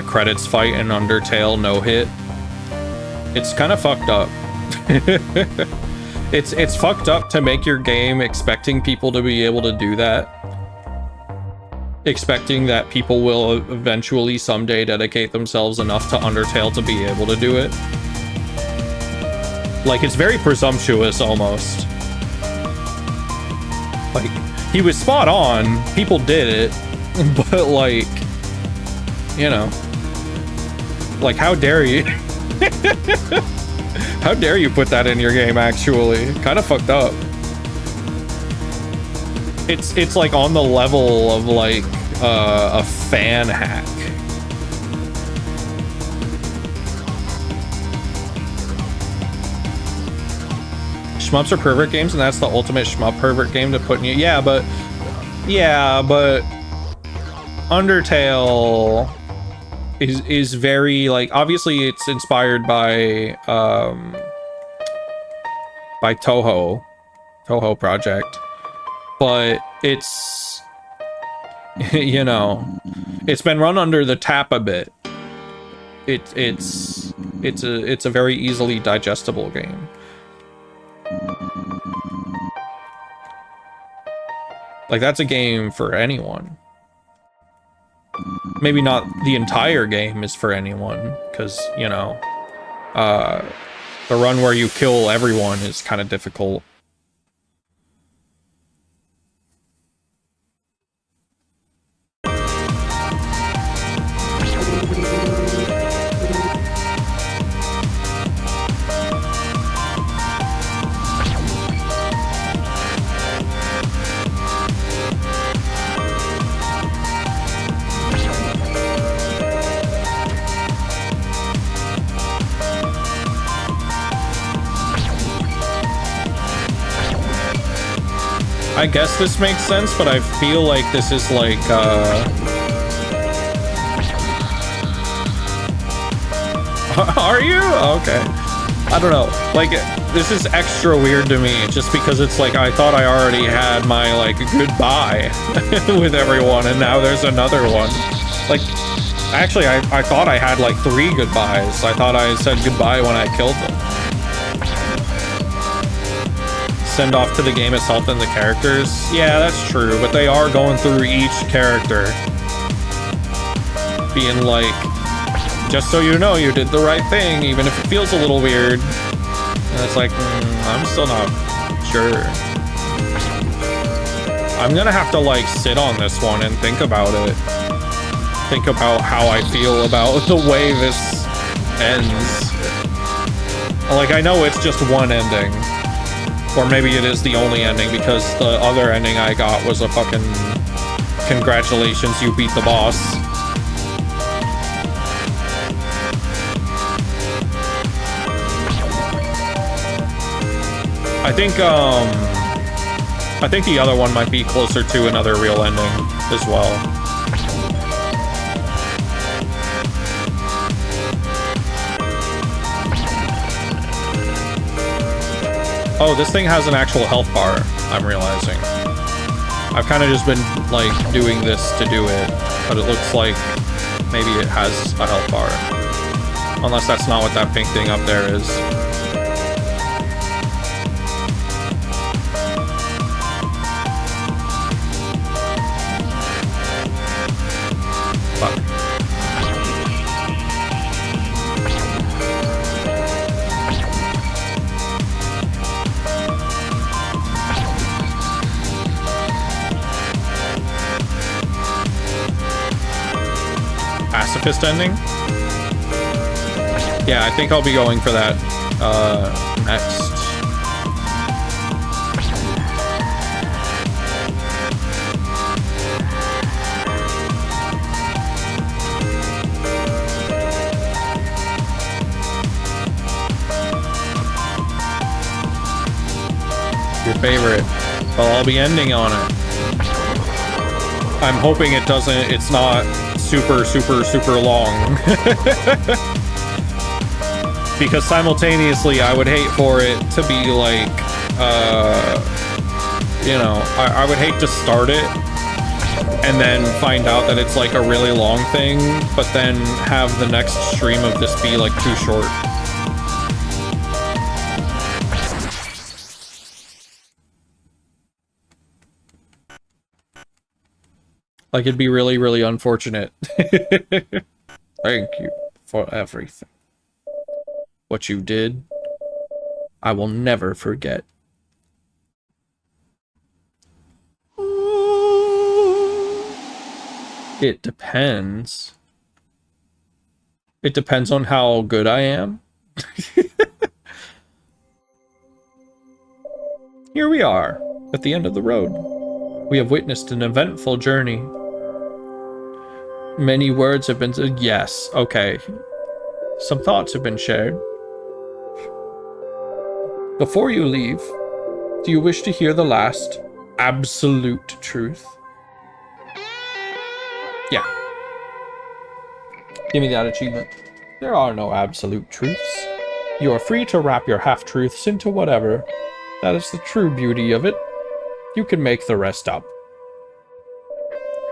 credits fight in Undertale no hit? It's kind of fucked up. It's fucked up to make your game expecting people to be able to do that. Expecting that people will eventually someday dedicate themselves enough to Undertale to be able to do it. Like, it's very presumptuous almost. Like, he was spot on, people did it, but like, you know, like, how dare you? How dare you put that in your game, actually? Kind of fucked up. It's like on the level of like a fan hack. Shmups are pervert games, and that's the ultimate shmup pervert game to put in you. Yeah, but Undertale is very, like, obviously it's inspired by Toho Project, but it's, you know, it's been run under the tap a bit. It's a very easily digestible game. Like, that's a game for anyone. Maybe not the entire game is for anyone, because, you know, the run where you kill everyone is kind of difficult. I guess this makes sense, but I feel like this is like, are you? Okay. I don't know. Like, this is extra weird to me, just because it's like, I thought I already had my, like, goodbye with everyone, and now there's another one. Like, actually, I thought I had, like, 3 goodbyes. I thought I said goodbye when I killed them. Send off to the game itself and the characters. Yeah, that's true, but they are going through each character being like, just so you know, you did the right thing, even if it feels a little weird. And it's like, I'm still not sure. I'm gonna have to, like, sit on this one and think about it. Think about how I feel about the way this ends. Like, I know it's just one ending. Or maybe it is the only ending, because the other ending I got was a fucking congratulations, you beat the boss. I think the other one might be closer to another real ending as well. Oh, this thing has an actual health bar, I'm realizing. I've kind of just been, like, doing this to do it, but it looks like maybe it has a health bar. Unless that's not what that pink thing up there is. Fuck. Pacifist ending? Yeah, I think I'll be going for that next. Your favorite. Well, I'll be ending on it. I'm hoping it's not super, super, super long. Because simultaneously, I would hate for it to be like, you know, I would hate to start it and then find out that it's like a really long thing, but then have the next stream of this be like too short. Like, it'd be really, really unfortunate. Thank you for everything. What you did, I will never forget. It depends. It depends on how good I am. Here we are, at the end of the road. We have witnessed an eventful journey. Many words have been said. Yes, okay. Some thoughts have been shared. Before you leave, do you wish to hear the last absolute truth? Yeah. Give me that achievement. There are no absolute truths. You are free to wrap your half-truths into whatever. That is the true beauty of it. You can make the rest up.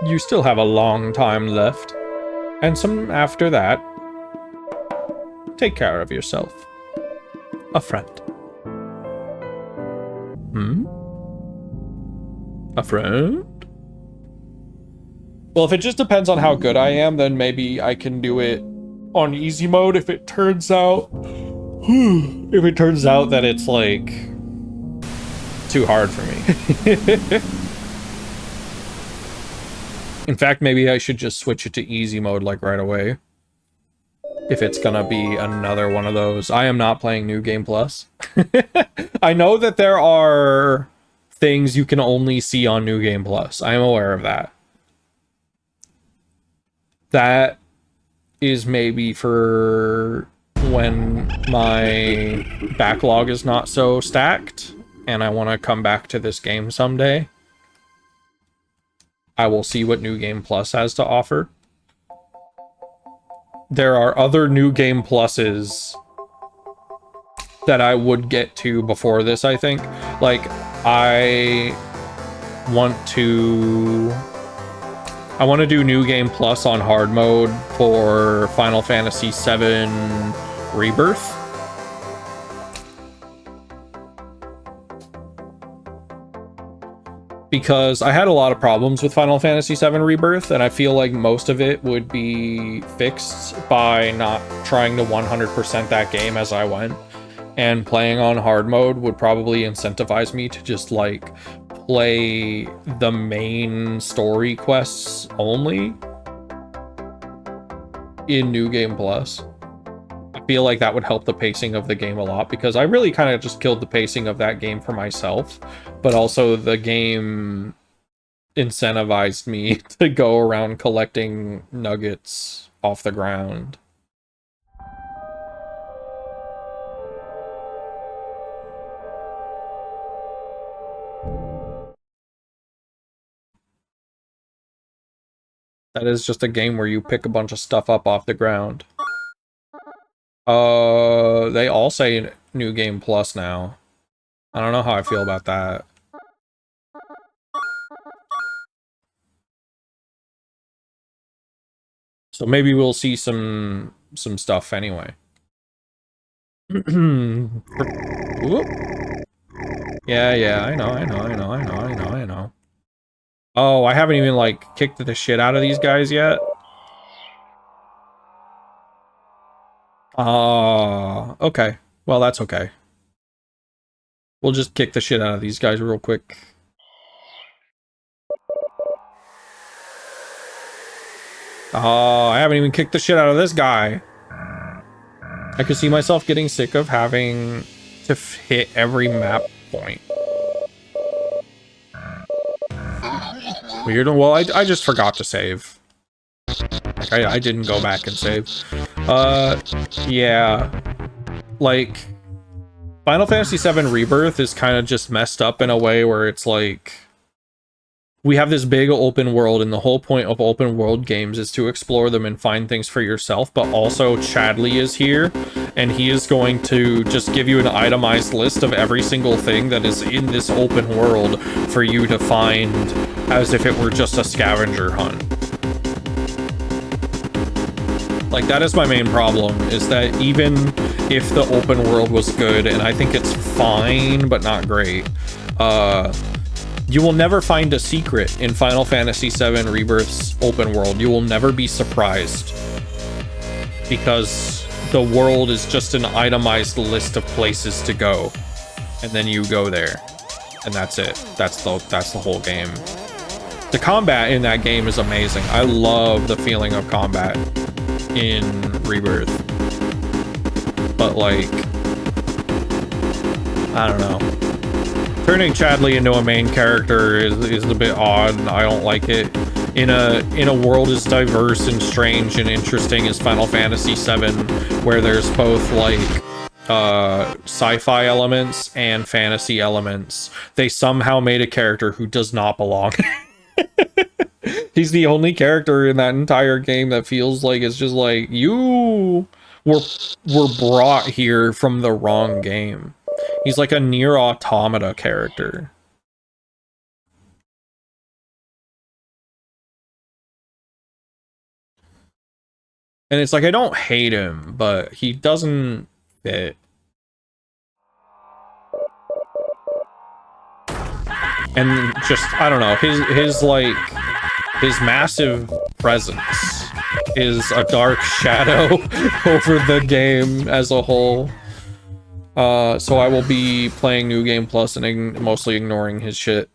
You still have a long time left. And some after that. Take care of yourself. A friend. A friend? Well, if it just depends on how good I am, then maybe I can do it on easy mode if it turns out... if it turns out that it's, like, too hard for me. In fact, maybe I should just switch it to easy mode, like, right away. If it's gonna be another one of those. I am not playing New Game Plus. I know that there are things you can only see on New Game Plus. I am aware of that. That is maybe for when my backlog is not so stacked and I want to come back to this game someday. I will see what New Game Plus has to offer. There are other New Game Pluses that I would get to before this, I think. Like, I want to do New Game Plus on hard mode for Final Fantasy VII Rebirth. Because I had a lot of problems with Final Fantasy VII Rebirth, and I feel like most of it would be fixed by not trying to 100% that game as I went. And playing on hard mode would probably incentivize me to just, like, play the main story quests only in New Game Plus. I feel like that would help the pacing of the game a lot, because I really kind of just killed the pacing of that game for myself, but also the game incentivized me to go around collecting nuggets off the ground. That is just a game where you pick a bunch of stuff up off the ground. They all say New Game Plus now. I don't know how I feel about that. So maybe we'll see some stuff anyway. Yeah, I know. Oh, I haven't even, like, kicked the shit out of these guys yet. Okay. Well, that's okay. We'll just kick the shit out of these guys real quick. Oh, I haven't even kicked the shit out of this guy. I could see myself getting sick of having to hit every map point. Weird. Well, I just forgot to save. Like, I didn't go back and save. Yeah. Like, Final Fantasy VII Rebirth is kind of just messed up in a way where it's like, we have this big open world, and the whole point of open world games is to explore them and find things for yourself, but also Chadley is here, and he is going to just give you an itemized list of every single thing that is in this open world for you to find as if it were just a scavenger hunt. Like, that is my main problem, is that even if the open world was good, and I think it's fine, but not great, you will never find a secret in Final Fantasy VII Rebirth's open world. You will never be surprised, because the world is just an itemized list of places to go, and then you go there, and that's it. That's the whole game. The combat in that game is amazing. I love the feeling of combat in Rebirth, but like, I don't know. Turning Chadley into a main character is a bit odd. I don't like it. In a world as diverse and strange and interesting as Final Fantasy VII, where there's both like sci-fi elements and fantasy elements, they somehow made a character who does not belong. He's the only character in that entire game that feels like it's just like, you were brought here from the wrong game. He's like a Nier Automata character. And it's like, I don't hate him, but he doesn't fit. And just, I don't know, his like, his massive presence is a dark shadow over the game as a whole. So I will be playing New Game Plus and mostly ignoring his shit.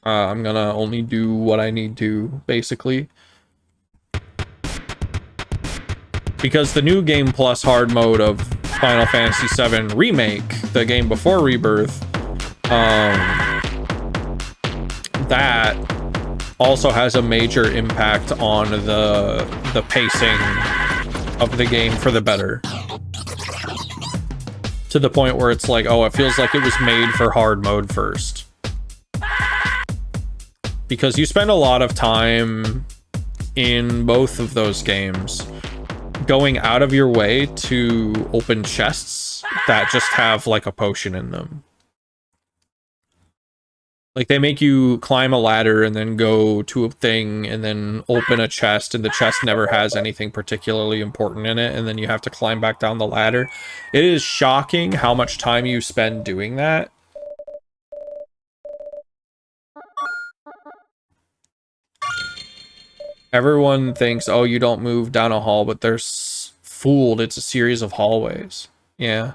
I'm gonna only do what I need to, basically. Because the New Game Plus hard mode of Final Fantasy VII Remake, the game before Rebirth, that also has a major impact on the pacing of the game for the better. To the point where it's like, oh, it feels like it was made for hard mode first. Because you spend a lot of time in both of those games going out of your way to open chests that just have like a potion in them. Like, they make you climb a ladder and then go to a thing and then open a chest, and the chest never has anything particularly important in it, and then you have to climb back down the ladder. It is shocking how much time you spend doing that. Everyone thinks, oh, you don't move down a hall, but they're fooled. It's a series of hallways. Yeah.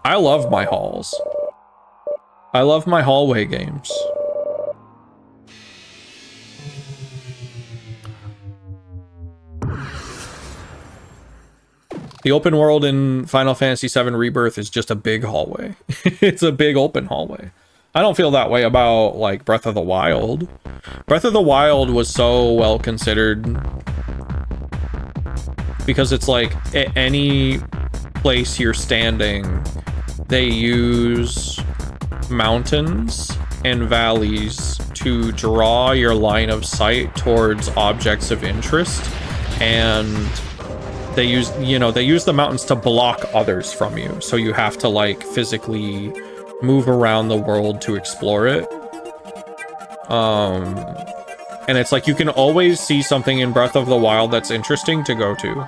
I love my halls. I love my hallway games. The open world in Final Fantasy VII Rebirth is just a big hallway. It's a big open hallway. I don't feel that way about, like, Breath of the Wild. Breath of the Wild was so well considered because it's like, at any place you're standing, they use mountains and valleys to draw your line of sight towards objects of interest, and they use, you know, they use the mountains to block others from you, so you have to like physically move around the world to explore it. And it's like, you can always see something in Breath of the Wild that's interesting to go to.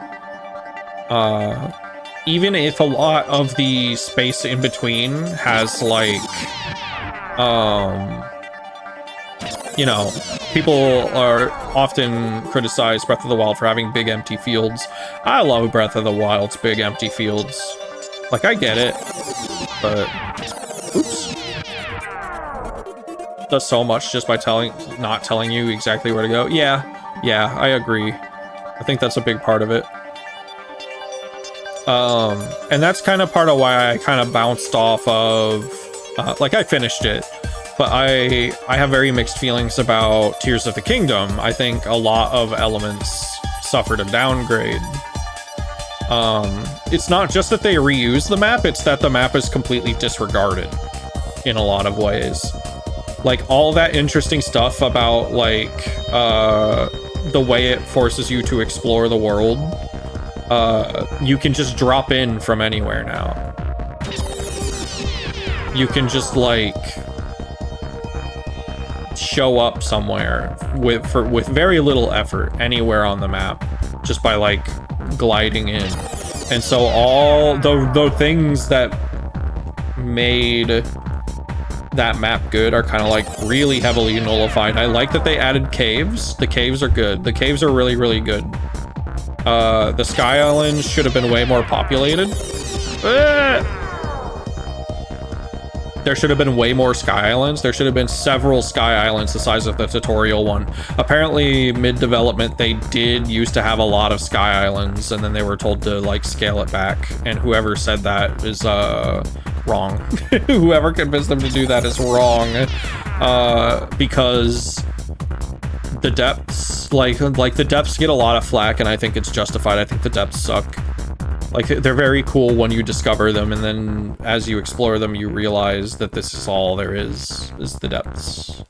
Even if a lot of the space in between has like, you know, people are often criticize Breath of the Wild for having big empty fields. I love Breath of the Wild's big empty fields. Like, I get it, but oops. Does so much just by not telling you exactly where to go. Yeah, I agree. I think that's a big part of it. And that's kind of part of why I kind of bounced off of, like, I finished it, but I have very mixed feelings about Tears of the Kingdom. I think a lot of elements suffered a downgrade. It's not just that they reuse the map, it's that the map is completely disregarded in a lot of ways. Like, all that interesting stuff about, like, the way it forces you to explore the world, you can just drop in from anywhere now. You can just, like, show up somewhere with very little effort anywhere on the map, just by, like, gliding in. And so all the things that made that map good are kind of like really heavily nullified. I like that they added caves. The caves are good. The caves are really, really good. The Sky Islands should have been way more populated. There should have been way more Sky Islands. There should have been several Sky Islands the size of the tutorial one. Apparently, mid-development, they did used to have a lot of Sky Islands, and then they were told to, like, scale it back. And whoever said that is, wrong. Whoever convinced them to do that is wrong. Because the depths, like the depths get a lot of flack, and I think it's justified. I think the depths suck. Like, they're very cool when you discover them, and then as you explore them, you realize that this is all there is the depths.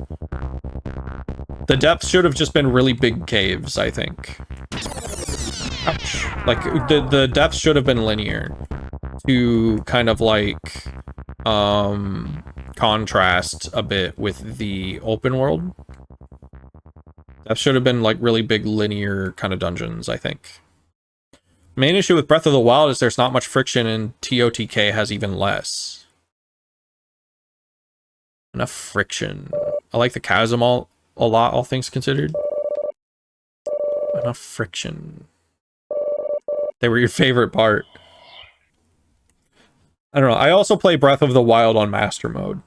The depths should have just been really big caves, I think. Ouch. Like, the depths should have been linear to kind of, like, contrast a bit with the open world. That should have been, like, really big linear kind of dungeons, I think. Main issue with Breath of the Wild is there's not much friction, and TOTK has even less. Enough friction. I like the chasm a lot, all things considered. Enough friction. They were your favorite part. I don't know. I also play Breath of the Wild on Master Mode.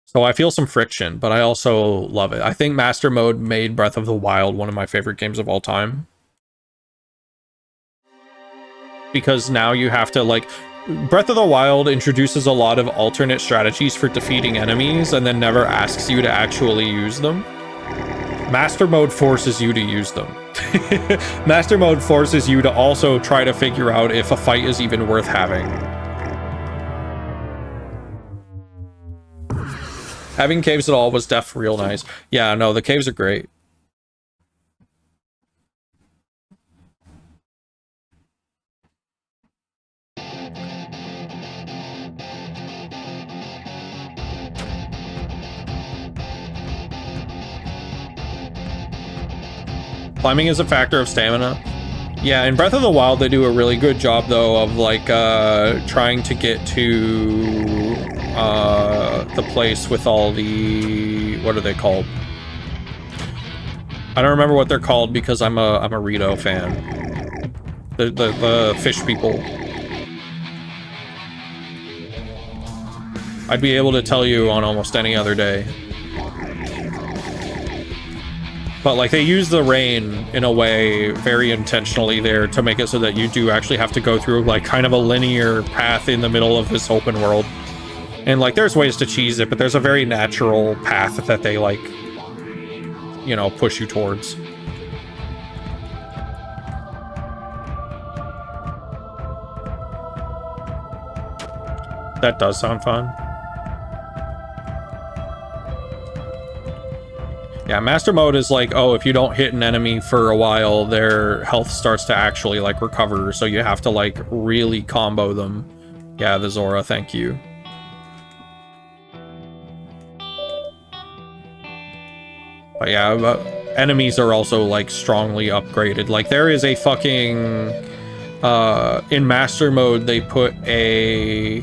So I feel some friction, but I also love it. I think Master Mode made Breath of the Wild one of my favorite games of all time. Because now you have to, like, Breath of the Wild introduces a lot of alternate strategies for defeating enemies and then never asks you to actually use them. Master Mode forces you to use them. Master Mode forces you to also try to figure out if a fight is even worth having. Having caves at all was real nice. Yeah, no, the caves are great. Climbing is a factor of stamina. Yeah, in Breath of the Wild, they do a really good job, though, of, like, trying to get to the place with all the... what are they called? I don't remember what they're called because I'm a Rito fan. The fish people. I'd be able to tell you on almost any other day. But, like, they use the rain in a way very intentionally there to make it so that you do actually have to go through, like, kind of a linear path in the middle of this open world. And, like, there's ways to cheese it, but there's a very natural path that they, like, you know, push you towards. That does sound fun. Yeah, Master Mode is like, oh, if you don't hit an enemy for a while, their health starts to actually, like, recover, so you have to, like, really combo them. Yeah, the Zora, thank you. But yeah, enemies are also, like, strongly upgraded. Like, there is a fucking... in Master Mode, they put a...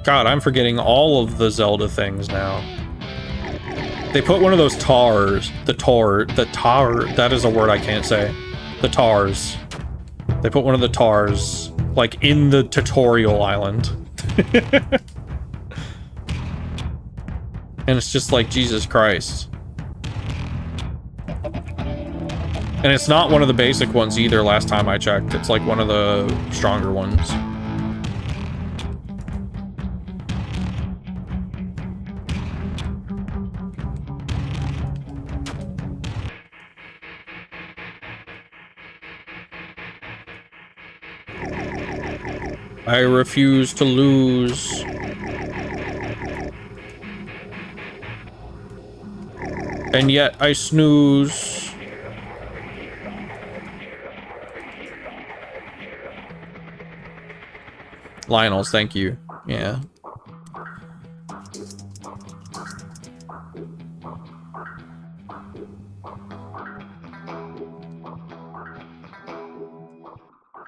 God, I'm forgetting all of the Zelda things now. They put one of those tars, the tar, that is a word I can't say. The tars. They put one of the tars, like, in the tutorial island. And it's just like, Jesus Christ. And it's not one of the basic ones either, last time I checked. It's like one of the stronger ones. I refuse to lose. And yet I snooze. Lionel's, thank you. Yeah.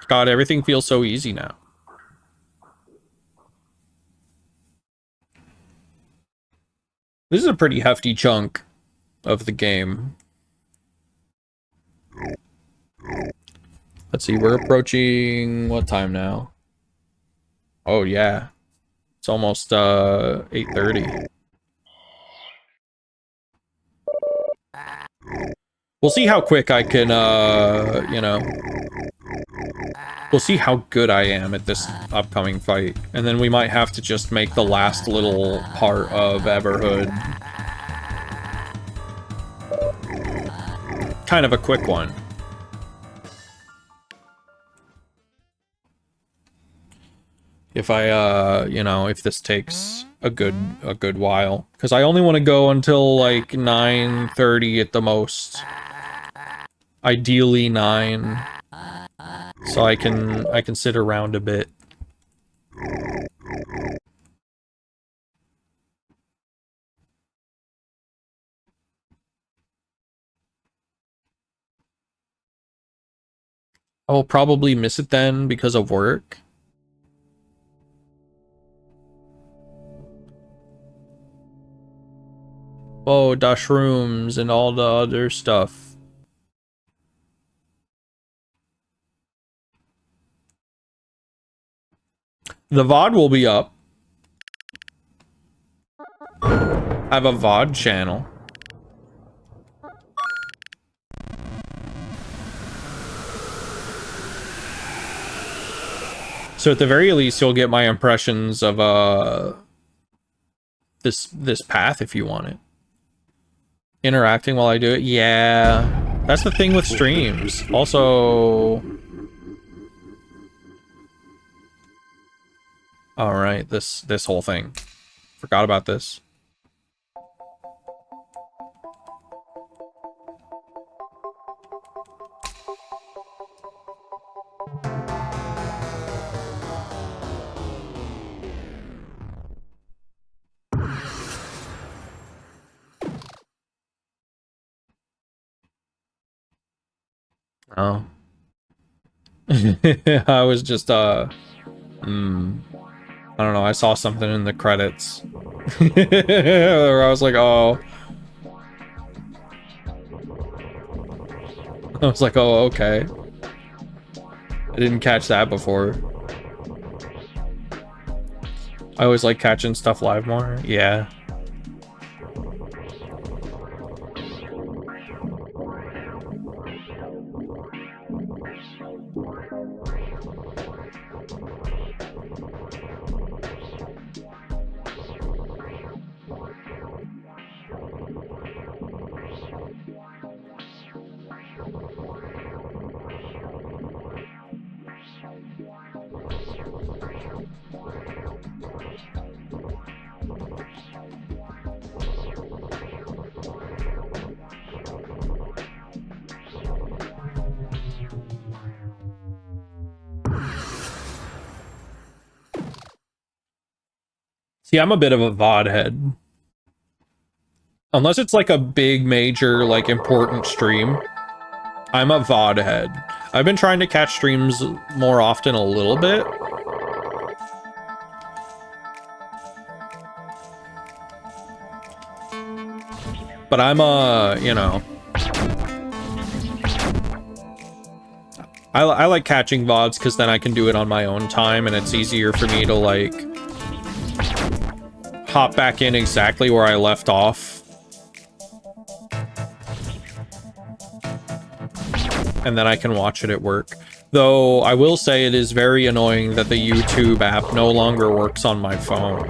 God, everything feels so easy now. This is a pretty hefty chunk of the game. Let's see, we're approaching what time now? Oh yeah. It's almost 8:30. We'll see how quick I can you know. We'll see how good I am at this upcoming fight. And then we might have to just make the last little part of Everhood kind of a quick one. If I, you know, if this takes a good while. Because I only want to go until, like, 9:30 at the most. Ideally 9. So I can sit around a bit. I will probably miss it then because of work. Oh, mushrooms and all the other stuff. The VOD will be up. I have a VOD channel. So at the very least, you'll get my impressions of this path if you want it. Interacting while I do it? Yeah. That's the thing with streams. Also... Alright, this whole thing. Forgot about this. Oh. I was just, I don't know, I saw something in the credits. Where I was like, oh. I was like, oh, okay. I didn't catch that before. I always like catching stuff live more. Yeah. See, I'm a bit of a VOD head. Unless it's like a big, major, like important stream, I'm a VOD head. I've been trying to catch streams more often a little bit. But I'm you know... I like catching VODs because then I can do it on my own time and it's easier for me to, like, hop back in exactly where I left off. And then I can watch it at work. Though, I will say it is very annoying that the YouTube app no longer works on my phone.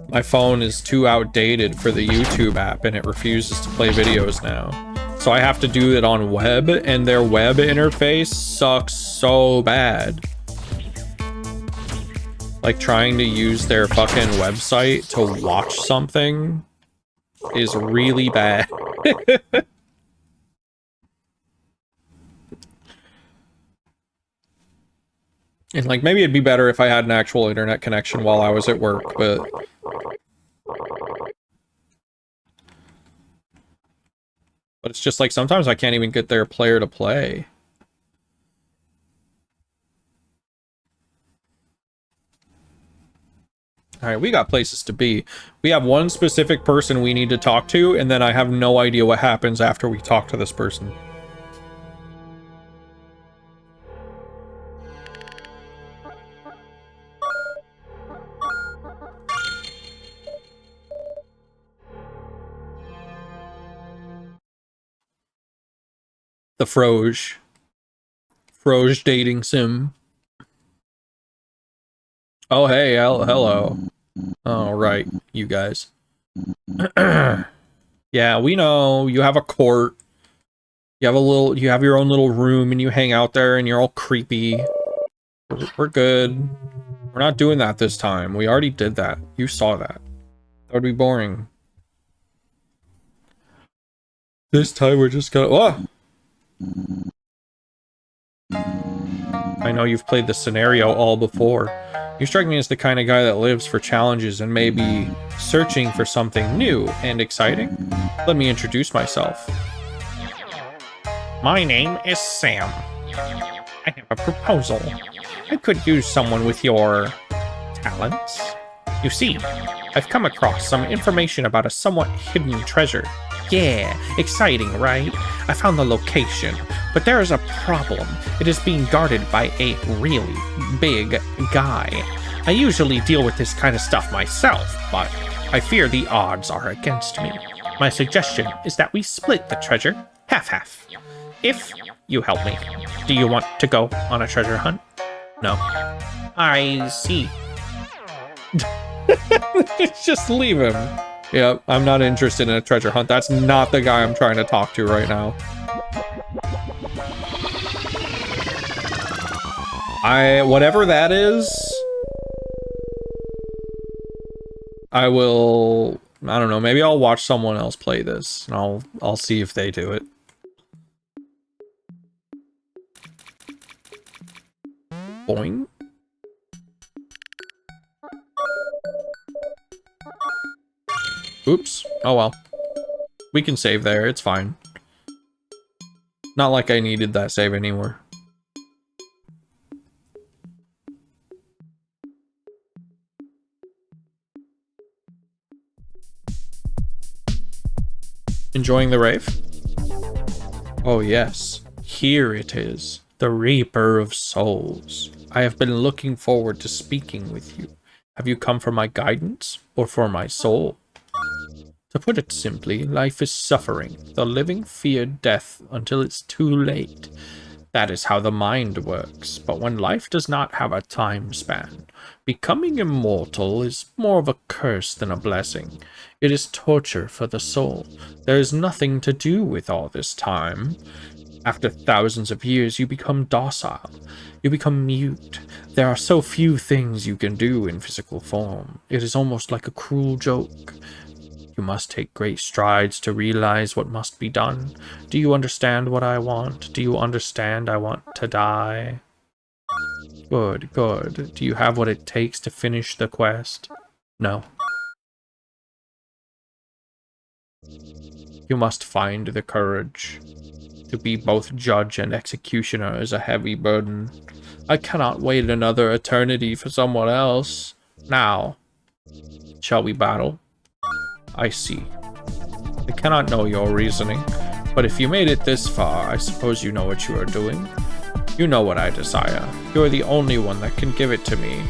My phone is too outdated for the YouTube app and it refuses to play videos now. So I have to do it on web, and their web interface sucks so bad. Like, trying to use their fucking website to watch something is really bad. And, like, maybe it'd be better if I had an actual internet connection while I was at work, but... But it's just like, sometimes I can't even get their player to play. Alright, we got places to be. We have one specific person we need to talk to, and then I have no idea what happens after we talk to this person. The Froge dating sim. Oh, hey, hello. Oh, right, you guys. Yeah, we know. You have a court. You have your own little room, and you hang out there, and you're all creepy. We're good. We're not doing that this time. We already did that. You saw that. That would be boring. This time we're just gonna... Oh! I know you've played the scenario all before. You strike me as the kind of guy that lives for challenges and may be searching for something new and exciting. Let me introduce myself. My name is Sam. I have a proposal. I could use someone with your talents. You see, I've come across some information about a somewhat hidden treasure. Yeah, exciting, right? I found the location, but there is a problem. It is being guarded by a really big guy. I usually deal with this kind of stuff myself, but I fear the odds are against me. My suggestion is that we split the treasure half-half. If you help me. Do you want to go on a treasure hunt? No. I see. Just leave him. Yep, I'm not interested in a treasure hunt. That's not the guy I'm trying to talk to right now. Whatever that is, I don't know, maybe I'll watch someone else play this, and I'll see if they do it. Boing. Oops. Oh well. We can save there, it's fine. Not like I needed that save anymore. Enjoying the rave? Oh yes, here it is. The Reaper of Souls. I have been looking forward to speaking with you. Have you come for my guidance, or for my soul? To put it simply, life is suffering. The living fear death until it's too late. That is how the mind works. But when life does not have a time span, becoming immortal is more of a curse than a blessing. It is torture for the soul. There is nothing to do with all this time. After thousands of years, you become docile. You become mute. There are so few things you can do in physical form. It is almost like a cruel joke. You must take great strides to realize what must be done. Do you understand what I want? Do you understand I want to die? Good, good. Do you have what it takes to finish the quest? No. You must find the courage. To be both judge and executioner is a heavy burden. I cannot wait another eternity for someone else. Now, shall we battle? I see. I cannot know your reasoning, but if you made it this far, I suppose you know what you are doing. You know what I desire. You are the only one that can give it to me.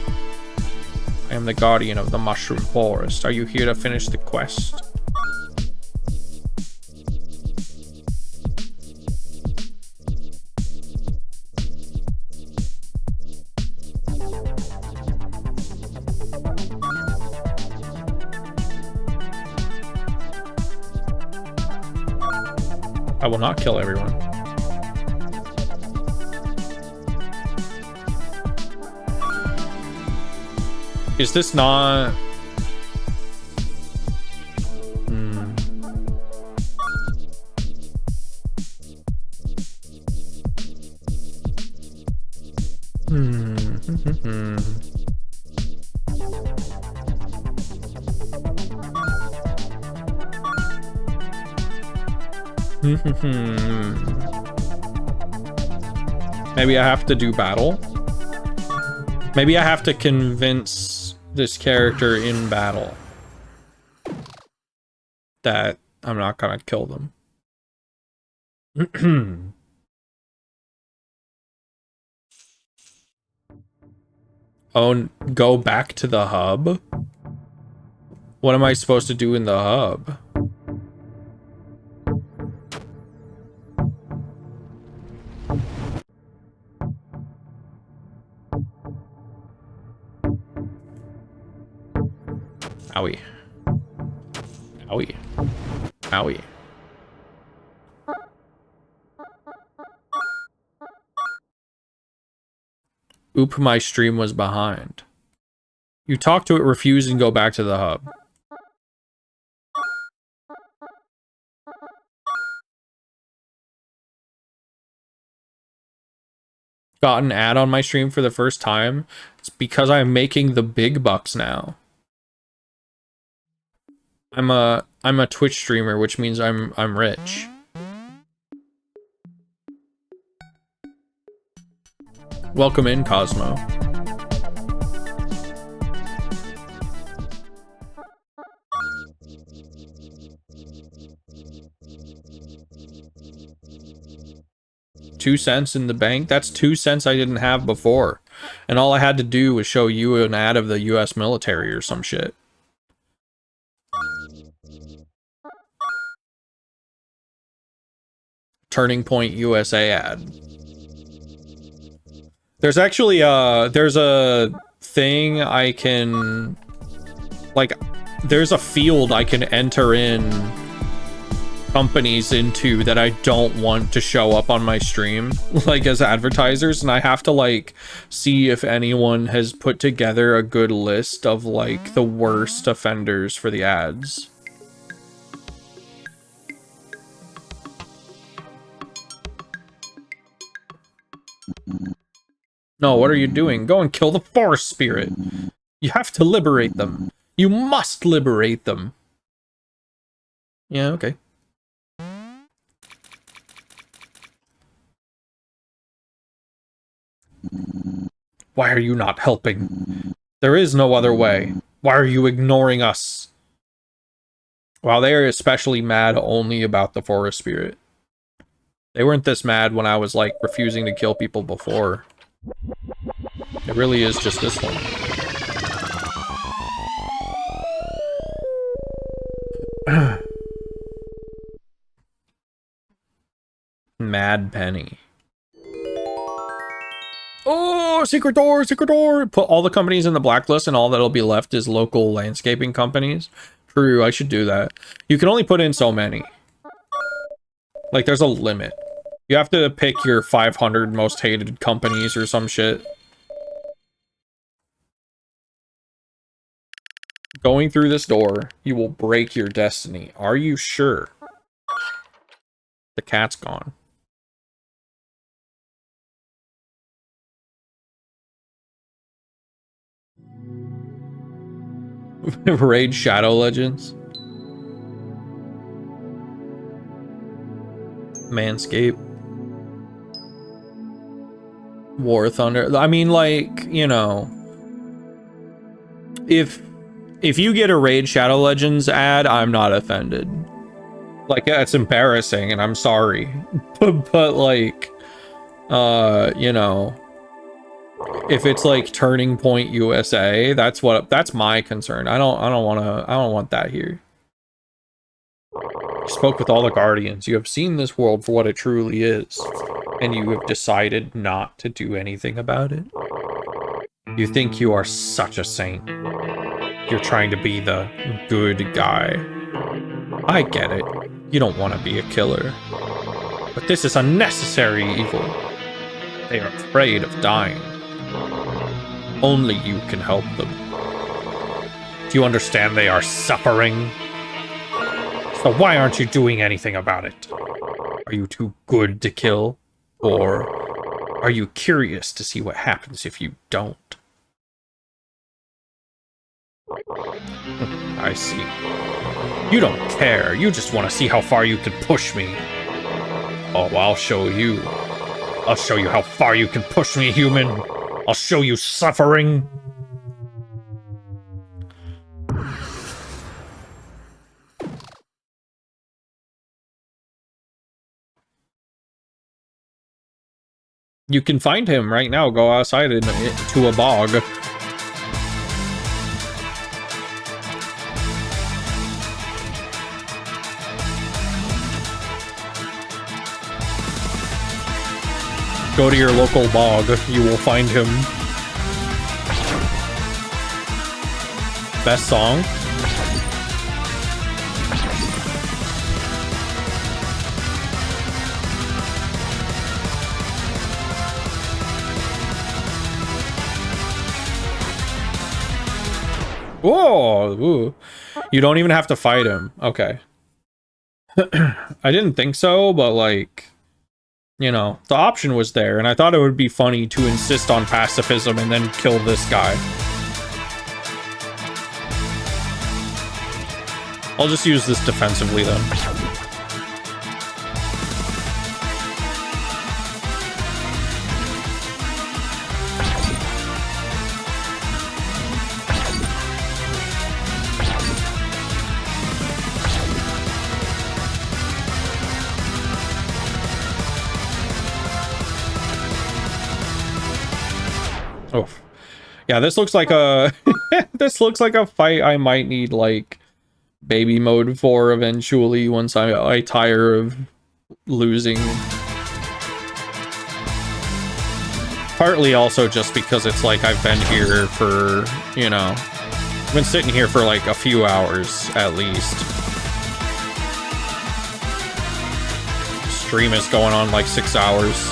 I am the guardian of the Mushroom Forest. Are you here to finish the quest? I will not kill everyone. Is this not... Maybe I have to do battle? Maybe I have to convince this character in battle that I'm not gonna kill them. Oh, go back to the hub? What am I supposed to do in the hub? Owie. Owie. Owie. Oop, my stream was behind. You talk to it, refuse, and go back to the hub. Got an ad on my stream for the first time. It's because I'm making the big bucks now. I'm a Twitch streamer, which means I'm rich. Welcome in, Cosmo. $2 in the bank? That's 2 cents I didn't have before. And all I had to do was show you an ad of the US military or some shit. Turning Point USA ad. There's actually there's a thing I can, like, there's a field I can enter in companies into that I don't want to show up on my stream, like, as advertisers, and I have to, like, see if anyone has put together a good list of, like, the worst offenders for the ads. No, what are you doing? Go and kill the forest spirit. You have to liberate them. You must liberate them. Yeah, okay. Why are you not helping? There is no other way. Why are you ignoring us? Well, they are especially mad only about the forest spirit. They weren't this mad when I was, like, refusing to kill people before. It really is just this one. Mad Penny. Oh, secret door, secret door. Put all the companies in the blacklist and all that'll be left is local landscaping companies. True, I should do that. You can only put in so many. Like, there's a limit. You have to pick your 500 most hated companies or some shit. Going through this door, you will break your destiny. Are you sure? The cat's gone. Raid Shadow Legends. Manscape. War Thunder. I mean, like, you know, if you get a Raid Shadow Legends ad, I'm not offended. Like, that's embarrassing, and I'm sorry. but like, you know, if it's like Turning Point USA, that's my concern. I don't want that here. You spoke with all the Guardians. You have seen this world for what it truly is, and you have decided not to do anything about it. You think you are such a saint. You're trying to be the good guy. I get it. You don't want to be a killer. But this is unnecessary evil. They are afraid of dying. Only you can help them. Do you understand they are suffering? So why aren't you doing anything about it? Are you too good to kill? Or are you curious to see what happens if you don't? I see. You don't care. You just want to see how far you can push me. Oh, I'll show you. I'll show you how far you can push me, human. I'll show you suffering. You can find him right now. Go outside to a bog. Go to your local bog. You will find him. Best song? Whoa! Ooh. You don't even have to fight him. Okay. I didn't think so, but like, you know, the option was there, and I thought it would be funny to insist on pacifism and then kill this guy. I'll just use this defensively then. Oh, yeah, this looks like a this looks like a fight I might need like baby mode for eventually once I tire of losing. Partly also just because it's like I've been here for, you know, I've been sitting here for like a few hours at least. Stream is going on like 6 hours.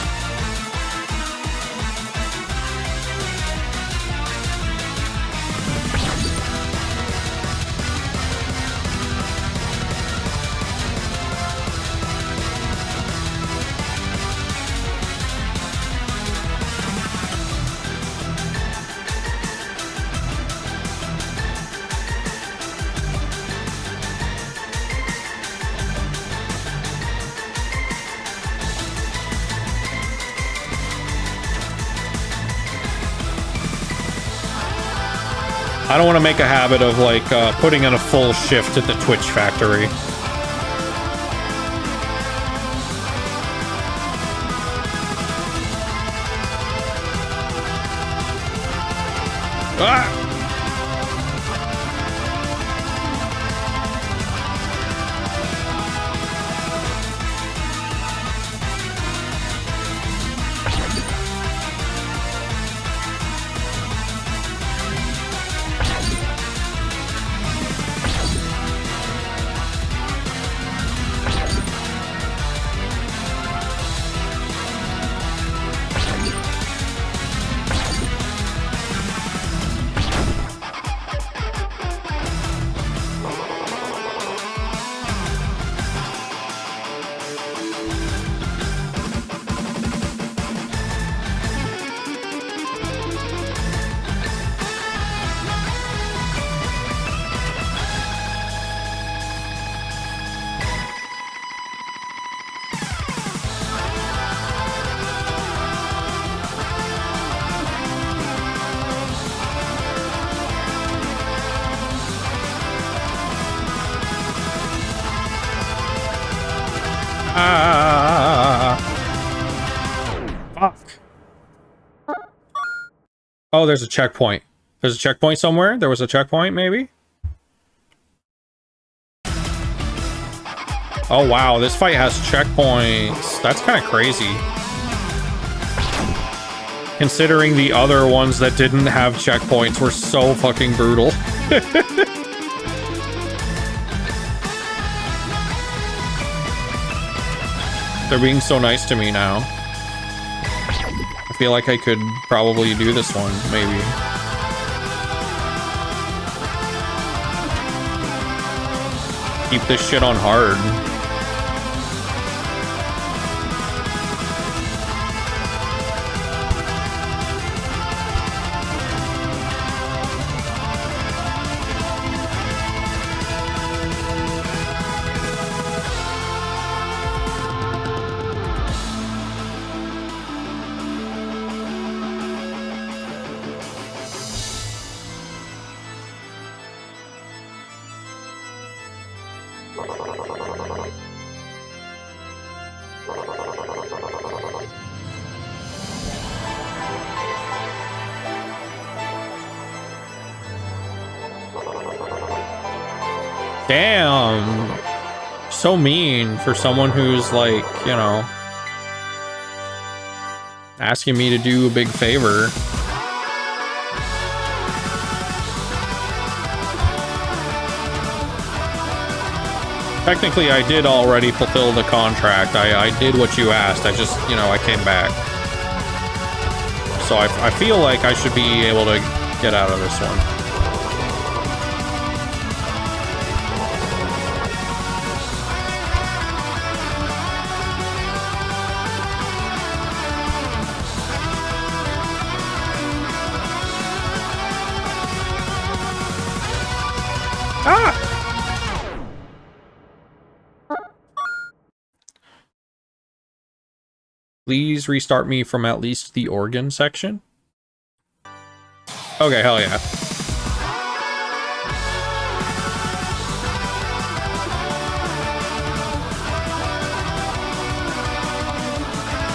I don't want to make a habit of like putting in a full shift at the Twitch factory. Ah! Fuck. Oh, there's a checkpoint. There's a checkpoint somewhere? There was a checkpoint, maybe? Oh, wow. This fight has checkpoints. That's kind of crazy. Considering the other ones that didn't have checkpoints were so fucking brutal. They're being so nice to me now. I feel like I could probably do this one, maybe. keep this shit on hard. Damn. So mean for someone who's like, you know, asking me to do a big favor. Technically, I did already fulfill the contract. I did what you asked. I just, you know, I came back. So I feel like I should be able to get out of this one. Please restart me from at least the organ section. Okay, hell yeah.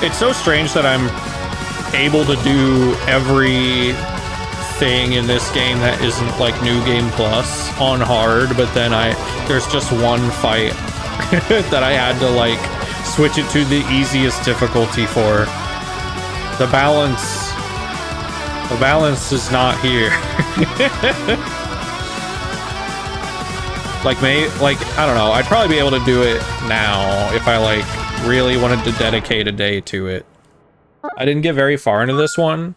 It's so strange that I'm able to do everything in this game that isn't like New Game Plus on hard, but then there's just one fight that I had to like switch it to the easiest difficulty for. The balance is not here. like I don't know, I'd probably be able to do it now if I like really wanted to dedicate a day to it. I didn't get very far into this one.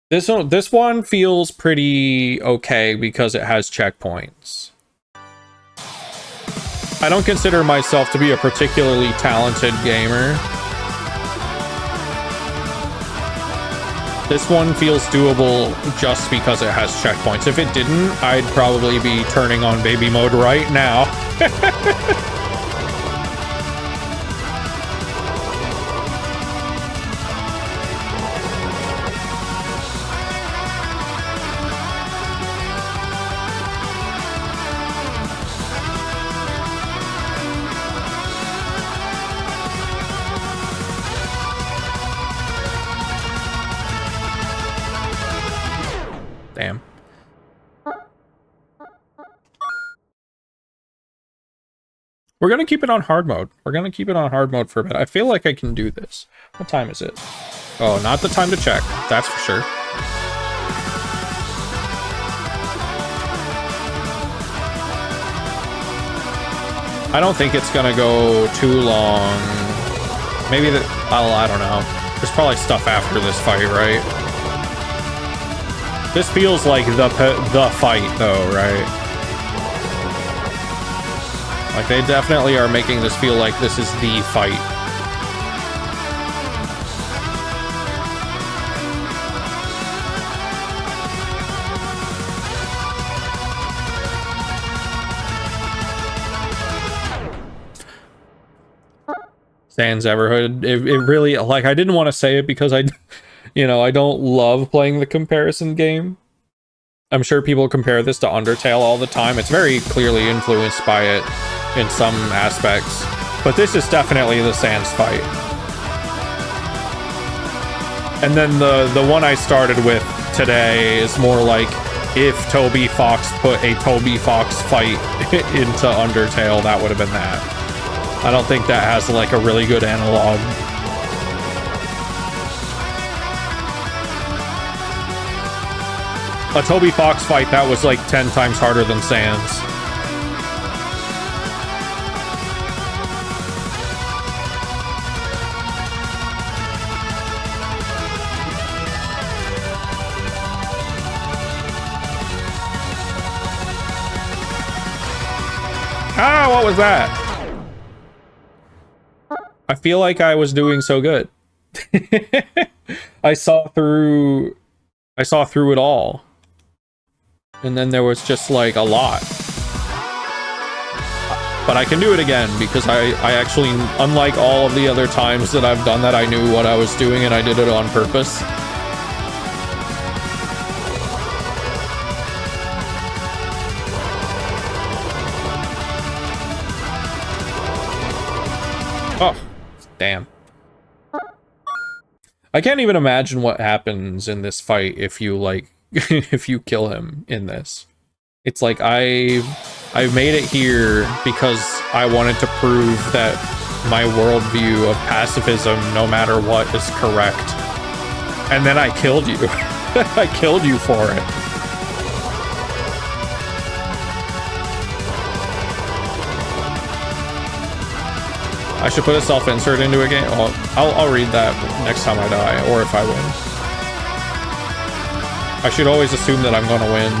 This one feels pretty okay because it has checkpoints. I don't consider myself to be a particularly talented gamer. This one feels doable just because it has checkpoints. If it didn't, I'd probably be turning on baby mode right now. Damn. We're gonna keep it on hard mode. We're gonna keep it on hard mode for a bit. I feel like I can do this. What time is it? Oh, not the time to check. That's for sure. I don't think it's gonna go too long. Maybe I don't know. There's probably stuff after this fight, right? This feels like the fight, though, right? Like, they definitely are making this feel like this is the fight. Sans Everhood. It really, like, I didn't want to say it because I don't love playing the comparison game. I'm sure people compare this to Undertale all the time. It's very clearly influenced by it in some aspects. But this is definitely the Sans fight. And then the one I started with today is more like if Toby Fox put a Toby Fox fight into Undertale, that would have been that. I don't think that has like a really good analog. A Toby Fox fight that was like 10 times harder than Sans. Ah! What was that? I feel like I was doing so good. I saw through it all. And then there was just like a lot. But I can do it again because I actually, unlike all of the other times that I've done that, I knew what I was doing and I did it on purpose. Oh, damn. I can't even imagine what happens in this fight if you, like, if you kill him in this. It's like, I made it here because I wanted to prove that my worldview of pacifism, no matter what, is correct. And then I killed you. I killed you for it. I should put a self-insert into a game. Well, I'll read that next time I die, or if I win. I should always assume that I'm gonna win.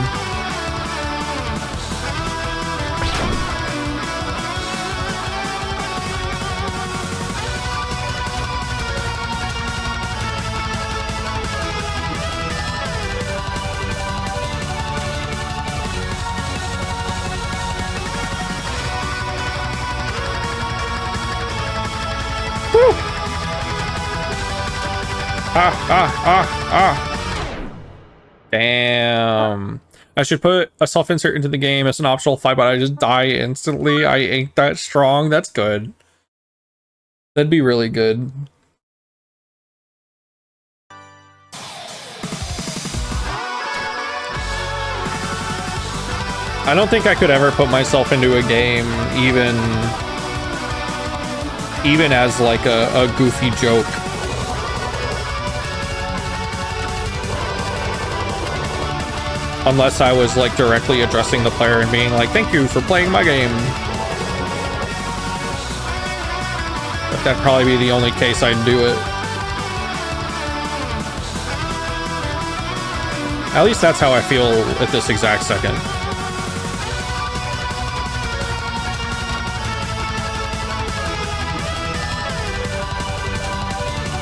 Damn. I should put a self-insert into the game as an optional fight, but I just die instantly. I ain't that strong. That's good. That'd be really good. I don't think I could ever put myself into a game even as like a goofy joke. Unless I was like directly addressing the player and being like, thank you for playing my game. But that'd probably be the only case I'd do it. At least that's how I feel at this exact second.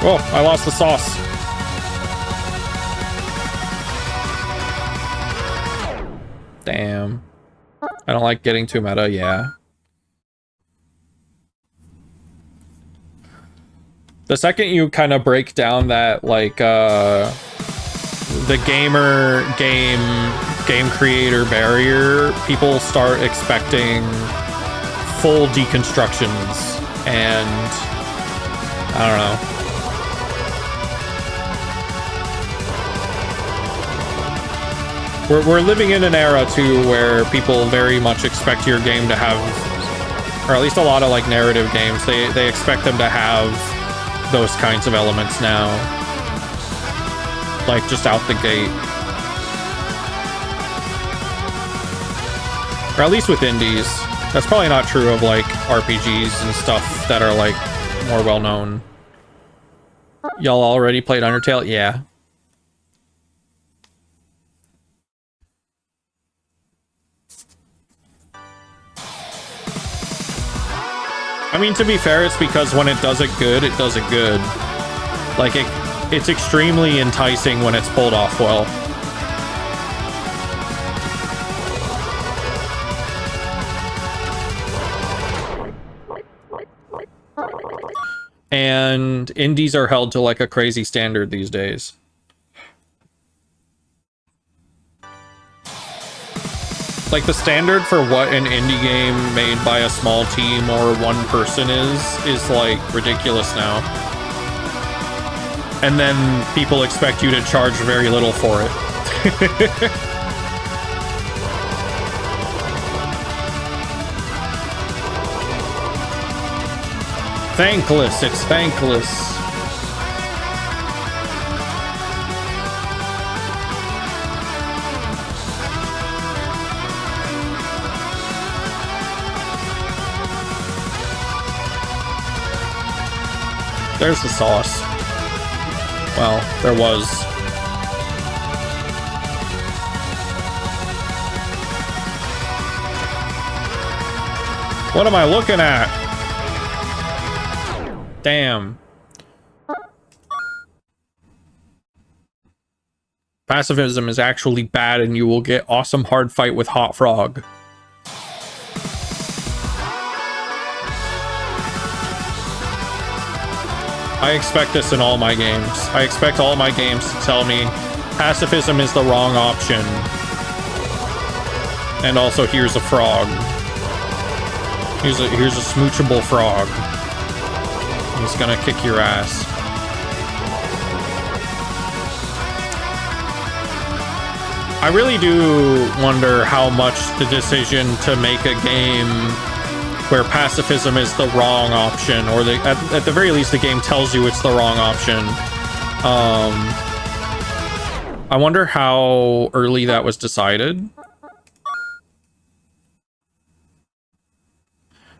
Oh, I lost the sauce. Damn. I don't like getting too meta, yeah. The second you kind of break down that, like, the game creator barrier, people start expecting full deconstructions, and I don't know. We're living in an era, too, where people very much expect your game to have, or at least a lot of, like, narrative games, they expect them to have those kinds of elements now. Like, just out the gate. Or at least with indies. That's probably not true of, like, RPGs and stuff that are, like, more well-known. Y'all already played Undertale? Yeah. I mean, to be fair, it's because when it does it good, it does it good. Like, it's extremely enticing when it's pulled off well. And indies are held to, like, a crazy standard these days. Like, the standard for what an indie game made by a small team or one person is like ridiculous now. And then people expect you to charge very little for it. Thankless, it's thankless. There's the sauce. Well, there was. What am I looking at? Damn. Pacifism is actually bad and you will get awesome hard fight with Hot Frog. I expect this in all my games. I expect all my games to tell me pacifism is the wrong option. And also, here's a frog. Here's a smoochable frog. He's gonna kick your ass. I really do wonder how much the decision to make a game where pacifism is the wrong option, or at the very least the game tells you it's the wrong option. I wonder how early that was decided.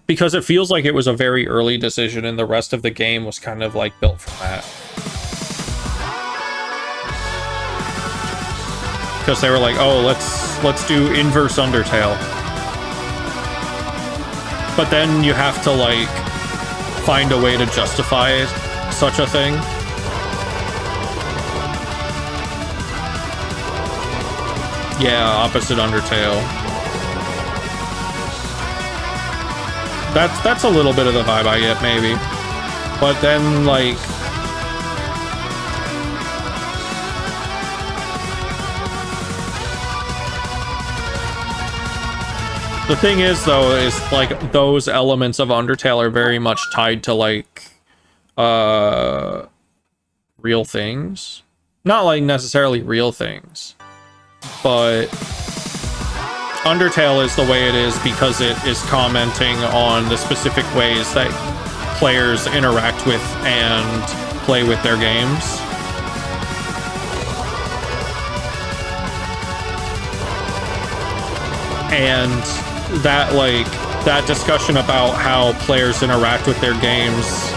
Because it feels like it was a very early decision and the rest of the game was kind of like built from that. Because they were like, oh, let's do inverse Undertale. But then you have to, like, find a way to justify such a thing. Yeah, opposite Undertale. That's a little bit of the vibe I get, maybe. But then, like... The thing is, though, is, like, those elements of Undertale are very much tied to, like, real things. Not, like, necessarily real things. But Undertale is the way it is because it is commenting on the specific ways that players interact with and play with their games. And that, like, that discussion about how players interact with their games,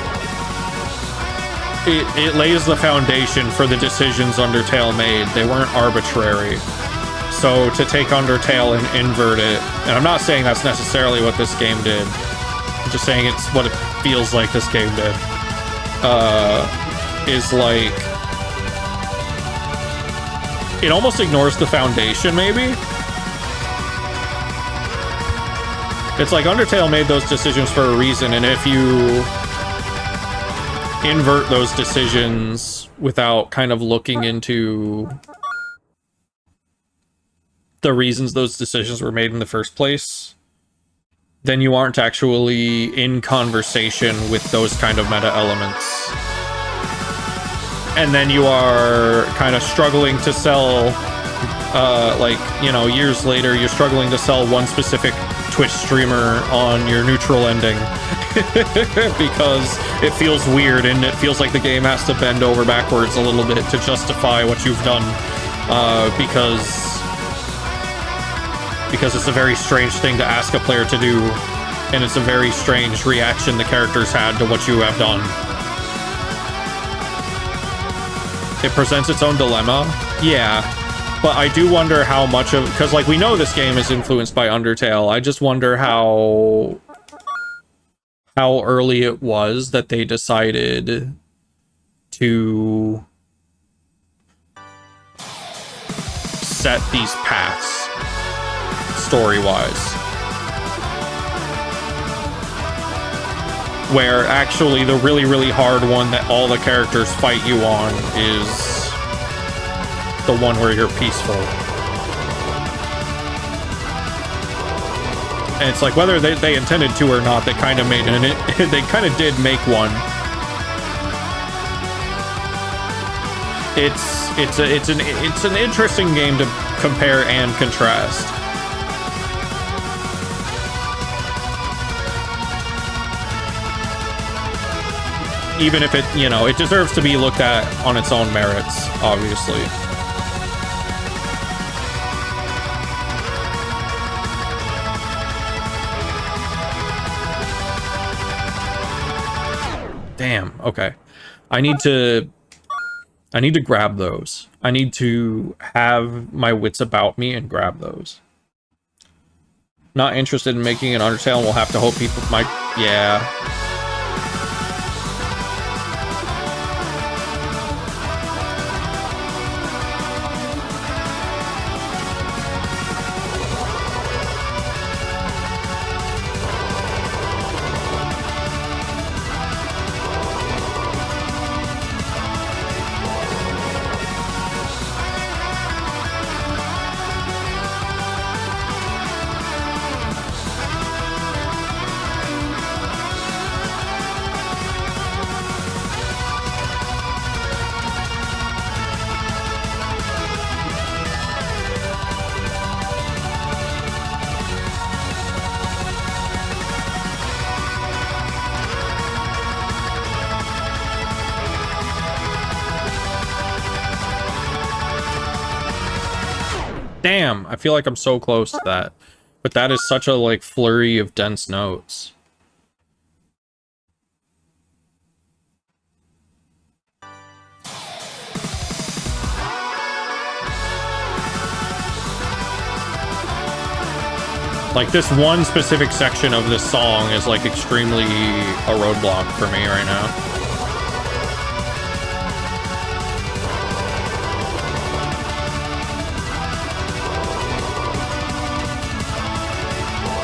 it lays the foundation for the decisions Undertale made. They weren't arbitrary. So to take Undertale and invert it, and I'm not saying that's necessarily what this game did, I'm just saying it's what it feels like this game did, is like, it almost ignores the foundation, maybe? It's like Undertale made those decisions for a reason, and if you invert those decisions without kind of looking into the reasons those decisions were made in the first place, then you aren't actually in conversation with those kind of meta elements. And then you are kind of struggling to sell, like, you know, years later, you're struggling to sell one specific Twitch streamer on your neutral ending because it feels weird and it feels like the game has to bend over backwards a little bit to justify what you've done, because it's a very strange thing to ask a player to do, and it's a very strange reaction the characters had to what you have done. It presents its own dilemma, yeah. But I do wonder how much of... Because, like, we know this game is influenced by Undertale. I just wonder how early it was that they decided to set these paths, story-wise. Where, actually, the really, really hard one that all the characters fight you on is the one where you're peaceful. And it's like, whether they intended to or not, they kind of made it. They kind of did make one. It's an interesting game to compare and contrast. Even if it, you know, it deserves to be looked at on its own merits, obviously. Damn, okay. I need to grab those. I need to have my wits about me and grab those. Not interested in making an Undertale, and we'll have to hope people might... Yeah. Damn, I feel like I'm so close to that. But that is such a, like, flurry of dense notes. Like, this one specific section of this song is, like, extremely a roadblock for me right now.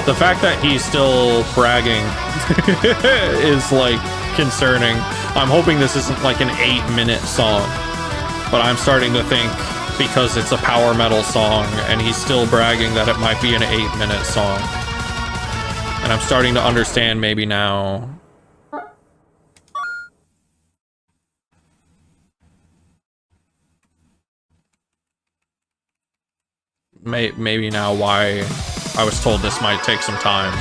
The fact that he's still bragging is, like, concerning. I'm hoping this isn't, like, an 8-minute song. But I'm starting to think, because it's a power metal song, and he's still bragging that it might be an 8-minute song. And I'm starting to understand maybe now. Maybe now why I was told this might take some time.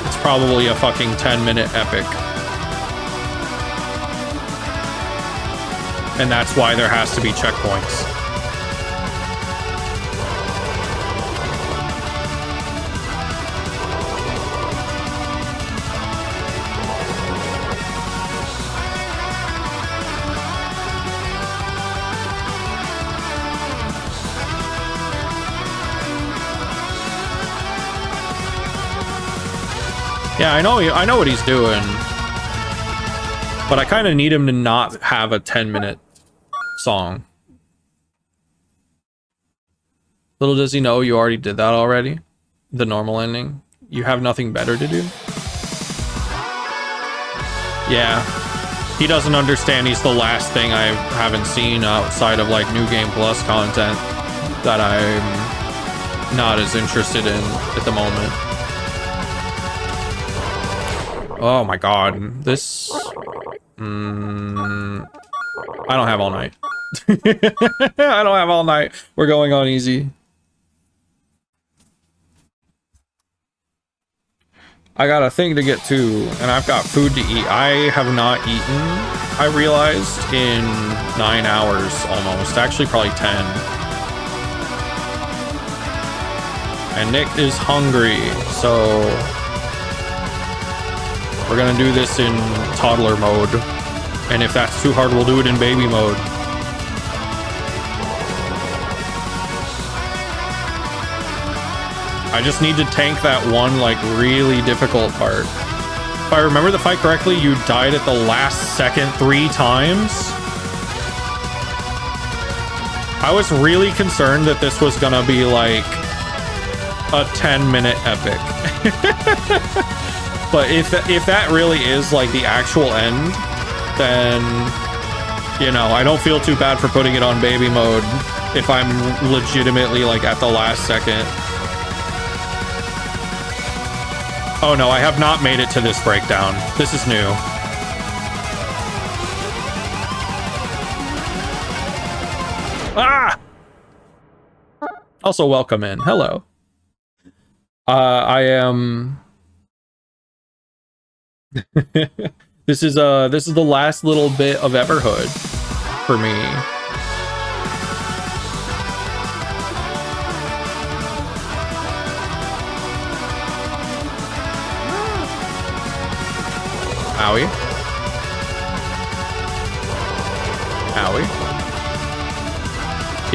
It's probably a fucking 10-minute epic. And that's why there has to be checkpoints. Yeah, I know what he's doing. But I kind of need him to not have a 10-minute song. Little does he know you already did that already. The normal ending. You have nothing better to do. Yeah. He doesn't understand he's the last thing I haven't seen outside of, like, New Game Plus content that I'm not as interested in at the moment. Oh my god. This... I don't have all night. I don't have all night. We're going on easy. I got a thing to get to, and I've got food to eat. I have not eaten, I realized, in 9 hours almost. Actually, probably 10. And Nick is hungry, so we're gonna do this in toddler mode. And if that's too hard, we'll do it in baby mode. I just need to tank that one, like, really difficult part. If I remember the fight correctly, you died at the last second 3 times. I was really concerned that this was gonna be, like, a 10-minute epic. But if that really is, like, the actual end, then, you know, I don't feel too bad for putting it on baby mode if I'm legitimately, like, at the last second. Oh no, I have not made it to this breakdown. This is new. Ah! Also, welcome in. Hello. I am... This is the last little bit of Everhood for me. Owie. Owie.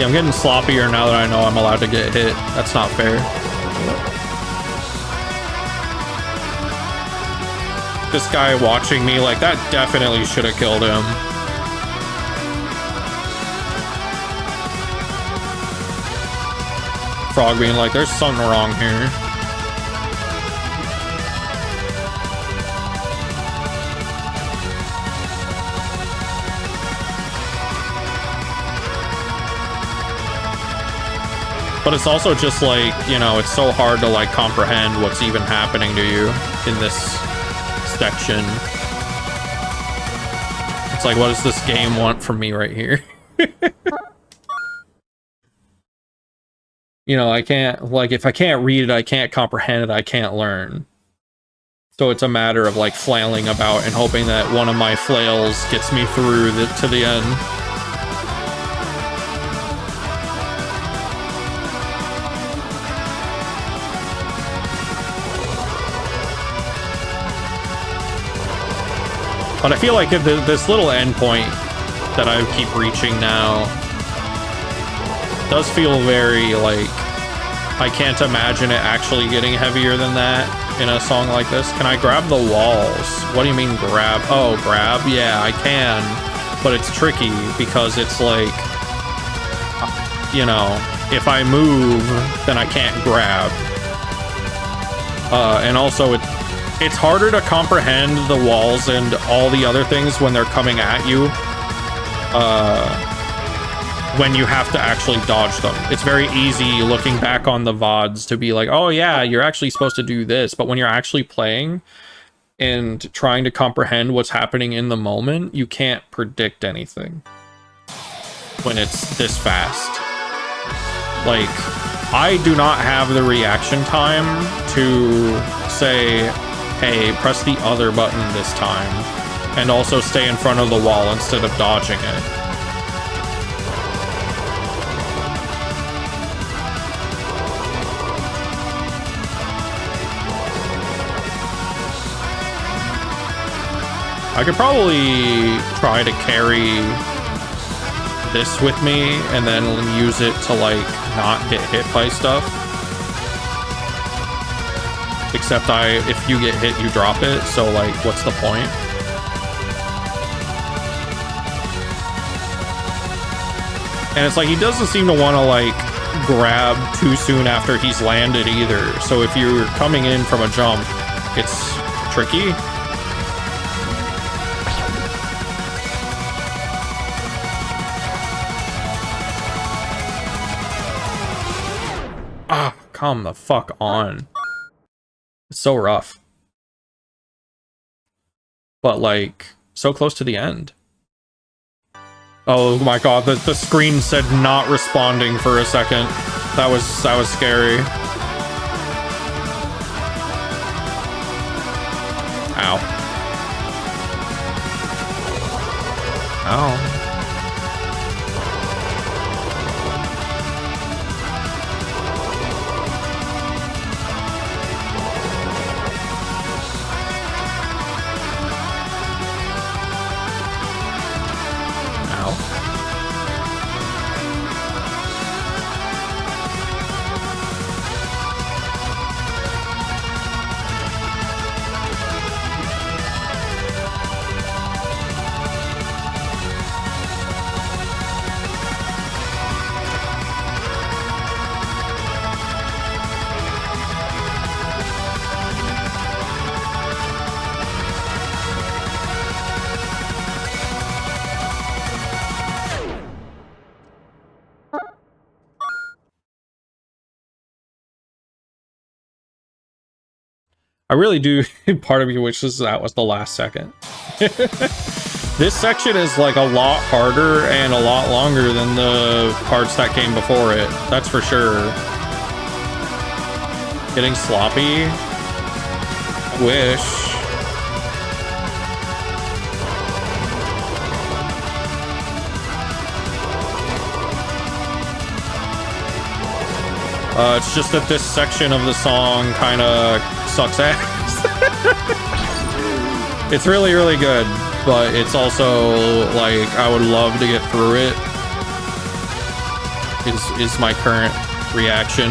See, I'm getting sloppier now that I know I'm allowed to get hit. That's not fair. This guy watching me, like, that definitely should have killed him. Frog being like, there's something wrong here. But it's also just like, you know, it's so hard to like comprehend what's even happening to you in this section. It's like, what does this game want from me right here? You know, I can't, like, if I can't read it, I can't comprehend it, I can't learn. So it's a matter of like flailing about and hoping that one of my flails gets me through to the end. But I feel like this little endpoint that I keep reaching now does feel very, like, I can't imagine it actually getting heavier than that in a song like this. Can I grab the walls? What do you mean grab? Oh, grab? Yeah, I can. But it's tricky because it's like, you know, if I move, then I can't grab. And also it's harder to comprehend the walls and all the other things when they're coming at you, when you have to actually dodge them. It's very easy looking back on the VODs to be like, oh yeah, you're actually supposed to do this. But when you're actually playing and trying to comprehend what's happening in the moment, you can't predict anything when it's this fast. Like, I do not have the reaction time to say, hey, press the other button this time, and also stay in front of the wall instead of dodging it. I could probably try to carry this with me and then use it to like not get hit by stuff. Except if you get hit, you drop it, so like, what's the point? And it's like, he doesn't seem to want to like grab too soon after he's landed either. So if you're coming in from a jump, it's tricky. Ah, come the fuck on. It's so rough. But like, so close to the end. Oh my god, the screen said not responding for a second. That was scary. Ow. Ow. I really do, part of me wishes that was the last second. This section is like a lot harder and a lot longer than the parts that came before it. That's for sure. Getting sloppy. I wish. It's just that this section of the song kind of sucks ass. It's really, really good, but it's also like I would love to get through it. is my current reaction.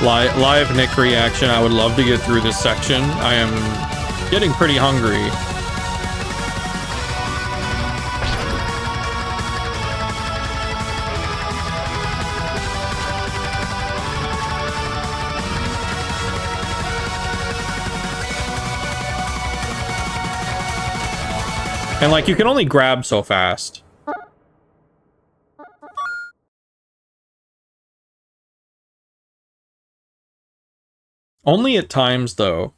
Live Nick reaction. I would love to get through this section. I am getting pretty hungry. And like, you can only grab so fast. Only at times, though.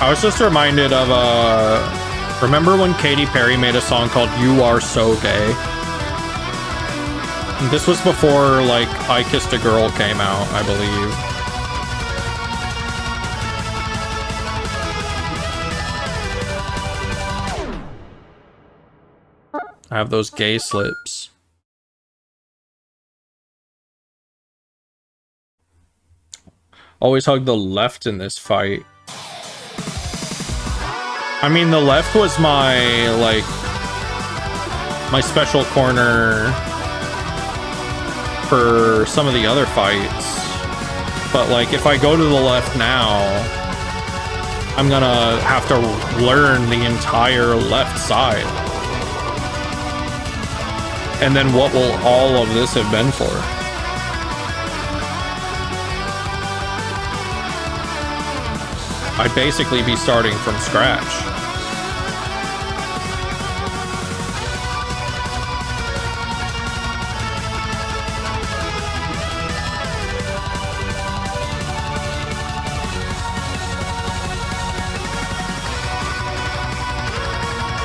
I was just reminded of, remember when Katy Perry made a song called You Are So Gay? This was before, like, I Kissed a Girl came out, I believe. I have those gay slips. Always hug the left in this fight. I mean, the left was my, like, my special corner for some of the other fights. But, like, if I go to the left now, I'm gonna have to learn the entire left side. And then what will all of this have been for? I'd basically be starting from scratch.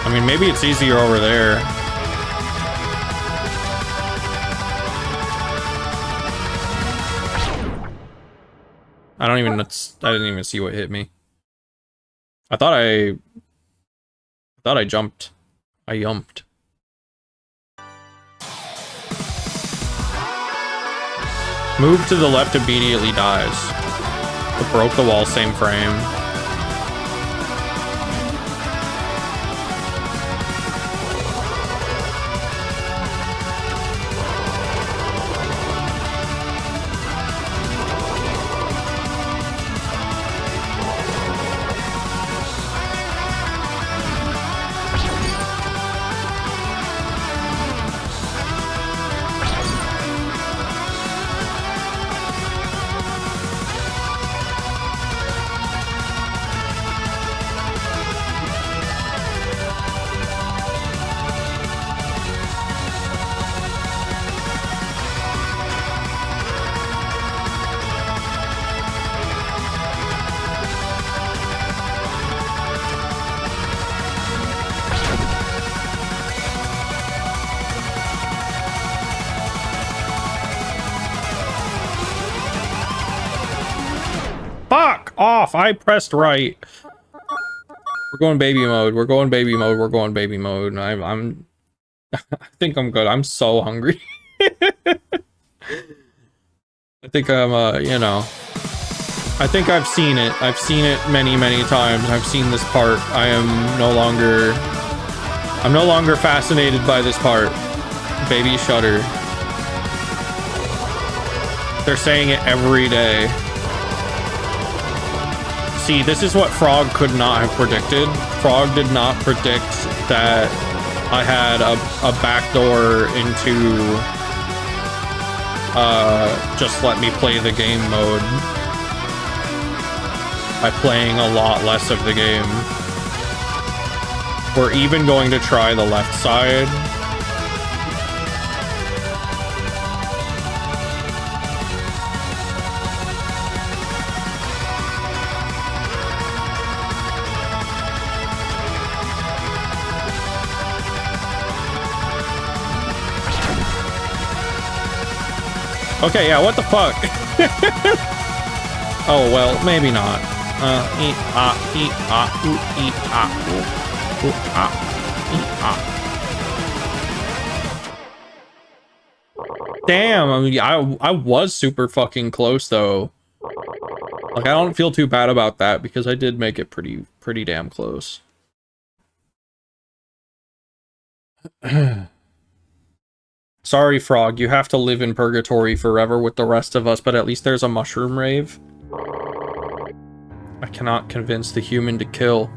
I mean, maybe it's easier over there. I didn't even see what hit me. I thought I jumped. I yumped. Move to the left immediately dies. It broke the wall, same frame. I pressed right. We're going baby mode. We're going baby mode. We're going baby mode. And I'm I think I'm good. I'm so hungry. I think I'm you know, I think I've seen it. I've seen it many, many times. I've seen this part. I'm no longer fascinated by this part. Baby shutter. They're saying it every day. See, this is what Frog could not have predicted. Frog did not predict that I had a backdoor into just let me play the game mode by playing a lot less of the game. We're even going to try the left side. Okay, yeah, what the fuck? Oh, well, maybe not. Eat, eat, ooh, eat, ooh, eat, Damn, I mean, I was super fucking close, though. Like, I don't feel too bad about that, because I did make it pretty damn close. Sorry, Frog, you have to live in purgatory forever with the rest of us, but at least there's a mushroom rave. I cannot convince the human to kill.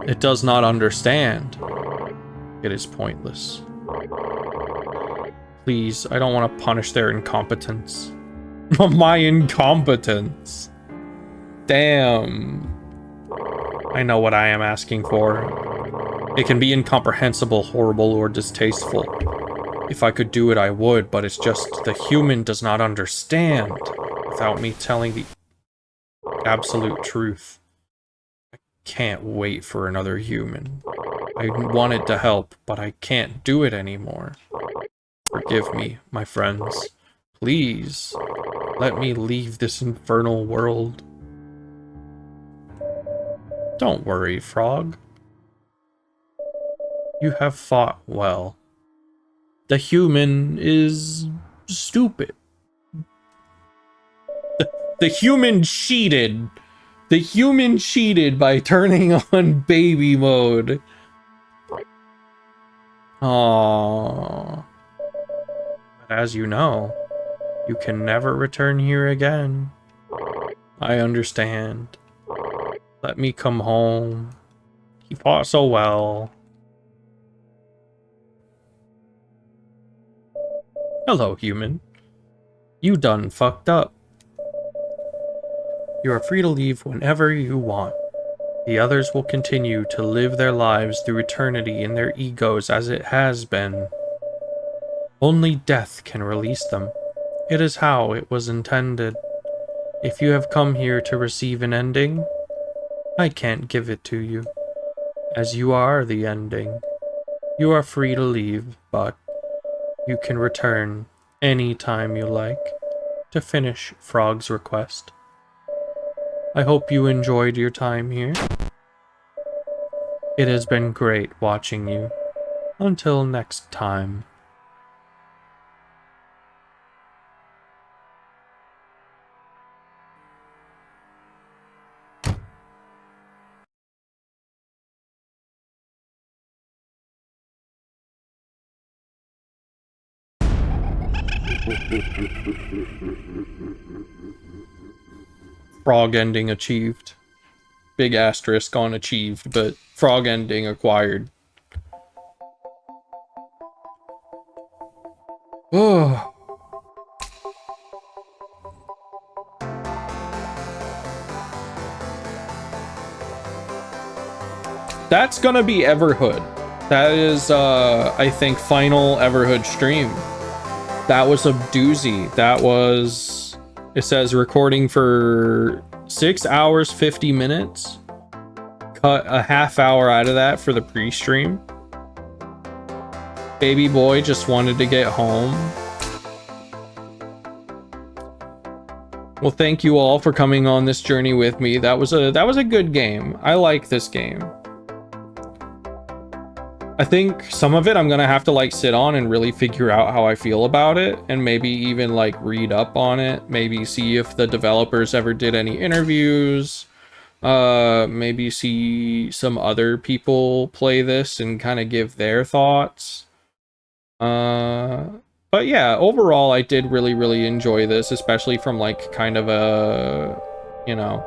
It does not understand. It is pointless. Please, I don't want to punish their incompetence. My incompetence. Damn. I know what I am asking for. It can be incomprehensible, horrible, or distasteful. If I could do it, I would, but it's just the human does not understand without me telling the absolute truth. I can't wait for another human. I wanted to help, but I can't do it anymore. Forgive me, my friends. Please, let me leave this infernal world. Don't worry, Frog. You have fought well. The human is stupid. The human cheated. The human cheated by turning on baby mode. Aww. But as you know, you can never return here again. I understand. Let me come home. He fought so well. Hello, human. You done fucked up. You are free to leave whenever you want. The others will continue to live their lives through eternity in their egos as it has been. Only death can release them. It is how it was intended. If you have come here to receive an ending, I can't give it to you, as you are the ending. You are free to leave, but you can return any time you like to finish Frog's request. I hope you enjoyed your time here. It has been great watching you. Until next time. Frog ending achieved. Big asterisk on achieved, but frog ending acquired. Oh. That's gonna be Everhood. That is, I think, final Everhood stream. That was a doozy. That was... It says recording for 6 hours, 50 minutes. Cut a half hour out of that for the pre-stream. Baby boy just wanted to get home. Well, thank you all for coming on this journey with me. That was a good game. I like this game. I think some of it I'm gonna have to like sit on and really figure out how I feel about it, and maybe even like read up on it, maybe see if the developers ever did any interviews, maybe see some other people play this and kind of give their thoughts. But yeah, overall I did really enjoy this, especially from like kind of a, you know,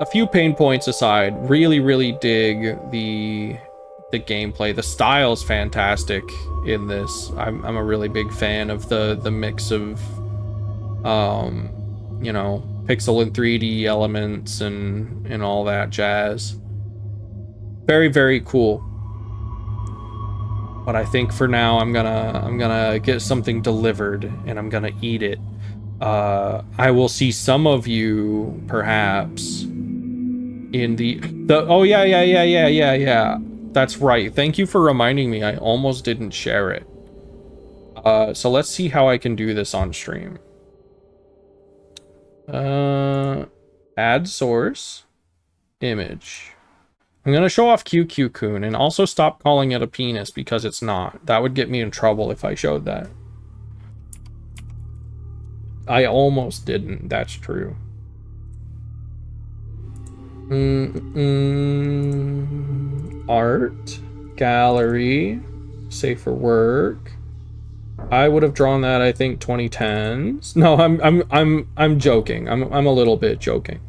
a few pain points aside. Really dig the gameplay. The style's fantastic in this. I'm a really big fan of the mix of you know, pixel and 3D elements and all that jazz. Very cool. But I think for now I'm gonna get something delivered and I'm gonna eat it. I will see some of you perhaps in the oh yeah. That's right. Thank you for reminding me. I almost didn't share it. So let's see how I can do this on stream. Add source. Image. I'm gonna show off QQ-kun and also stop calling it a penis because it's not. That would get me in trouble if I showed that. I almost didn't, that's true. Art. Gallery. Safer work. I would have drawn that, I think, 2010s. No, I'm joking. I'm a little bit joking.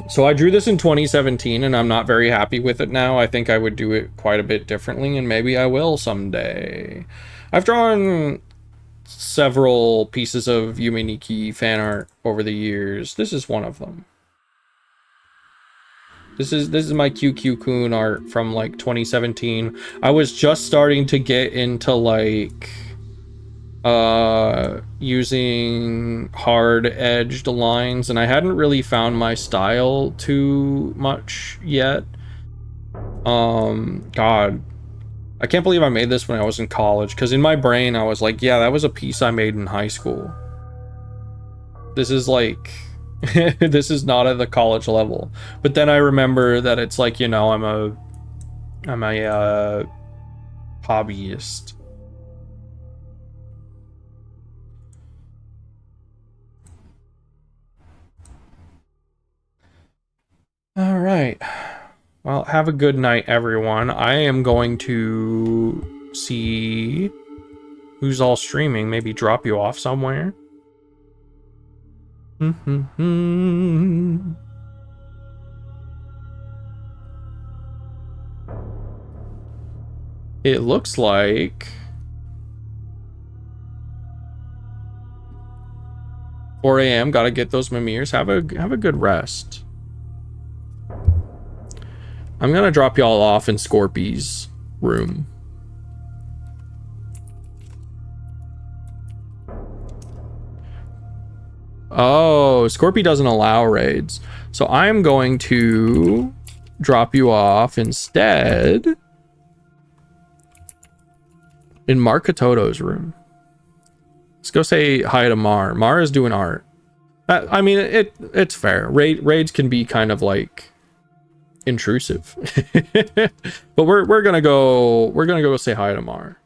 So I drew this in 2017 and I'm not very happy with it now. I think I would do it quite a bit differently and maybe I will someday. I've drawn several pieces of Yume Nikki fan art over the years. This is one of them. This is my QQ-kun art from like 2017. I was just starting to get into like using hard edged lines and I hadn't really found my style too much yet. God, I can't believe I made this when I was in college, because in my brain I was like, yeah, that was a piece I made in high school. This is like this is not at the college level. But then I remember that it's like, you know, I'm a hobbyist. All right. Well, have a good night, everyone. I am going to see who's all streaming. Maybe drop you off somewhere. It looks like 4 a.m. Gotta get those Mimirs. Have a good rest. I'm gonna drop y'all off in Scorpy's room. Oh, Scorpy doesn't allow raids. So I'm going to drop you off instead in Markatoto's room. Let's go say hi to Mar. Mar is doing art. I mean, it's fair. Raids can be kind of like intrusive. But we're gonna go say hi to Mar.